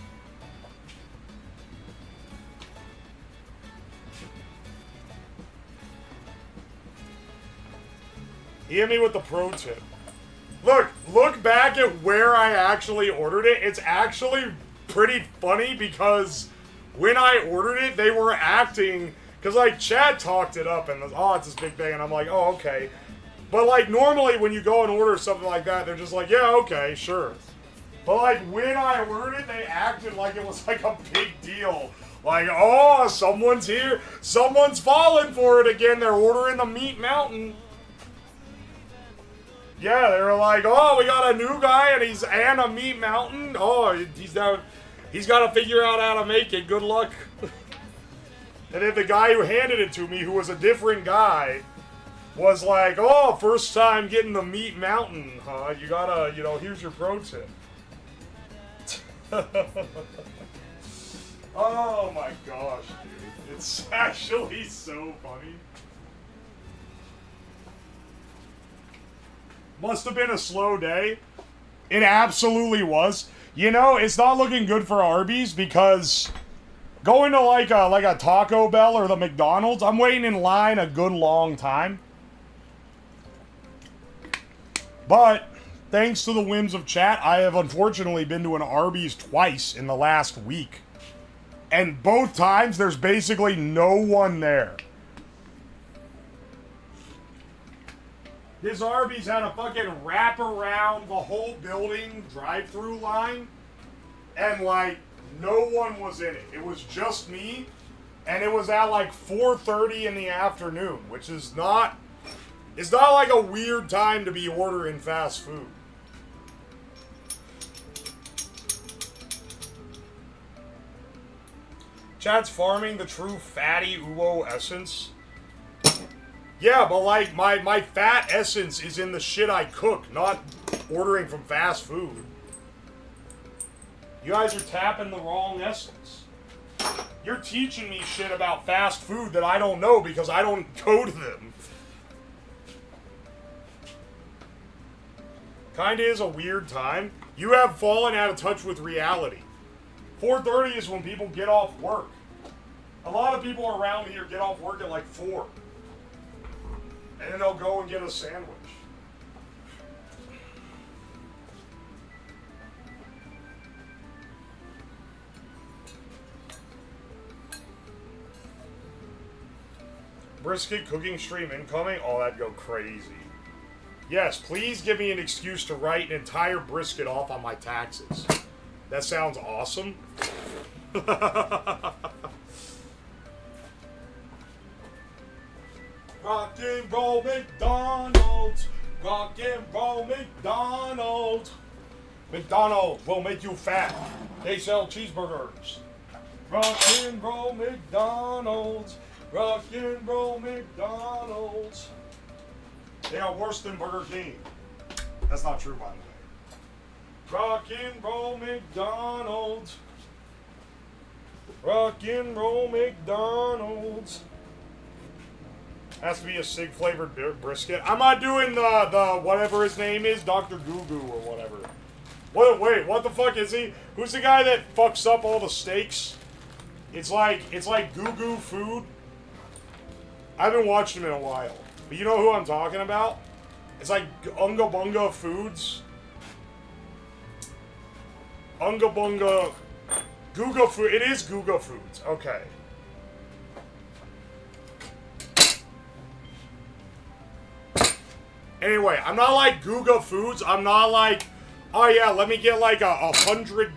He hit me with the pro tip. Look back at where I actually ordered it. It's actually pretty funny because when I ordered it, they were acting, because like Chad talked it up and was, oh, it's this big thing, and I'm like, oh, okay. But like normally when you go and order something like that, they're just like, yeah, okay, sure. But like when I ordered it, they acted like it was like a big deal. Like, oh, someone's here, someone's falling for it again. They're ordering the meat mountain. Yeah, they were like, oh, we got a new guy and he's a meat mountain. Oh, he's got to figure out how to make it. Good luck. And then the guy who handed it to me, who was a different guy, was like, oh, first time getting the meat mountain, huh? You gotta, here's your pro tip. Oh my gosh, dude. It's actually so funny. Must have been a slow day. It absolutely was. It's not looking good for Arby's because going to like a Taco Bell or the McDonald's, I'm waiting in line a good long time. But, thanks to the whims of chat, I have unfortunately been to an Arby's twice in the last week. And both times, there's basically no one there. This Arby's had a fucking wrap around the whole building drive-through line. And, like, no one was in it. It was just me. And it was at, like, 4:30 in the afternoon, which is not... It's not like a weird time to be ordering fast food. Chat's farming the true fatty Uwo essence. Yeah, but like my fat essence is in the shit I cook, not ordering from fast food. You guys are tapping the wrong essence. You're teaching me shit about fast food that I don't know because I don't go to them. Kinda is a weird time. You have fallen out of touch with reality. 4:30 is when people get off work. A lot of people around here get off work at like 4. And then they'll go and get a sandwich. Brisket cooking stream incoming? Oh, that'd go crazy. Yes, please give me an excuse to write an entire brisket off on my taxes. That sounds awesome. Rock and roll McDonald's. Rock and roll McDonald's. McDonald's will make you fat. They sell cheeseburgers. Rock and roll McDonald's. Rock and roll McDonald's. They are worse than Burger King. That's not true, by the way. Rock and roll McDonald's. Rock and roll McDonald's. Has to be a SIG flavored brisket. I'm not doing the whatever his name is, Dr. Goo Goo or whatever. Wait, what the fuck is he? Who's the guy that fucks up all the steaks? It's like Goo Goo food. I haven't watched him in a while. But you know who I'm talking about? It's like Unga Bunga Foods. Unga Bunga... Guga Food. It is Guga Foods. Okay. Anyway, I'm not like Guga Foods. I'm not like, oh yeah, let me get like a $100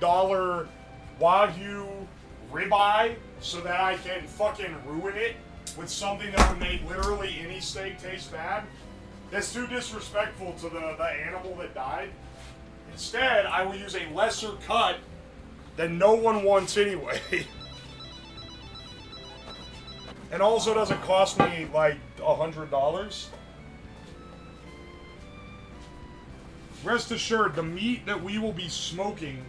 Wagyu ribeye so that I can fucking ruin it with something that would make literally any steak taste bad. That's too disrespectful to the animal that died. Instead, I will use a lesser cut that no one wants anyway. And also doesn't cost me like $100. Rest assured, the meat that we will be smoking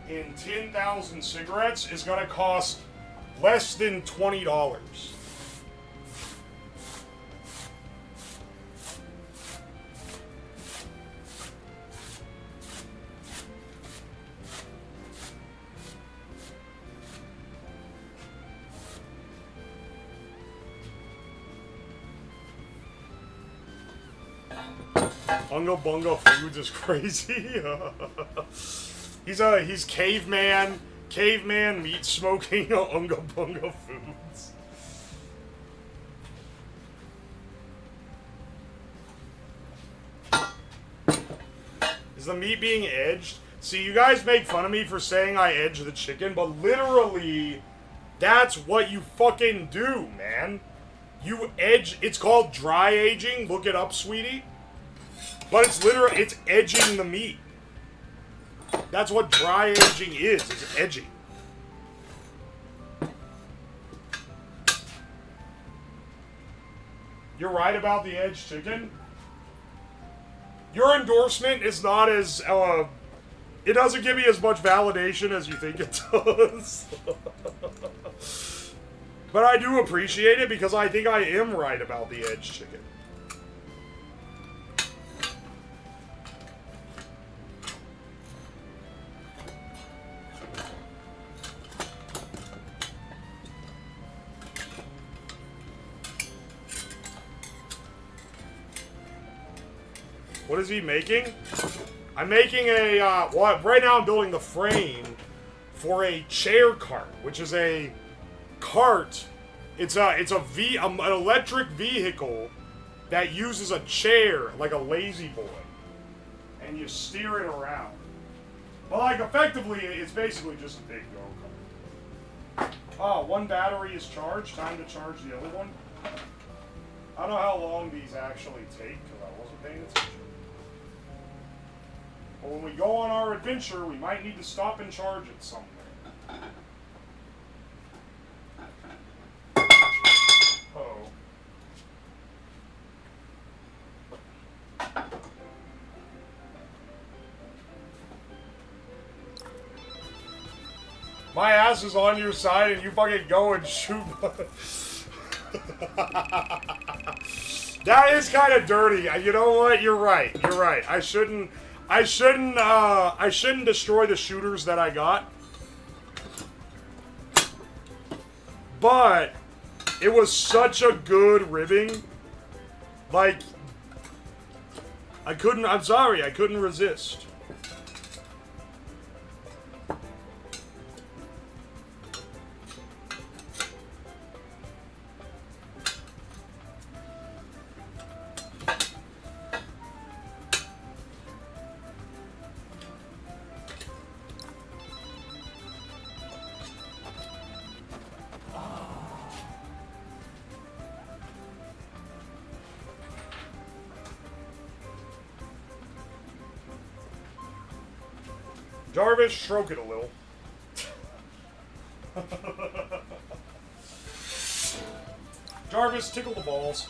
in 10,000 cigarettes is going to cost less than $20. Unga Bunga Foods is crazy. He's caveman meat smoking Unga Bunga Foods. Is the meat being edged? See, you guys make fun of me for saying I edge the chicken, but literally, that's what you fucking do, man. You edge, it's called dry aging, look it up, sweetie. But it's literally, it's edging the meat. That's what dry aging is edging. You're right about the edged chicken. Your endorsement is not as, it doesn't give me as much validation as you think it does. But I do appreciate it because I think I am right about the edged chicken. What is he making? I'm making a, well, right now I'm building the frame for a chair cart, which is a cart. It's an electric vehicle that uses a chair, like a lazy boy, and you steer it around. But like, effectively, it's basically just a big go-kart. Oh, one battery is charged. Time to charge the other one. I don't know how long these actually take, because I wasn't paying attention. But when we go on our adventure, we might need to stop and charge it somewhere. Uh-oh. My ass is on your side and you fucking go and shoot. That is kind of dirty. You know what? You're right. You're right. I shouldn't destroy the shooters that I got. But it was such a good ribbing. Like, I'm sorry, I couldn't resist. Jarvis, stroke it a little. Jarvis, tickle the balls.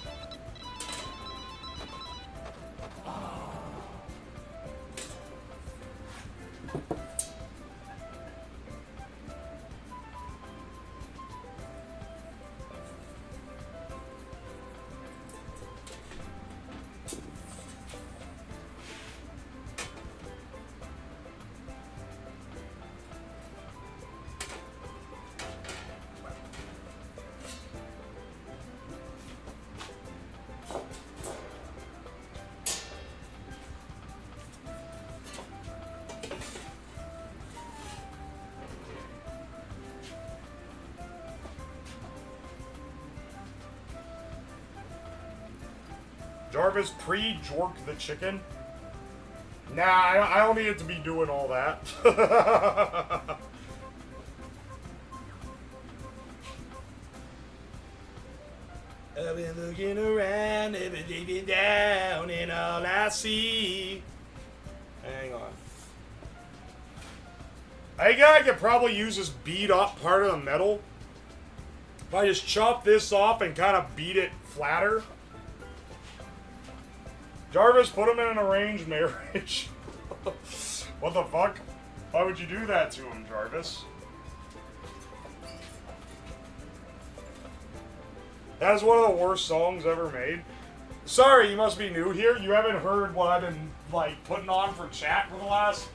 Jarvis, pre-jork the chicken. Nah, I don't need it to be doing all that. I've been looking around, everything down, and all I see. Hang on. I think I could probably use this beat up part of the metal. If I just chop this off and kind of beat it flatter. Jarvis, put him in an arranged marriage. What the fuck? Why would you do that to him, Jarvis? That is one of the worst songs ever made. Sorry, you must be new here. You haven't heard what I've been, like, putting on for chat for the last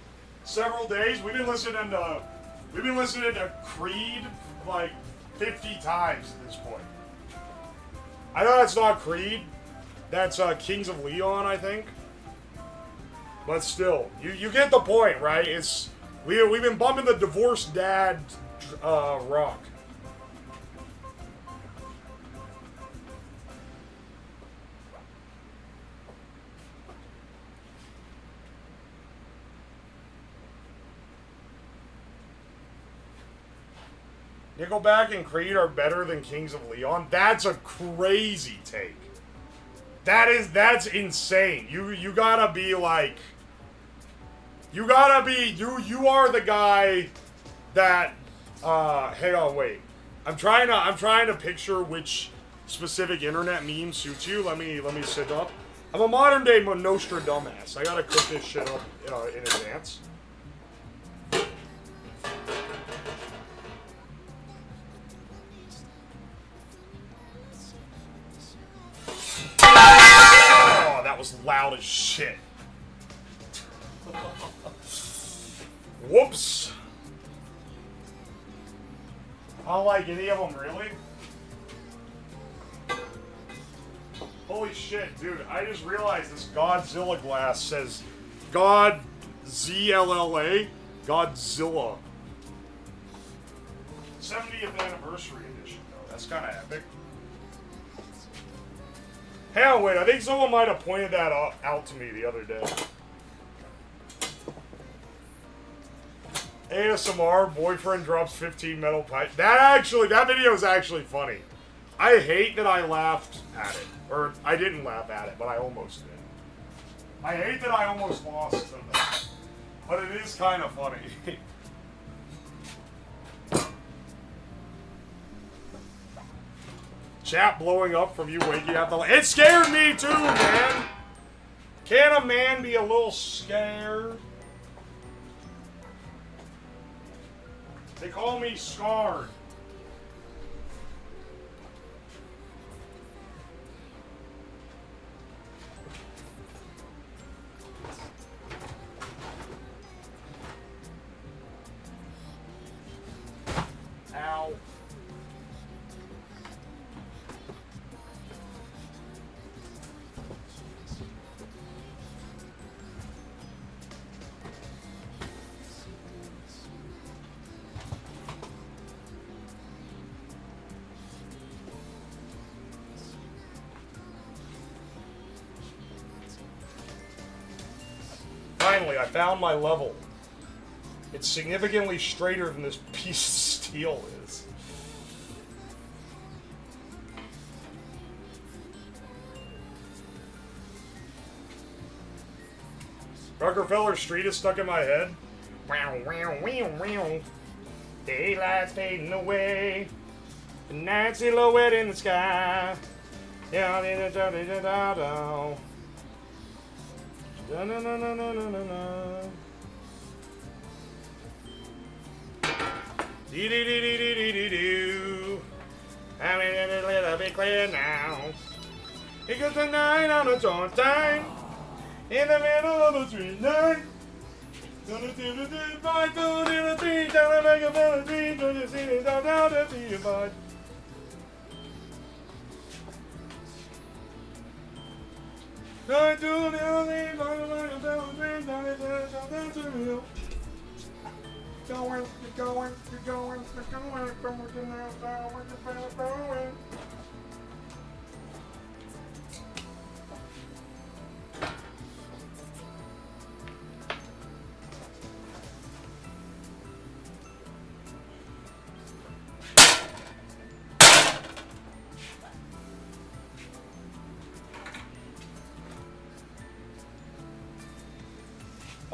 several days. We've been listening to Creed, like, 50 times at this point. I know that's not Creed. That's Kings of Leon, I think. But still, you get the point, right? It's we've been bumping the divorced dad rock. Nickelback and Creed are better than Kings of Leon. That's a crazy take. That's insane. You gotta be like, you are the guy that hang on, wait. I'm trying to picture which specific internet meme suits you. Let me sit up. I'm a modern day Nostradamus. I gotta cook this shit up in advance. Oh, that was loud as shit. Whoops. I don't like any of them, really. Holy shit, dude. I just realized this Godzilla glass says God ZLLA. Godzilla. 70th anniversary edition, though. That's kind of epic. Hang on, wait. I think someone might have pointed that out to me the other day. ASMR, boyfriend drops 15 metal pipe. That video is actually funny. I hate that I laughed at it. Or, I didn't laugh at it, but I almost did. I hate that I almost lost to that. But it is kind of funny. Chat blowing up from you waking up. It scared me too, man! Can a man be a little scared? They call me scarred. Ow. Finally, I found my level. It's significantly straighter than this piece of steel is. Rockefeller Street is stuck in my head. Wow, wow, wow, wow. Daylight's fading away. The night silhouette in the sky. Da da da da da da da. Da na na na na na na na. Dee dee dee dee dee dee dee doo. I'm in a little bit clear now. It goes the night on the dawn time. In the middle of the street night. Gonna do the dead by food in the tree. Down the make a melody. Gonna see it down the tree. But I do the only like a bell dream. Down the tree. Going, you're going, you're going, you're going, from where you're now down, where you're going.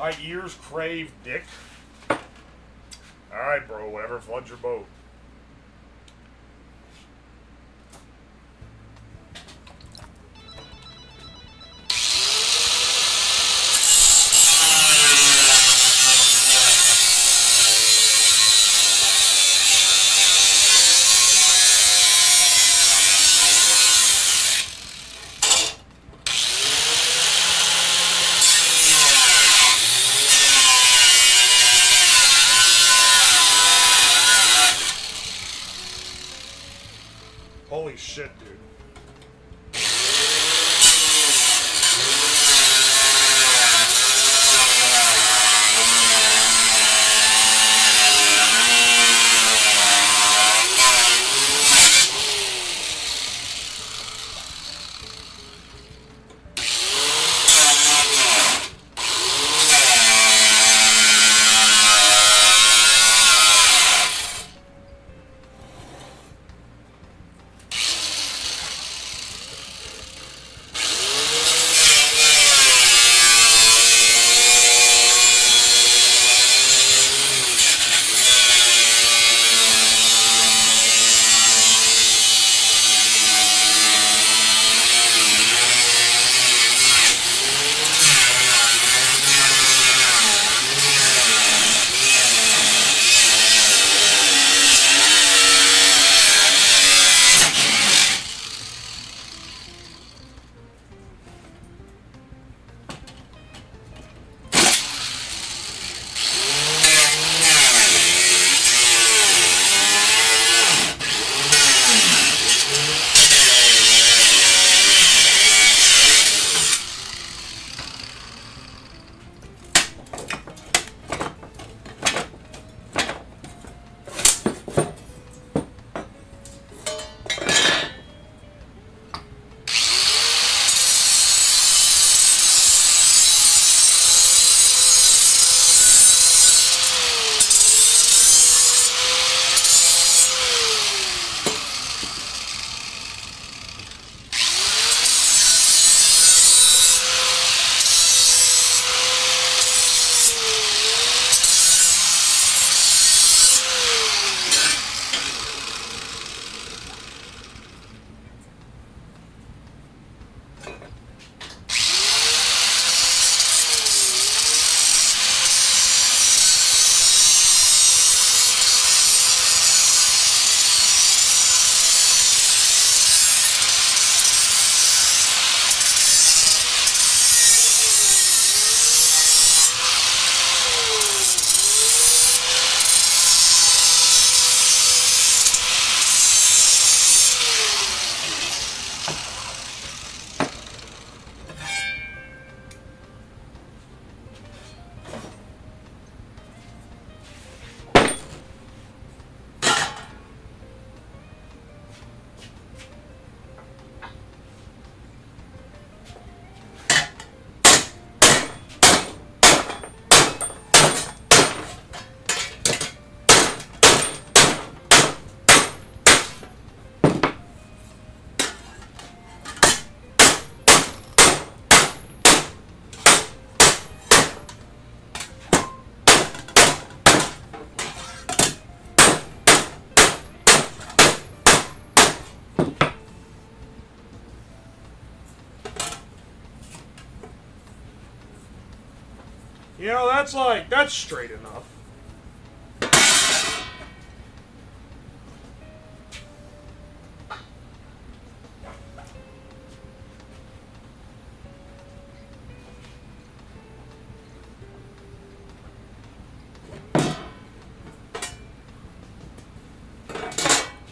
My ears crave dick. Alright, bro, whatever floods your boat. Holy shit, dude. You know, that's straight enough.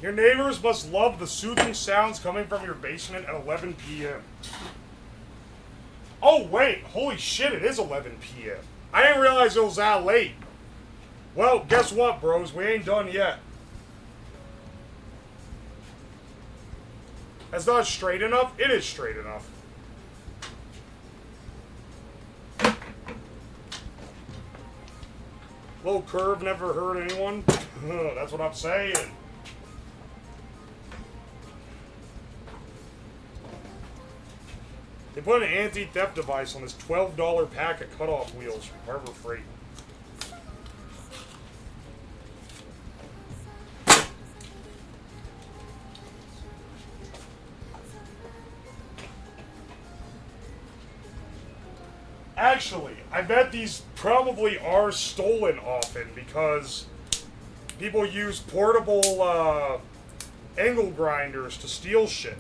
Your neighbors must love the soothing sounds coming from your basement at 11 p.m. Oh, wait. Holy shit, it is 11 p.m. I didn't realize it was that late. Well, guess what, bros? We ain't done yet. That's not straight enough? It is straight enough. Little curve never hurt anyone. That's what I'm saying. They put an anti-theft device on this $12 pack of cutoff wheels from Harbor Freight. Actually, I bet these probably are stolen often because people use portable angle grinders to steal shit.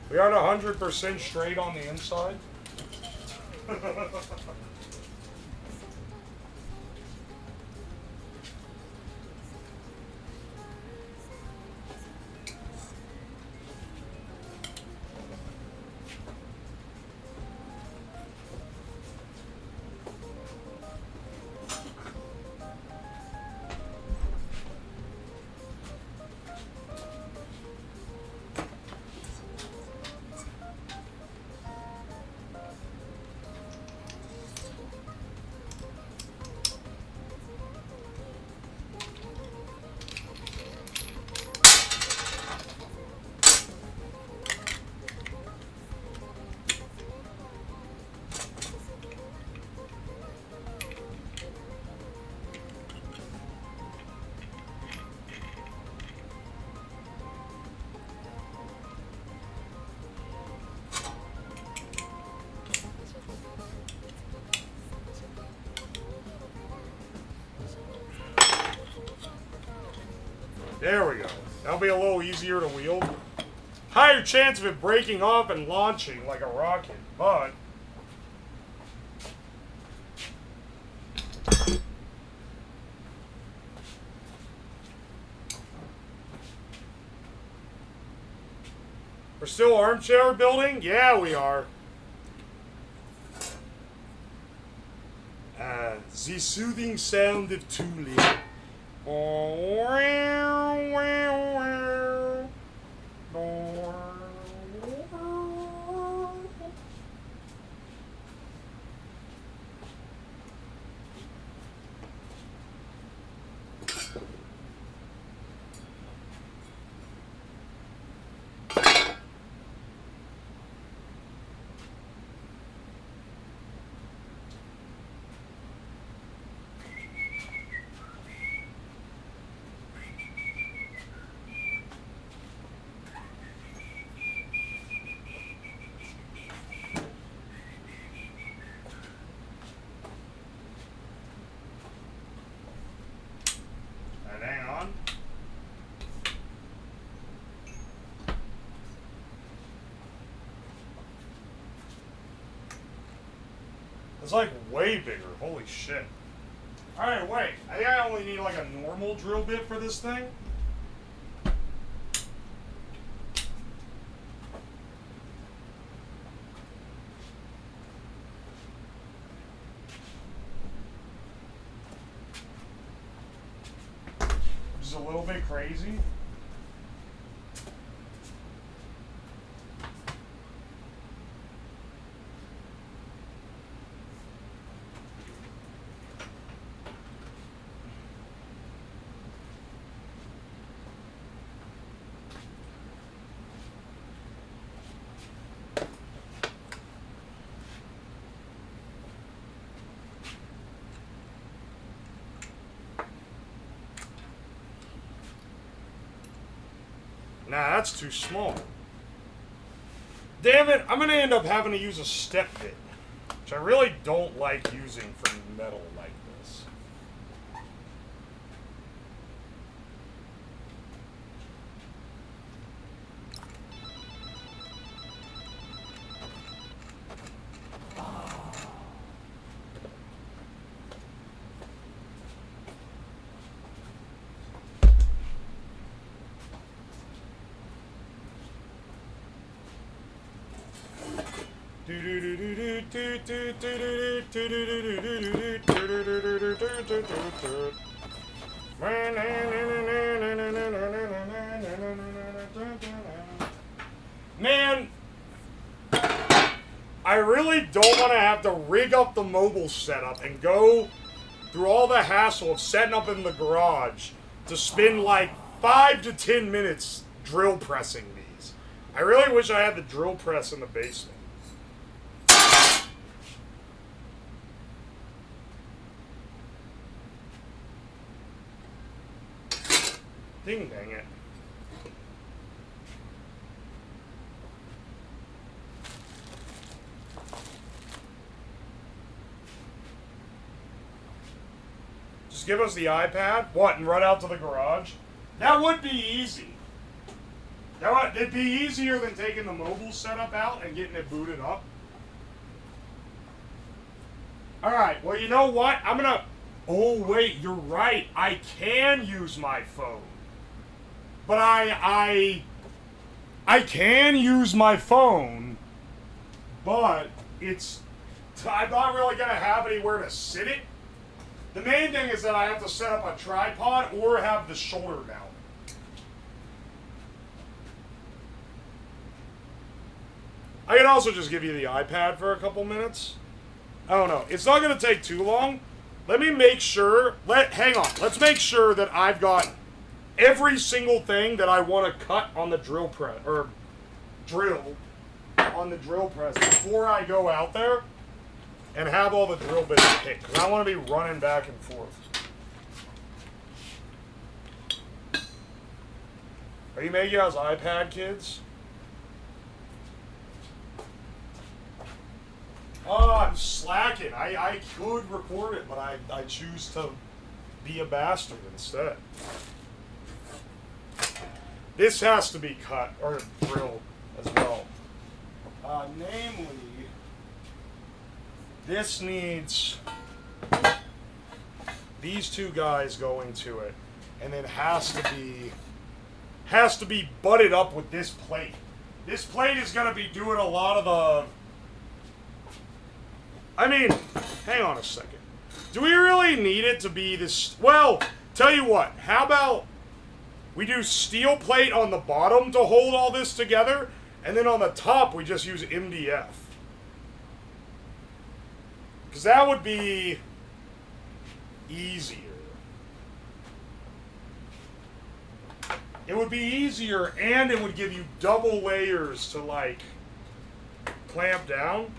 We aren't 100% straight on the inside. There we go. That'll be a little easier to wield. Higher chance of it breaking off and launching like a rocket, but we're still armchair building? Yeah, we are. The soothing sound of tooling. It's like way bigger. Holy shit. Alright, wait. I think I only need like a normal drill bit for this thing. Which is a little bit crazy. Nah, that's too small. Damn it, I'm gonna end up having to use a step bit, which I really don't like using for metal like this. Man, I I really don't want to have to rig up the mobile setup and go through all the hassle of setting up in the garage to spend like 5 to 10 minutes drill pressing these. I really wish I had the drill press in the basement. Ding dang it. Just give us the iPad? What, and run out to the garage? That would be easy. It'd be easier than taking the mobile setup out and getting it booted up. Alright, well, you know what? I'm gonna... Oh, wait, you're right. I can use my phone. But I can use my phone, but I'm not really going to have anywhere to sit it. The main thing is that I have to set up a tripod or have the shoulder mount. I can also just give you the iPad for a couple minutes. I don't know. It's not going to take too long. Let me make sure. Hang on. Let's make sure that I've got every single thing that I want to cut on the drill press, or drill on the drill press before I go out there and have all the drill bits picked. Because I want to be running back and forth. Are you making us iPad kids? Oh, I'm slacking. I could record it, but I choose to be a bastard instead. This has to be cut, or drilled as well. Namely, this needs these two guys going to it, and then has to be butted up with this plate. This plate is going to be doing a lot of the... I mean, hang on a second. Do we really need it to be this... Well, tell you what, how about... We do steel plate on the bottom to hold all this together, and then on the top we just use MDF. Because that would be easier. It would be easier, and it would give you double layers to, like, clamp down.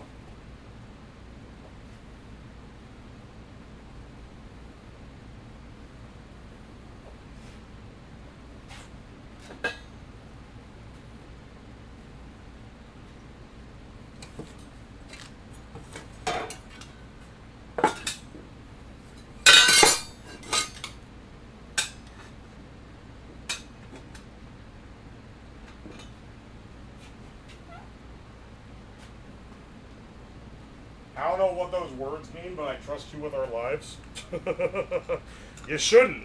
I don't know what those words mean, but I trust you with our lives. You shouldn't.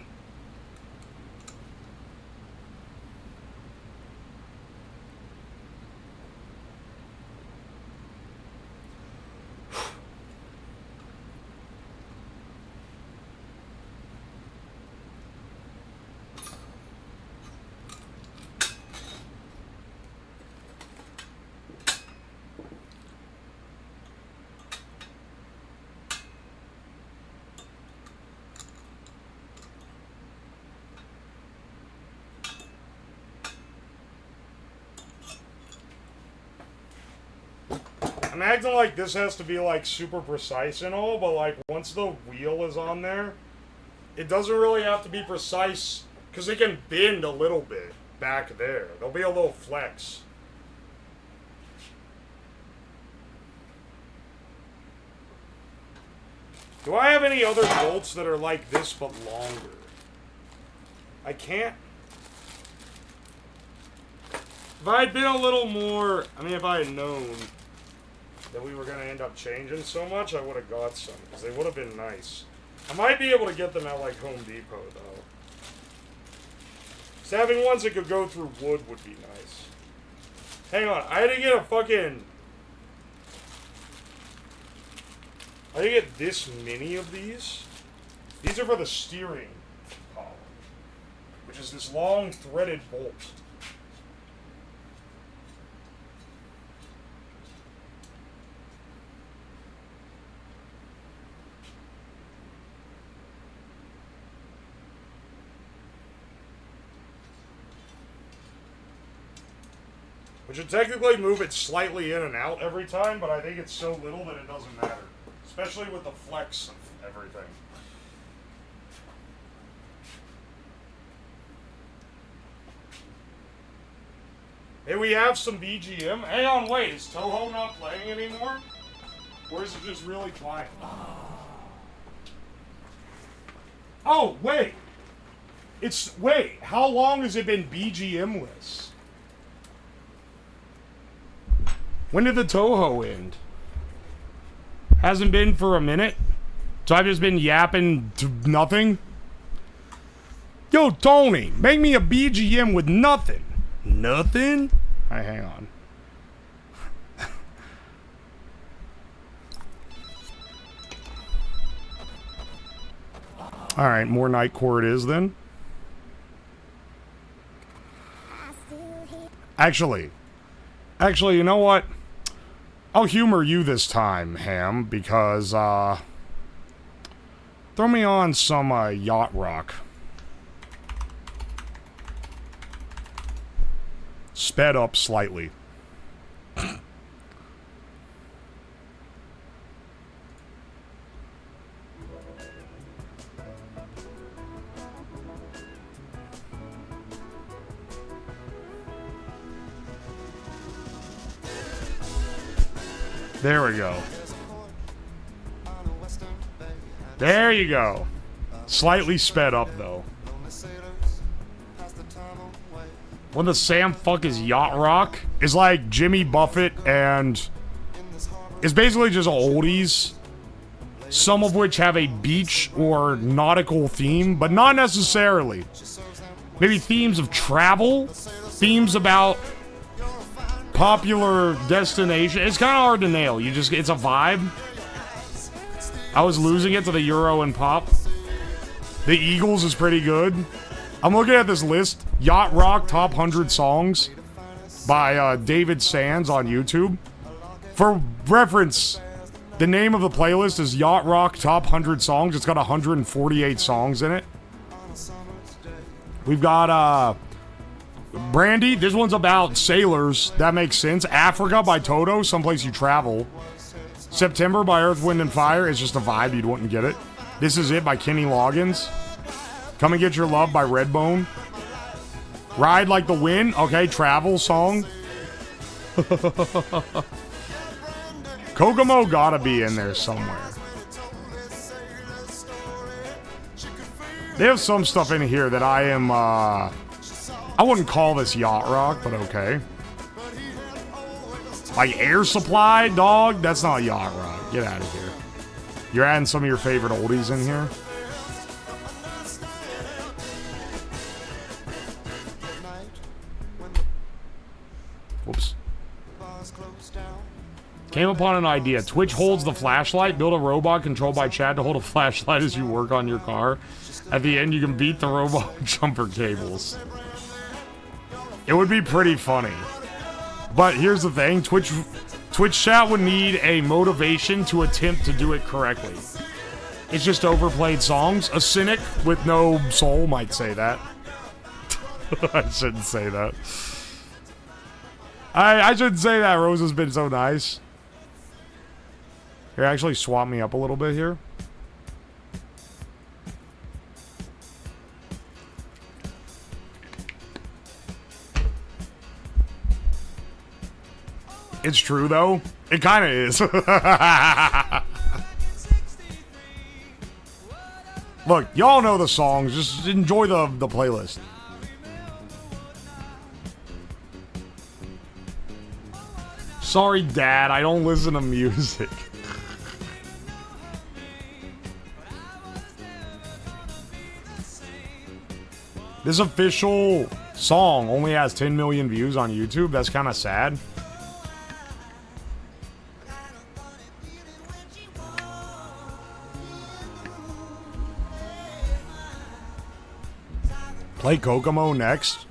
I'm acting like this has to be, like, super precise and all, but, like, once the wheel is on there, it doesn't really have to be precise, because it can bend a little bit back there. There'll be a little flex. Do I have any other bolts that are like this but longer? I can't. If I had been a little more, I mean, if I had known that we were going to end up changing so much, I would have got some, because they would have been nice. I might be able to get them at, like, Home Depot, though. Just having ones that could go through wood would be nice. Hang on, I had to get a fucking... I had to get this many of these. These are for the steering column, which is this long threaded bolt. Which would technically move it slightly in and out every time, but I think it's so little that it doesn't matter. Especially with the flex of everything. Hey, we have some BGM. Hang on, wait, is Toho not playing anymore? Or is it just really quiet? Oh, wait! Wait, how long has it been BGM-less? When did the Toho end? Hasn't been for a minute? So I've just been yapping to nothing? Yo, Tony, make me a BGM with nothing. Nothing? Alright, hang on. Alright, more Nightcore it is then. Actually, you know what? I'll humor you this time, Ham, because, throw me on some, yacht rock. Sped up slightly. There we go. There you go. Slightly sped up, though. When the Sam Fuck is Yacht Rock is like Jimmy Buffett and it's basically just oldies, some of which have a beach or nautical theme, but not necessarily. Maybe themes of travel, themes about popular destination. It's kind of hard to nail. It's a vibe. I was losing it to the Euro and pop. The Eagles is pretty good. I'm looking at this list. Yacht Rock Top 100 Songs by David Sands on YouTube. For reference, the name of the playlist is Yacht Rock Top 100 Songs. It's got 148 songs in it. We've got Brandy. This one's about sailors. That makes sense. Africa by Toto. Someplace you travel. September by Earth, Wind, and Fire. It's just a vibe. You wouldn't get it. This Is It by Kenny Loggins. Come and Get Your Love by Redbone. Ride Like the Wind. Okay, travel song. Kokomo gotta be in there somewhere. They have some stuff in here that I am, I wouldn't call this yacht rock, but okay. Like Air Supply, dog? That's not yacht rock. Get out of here. You're adding some of your favorite oldies in here? Whoops. Came upon an idea. Twitch holds the flashlight. Build a robot controlled by Chad to hold a flashlight as you work on your car. At the end, you can beat the robot with jumper cables. It would be pretty funny. But here's the thing. Twitch chat would need a motivation to attempt to do it correctly. It's just overplayed songs. A cynic with no soul might say that. I shouldn't say that. I shouldn't say that. Rose has been so nice. Here, actually swap me up a little bit here. It's true, though. It kind of is. Look, y'all know the songs. Just enjoy the playlist. Sorry, Dad. I don't listen to music. This official song only has 10 million views on YouTube. That's kind of sad. Play Kokomo next?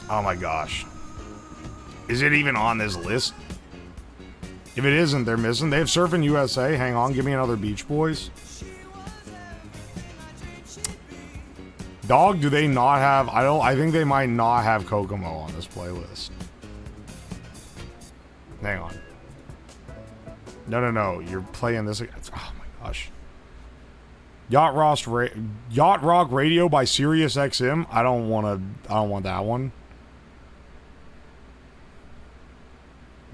Oh my gosh. Is it even on this list? If it isn't, they're missing. They have Surfing USA. Hang on, give me another Beach Boys. Dog, do they not have... I think they might not have Kokomo on this playlist. Hang on. No. You're playing this again. Oh my gosh. Yacht Rock Radio by Sirius XM. I don't want that one.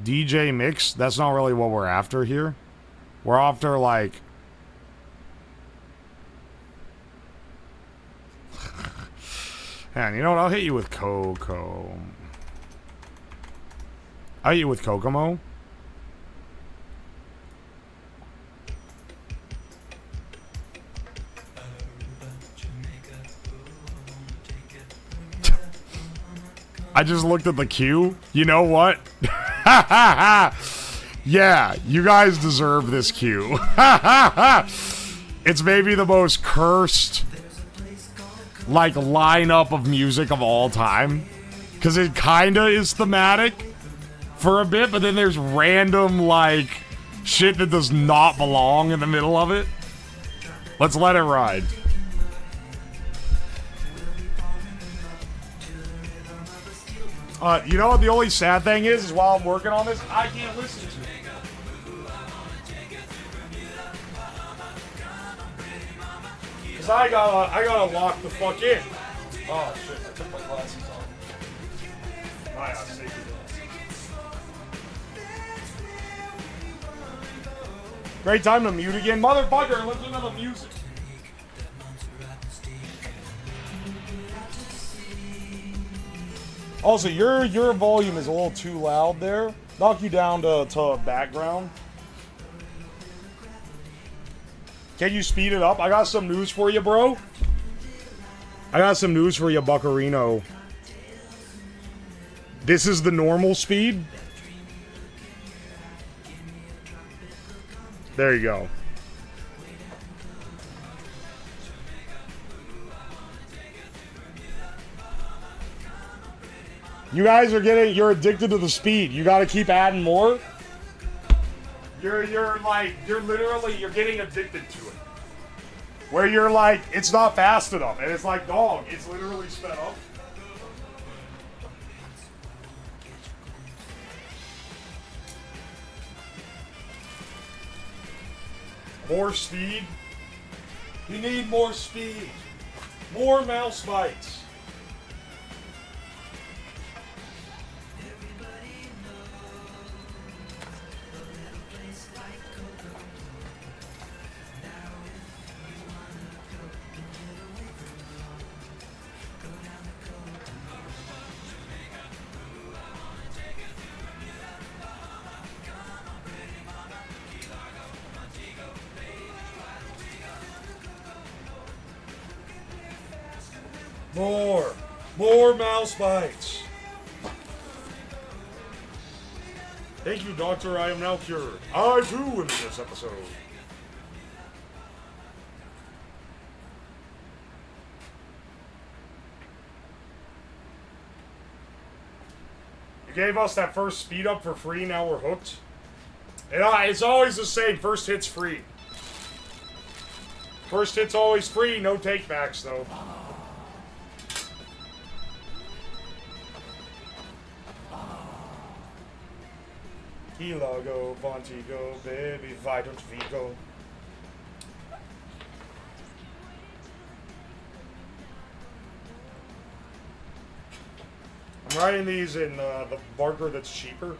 DJ Mix. That's not really what we're after here. We're after like. Man, you know what? I'll hit you with Coco. I'll hit you with Kokomo. I just looked at the queue. You know what? Yeah, you guys deserve this queue. It's maybe the most cursed, like, lineup of music of all time. Because it kinda is thematic for a bit, but then there's random, like, shit that does not belong in the middle of it. Let's let it ride. You know what the only sad thing is while I'm working on this, I can't listen to it. Cause I gotta lock the fuck in. Oh shit, I took my glasses off. I gotta safety glasses. Great time to mute again. Motherfucker, listen to the music. Also, your volume is a little too loud there. Knock you down to background. Can you speed it up? I got some news for you, bro. I got some news for you, Buccarino. This is the normal speed. There you go. You guys are you're addicted to the speed. You gotta keep adding more. You're getting addicted to it. Where you're like, it's not fast enough. And it's like, dog, it's literally sped up. More speed. You need more speed. More mouse bites. More mouse bites. Thank you, Doctor. I am now cured. I too am in this episode. You gave us that first speed up for free. Now we're hooked. And it's always the same. First hit's free. First hit's always free. No takebacks though. Hila go, Vonti go, baby, why don't we go? I'm writing these in the marker that's cheaper.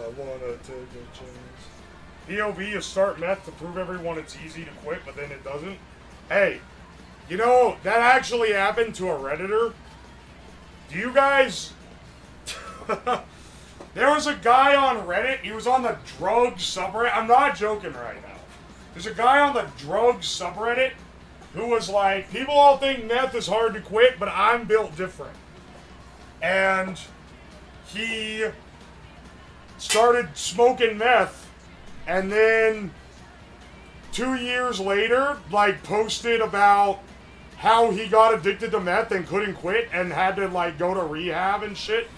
wanna take a chance. POV, you start meth to prove everyone it's easy to quit, but then it doesn't. Hey, you know, that actually happened to a Redditor. Do you guys... There was a guy on Reddit, he was on the drug subreddit. I'm not joking right now. There's a guy on the drug subreddit who was like, people all think meth is hard to quit, but I'm built different. And he started smoking meth, and then 2 years later, like, posted about how he got addicted to meth and couldn't quit and had to, like, go to rehab and shit.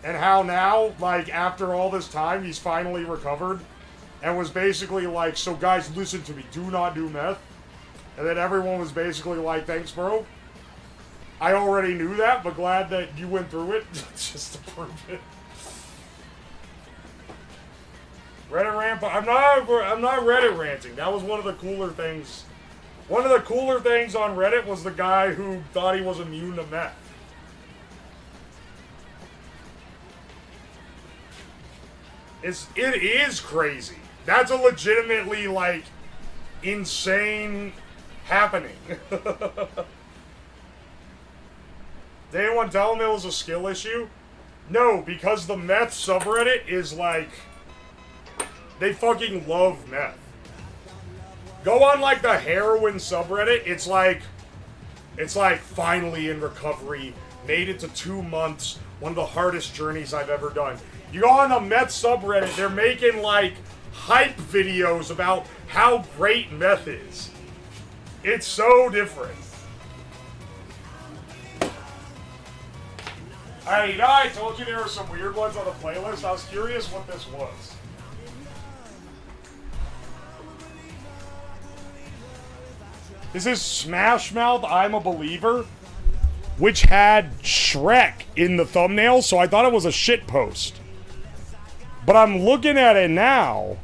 And how now, like, after all this time, he's finally recovered. And was basically like, so guys, listen to me, do not do meth. And then everyone was basically like, thanks, bro. I already knew that, but glad that you went through it, just to prove it. Reddit rant, I'm not Reddit ranting. That was one of the cooler things. One of the cooler things on Reddit was the guy who thought he was immune to meth. It is crazy. That's a legitimately, like, insane happening. Did anyone tell him it was a skill issue? No, because the meth subreddit is like, they fucking love meth. Go on, like, the heroin subreddit, it's like finally in recovery, made it to 2 months, one of the hardest journeys I've ever done. You go on the meth subreddit, they're making, like, hype videos about how great meth is. It's so different. Alright, you know, I told you there were some weird ones on the playlist. I was curious what this was. This is Smash Mouth, I'm a Believer, which had Shrek in the thumbnail, so I thought it was a shit post. But I'm looking at it now,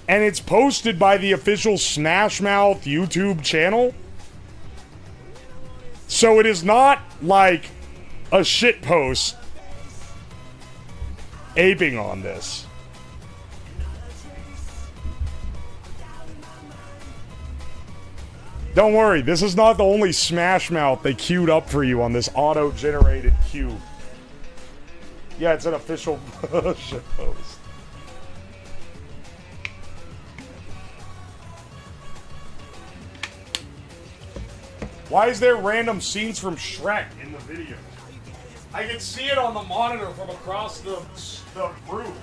and it's posted by the official Smash Mouth YouTube channel. So it is not like a shit post aping on this. Don't worry, this is not the only Smash Mouth they queued up for you on this auto-generated queue. Yeah, it's an official shit post. Why is there random scenes from Shrek in the video? I can see it on the monitor from across the room.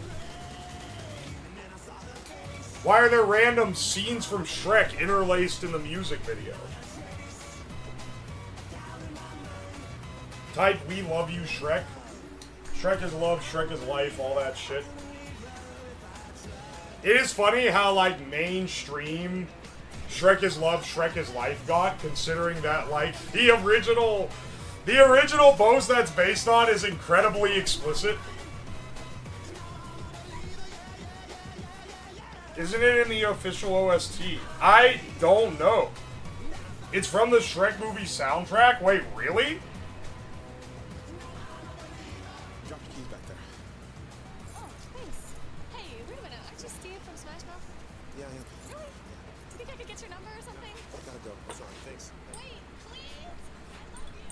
Why are there random scenes from Shrek interlaced in the music video? Type, we love you, Shrek. Shrek is love, Shrek is life, all that shit. It is funny how, like, mainstream Shrek is love, Shrek is life got, considering that, like, the original post that's based on is incredibly explicit. Isn't it in the official OST? I don't know. It's from the Shrek movie soundtrack? Wait, really? Drop the keys back there. Oh, thanks. Hey, wait a minute. Aren't you Steve from Smash Mouth? Yeah, I am. Really? Do you think I could get your number or something? I gotta go. I'm sorry. Thanks. Wait, please. I love you.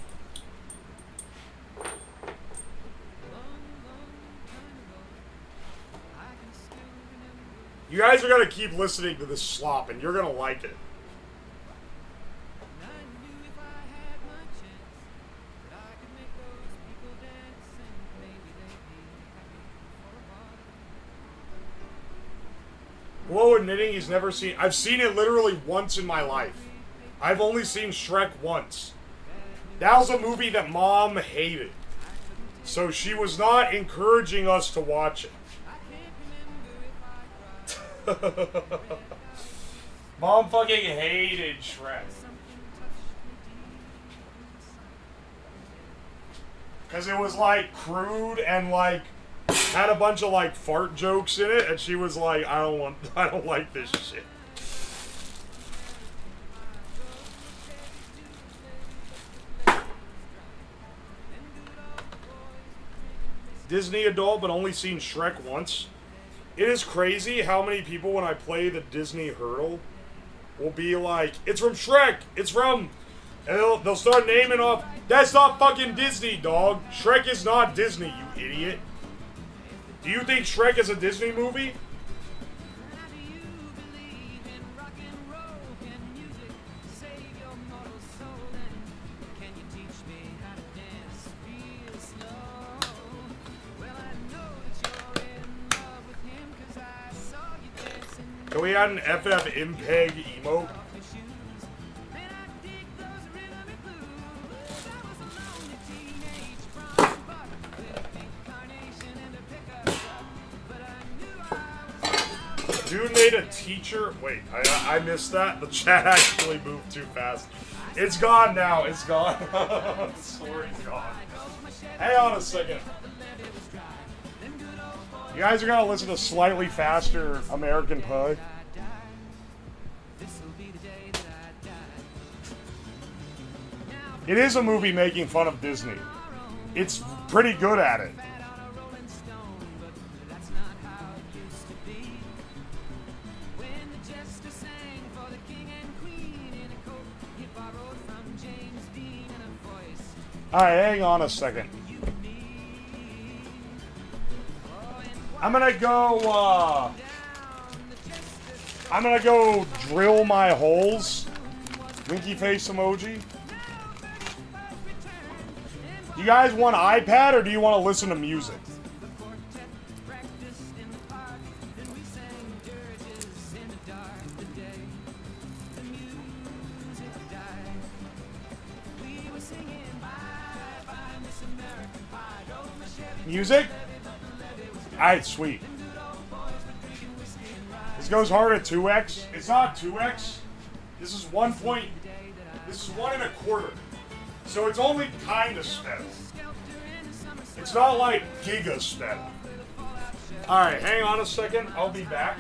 You guys are gonna keep listening to this slop, and you're gonna like it. Whoa, admitting he's never seen... I've seen it literally once in my life. I've only seen Shrek once. That was a movie that Mom hated. So she was not encouraging us to watch it. Mom fucking hated Shrek. Because it was, like, crude and, like, had a bunch of, like, fart jokes in it, and she was like, I don't like this shit. Disney adult, but only seen Shrek once. It is crazy how many people, when I play the Disney hurdle, will be like, it's from Shrek, it's from... And they'll start naming off, that's not fucking Disney, dog. Shrek is not Disney, you idiot. Do you think Shrek is a Disney movie? Can we add an FF Impeg emote? Dude made a teacher. Wait, I missed that. The chat actually moved too fast. It's gone now. It's gone. The story's gone. Hang on a second. You guys are gonna listen to slightly faster American Pie. It is a movie making fun of Disney. It's pretty good at it. Alright, hang on a second. I'm gonna go drill my holes. Winky face emoji. Do you guys want iPad or do you want to listen to music? Music? Alright, sweet. This goes hard at 2x. It's not 2x. This is 1 point. This is 1 1/4. So it's only kind of sped. It's not like giga sped. Alright, hang on a second. I'll be back.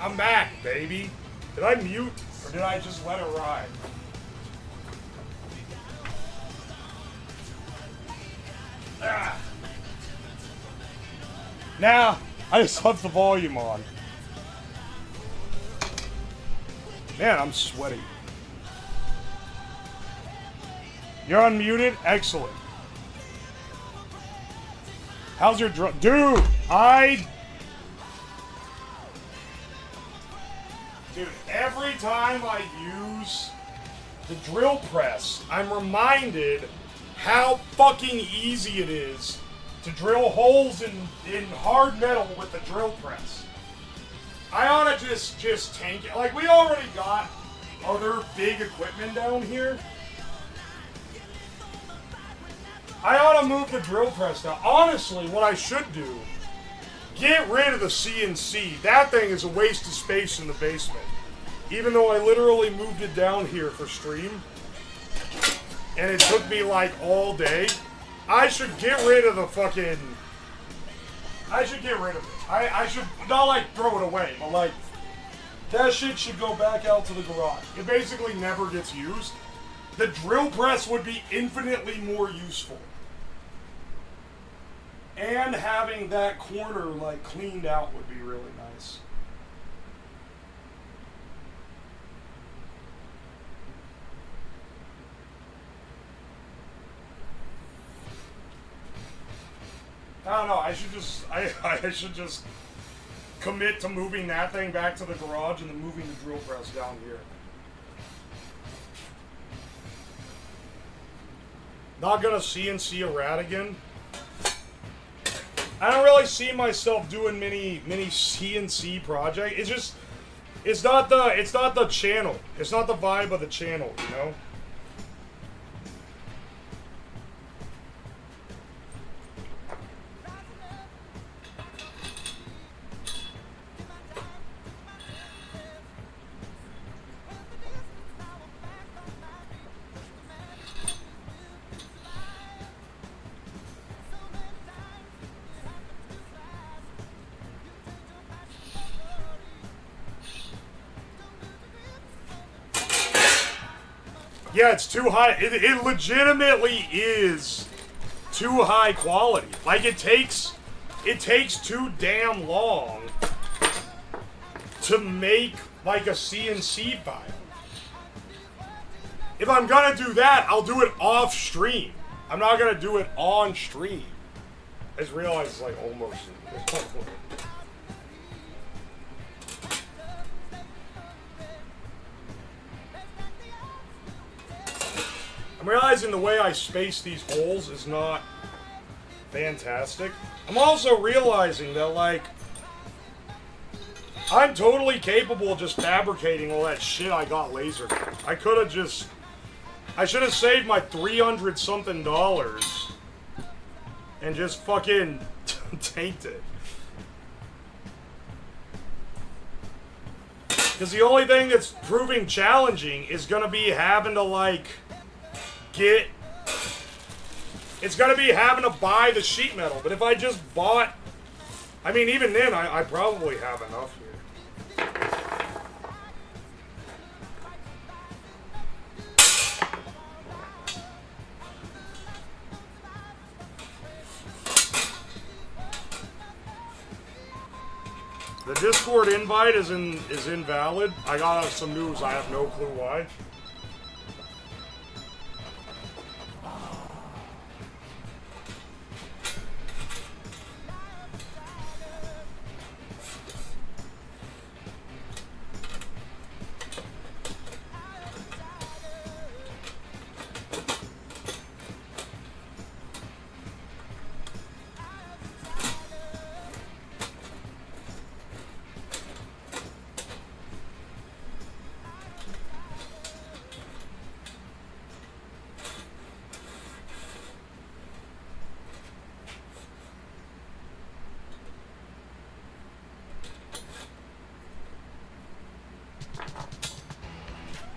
I'm back, baby. Did I mute or did I just let it ride? Ah. Now, I just left the volume on. Man, I'm sweaty. You're unmuted? Excellent. How's your Dude, Dude, every time I use the drill press, I'm reminded how fucking easy it is to drill holes in hard metal with the drill press. I ought to just tank it. Like, we already got other big equipment down here. I ought to move the drill press down. Honestly, what I should do, get rid of the CNC. That thing is a waste of space in the basement. Even though I literally moved it down here for stream, and it took me like all day, I should get rid of the fucking... I should get rid of it. I should, not like throw it away, but like, that shit should go back out to the garage. It basically never gets used. The drill press would be infinitely more useful. And having that corner like cleaned out would be really nice. I don't know, I should just commit to moving that thing back to the garage and then moving the drill press down here. Not gonna CNC a rat again. I don't really see myself doing many CNC projects. It's not the channel. It's not the vibe of the channel, you know? Yeah, it's too high. It legitimately is too high quality. Like, it takes too damn long to make like a CNC file. If I'm gonna do that, I'll do it off stream. I'm not gonna do it on stream. I just realized it's like almost. I'm realizing the way I space these holes is not fantastic. I'm also realizing that, like, I'm totally capable of just fabricating all that shit I got lasered. I should have saved my $300 something and just fucking tanked it. Because the only thing that's proving challenging is gonna be having to, like, it's gonna be having to buy the sheet metal. But if I just bought, I mean, even then, I probably have enough here. The Discord invite is invalid. I got some news. I have no clue why.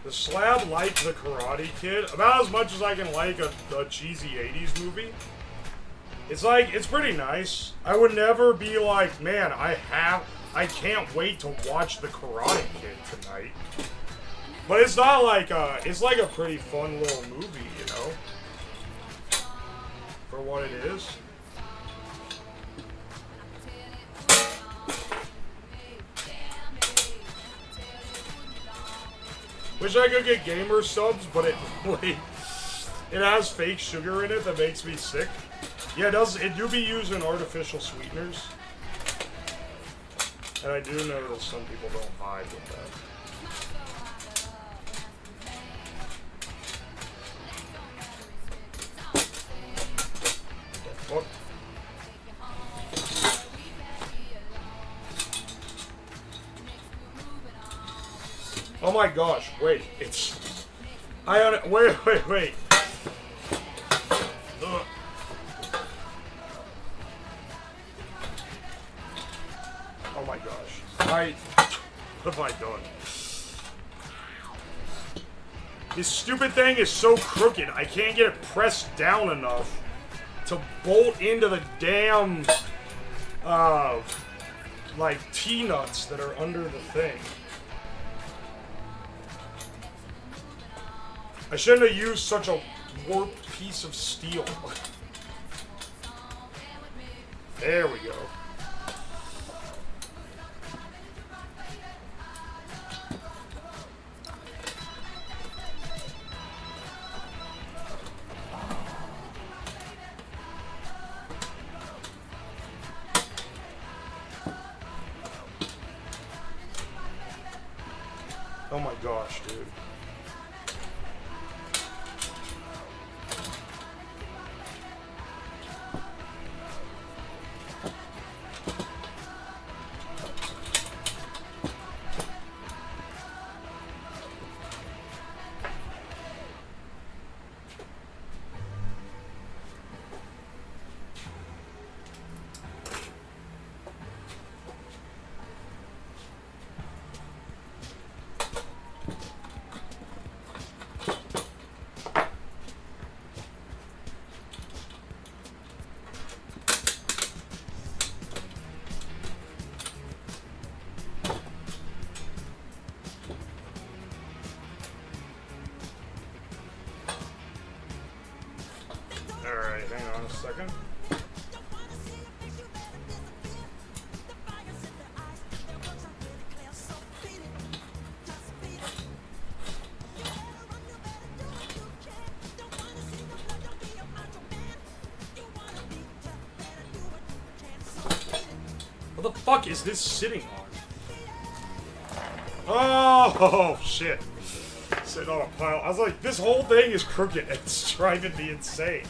The Slab liked The Karate Kid about as much as I can like a cheesy 80s movie. It's like, it's pretty nice. I would never be like, man, I have... I can't wait to watch The Karate Kid tonight. But it's not like it's like a pretty fun little movie, you know? For what it is. Wish I could get gamer subs, but it like, it has fake sugar in it that makes me sick. Yeah, it do be using artificial sweeteners. And I do know that some people don't vibe with that. What? Oh my gosh, wait, it's... wait. Ugh. Oh my gosh. What have I done? This stupid thing is so crooked, I can't get it pressed down enough to bolt into the damn, like, T-nuts that are under the thing. I shouldn't have used such a warped piece of steel. There we go. Oh my gosh, dude. Alright, hang on a second. What the fuck is this sitting on? Oh, shit. Sitting on a pile. I was like, this whole thing is crooked. It's driving me insane.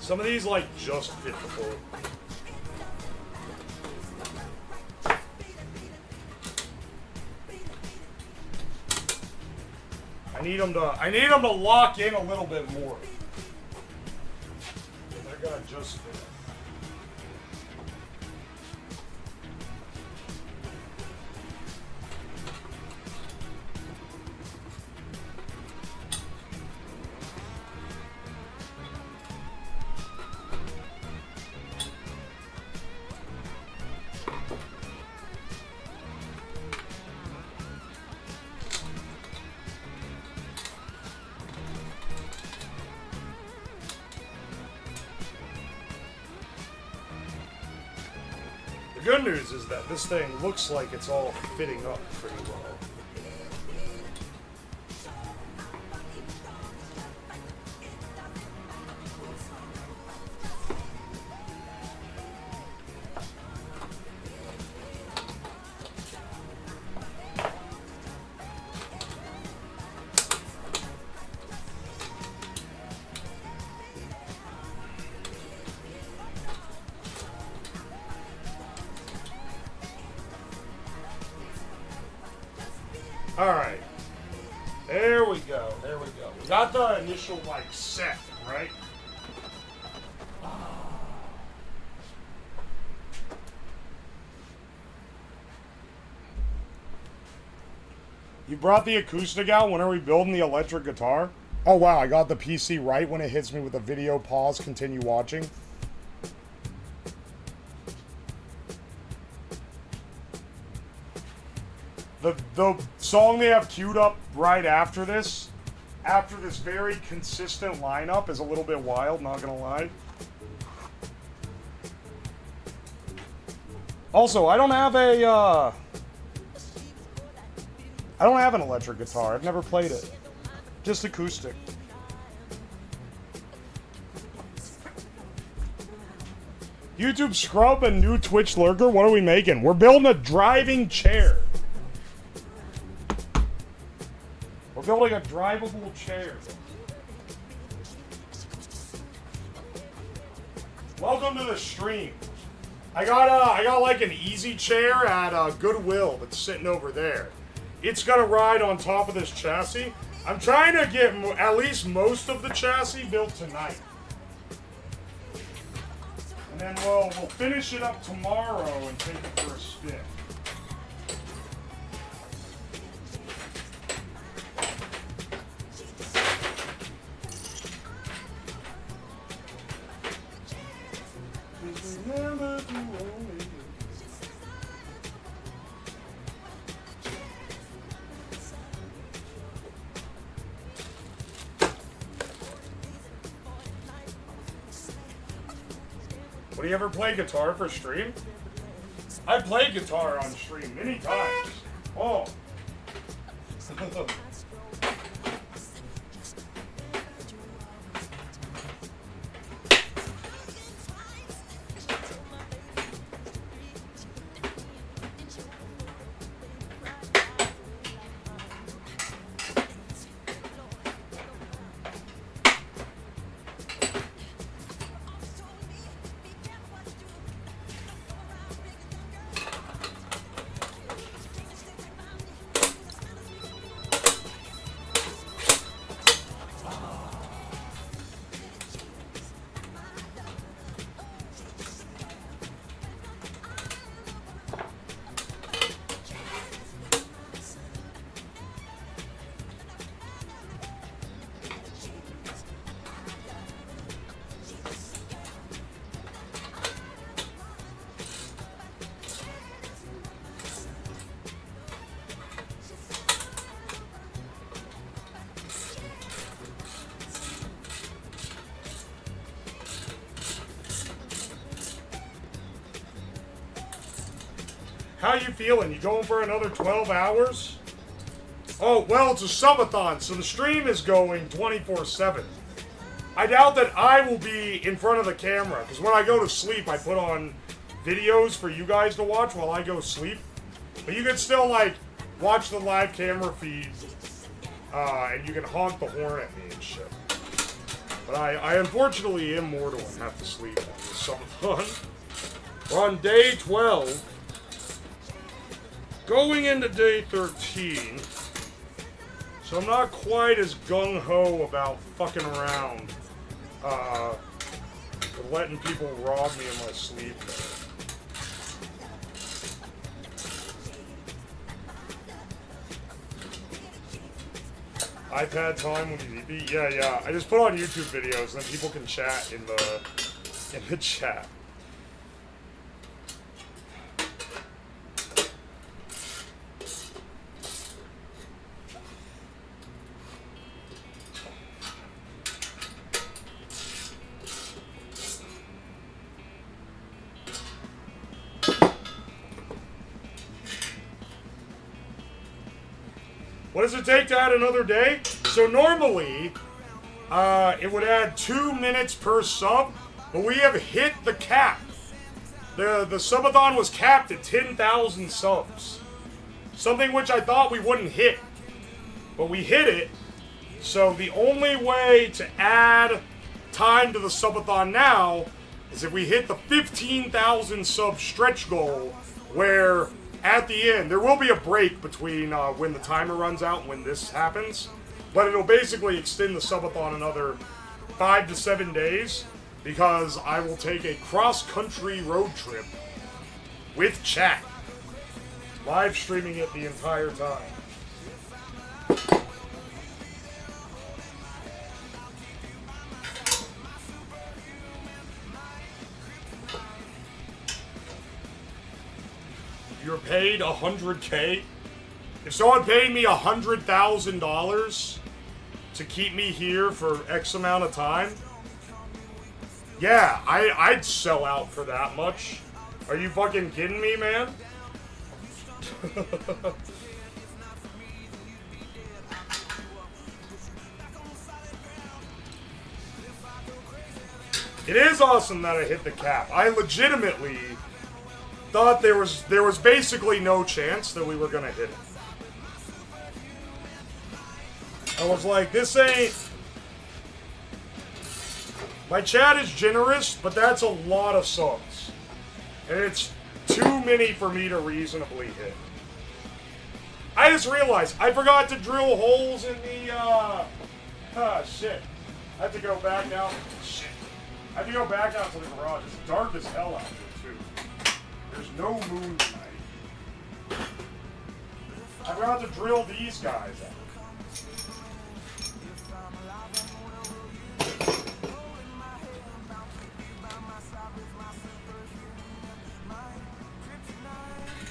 Some of these, like, just fit the bullet. I need them to lock in a little bit more. They're gonna just fit. The good news is that this thing looks like it's all fitting up pretty well. Alright. There we go. There we go. We got the initial, like, set, right? You brought the acoustic out? When are we building the electric guitar? Oh wow, I got the PC right when it hits me with a video pause, continue watching. The song they have queued up right after this very consistent lineup, is a little bit wild, not gonna lie. Also, I don't have an electric guitar. I've never played it. Just acoustic. YouTube scrub and new Twitch lurker. What are we making? We're building a driving chair. We're building a drivable chair. Welcome to the stream. I got like an easy chair at Goodwill that's sitting over there. It's gonna ride on top of this chassis. I'm trying to get at least most of the chassis built tonight. And then we'll finish it up tomorrow and take it for a spin. Do you ever play guitar for stream? I played guitar on stream many times. Oh. How you feeling? You going for another 12 hours? Oh, well, it's a subathon, so the stream is going 24/7. I doubt that I will be in front of the camera, because when I go to sleep, I put on videos for you guys to watch while I go sleep. But you can still, like, watch the live camera feed, and you can honk the horn at me and shit. But I unfortunately am mortal and have to sleep on this subathon. We're on day 12. Going into day 13, so I'm not quite as gung-ho about fucking around with letting people rob me in my sleep. iPad time when you eat. Yeah. I just put on YouTube videos, and then people can chat in the chat. What does it take to add another day? So normally, it would add 2 minutes per sub, but we have hit the cap. The subathon was capped at 10,000 subs. Something which I thought we wouldn't hit. But we hit it, so the only way to add time to the subathon now is if we hit the 15,000 sub stretch goal, where at the end, there will be a break between when the timer runs out and when this happens, but it'll basically extend the subathon another 5 to 7 days because I will take a cross-country road trip with chat, live streaming it the entire time. You're paid $100K? If someone paid me $100,000 to keep me here for X amount of time, yeah, I'd sell out for that much. Are you fucking kidding me, man? It is awesome that I hit the cap. I legitimately thought there was basically no chance that we were gonna hit it. I was like, this ain't... My chat is generous, but that's a lot of subs. And it's too many for me to reasonably hit. I just realized, I forgot to drill holes in the, shit. I have to go back out. Shit. I have to go back out to the garage. It's dark as hell out here, too. There's no moon tonight. I forgot to drill these guys out.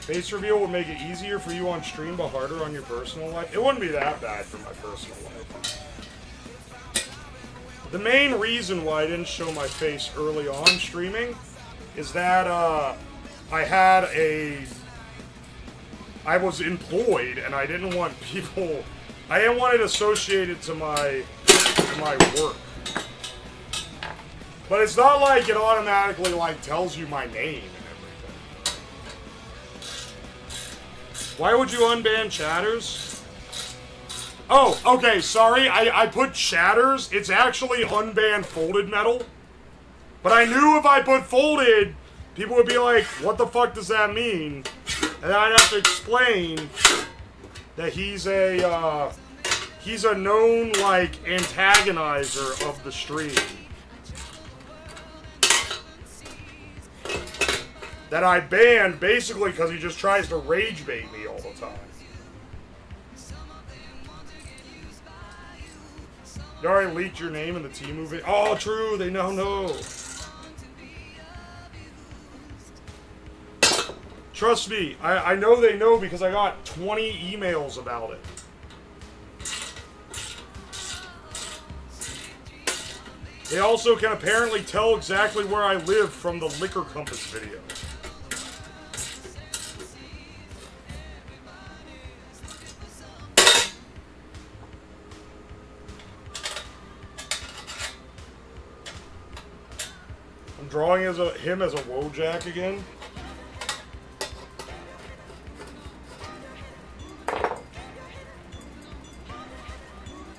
Face reveal would make it easier for you on stream, but harder on your personal life. It wouldn't be that bad for my personal life. The main reason why I didn't show my face early on streaming is that I was employed and I didn't want people, I didn't want it associated to my work. But it's not like it automatically like tells you my name. Why would you unban chatters? Oh, okay, sorry, I put chatters. It's actually unban folded metal. But I knew if I put folded, people would be like, what the fuck does that mean? And then I'd have to explain that he's a known, like, antagonizer of the stream. That I banned basically because he just tries to rage bait me all the time. You already leaked your name in the T movie. Oh, true. They now know. Trust me, I know they know because I got 20 emails about it. They also can apparently tell exactly where I live from the Liquor Compass video. I'm drawing him as a Wojak again.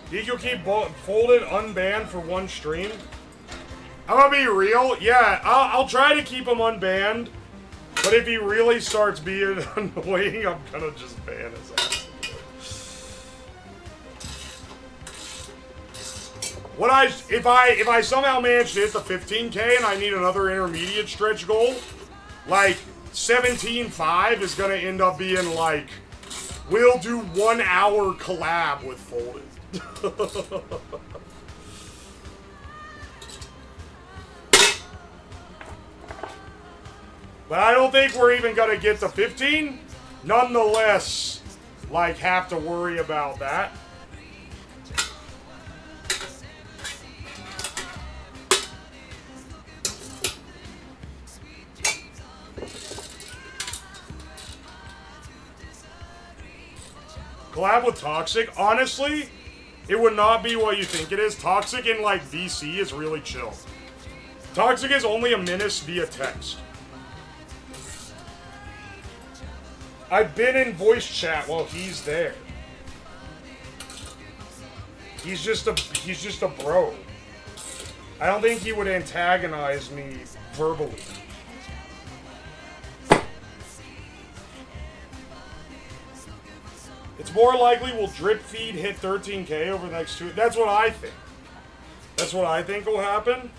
Think you'll keep folded unbanned for one stream? I'm gonna be real. Yeah, I'll try to keep him unbanned. But if he really starts being annoying, I'm gonna just ban his ass. If I somehow manage to hit the 15K and I need another intermediate stretch goal, like 17.5 is gonna end up being like, we'll do 1 hour collab with Folded. But I don't think we're even gonna get to 15. Nonetheless, like, have to worry about that. Collab with Toxic, honestly, it would not be what you think it is. Toxic in, like, VC is really chill. Toxic is only a menace via text. I've been in voice chat while he's there. He's just a bro. I don't think he would antagonize me verbally. It's more likely will drip feed hit 13K over the next 2. That's what I think. That's what I think will happen.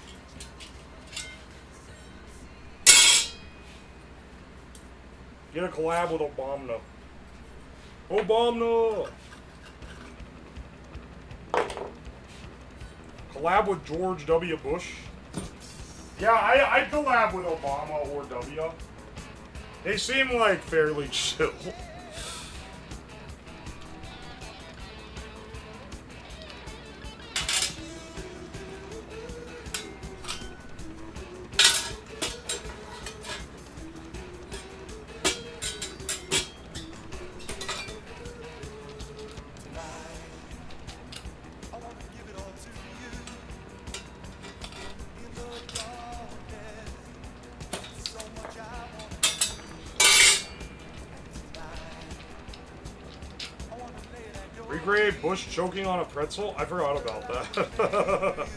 Get a collab with Obama. Obama! Collab with George W. Bush. Yeah, I'd collab with Obama or W. They seem like fairly chill. Regrade Bush choking on a pretzel? I forgot about that.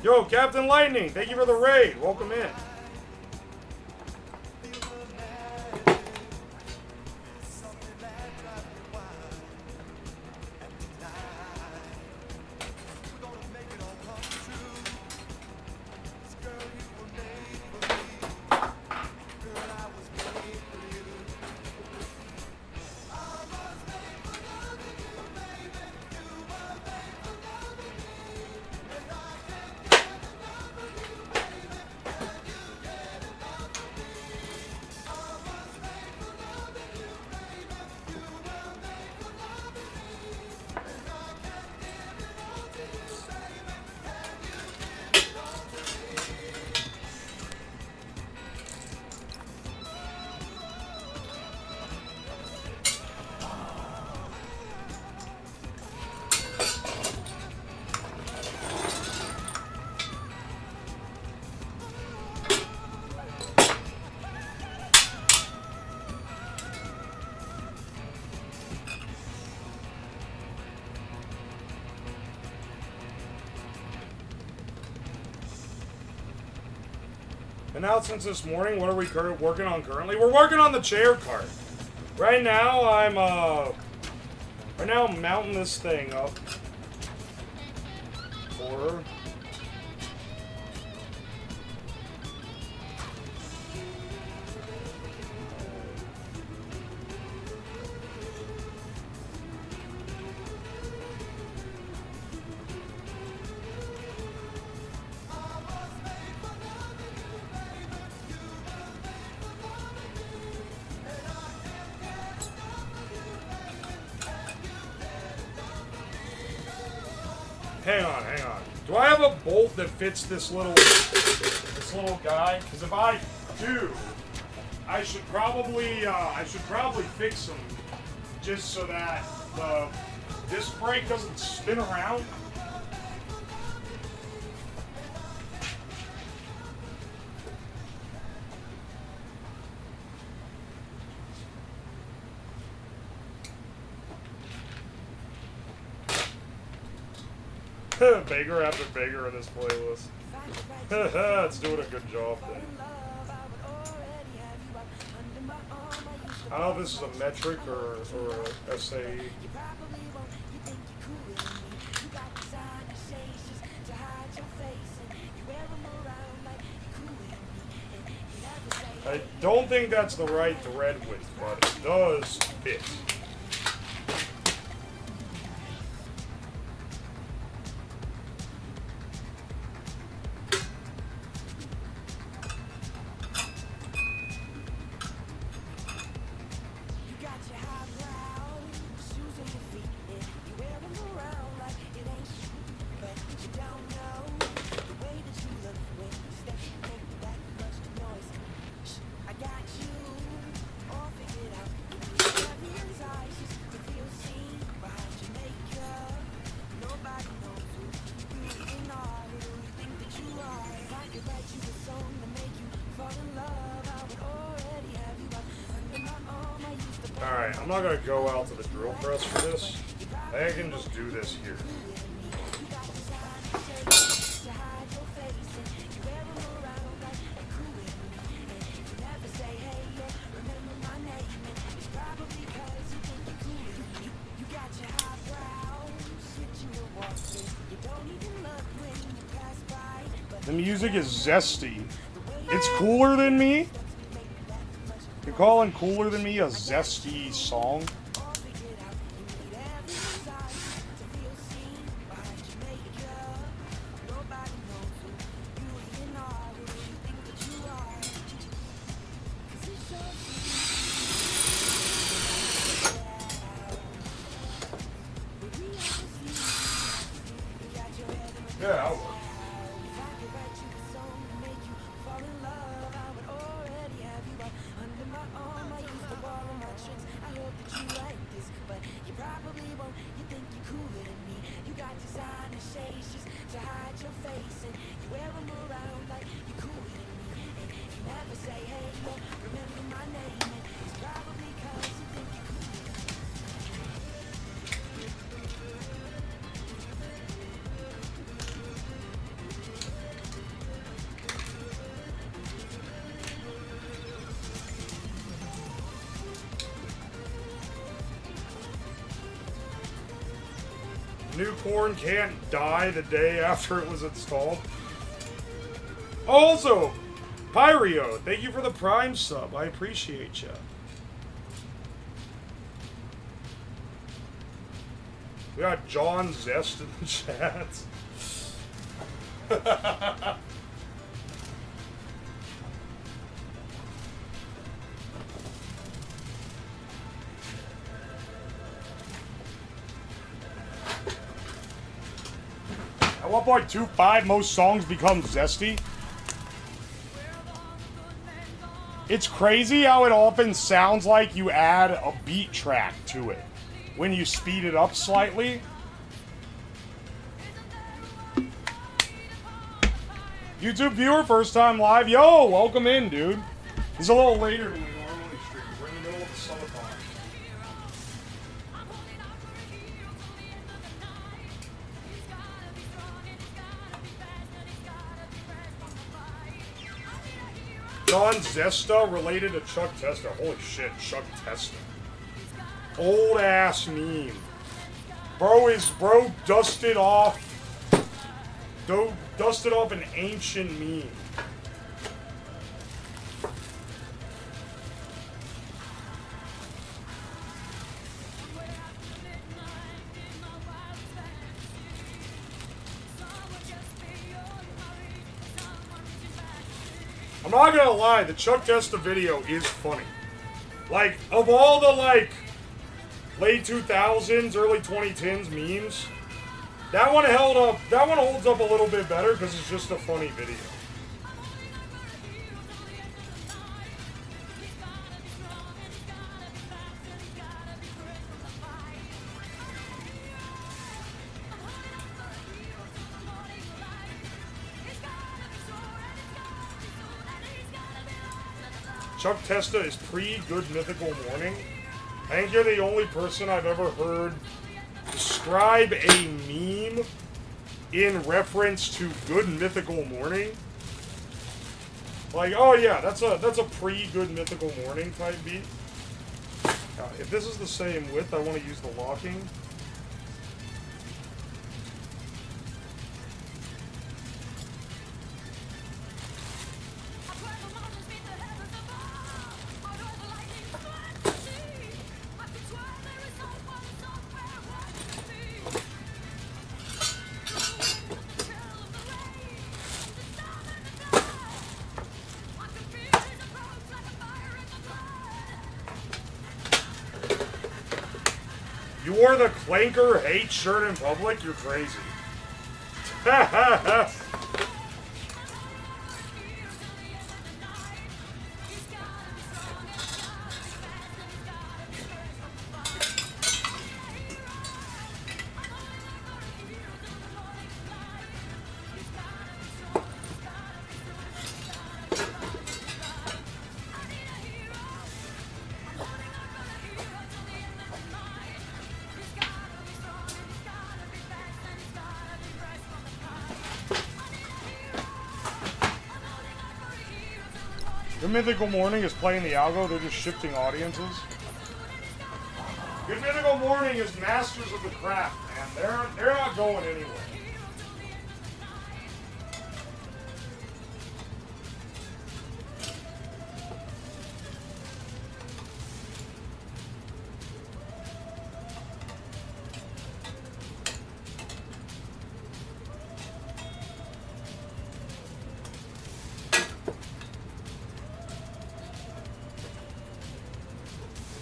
Yo, Captain Lightning, thank you for the raid. Welcome in. Announcements this morning. What are we working on currently? We're working on the chair cart. Right now, I'm mounting this thing up for. Hang on. Do I have a bolt that fits this little guy? Because if I do, I should probably fix them just so that the disc brake doesn't spin around. Beggar after beggar in this playlist. It's doing a good job then. I don't know if this is a metric or a SAE. I don't think that's the right thread width, but it does fit. Alright, I'm not gonna go out to the drill press for this. I can just do this here. The music is zesty. It's cooler than me? You're calling Cooler Than Me a zesty song? Yeah, I'll work. New corn can't die the day after it was installed. Also, Pyrio, thank you for the Prime sub. I appreciate you. We got John Zest in the chat. At 1.25, most songs become zesty. It's crazy how it often sounds like you add a beat track to it when you speed it up slightly. YouTube viewer, first time live. Yo, welcome in, dude. It's a little later than we normally stream. We're in the middle of the SUBATHon. John Zesta related to Chuck Testa. Holy shit, Chuck Testa. Old ass meme. Bro dusted off. Dusted off an ancient meme. I'm not gonna lie, the Chuck Testa video is funny. Like, of all the, like, late 2000s, early 2010s memes, that one holds up a little bit better because it's just a funny video. Chuck Testa is pre-Good Mythical Morning. I think you're the only person I've ever heard describe a meme in reference to Good Mythical Morning. Like, oh yeah, that's a pre-Good Mythical Morning type beat. If this is the same width, I want to use the locking. You wore the Clanker hate shirt in public? You're crazy. Good Mythical Morning is playing the algo, they're just shifting audiences. Good Mythical Morning is masters of the craft, man. They're not going anywhere.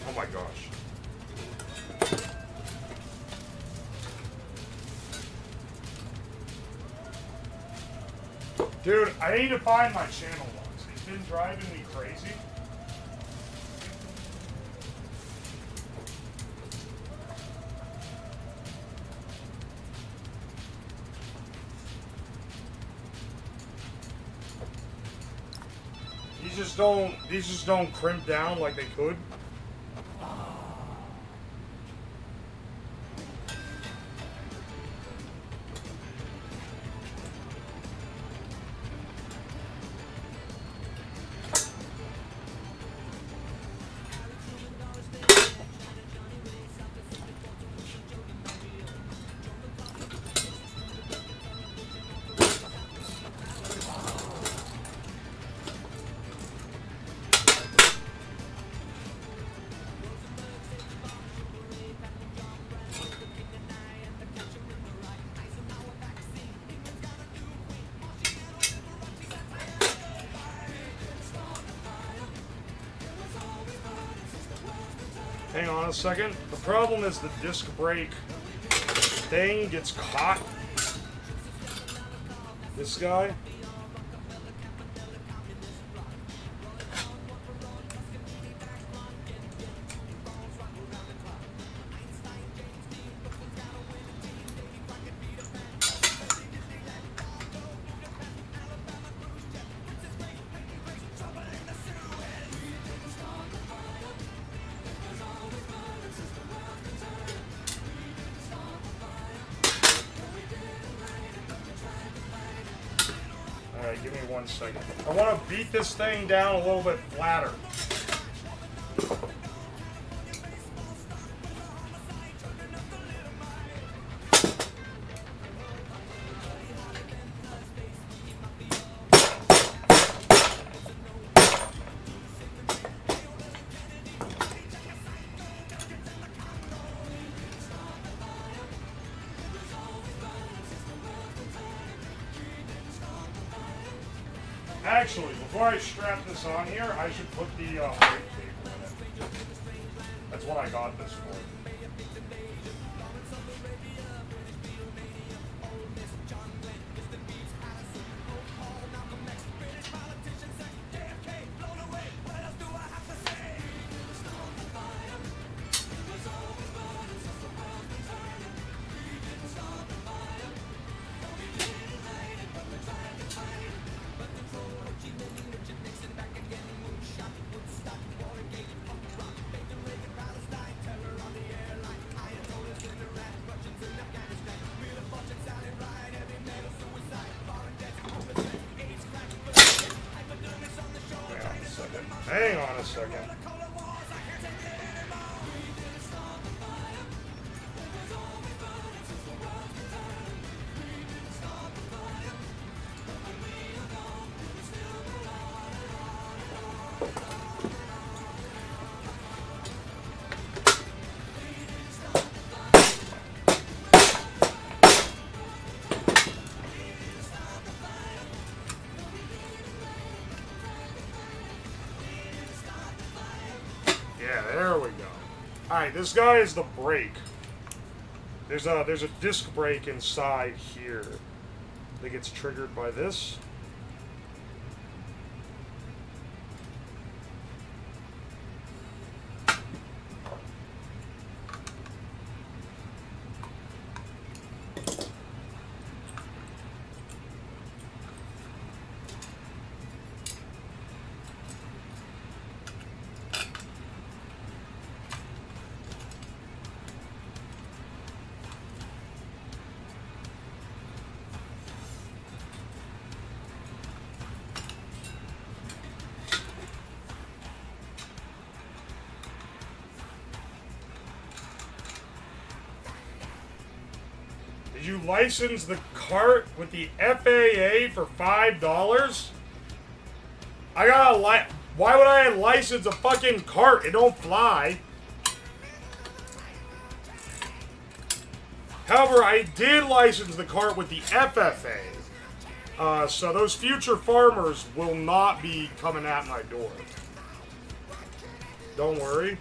Oh my gosh. Dude, I need to find my channel logs. It's been driving me crazy. These just don't crimp down like they could. Hang on a second. The problem is the disc brake thing gets caught. This guy. Alright, give me 1 second. I want to beat this thing down a little bit flatter. Actually, before I strap this on here, I should put the brake cable in it. That's what I got this for. Hang on a second. Yeah, there we go. Alright, this guy is the brake. There's a disc brake inside here that gets triggered by this. Did you license the cart with the FAA for $5? I gotta why would I license a fucking cart? It don't fly. However, I did license the cart with the FFA. So those future farmers will not be coming at my door. Don't worry.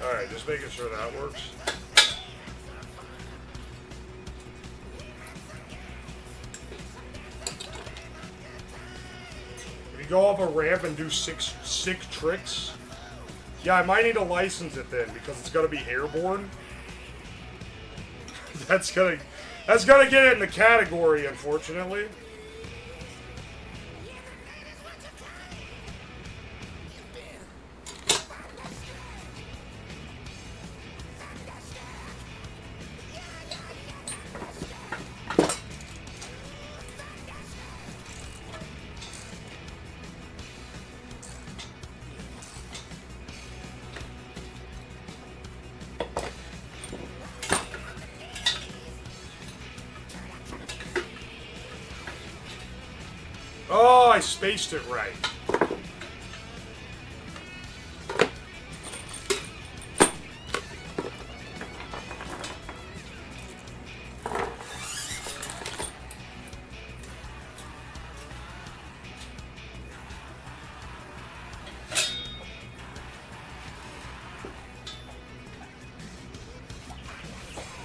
Alright, just making sure that works. If you go up a ramp and do six tricks, yeah, I might need to license it then because it's gonna be airborne. That's gonna get it in the category, unfortunately. Oh, I spaced it right.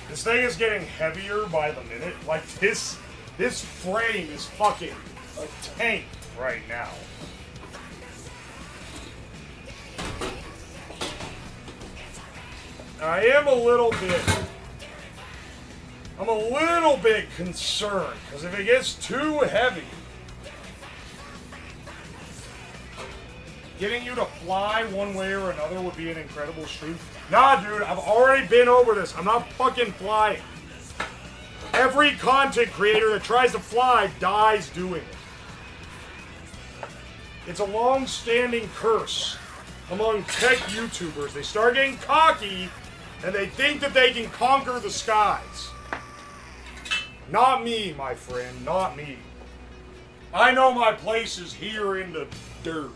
This thing is getting heavier by the minute. Like this frame is fucking a tank right now. I'm a little bit concerned because if it gets too heavy, getting you to fly one way or another would be an incredible streak. Nah, dude, I've already been over this. I'm not fucking flying. Every content creator that tries to fly dies doing it. It's a long-standing curse among tech YouTubers. They start getting cocky, and they think that they can conquer the skies. Not me, my friend, not me. I know my place is here in the dirt.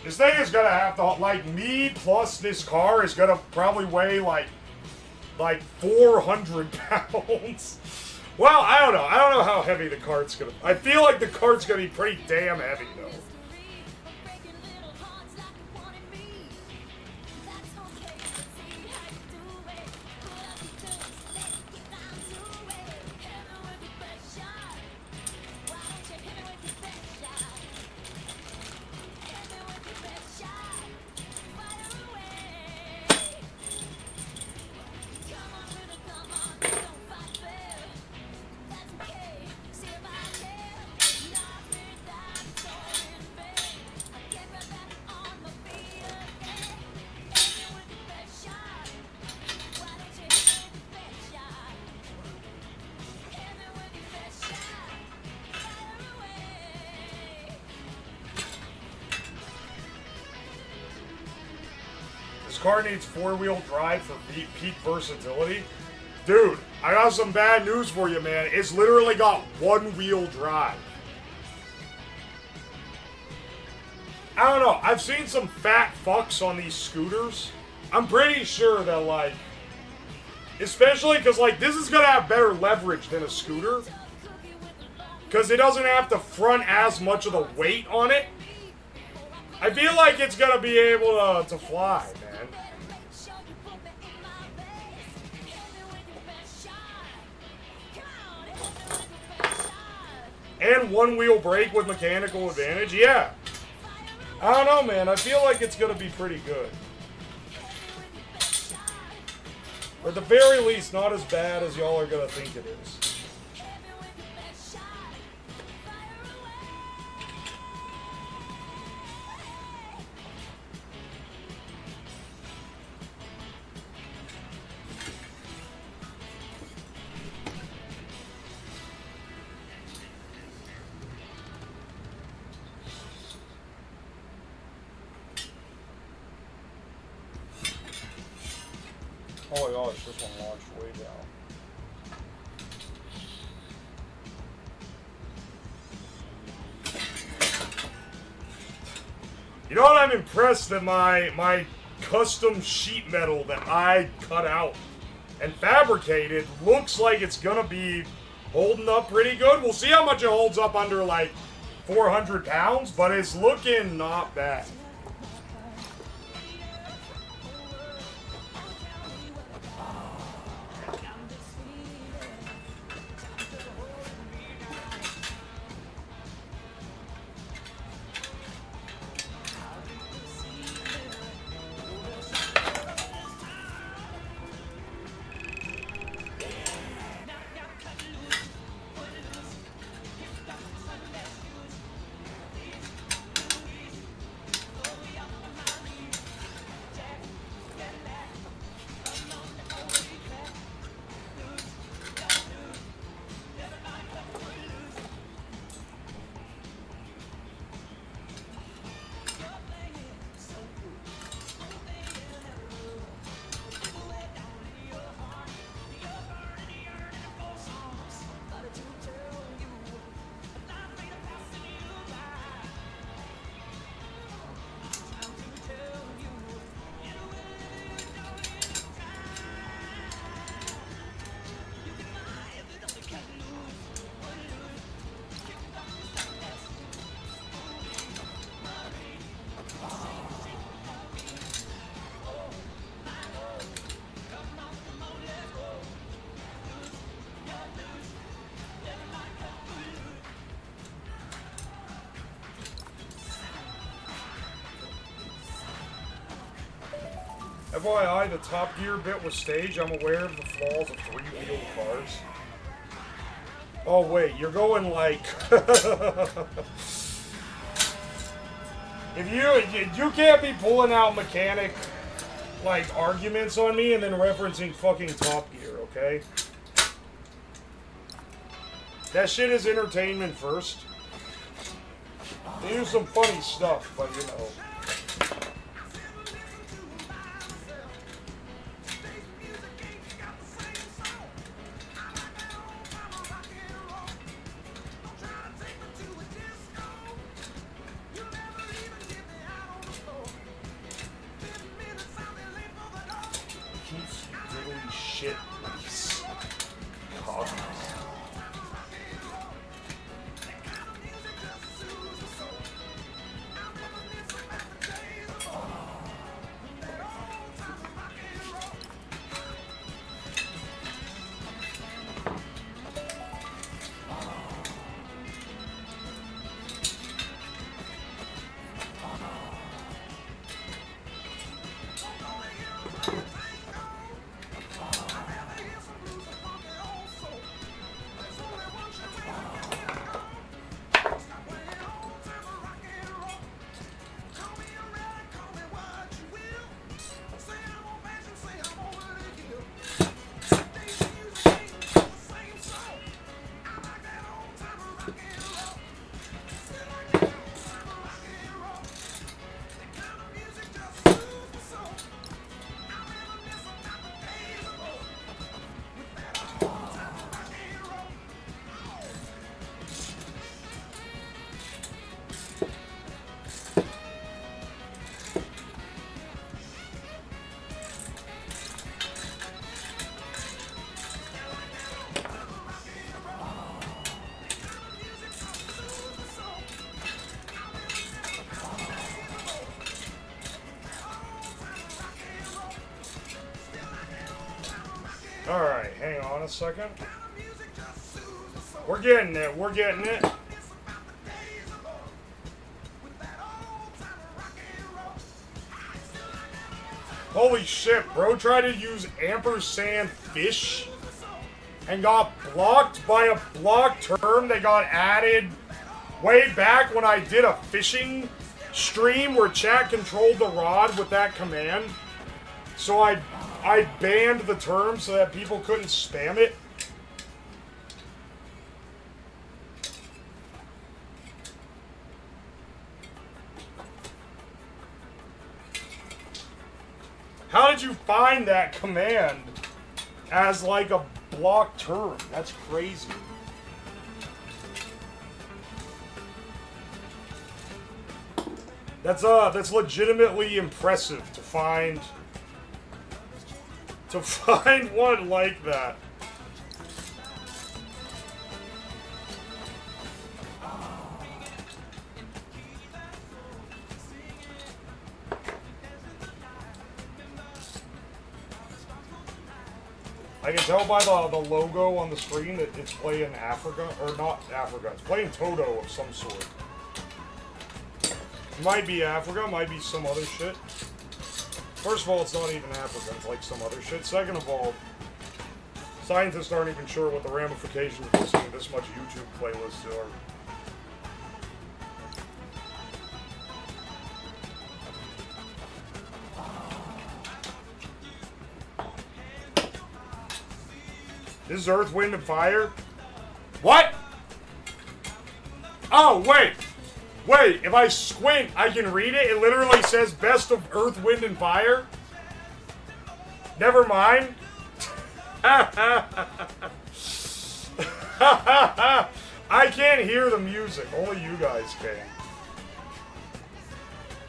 This thing is gonna have to, like, me plus this car is gonna probably weigh like 400 pounds. Well, I don't know. I don't know how heavy the cart's gonna. I feel like the cart's gonna be pretty damn heavy, though. This car needs four-wheel drive for peak versatility. Dude, I got some bad news for you, man. It's literally got one-wheel drive. I don't know. I've seen some fat fucks on these scooters. I'm pretty sure that, like, especially because, like, this is going to have better leverage than a scooter. Because it doesn't have to front as much of the weight on it. I feel like it's going to be able to fly, man. And one-wheel brake with mechanical advantage, yeah. I don't know, man. I feel like it's going to be pretty good. Or at the very least, not as bad as y'all are gonna think it is. Oh my gosh, this one launched way down. You know what? I'm impressed that my custom sheet metal that I cut out and fabricated looks like it's gonna be holding up pretty good. We'll see how much it holds up under like 400 pounds, but it's looking not bad. FYI, the Top Gear bit was staged. I'm aware of the flaws of three-wheeled cars. Oh wait, you're going like... if you can't be pulling out mechanic, like, arguments on me and then referencing fucking Top Gear, okay? That shit is entertainment first. They do some funny stuff, but you know... Shit, these cosmos. Alright, hang on a second. We're getting it, we're getting it. Holy shit, bro tried to use ampersand fish and got blocked by a block term that got added way back when I did a fishing stream where chat controlled the rod with that command. So I banned the term so that people couldn't spam it. How did you find that command as like a block term? That's crazy. That's legitimately impressive to find one like that. I can tell by the logo on the screen that it's playing Africa, or not Africa, it's playing Toto of some sort. Might be Africa, might be some other shit. First of all, it's not even Africa, it's like some other shit. Second of all, scientists aren't even sure what the ramifications of listening to this much YouTube playlists are. This is Earth, Wind, and Fire? What? Oh, wait. Wait, if I squint, I can read it? It literally says Best of Earth, Wind, and Fire? Never mind. I can't hear the music. Only you guys can.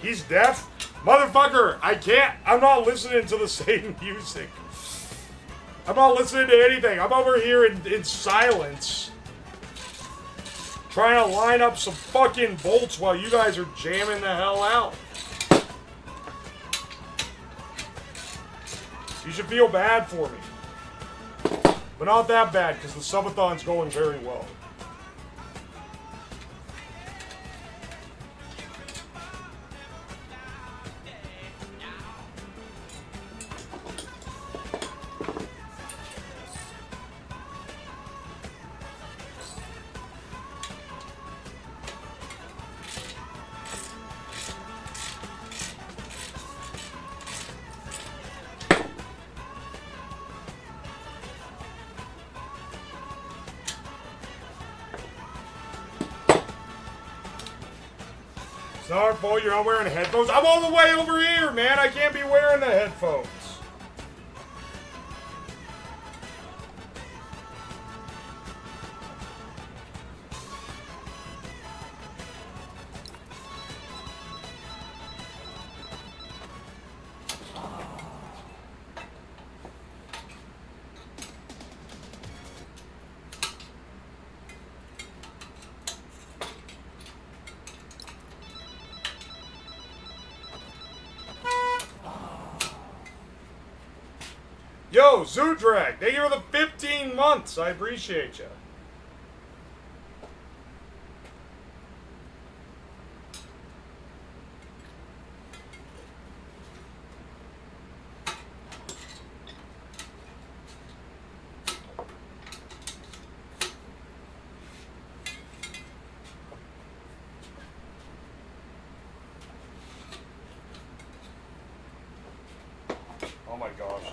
He's deaf? Motherfucker, I can't. I'm not listening to the same music. I'm not listening to anything. I'm over here in silence. Trying to line up some fucking bolts while you guys are jamming the hell out. You should feel bad for me. But not that bad, because the subathon's going very well. It's not our fault you're not wearing headphones. I'm all the way over here, man. I can't be wearing the headphones. Yo, Zoodrag, thank you for the 15 months. I appreciate you. Oh my gosh.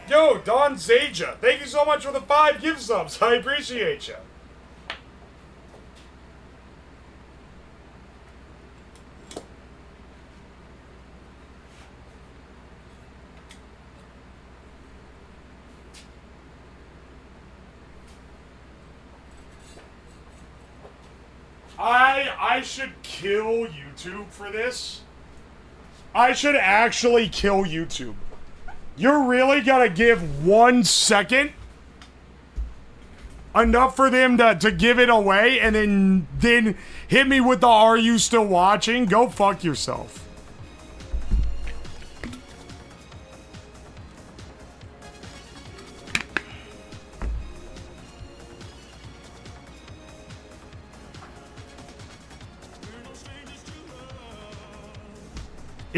Yo, Don Zaja, thank you so much for the 5 gift subs. I appreciate you. I should kill YouTube for this. I should actually kill YouTube. You're really gonna give 1 second enough for them to give it away and then hit me with the "Are you still watching?" Go fuck yourself.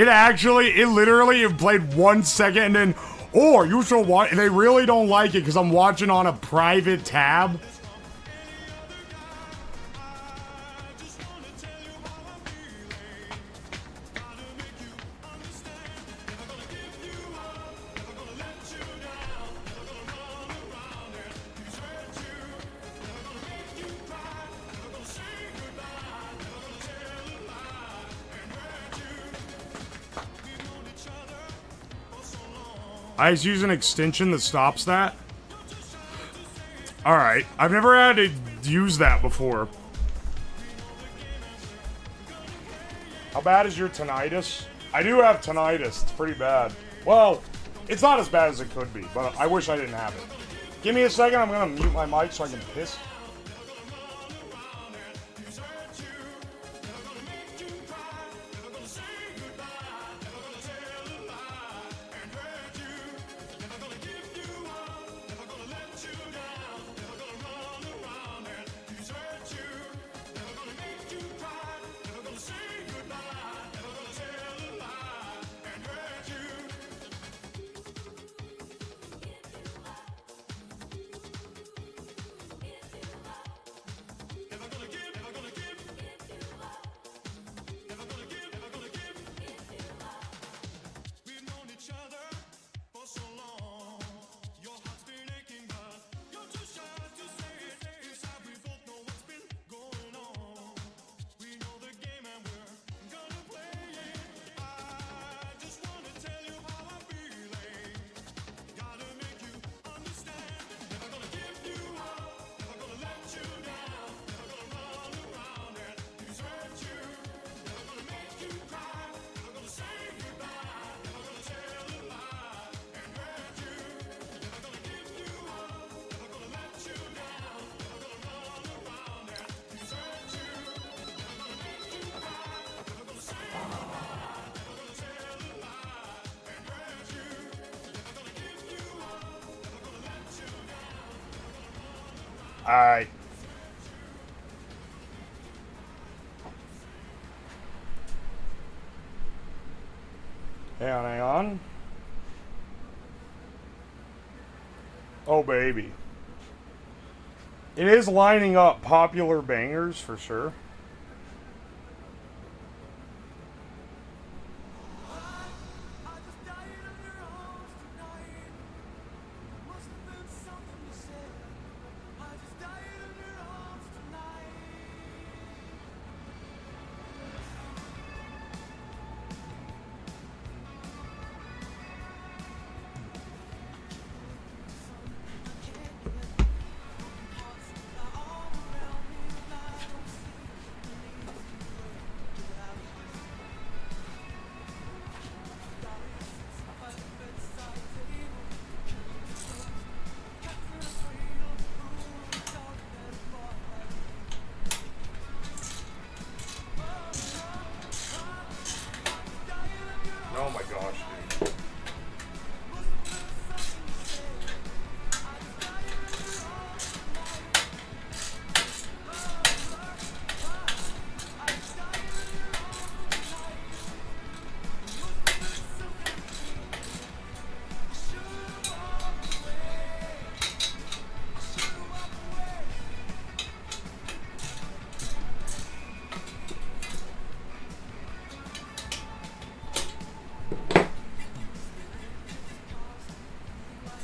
It literally played 1 second and then, oh, you should watch. They really don't like it because I'm watching on a private tab. I just use an extension that stops that. Alright, I've never had to use that before. How bad is your tinnitus? I do have tinnitus, it's pretty bad. Well, it's not as bad as it could be, but I wish I didn't have it. Give me a second, I'm gonna mute my mic so I can piss. Alright. Hang on. Oh, baby. It is lining up popular bangers for sure. Oh my gosh, dude.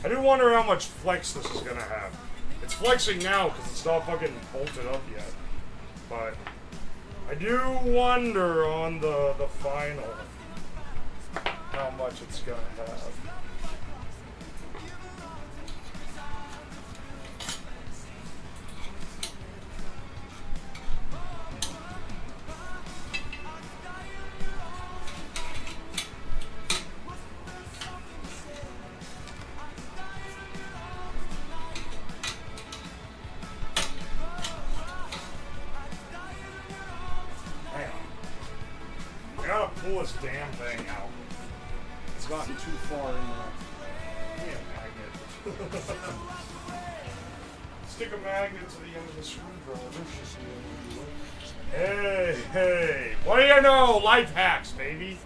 I do wonder how much flex this is gonna have. It's flexing now because it's not fucking bolted up yet. But I do wonder on the final how much it's gonna have. I gotta pull this damn thing out. It's gotten too far in there. Magnet. Stick a magnet to the end of the screwdriver. Hey, hey. What do you know? Life hacks, baby.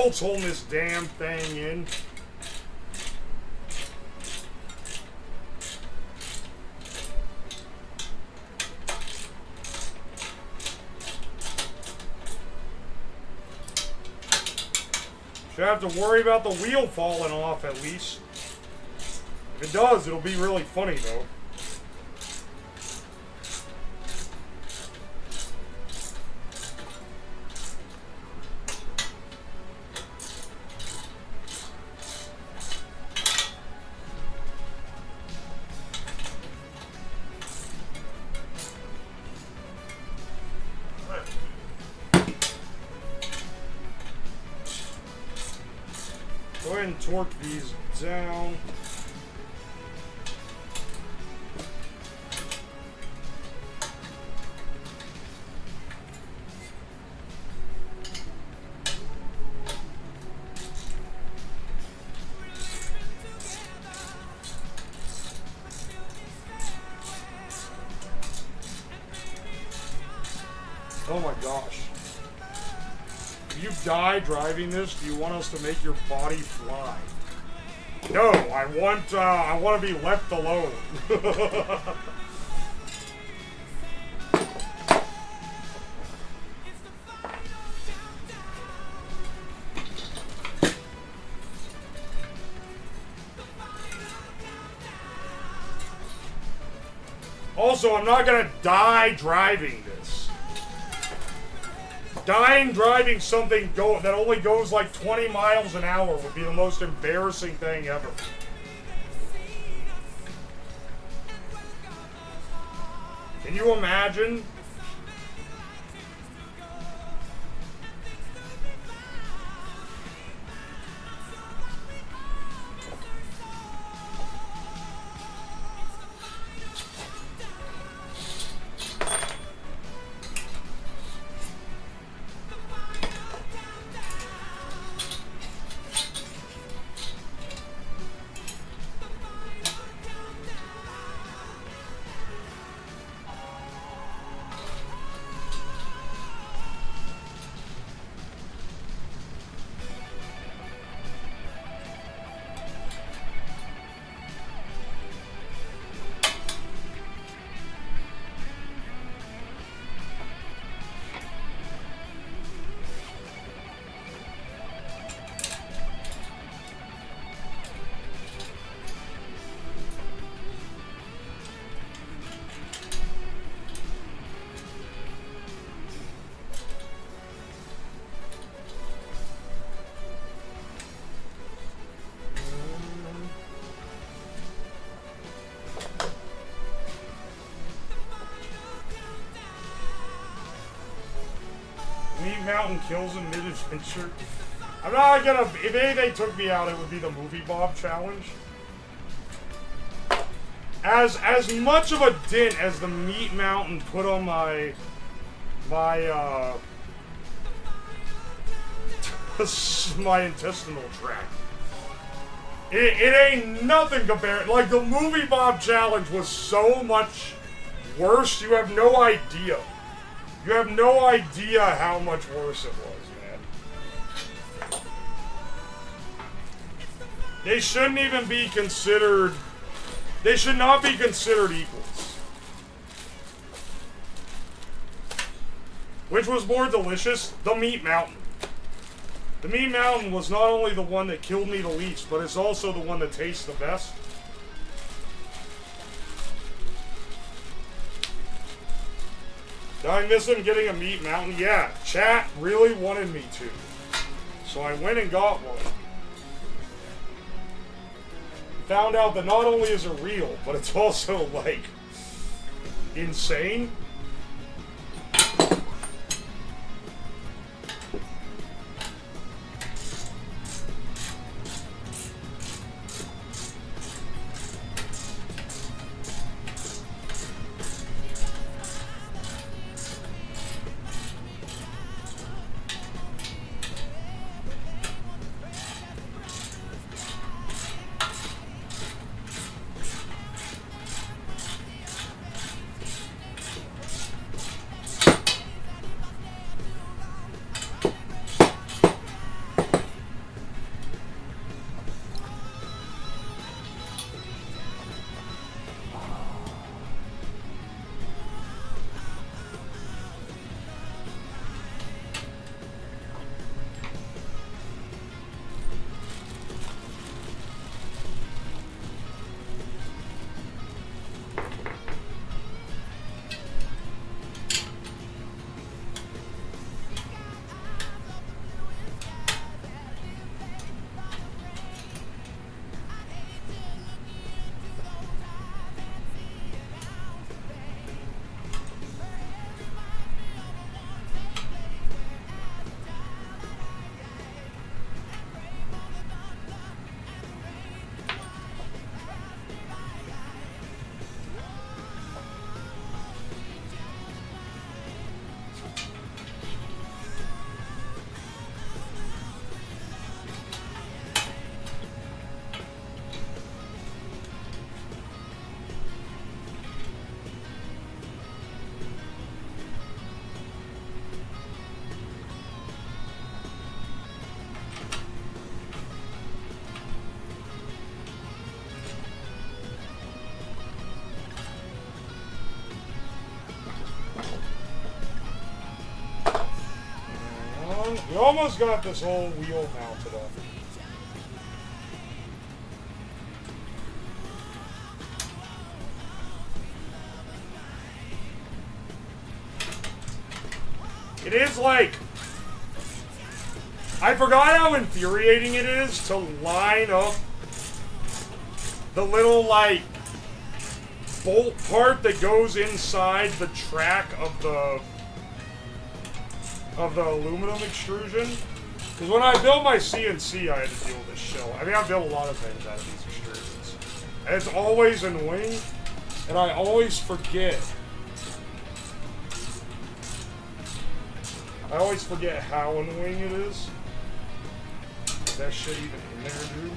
bolts holding this damn thing in. Should have to worry about the wheel falling off at least. If it does, it'll be really funny though. Go ahead and torque these down. Oh my gosh. If you die driving this, do you want us to make your body fly? No, I want to be left alone. Also, I'm not gonna die driving this. Dying driving something that only goes like 20 miles an hour would be the most embarrassing thing ever. Can you imagine? Mountain kills in mid-adventure. I'm not gonna. If anything took me out, it would be the movie Bob challenge. As much of a dent as the meat mountain put on my intestinal tract, it ain't nothing compared. Like the movie Bob challenge was so much worse. You have no idea. You have no idea how much worse it was, man. They shouldn't even be considered. They should not be considered equals. Which was more delicious? The Meat Mountain. The Meat Mountain was not only the one that killed me the least, but it's also the one that tastes the best. Did I miss him getting a Meat Mountain? Yeah, chat really wanted me to. So I went and got one. Found out that not only is it real, but it's also, like, insane. done. We almost got this whole wheel mounted up. It is like... I forgot how infuriating it is to line up the little, like, bolt part that goes inside the track of the aluminum extrusion. Because when I built my CNC, I had to deal with this shell. I mean, I built a lot of things out of these extrusions. And it's always annoying, and I always forget. I always forget how annoying it is. Is that shit even in there, dude?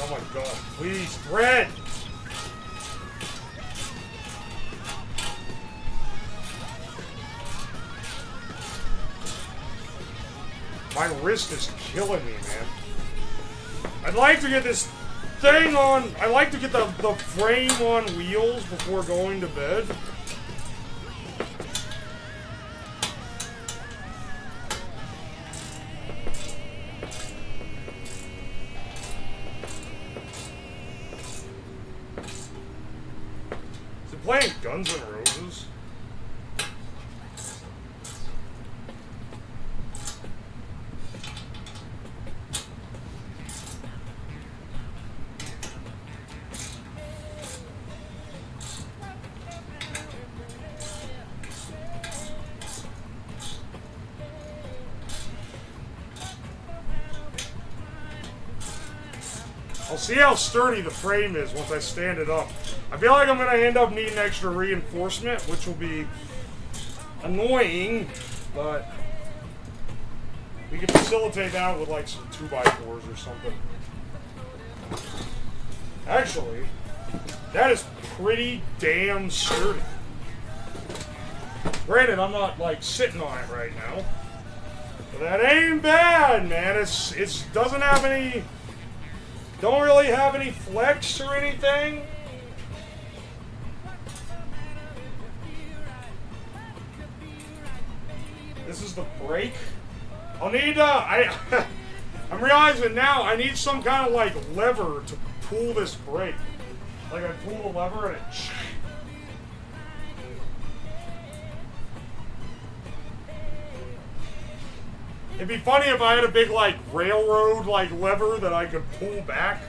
Oh my god, please, bread! My wrist is killing me, man. I'd like to get this thing on... I like to get the frame on wheels before going to bed. Playing Guns N' Roses. I'll see how sturdy the frame is once I stand it up. I feel like I'm going to end up needing extra reinforcement, which will be annoying, but we can facilitate that with like some 2x4s or something. Actually, that is pretty damn sturdy. Granted, I'm not like sitting on it right now, but that ain't bad, man. It doesn't have any, don't really have any flex or anything. This is the brake. I'll need, I'm realizing now I need some kind of like lever to pull this brake. Like I pull the lever and it... It'd be funny if I had a big like railroad like lever that I could pull back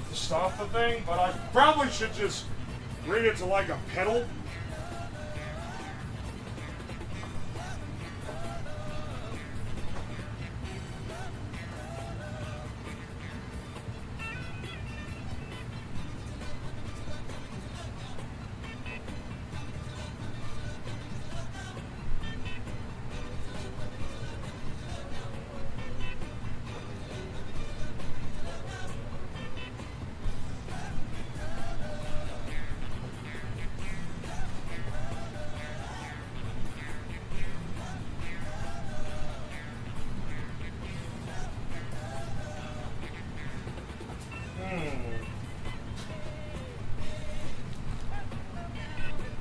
to stop the thing, but I probably should just rig it to like a pedal.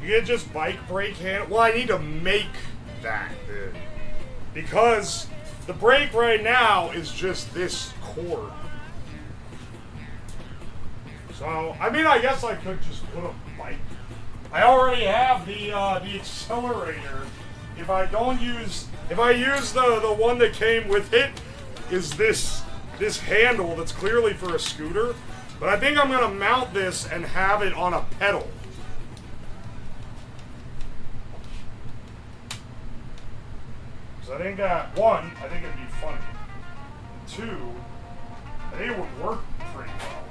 You get just bike brake handle. Well, I need to make that, dude. Because the brake right now is just this cord. So, I mean, I guess I could just put a bike. I already have the accelerator. If I use the one that came with it, is this handle that's clearly for a scooter. But I think I'm gonna mount this and have it on a pedal. I think that, one, I think it'd be funny. Two, I think it would work pretty well.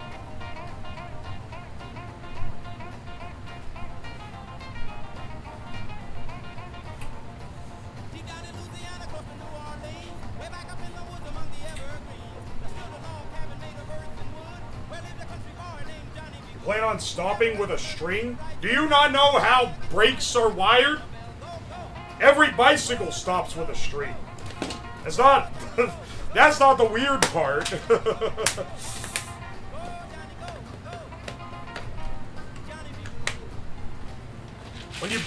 Deep down in Louisiana, close to New Orleans, way back up in the woods among the evergreens, there's still a log cabin made of earth and wood, where lived a country boy named Johnny B. Plan on stopping with a string? Do you not know how brakes are wired? Every bicycle stops with a string. It's not... That's not the weird part. When you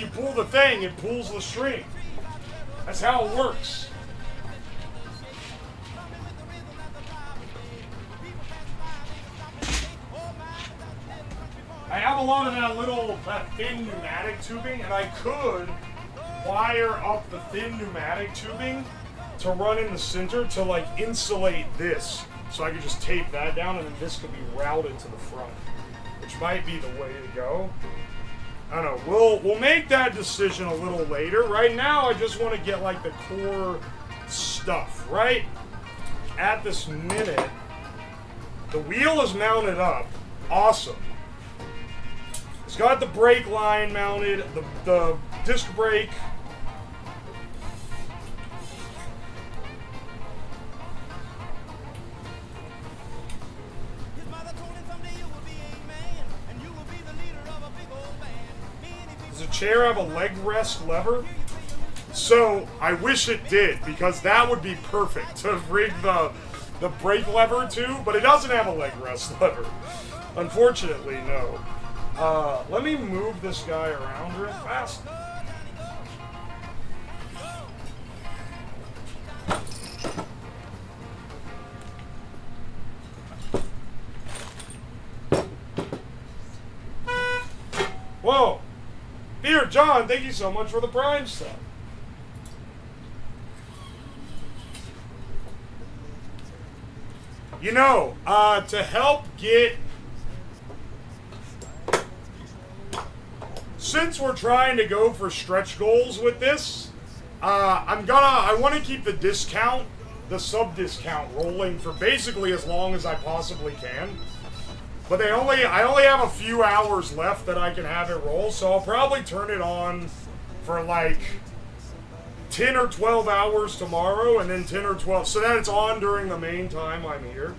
pull the thing, it pulls the string. That's how it works. I have a lot of that thin pneumatic tubing, and I could wire up the thin pneumatic tubing to run in the center to like insulate this, so I could just tape that down, and then this could be routed to the front, which might be the way to go. I don't know. We'll make that decision a little later. Right now, I just want to get like the core stuff. Right at this minute, the wheel is mounted up. Awesome. It's got the brake line mounted, the disc brake. His mother told him someday you will be a man, and you will be the leader of a big old band. Does the chair have a leg rest lever? So, I wish it did, because that would be perfect to rig the brake lever to, but it doesn't have a leg rest lever. Unfortunately, no. Let me move this guy around real fast. Whoa! Dear John, thank you so much for the Prime sub. You know, to help get... Since we're trying to go for stretch goals with this, I want to keep the discount, the sub discount rolling for basically as long as I possibly can. But I only have a few hours left that I can have it roll, so I'll probably turn it on for like 10 or 12 hours tomorrow, and then 10 or 12, so that it's on during the main time I'm here.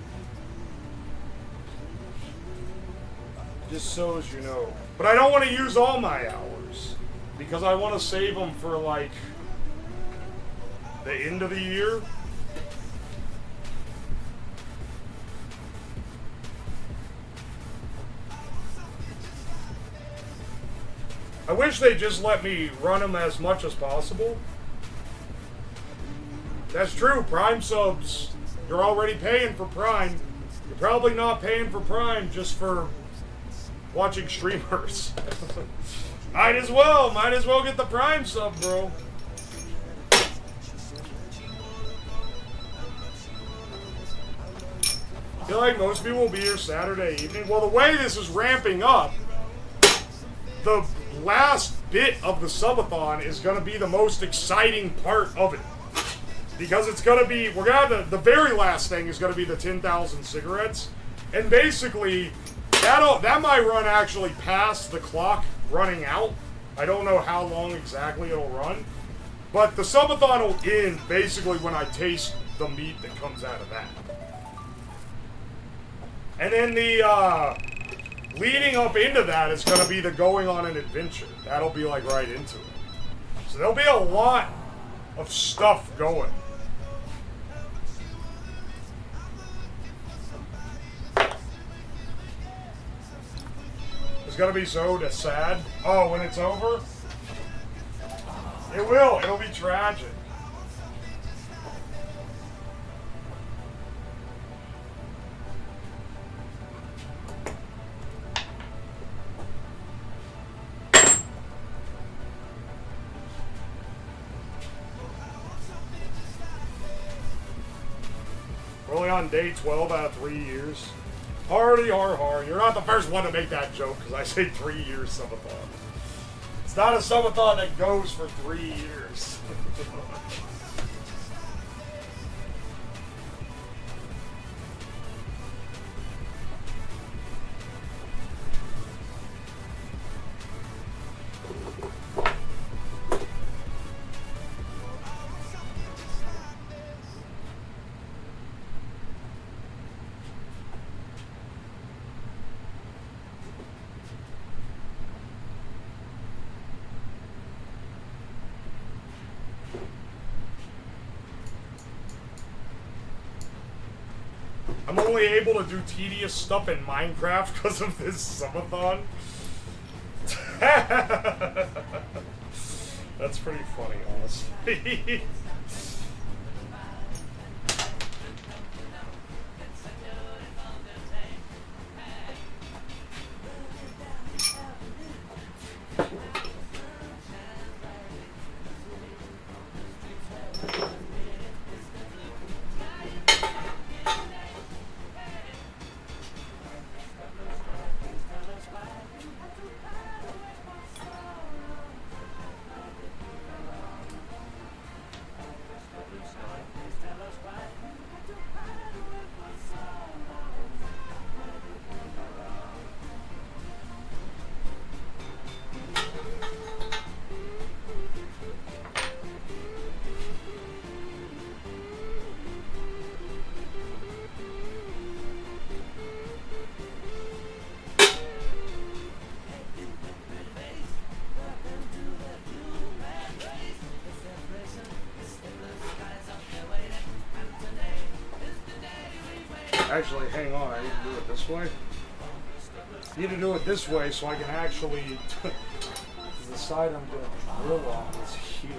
Just so as you know. But I don't want to use all my hours, because I want to save them for like the end of the year. I wish they'd just let me run them as much as possible. That's true, Prime subs, you're already paying for Prime. You're probably not paying for Prime just for watching streamers. Might as well get the Prime sub, bro. I feel like most people will be here Saturday evening. Well, the way this is ramping up, the last bit of the subathon is going to be the most exciting part of it. Because it's going to be, we're going to have the very last thing is going to be the 10,000 cigarettes. And basically, that might run actually past the clock running out. I don't know how long exactly it'll run. But the subathon will end basically when I taste the meat that comes out of that. And then the leading up into that is going to be the going on an adventure. That'll be like right into it. So there'll be a lot of stuff going. It's gonna be so sad. Oh, when it's over? It will. It'll be tragic. We're only on day 12 out of 3 years. Hardy har har. You're not the first one to make that joke because I say 3 years subathon. It's not a subathon that goes for 3 years. I'm only able to do tedious stuff in Minecraft because of this subathon. That's pretty funny, honestly. Actually, hang on, I need to do it this way. I need to do it this way so I can actually... the side I'm going to drill on is here.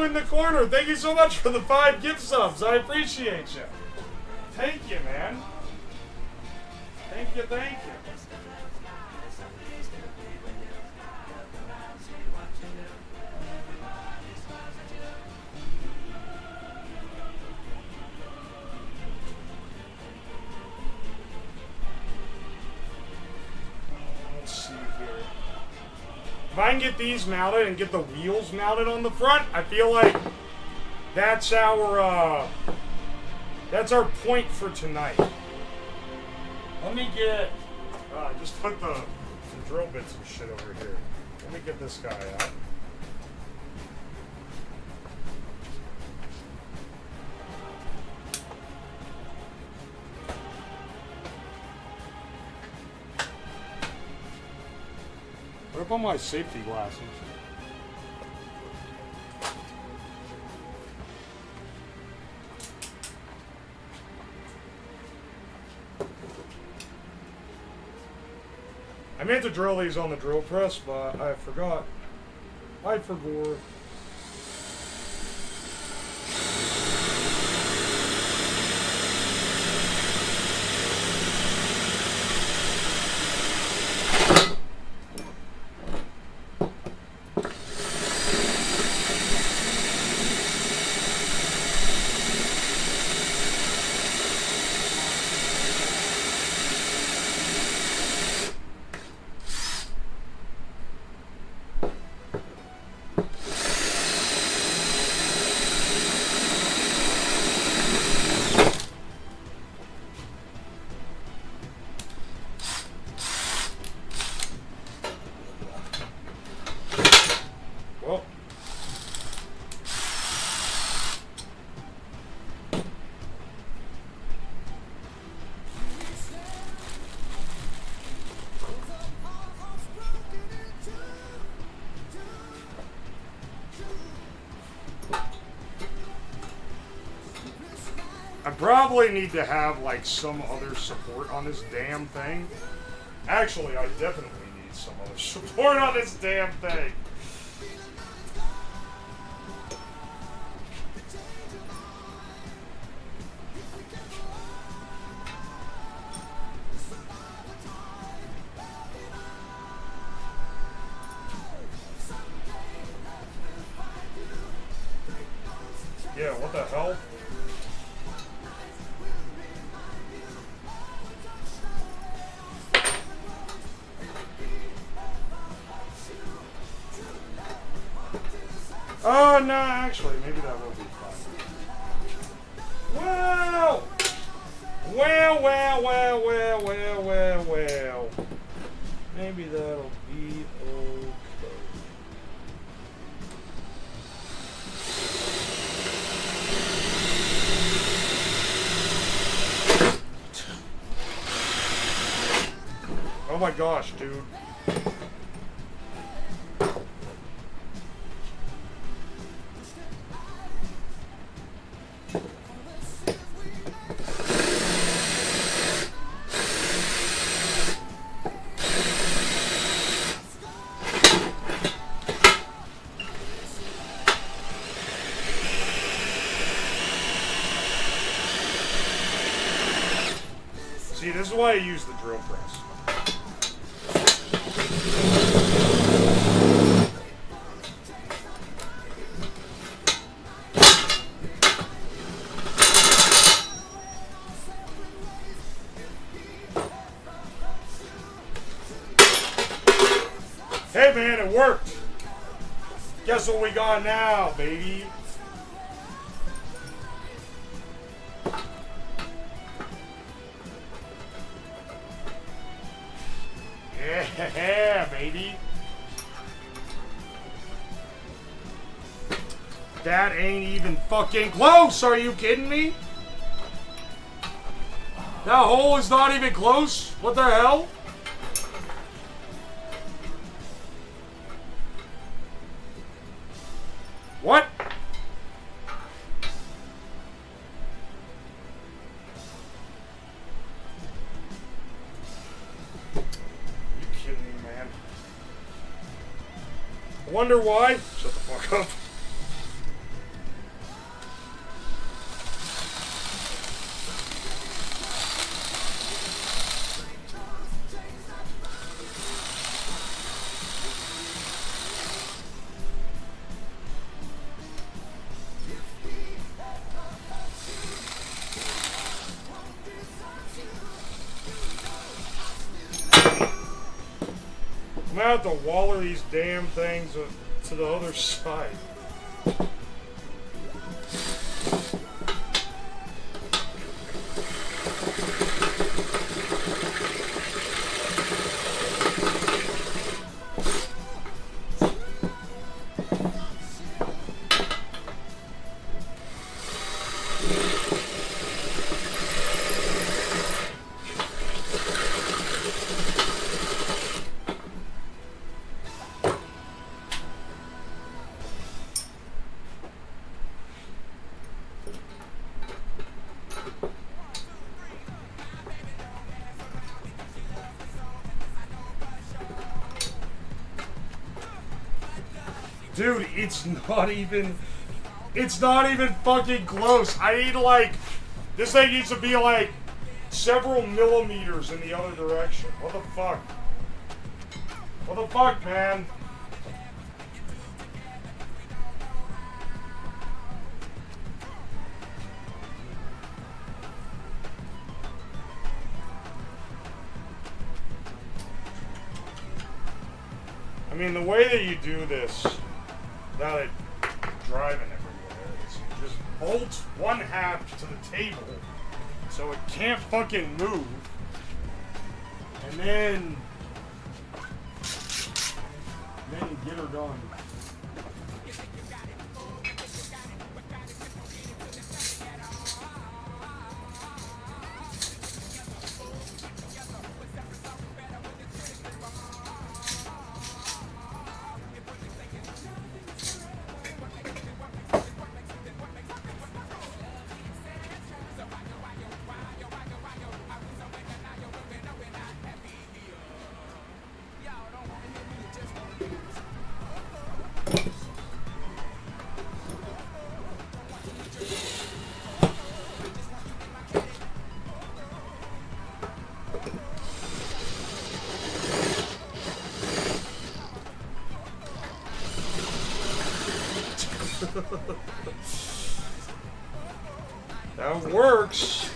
In the corner, thank you so much for the 5 gift subs. I appreciate you. Thank you, man. Thank you, thank you. Let's see here. If I can get these mounted and get the wheels mounted on the front, I feel like that's our point for tonight. Let me get, I just put the drill bits and shit over here. Let me get this guy out. What about my safety glasses? I meant to drill these on the drill press, but I forgot. I forgot. I probably need to have, like, some other support on this damn thing. Actually, I definitely need some other support on this damn thing. Yeah, what the hell? Oh, no, actually, maybe that will be fun. Well! Well. Maybe that'll be okay. Oh my gosh, dude. See, this is why I use the drill press. Hey man, it worked! Guess what we got now, baby? Yeah, baby. That ain't even fucking close, are you kidding me? That hole is not even close? What the hell? What? You kidding me, man? I wonder why? Shut the fuck up. I'm gonna have to waller these damn things to the other side. Dude, it's not even fucking close. I need like, this thing needs to be like several millimeters in the other direction. What the fuck? What the fuck, man? I mean, the way that you do this, without it driving everywhere, is you just bolt one half to the table so it can't fucking move, and then you get her done. That works.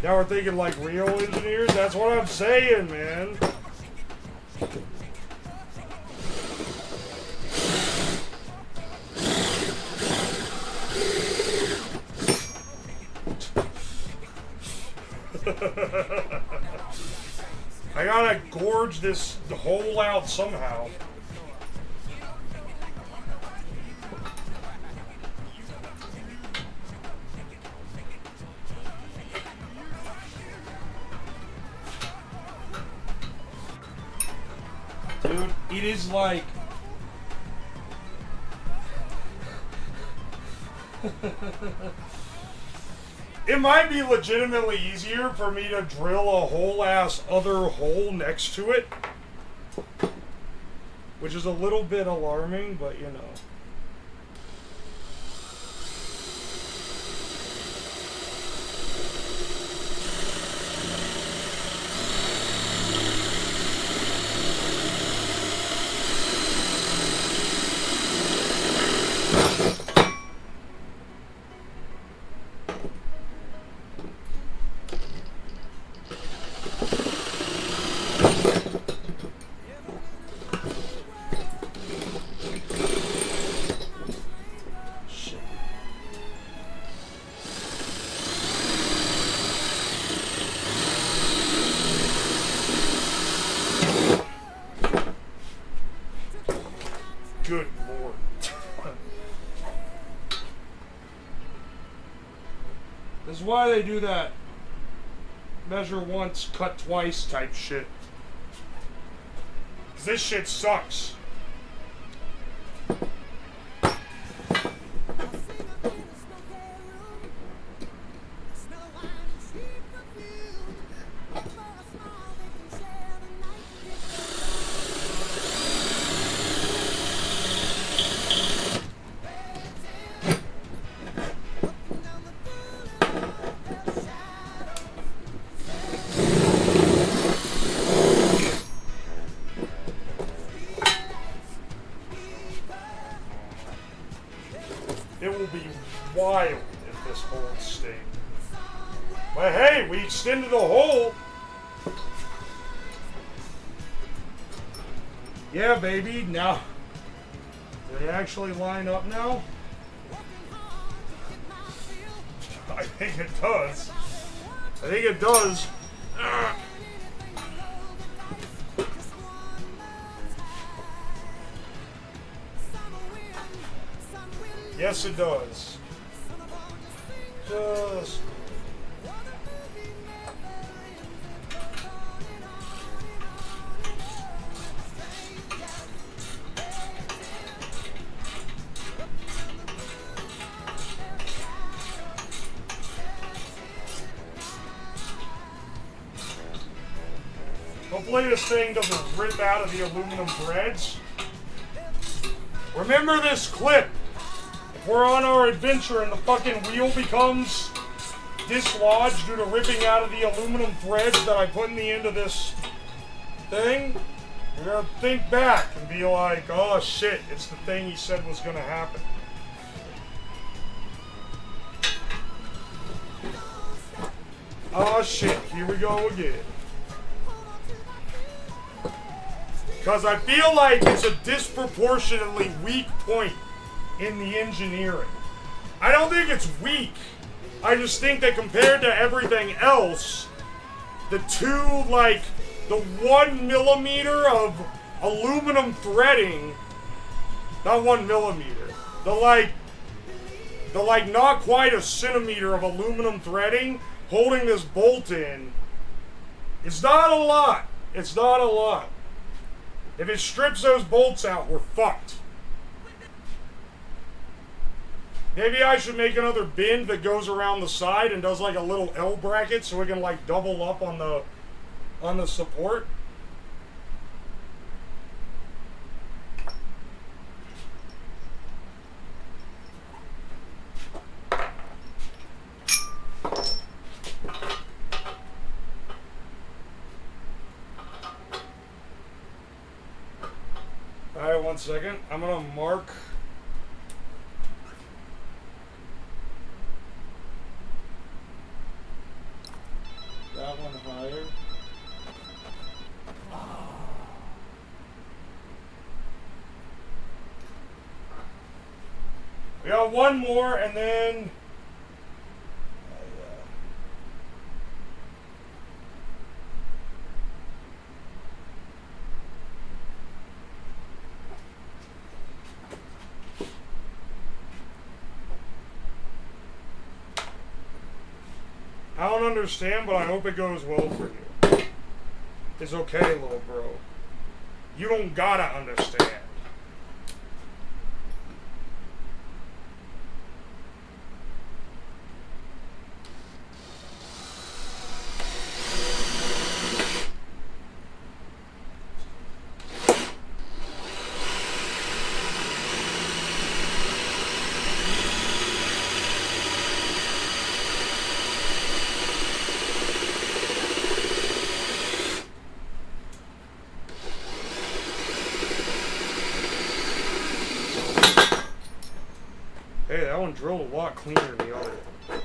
Now we're thinking like real engineers? That's what I'm saying, man. I gotta gorge this hole out somehow. Dude, it is like... It might be legitimately easier for me to drill a whole-ass other hole next to it. Which is a little bit alarming, but you know. Good lord. This is why they do that measure once, cut twice type shit. 'Cause this shit sucks. It will be wild if this holds steady. But hey, we extended the hole. Yeah, baby. Now, do they actually line up now? I think it does. I think it does. Yes, it does. Just... Hopefully this thing doesn't rip out of the aluminum threads. Remember this clip. If we're on our adventure and the fucking wheel becomes dislodged due to ripping out of the aluminum threads that I put in the end of this thing, you're gonna think back and be like, oh shit, it's the thing he said was gonna happen. Oh shit, here we go again. Because I feel like it's a disproportionately weak point in the engineering. I don't think it's weak. I just think that compared to everything else, the the 1 millimeter of aluminum threading, not 1 millimeter, the not quite a centimeter of aluminum threading holding this bolt in, it's not a lot. It's not a lot. If it strips those bolts out, we're fucked. Maybe I should make another bend that goes around the side and does like a little L bracket so we can like double up on the support. Alright, 1 second. I'm gonna mark. That one higher. We got one more, and then. I don't understand, but I hope it goes well for you. It's okay, little bro. You don't gotta understand. Hey, that one drilled a lot cleaner than the other one.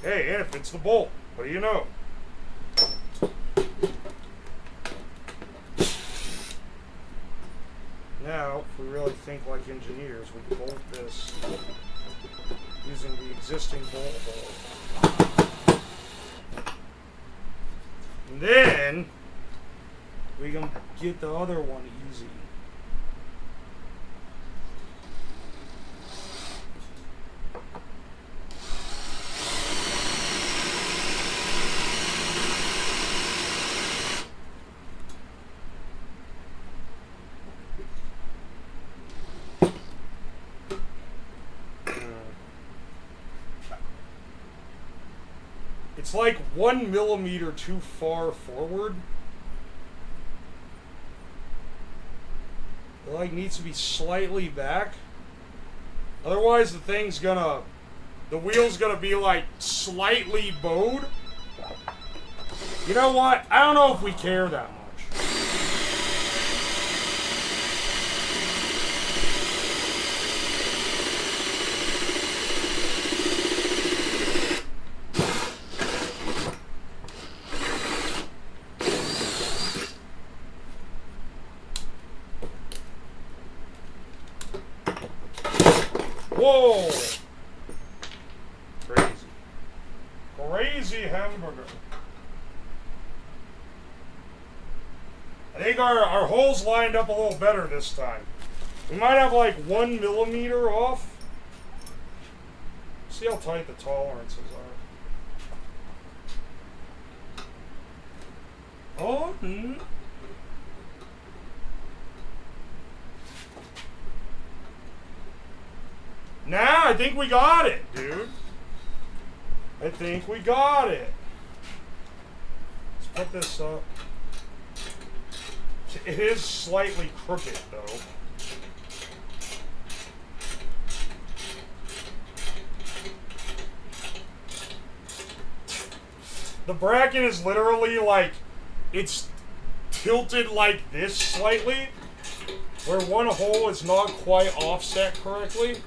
Hey, and it fits the bolt. What do you know? Now, if we really think like engineers, we bolt this using the existing bolt hole. And then we can get the other one easy. It's like 1 millimeter too far forward. It like needs to be slightly back. Otherwise the wheel's gonna be like slightly bowed. You know what? I don't know if we care that much. Whoa! Crazy. Crazy hamburger. I think our holes lined up a little better this time. We might have like 1 millimeter off. See how tight the tolerances are. Oh, Nah, I think we got it, dude. I think we got it. Let's put this up. It is slightly crooked, though. The bracket is literally like, it's tilted like this slightly, where one hole is not quite offset correctly.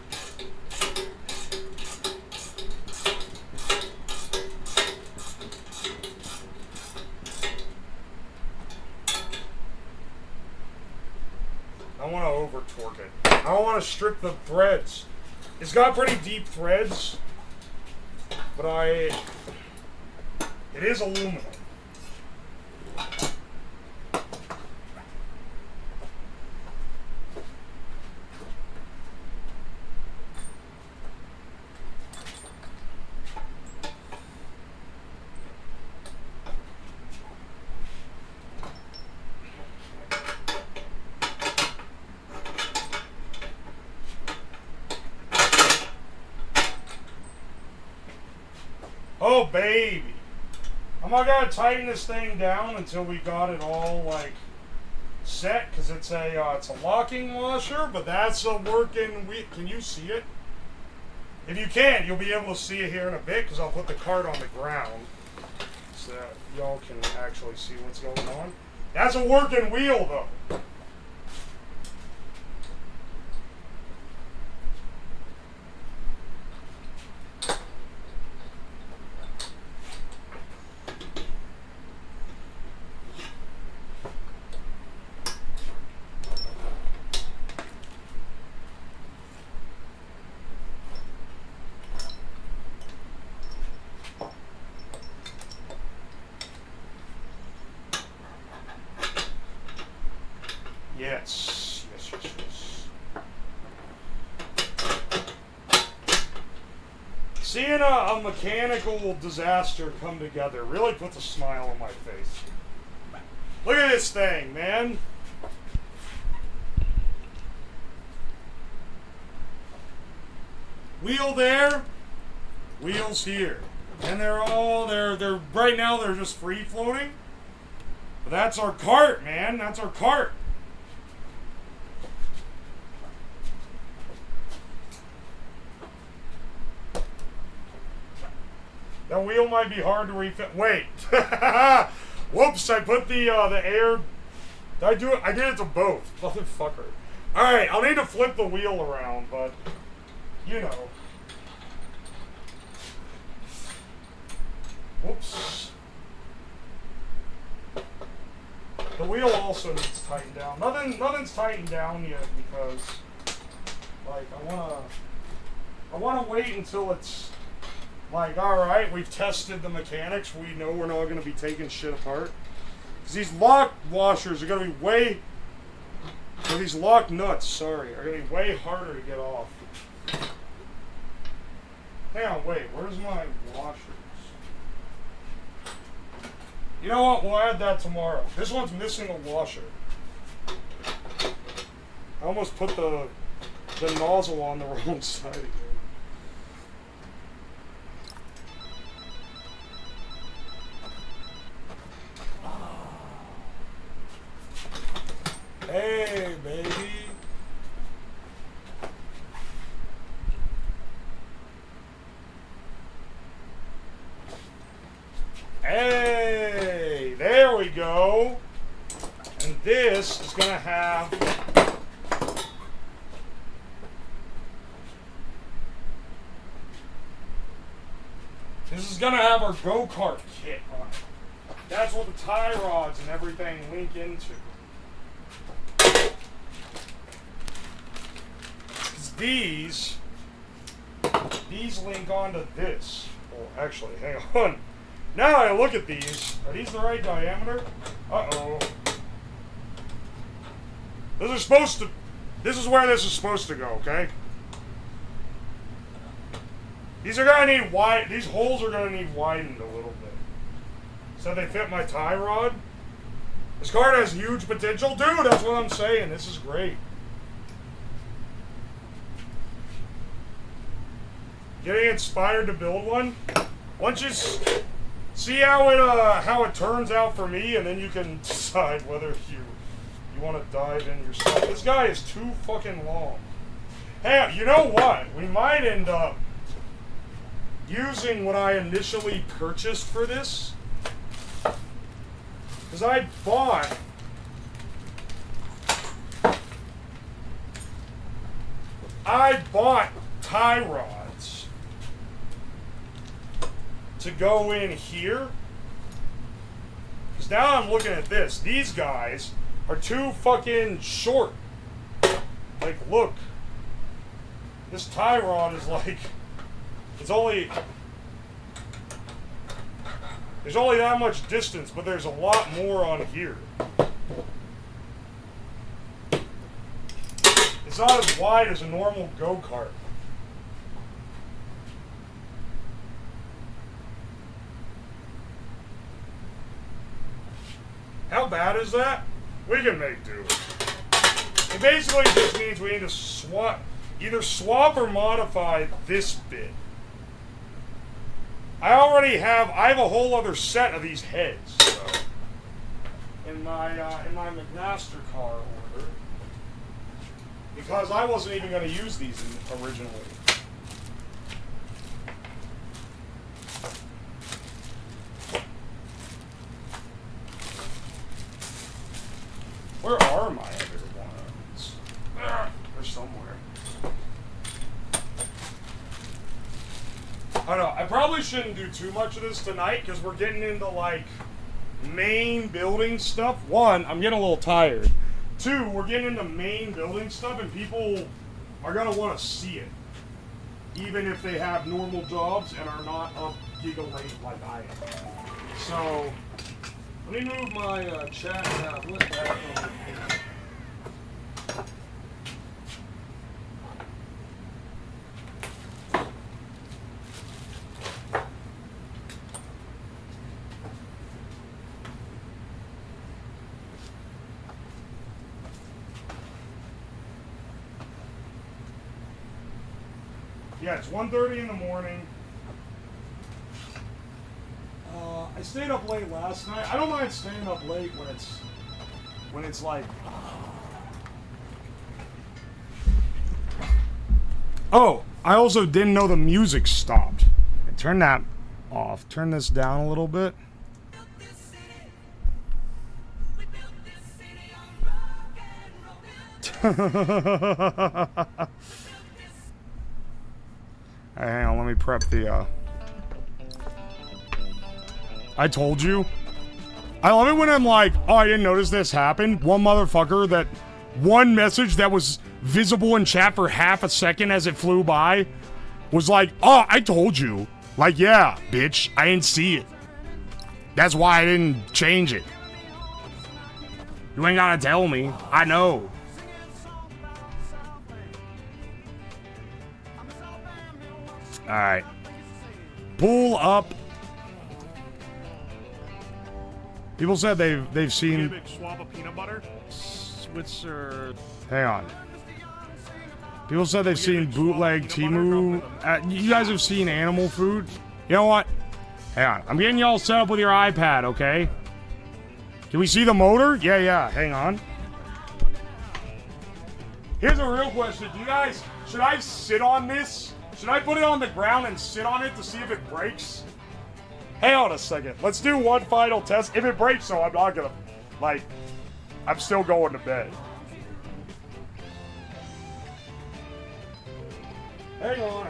I want to over torque it. I don't want to strip the threads. It's got pretty deep threads, but it is aluminum. Oh, baby. I'm not gonna tighten this thing down until we got it all like set, because it's a locking washer, but that's a working. Can you see it? If you can, you'll be able to see it here in a bit because I'll put the cart on the ground so that y'all can actually see what's going on. That's a working wheel, though. Yes. Seeing a mechanical disaster come together really puts a smile on my face. Look at this thing, man. Wheel there, wheels here. And they're right now they're just free floating. But that's our cart, man. That's our cart. That wheel might be hard to refit. Wait. Whoops, I put the air. Did I do it? I did it to both. Motherfucker. Alright, I'll need to flip the wheel around, but you know. Whoops. The wheel also needs tightened down. Nothing's tightened down yet because like I wanna wait until it's like, alright, we've tested the mechanics. We know we're not going to be taking shit apart. Because these lock washers are going to be way... Or these lock nuts, sorry, are going to be way harder to get off. Hang on, wait, where's my washers? You know what, we'll add that tomorrow. This one's missing a washer. I almost put the nozzle on the wrong side again. Hey, baby. Hey, there we go. And this is going to have our go-kart kit on it. That's what the tie rods and everything link into. These link onto this. Oh, actually, hang on. Now I look at these. Are these the right diameter? Uh-oh. This is where this is supposed to go, okay? These are gonna need these holes are gonna need widened a little bit. So they fit my tie rod. This card has huge potential. Dude, that's what I'm saying. This is great. Getting inspired to build one. Once you see how it turns out for me, and then you can decide whether you want to dive in yourself. This guy is too fucking long. Hey, you know what? We might end up using what I initially purchased for this, because I bought tie rods to go in here. Because now I'm looking at this. These guys are too fucking short. Like, look. This tie rod is like... There's only that much distance, but there's a lot more on here. It's not as wide as a normal go-kart. How bad is that? We can make do. It basically just means we need to either swap or modify this bit. I have a whole other set of these heads, so in my McMaster car order, because I wasn't even going to use these originally. somewhere. I don't know. I probably shouldn't do too much of this tonight because we're getting into like main building stuff. One, I'm getting a little tired. Two, we're getting into main building stuff and people are gonna want to see it, even if they have normal jobs and are not up giga late like I am. So let me move my chat tablet back over here. Yeah, it's 1:30 in the morning. I stayed up late last night. I don't mind staying up late when it's like. Oh, I also didn't know the music stopped. Turn that off. Turn this down a little bit. Hey, hang on, let me prep the, I told you. I love it when I'm like, oh, I didn't notice this happened. One motherfucker that, one message that was visible in chat for half a second as it flew by was like, oh, I told you. Like, yeah, bitch, I didn't see it. That's why I didn't change it. You ain't gotta tell me. I know. Alright. Pull up. People said they've seen. A big swab of peanut butter. Switzer. Hang on. People said they've seen bootleg Timu. You guys have seen animal food? You know what? Hang on. I'm getting y'all set up with your iPad, okay? Can we see the motor? Yeah. Hang on. Here's a real question. Do you guys, should I sit on this? Should I put it on the ground and sit on it to see if it breaks? Hang on a second. Let's do one final test. If it breaks, though, I'm not gonna, like, I'm still going to bed. Hang on.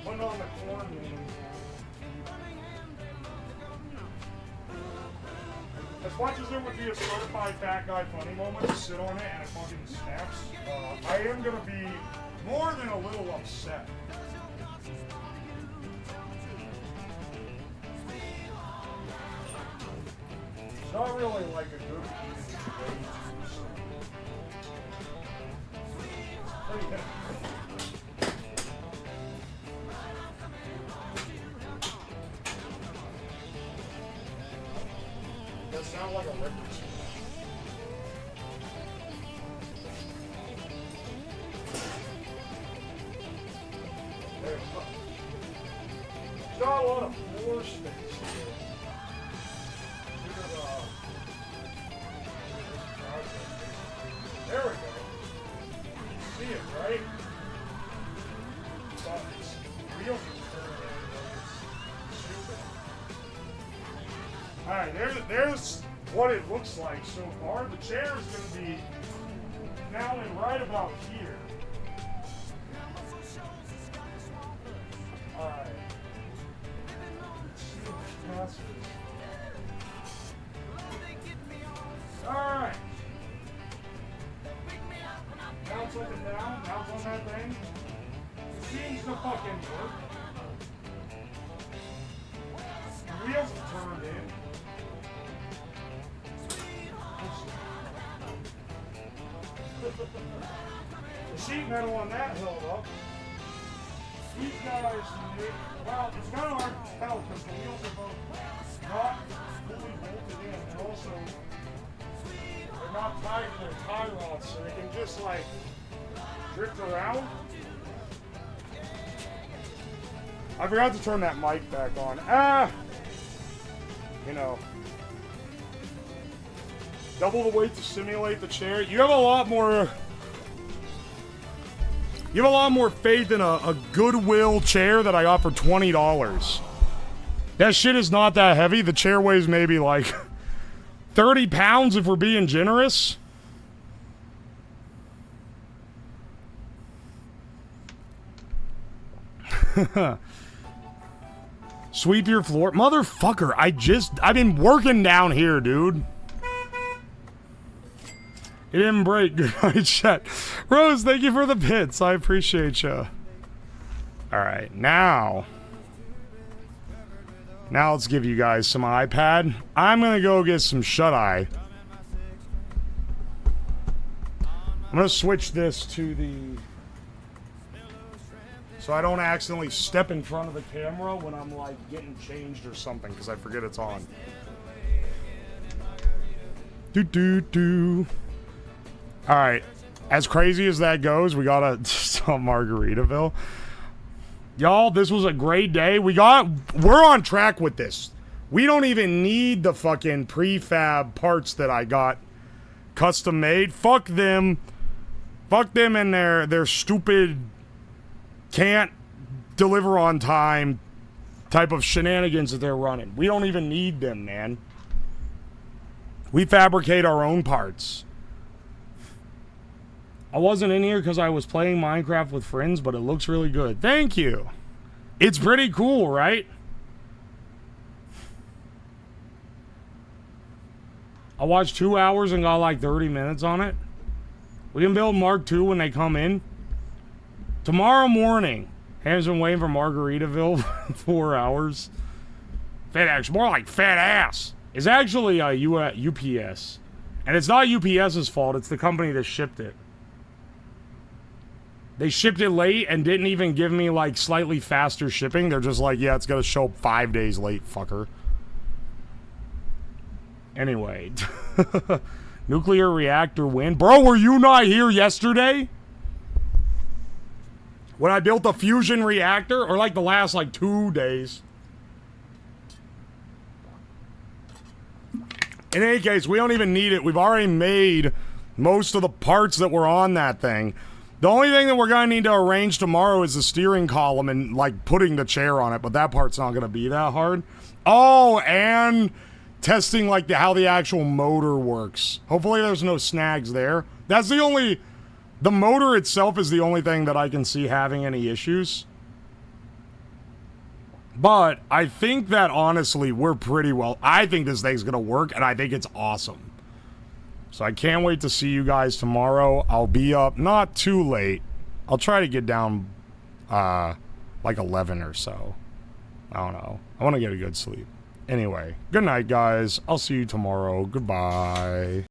Put it on the corn. As much as it would be a certified fat guy funny moment to sit on it and it fucking snaps, I am gonna be more than a little upset. It's not really like a good way to That sound like a record store. There we go. Got a lot of floor space here. There we go. See it, right? But it's real. Alright, there's what it looks like so far. The chair is going to be mounted right about here. Alright. Alright. Bounce up and down, bounce on that thing. It seems to fucking work. The wheels have turned in. The sheet metal on that held up. These guys, well, it's kind of hard to tell because the wheels are both not fully bolted in, and also they're not tied to their tie rods, so they can just like drift around. I forgot to turn that mic back on. You know. Double the weight to simulate the chair. You have a lot more faith in a Goodwill chair that I got for $20. That shit is not that heavy. The chair weighs maybe like 30 pounds if we're being generous. Sweep your floor. Motherfucker, I've been working down here, dude. It didn't break. Good night, chat. Rose, thank you for the bits. I appreciate you. Alright, now let's give you guys some iPad. I'm gonna go get some shut-eye. I'm gonna switch this to the... so I don't accidentally step in front of the camera when I'm like getting changed or something, because I forget it's on. Alright, as crazy as that goes, we gotta stop Margaritaville. Y'all, this was a great day. We're on track with this. We don't even need the fucking prefab parts that I got custom made. Fuck them. Fuck them and their stupid can't deliver on time type of shenanigans that they're running. We don't even need them, man. We fabricate our own parts. I wasn't in here because I was playing Minecraft with friends, but it looks really good. Thank you. It's pretty cool, right? I watched 2 hours and got like 30 minutes on it. We can build Mark II when they come in. Tomorrow morning. Ham's been waiting for Margaritaville for 4 hours. FedEx, more like fat ass. It's actually UPS. And it's not UPS's fault, it's the company that shipped it. They shipped it late and didn't even give me like slightly faster shipping. They're just like, yeah, it's gonna show up 5 days late, fucker. Anyway. Nuclear reactor win. Bro, were you not here yesterday? When I built the fusion reactor? Or like the last like 2 days? In any case, we don't even need it. We've already made most of the parts that were on that thing. The only thing that we're going to need to arrange tomorrow is the steering column and, like, putting the chair on it, but that part's not going to be that hard. Oh, and testing, like, how the actual motor works. Hopefully there's no snags there. That's the only... the motor itself is the only thing that I can see having any issues. But I think that, honestly, we're pretty well... I think this thing's going to work, and I think it's awesome. So I can't wait to see you guys tomorrow. I'll be up not too late. I'll try to get down like 11 or so. I don't know. I want to get a good sleep. Anyway, good night, guys. I'll see you tomorrow. Goodbye.